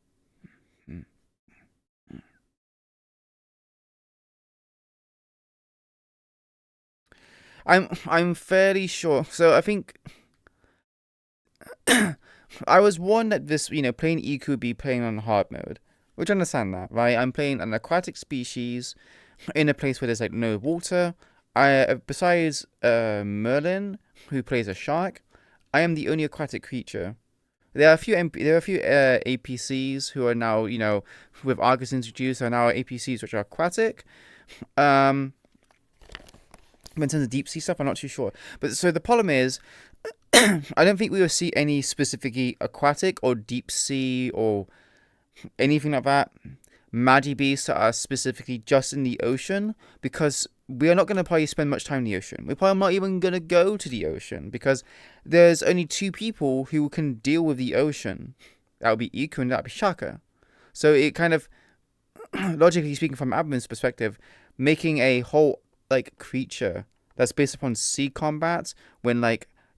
I'm fairly sure. So I think I was warned that this, playing Iku would be playing on hard mode, which I understand that, right? I'm playing an aquatic species in a place where there's like no water. Besides Merlin, who plays a shark, I am the only aquatic creature. There are a few APCs who are now, with Argus introduced, are now APCs which are aquatic. In terms of deep sea stuff, I'm not too sure. But so the problem is, I don't think we will see any specifically aquatic or deep sea or anything like that magic beasts that are specifically just in the ocean, because we are not going to probably spend much time in the ocean. We're probably not even going to go to the ocean, because there's only 2 people who can deal with the ocean. That would be Iku and that would be Shaka. So it kind of, logically speaking from admin's perspective, making a whole creature that's based upon sea combat when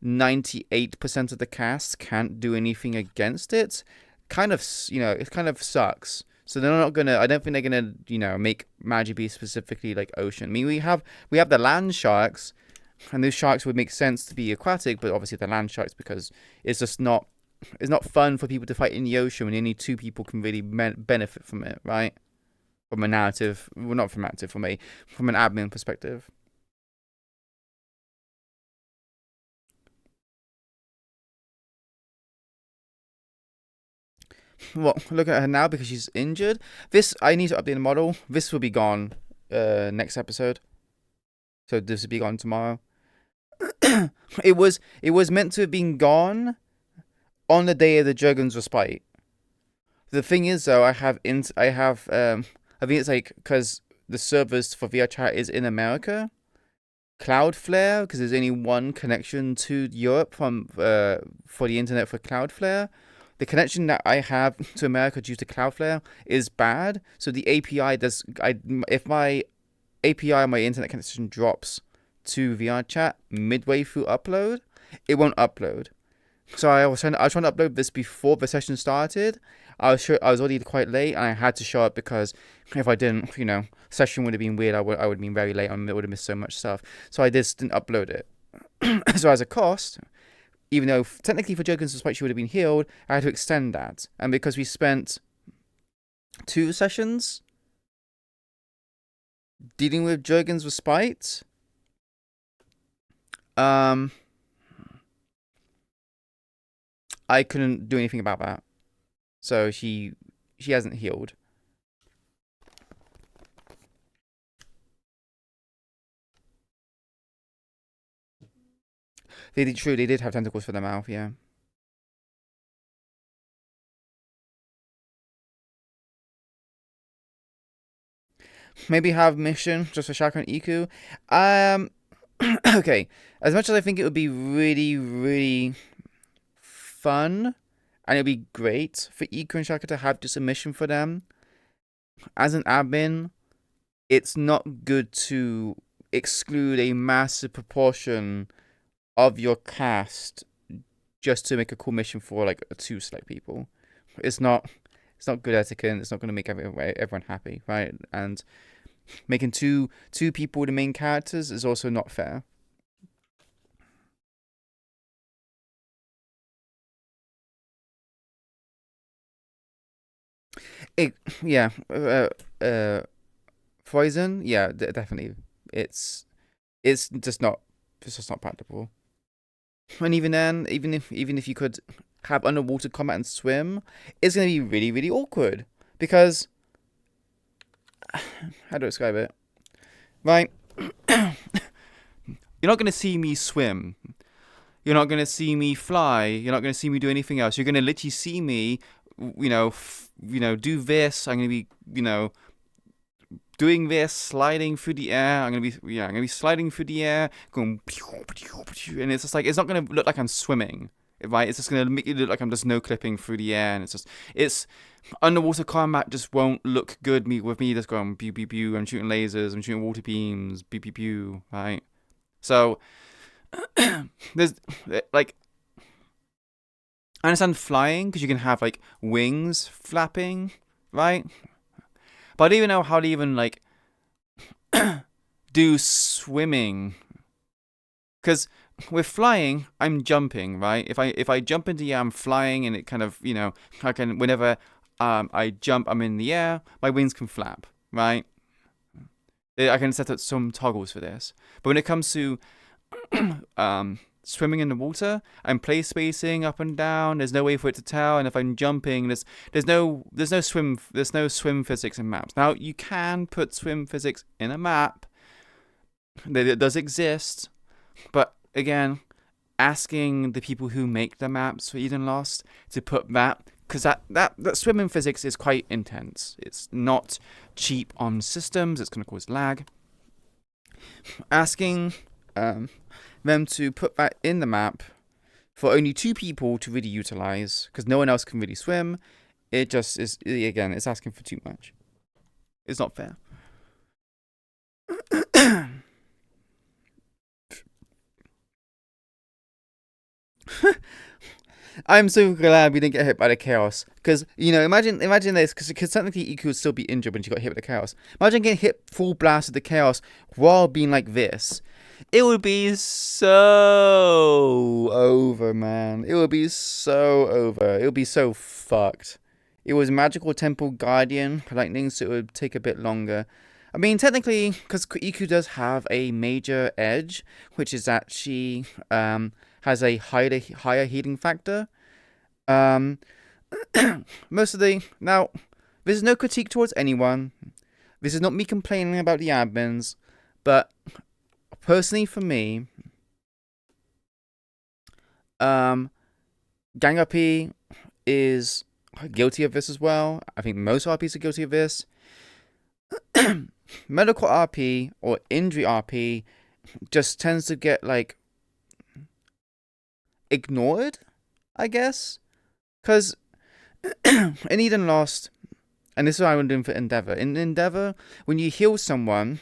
98% of the cast can't do anything against it, it kind of sucks. So they're not gonna. I don't think they're gonna, make magic beasts specifically like ocean. I mean, we have the land sharks, And those sharks would make sense to be aquatic, but obviously they're land sharks because it's just not fun for people to fight in the ocean when only 2 people can really benefit from it, right? From a narrative, well, not from narrative, from an admin perspective. Well, look at her now because she's injured. I need to update the model. This will be gone next episode. So this will be gone tomorrow. It was meant to have been gone on the day of the Dragon's Respite. The thing is, though, I think it's like because the servers for VR chat is in America. Cloudflare, because there's only one connection to Europe for the internet for Cloudflare. The connection that I have to America due to Cloudflare is bad. So the API if my API on my internet connection drops to VR chat midway through upload, it won't upload. So I was trying to upload this before the session started. I was already quite late, and I had to show up because if I didn't, session would have been weird. I would have been very late, and I would have missed so much stuff. So I just didn't upload it. So as a cost, even though technically for Dragon's Respite she would have been healed, I had to extend that. And because we spent 2 sessions dealing with Dragon's Respite, I couldn't do anything about that. So she hasn't healed. They did have tentacles for their mouth, yeah. Maybe have mission just for Shaka and Iku. Okay. As much as I think it would be really, really fun, and it'd be great for Iku and Shaka to have just a mission for them, as an admin, it's not good to exclude a massive proportion of your cast just to make a cool mission for like 2 select people. It's not good etiquette. It's not going to make everyone happy, right? And making two people the main characters is also not fair. Poison, yeah, definitely. It's just not practical. And even then, even if you could have underwater combat and swim, it's gonna be really, really awkward because how do I describe it? Right, you're not gonna see me swim. You're not gonna see me fly. You're not gonna see me do anything else. You're gonna literally see me, do this. I'm gonna be, doing this, sliding through the air. I'm gonna be sliding through the air, going, and it's just like it's not gonna look like I'm swimming, right? It's just gonna make it look like I'm just no clipping through the air, and it's underwater combat just won't look good with me just going pew pew pew. I'm shooting lasers, I'm shooting water beams, pew pew pew, right? So there's like I understand flying because you can have like wings flapping, right? But I don't even know how to even like do swimming, because with flying I'm jumping, right? If I jump into the air, I'm flying, and it kind of I can whenever I jump, I'm in the air, my wings can flap, right? I can set up some toggles for this, but when it comes to swimming in the water, I'm place spacing up and down. There's no way for it to tell, and if I'm jumping, there's no swim physics in maps. Now you can put swim physics in a map. It does exist, but again, asking the people who make the maps for Eden Lost to put that, because that swimming physics is quite intense. It's not cheap on systems. It's going to cause lag. Asking them to put that in the map for only 2 people to really utilize, because no one else can really swim, it just is, again, it's asking for too much. It's not fair. I'm so glad we didn't get hit by the chaos, because imagine this, because technically Iku would still be injured when she got hit with the chaos. Imagine getting hit full blast with the chaos while being like this. it would be so over, man. It would be so over. It would be so fucked. It was Magical Temple Guardian Lightning, so it would take a bit longer. I mean, technically, because Iku does have a major edge, which is that she has a higher healing factor. Most of the... Now, this is no critique towards anyone. This is not me complaining about the admins. But, personally for me, Gang RP is guilty of this as well. I think most RPs are guilty of this. Medical RP or injury RP just tends to get, like, ignored, I guess. Because in Eden Lost, and this is what I'm doing for Endeavor. In Endeavor, when you heal someone,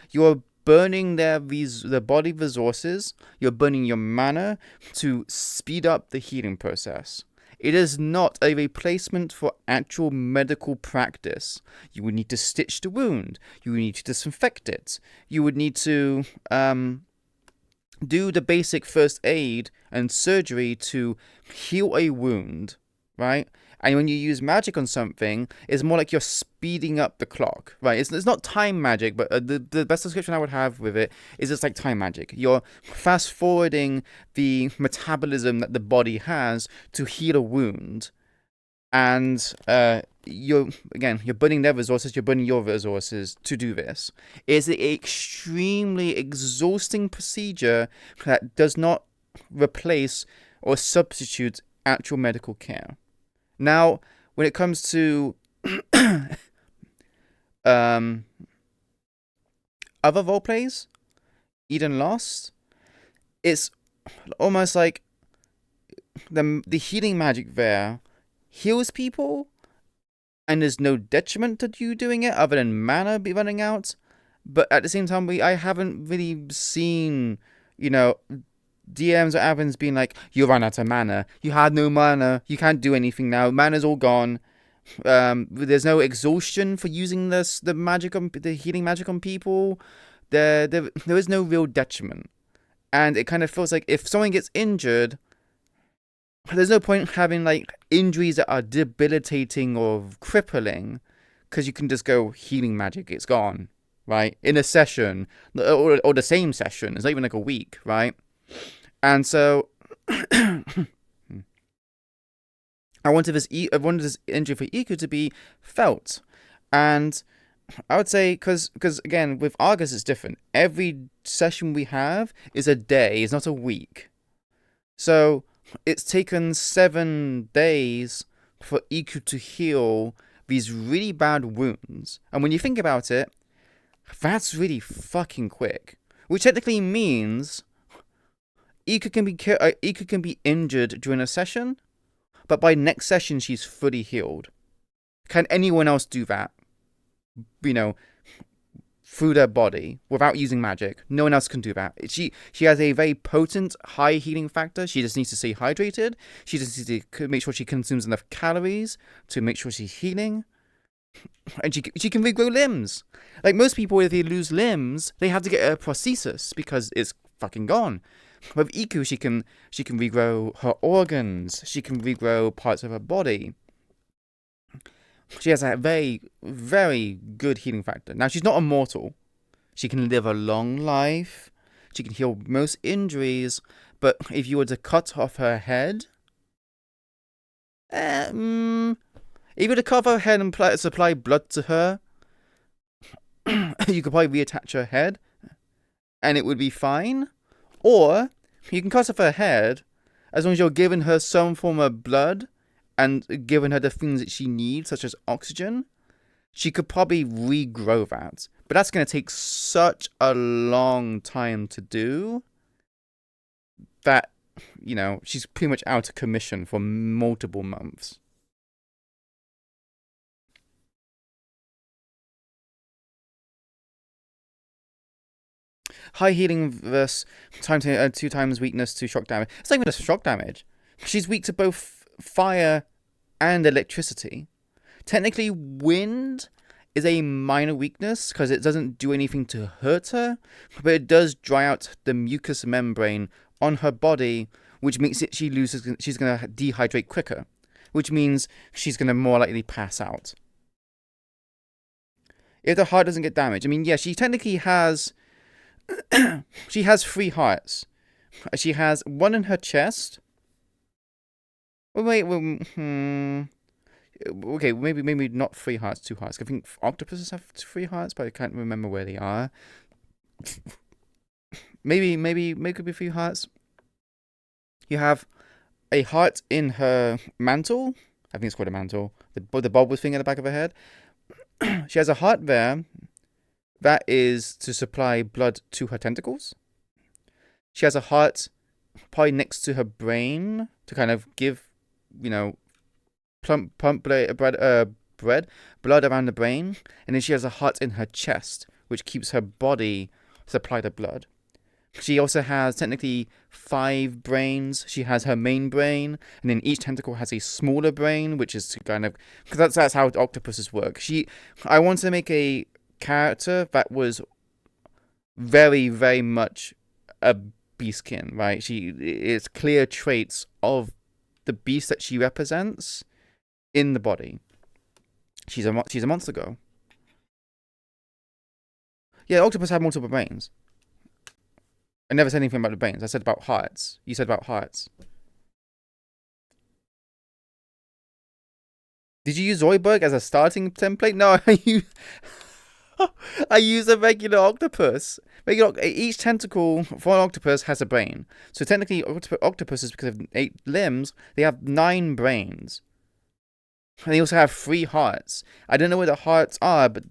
you're burning their body resources, you're burning your mana to speed up the healing process. It is not a replacement for actual medical practice. You would need to stitch the wound. You would need to disinfect it. You would need to do the basic first aid and surgery to heal a wound, right? And when you use magic on something, it's more like you're speeding up the clock, right? It's not time magic, but the best description I would have with it is it's like time magic. You're fast forwarding the metabolism that the body has to heal a wound, and you're burning their resources, you're burning your resources to do this. It's an extremely exhausting procedure that does not replace or substitute actual medical care. Now, when it comes to other roleplays, Eden Lost, it's almost like the healing magic there heals people, and there's no detriment to you doing it other than mana be running out. But at the same time, I haven't really seen, DMs or admins being like, you ran out of mana, you had no mana, you can't do anything now, mana's all gone. There's no exhaustion for using the healing magic on people. There is no real detriment, and it kind of feels like if someone gets injured, there's no point having like injuries that are debilitating or crippling, because you can just go healing magic, it's gone, right? In a session, or the same session, it's not even like a week, right? And so, I wanted this injury for Iku to be felt, and I would say because again with Argus it's different. Every session we have is a day, it's not a week. So it's taken 7 days for Iku to heal these really bad wounds, and when you think about it, that's really fucking quick. Which technically means Iku can be injured during a session, but by next session she's fully healed. Can anyone else do that? Through their body without using magic. No one else can do that. She has a very potent high healing factor. She just needs to stay hydrated. She just needs to make sure she consumes enough calories to make sure she's healing. And she can regrow limbs. Like most people, if they lose limbs, they have to get a prosthesis because it's fucking gone. With Iku, she can regrow her organs. She can regrow parts of her body. She has a very, very good healing factor. Now, she's not immortal. She can live a long life. She can heal most injuries. But if you were to cut off her head... if you were to cut off her head and supply blood to her, you could probably reattach her head, and it would be fine. Or, you can cut off her head, as long as you're giving her some form of blood, and giving her the things that she needs, such as oxygen, she could probably regrow that. But that's going to take such a long time to do, that, she's pretty much out of commission for multiple months. High healing versus 2 times weakness to shock damage. It's not even just shock damage. She's weak to both fire and electricity. Technically, wind is a minor weakness because it doesn't do anything to hurt her, but it does dry out the mucous membrane on her body, which makes it she's going to dehydrate quicker, which means she's going to more likely pass out. If the heart doesn't get damaged, I mean, yeah, she technically has she has 3 hearts. She has one in her chest. Oh, wait, okay, maybe not 3 hearts, 2 hearts. I think octopuses have 3 hearts, but I can't remember where they are. maybe it could be 3 hearts. You have a heart in her mantle. I think it's called a mantle. The bulbous thing at the back of her head. She has a heart there. That is to supply blood to her tentacles. She has a heart probably next to her brain to kind of give, pump blood around the brain. And then she has a heart in her chest, which keeps her body supplied with blood. She also has technically 5 brains. She has her main brain, and then each tentacle has a smaller brain, which is to kind of, because that's how octopuses work. I wanted to make a character that was very, very much a beastkin, right? It's clear traits of the beast that she represents in the body. She's a monster girl. Yeah, octopus have multiple brains. I never said anything about the brains. I said about hearts. You said about hearts. Did you use Zoidberg as a starting template? No, I use a regular octopus. Each tentacle for an octopus has a brain. So technically, octopuses, because of 8 limbs, they have 9 brains. And they also have 3 hearts. I don't know where the hearts are, but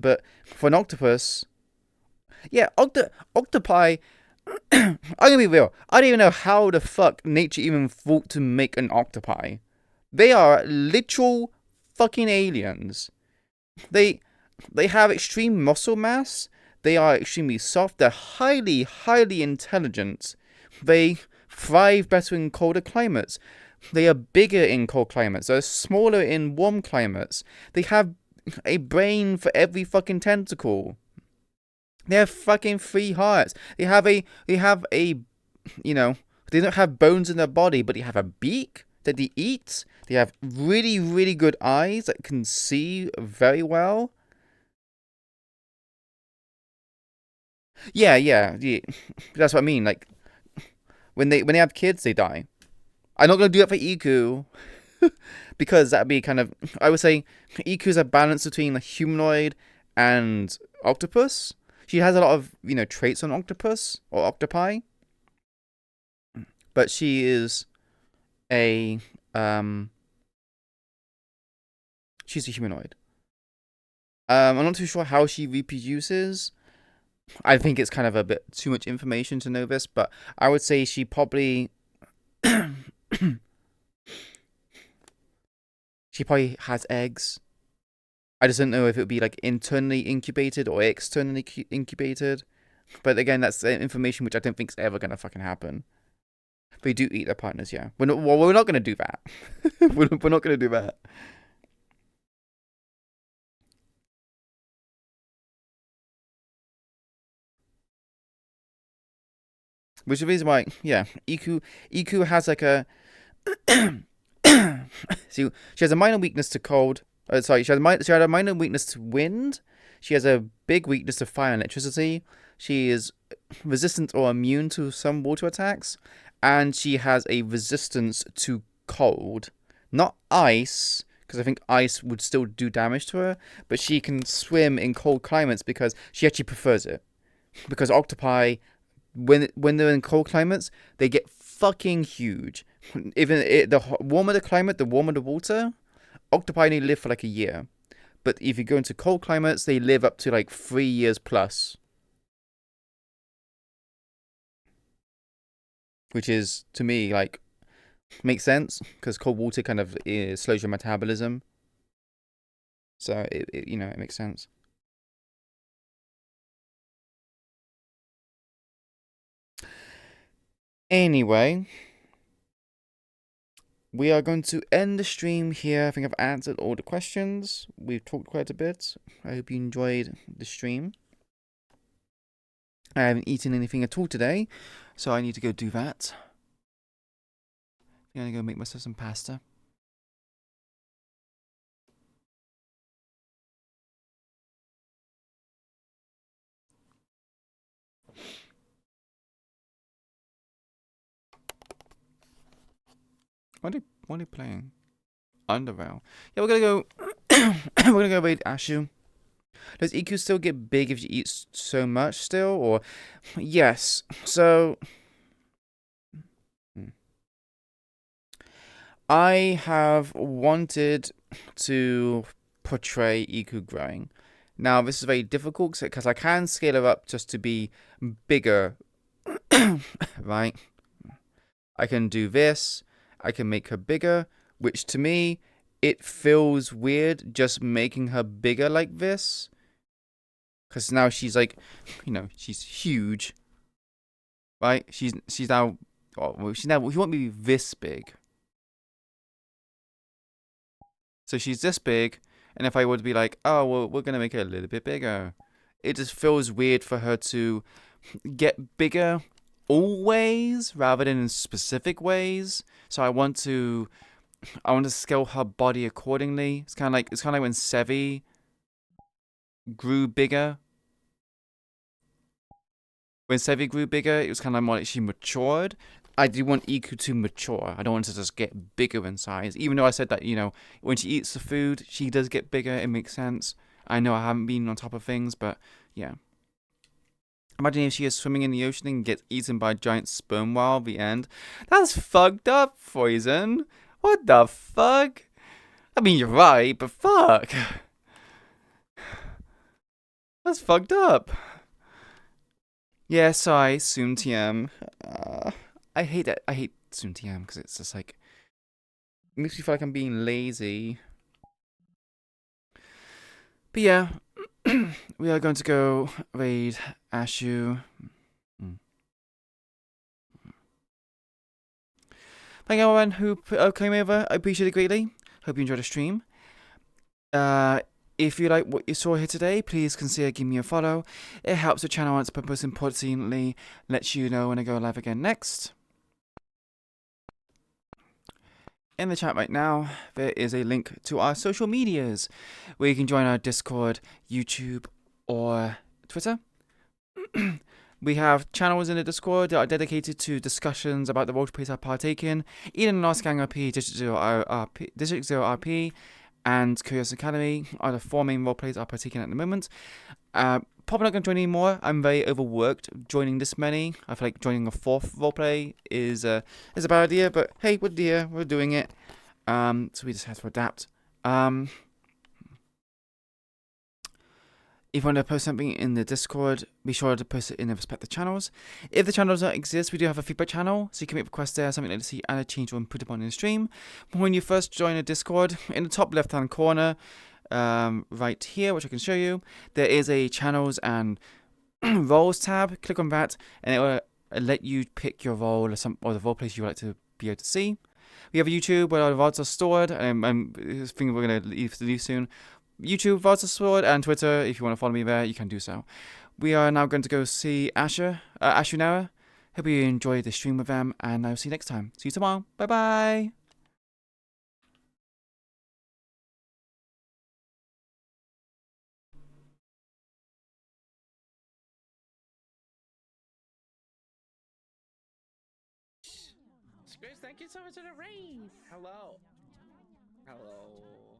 but for an octopus, yeah, octopi. I'm gonna be real. I don't even know how the fuck nature even thought to make an octopi. They are literal fucking aliens. They have extreme muscle mass. They are extremely soft. They're highly, highly intelligent. They thrive better in colder climates. They are bigger in cold climates. They're smaller in warm climates. They have a brain for every fucking tentacle. They have fucking 3 hearts. They have a, they don't have bones in their body, but they have a beak that they eat. They have really, really good eyes that can see very well. Yeah. That's what I mean. Like, when they have kids, they die. I'm not gonna do that for Iku, because that'd be kind of, I would say, Iku's a balance between a humanoid and octopus. She has a lot of, traits on octopus or octopi, but she is she's a humanoid. I'm not too sure how she reproduces. I think it's kind of a bit too much information to know this, but I would say she probably has eggs. I just don't know if it would be like internally incubated or externally incubated. But again, that's information which I don't think is ever going to fucking happen. They do eat their partners, yeah. We're not going to do that. we're not going to do that. Which is the reason why, yeah, Iku has like a... See, she has a minor weakness to cold. She had a minor weakness to wind. She has a big weakness to fire and electricity. She is resistant or immune to some water attacks. And she has a resistance to cold. Not ice, because I think ice would still do damage to her. But she can swim in cold climates because she actually prefers it. Because octopi, when they're in cold climates, they get fucking huge. The warmer the climate, the warmer the water. Octopi only live for like a year. But if you go into cold climates, they live up to like 3 years plus. Which is, to me, like, makes sense. Because cold water kind of slows your metabolism. So, it makes sense. Anyway. we are going to end the stream here. I think I've answered all the questions. We've talked quite a bit. I hope you enjoyed the stream. I haven't eaten anything at all today, so I need to go do that. I'm gonna go make myself some pasta. What are they playing? Underrail. Yeah, we're gonna go. We're gonna go raid Ashu. Does EQ still get big if she eats so much still, or yes? So I have wanted to portray Iku growing. Now, this is very difficult because I can scale her up just to be bigger, right? I can do this. I can make her bigger, which to me, it feels weird just making her bigger like this. Because now she's like, you know, she's huge, right? She's now, well, she won't be this big. So she's this big, and if I were to be like, oh, well, we're going to make her a little bit bigger, it just feels weird for her to get bigger always rather than in specific ways. So I want to scale her body accordingly. It's kind of like when Sevi grew bigger. When Sevi grew bigger, it was kind of more like she matured. I do want Iku to mature. I don't want her to just get bigger in size. Even though I said that, you know, when she eats the food, she does get bigger. It makes sense. I know I haven't been on top of things, but yeah. Imagine if she is swimming in the ocean and gets eaten by a giant sperm whale at the end. That's fucked up, Poison. What the fuck? I mean, you're right, but fuck. That's fucked up. Yeah, sorry, Soon TM. I hate that. I hate Soon TM because it's just like, it makes me feel like I'm being lazy. But yeah, we are going to go raid Ashu. Thank you everyone who came over. I appreciate it greatly. Hope you enjoyed the stream. If you like what you saw here today, please consider giving me a follow. It helps the channel out, but most importantly, lets you know when I go live again next. In the chat right now, there is a link to our social medias, where you can join our Discord, YouTube, or Twitter. We have channels in the Discord that are dedicated to discussions about the roleplays I partake in, either in Last Gang RP, District 0 RP, and Curiosum Academy are the 4 main roleplays I partake in at the moment. Probably not going to join any more. I'm very overworked joining this many. I feel like joining a 4th roleplay is a bad idea, but hey, we're here, we're doing it. So we just have to adapt. If you want to post something in the Discord, be sure to post it in the respective channels. If the channels don't exist, we do have a feedback channel, so you can make requests there, something like to see added, change, or put upon in the stream. When you first join a Discord, in the top left-hand corner, right here, which I can show you, there is a channels and roles tab. Click on that, and it will let you pick your role or the role place you would like to be able to see. We have a YouTube where our VODs are stored, and I think we're going to leave soon. YouTube, VODs are stored, and Twitter, if you want to follow me there, you can do so. We are now going to go see Ashu Nara. Hope you enjoyed the stream with them, and I'll see you next time. See you tomorrow. Bye-bye.
Chris, thank you so much for the raise. Hello. Hello.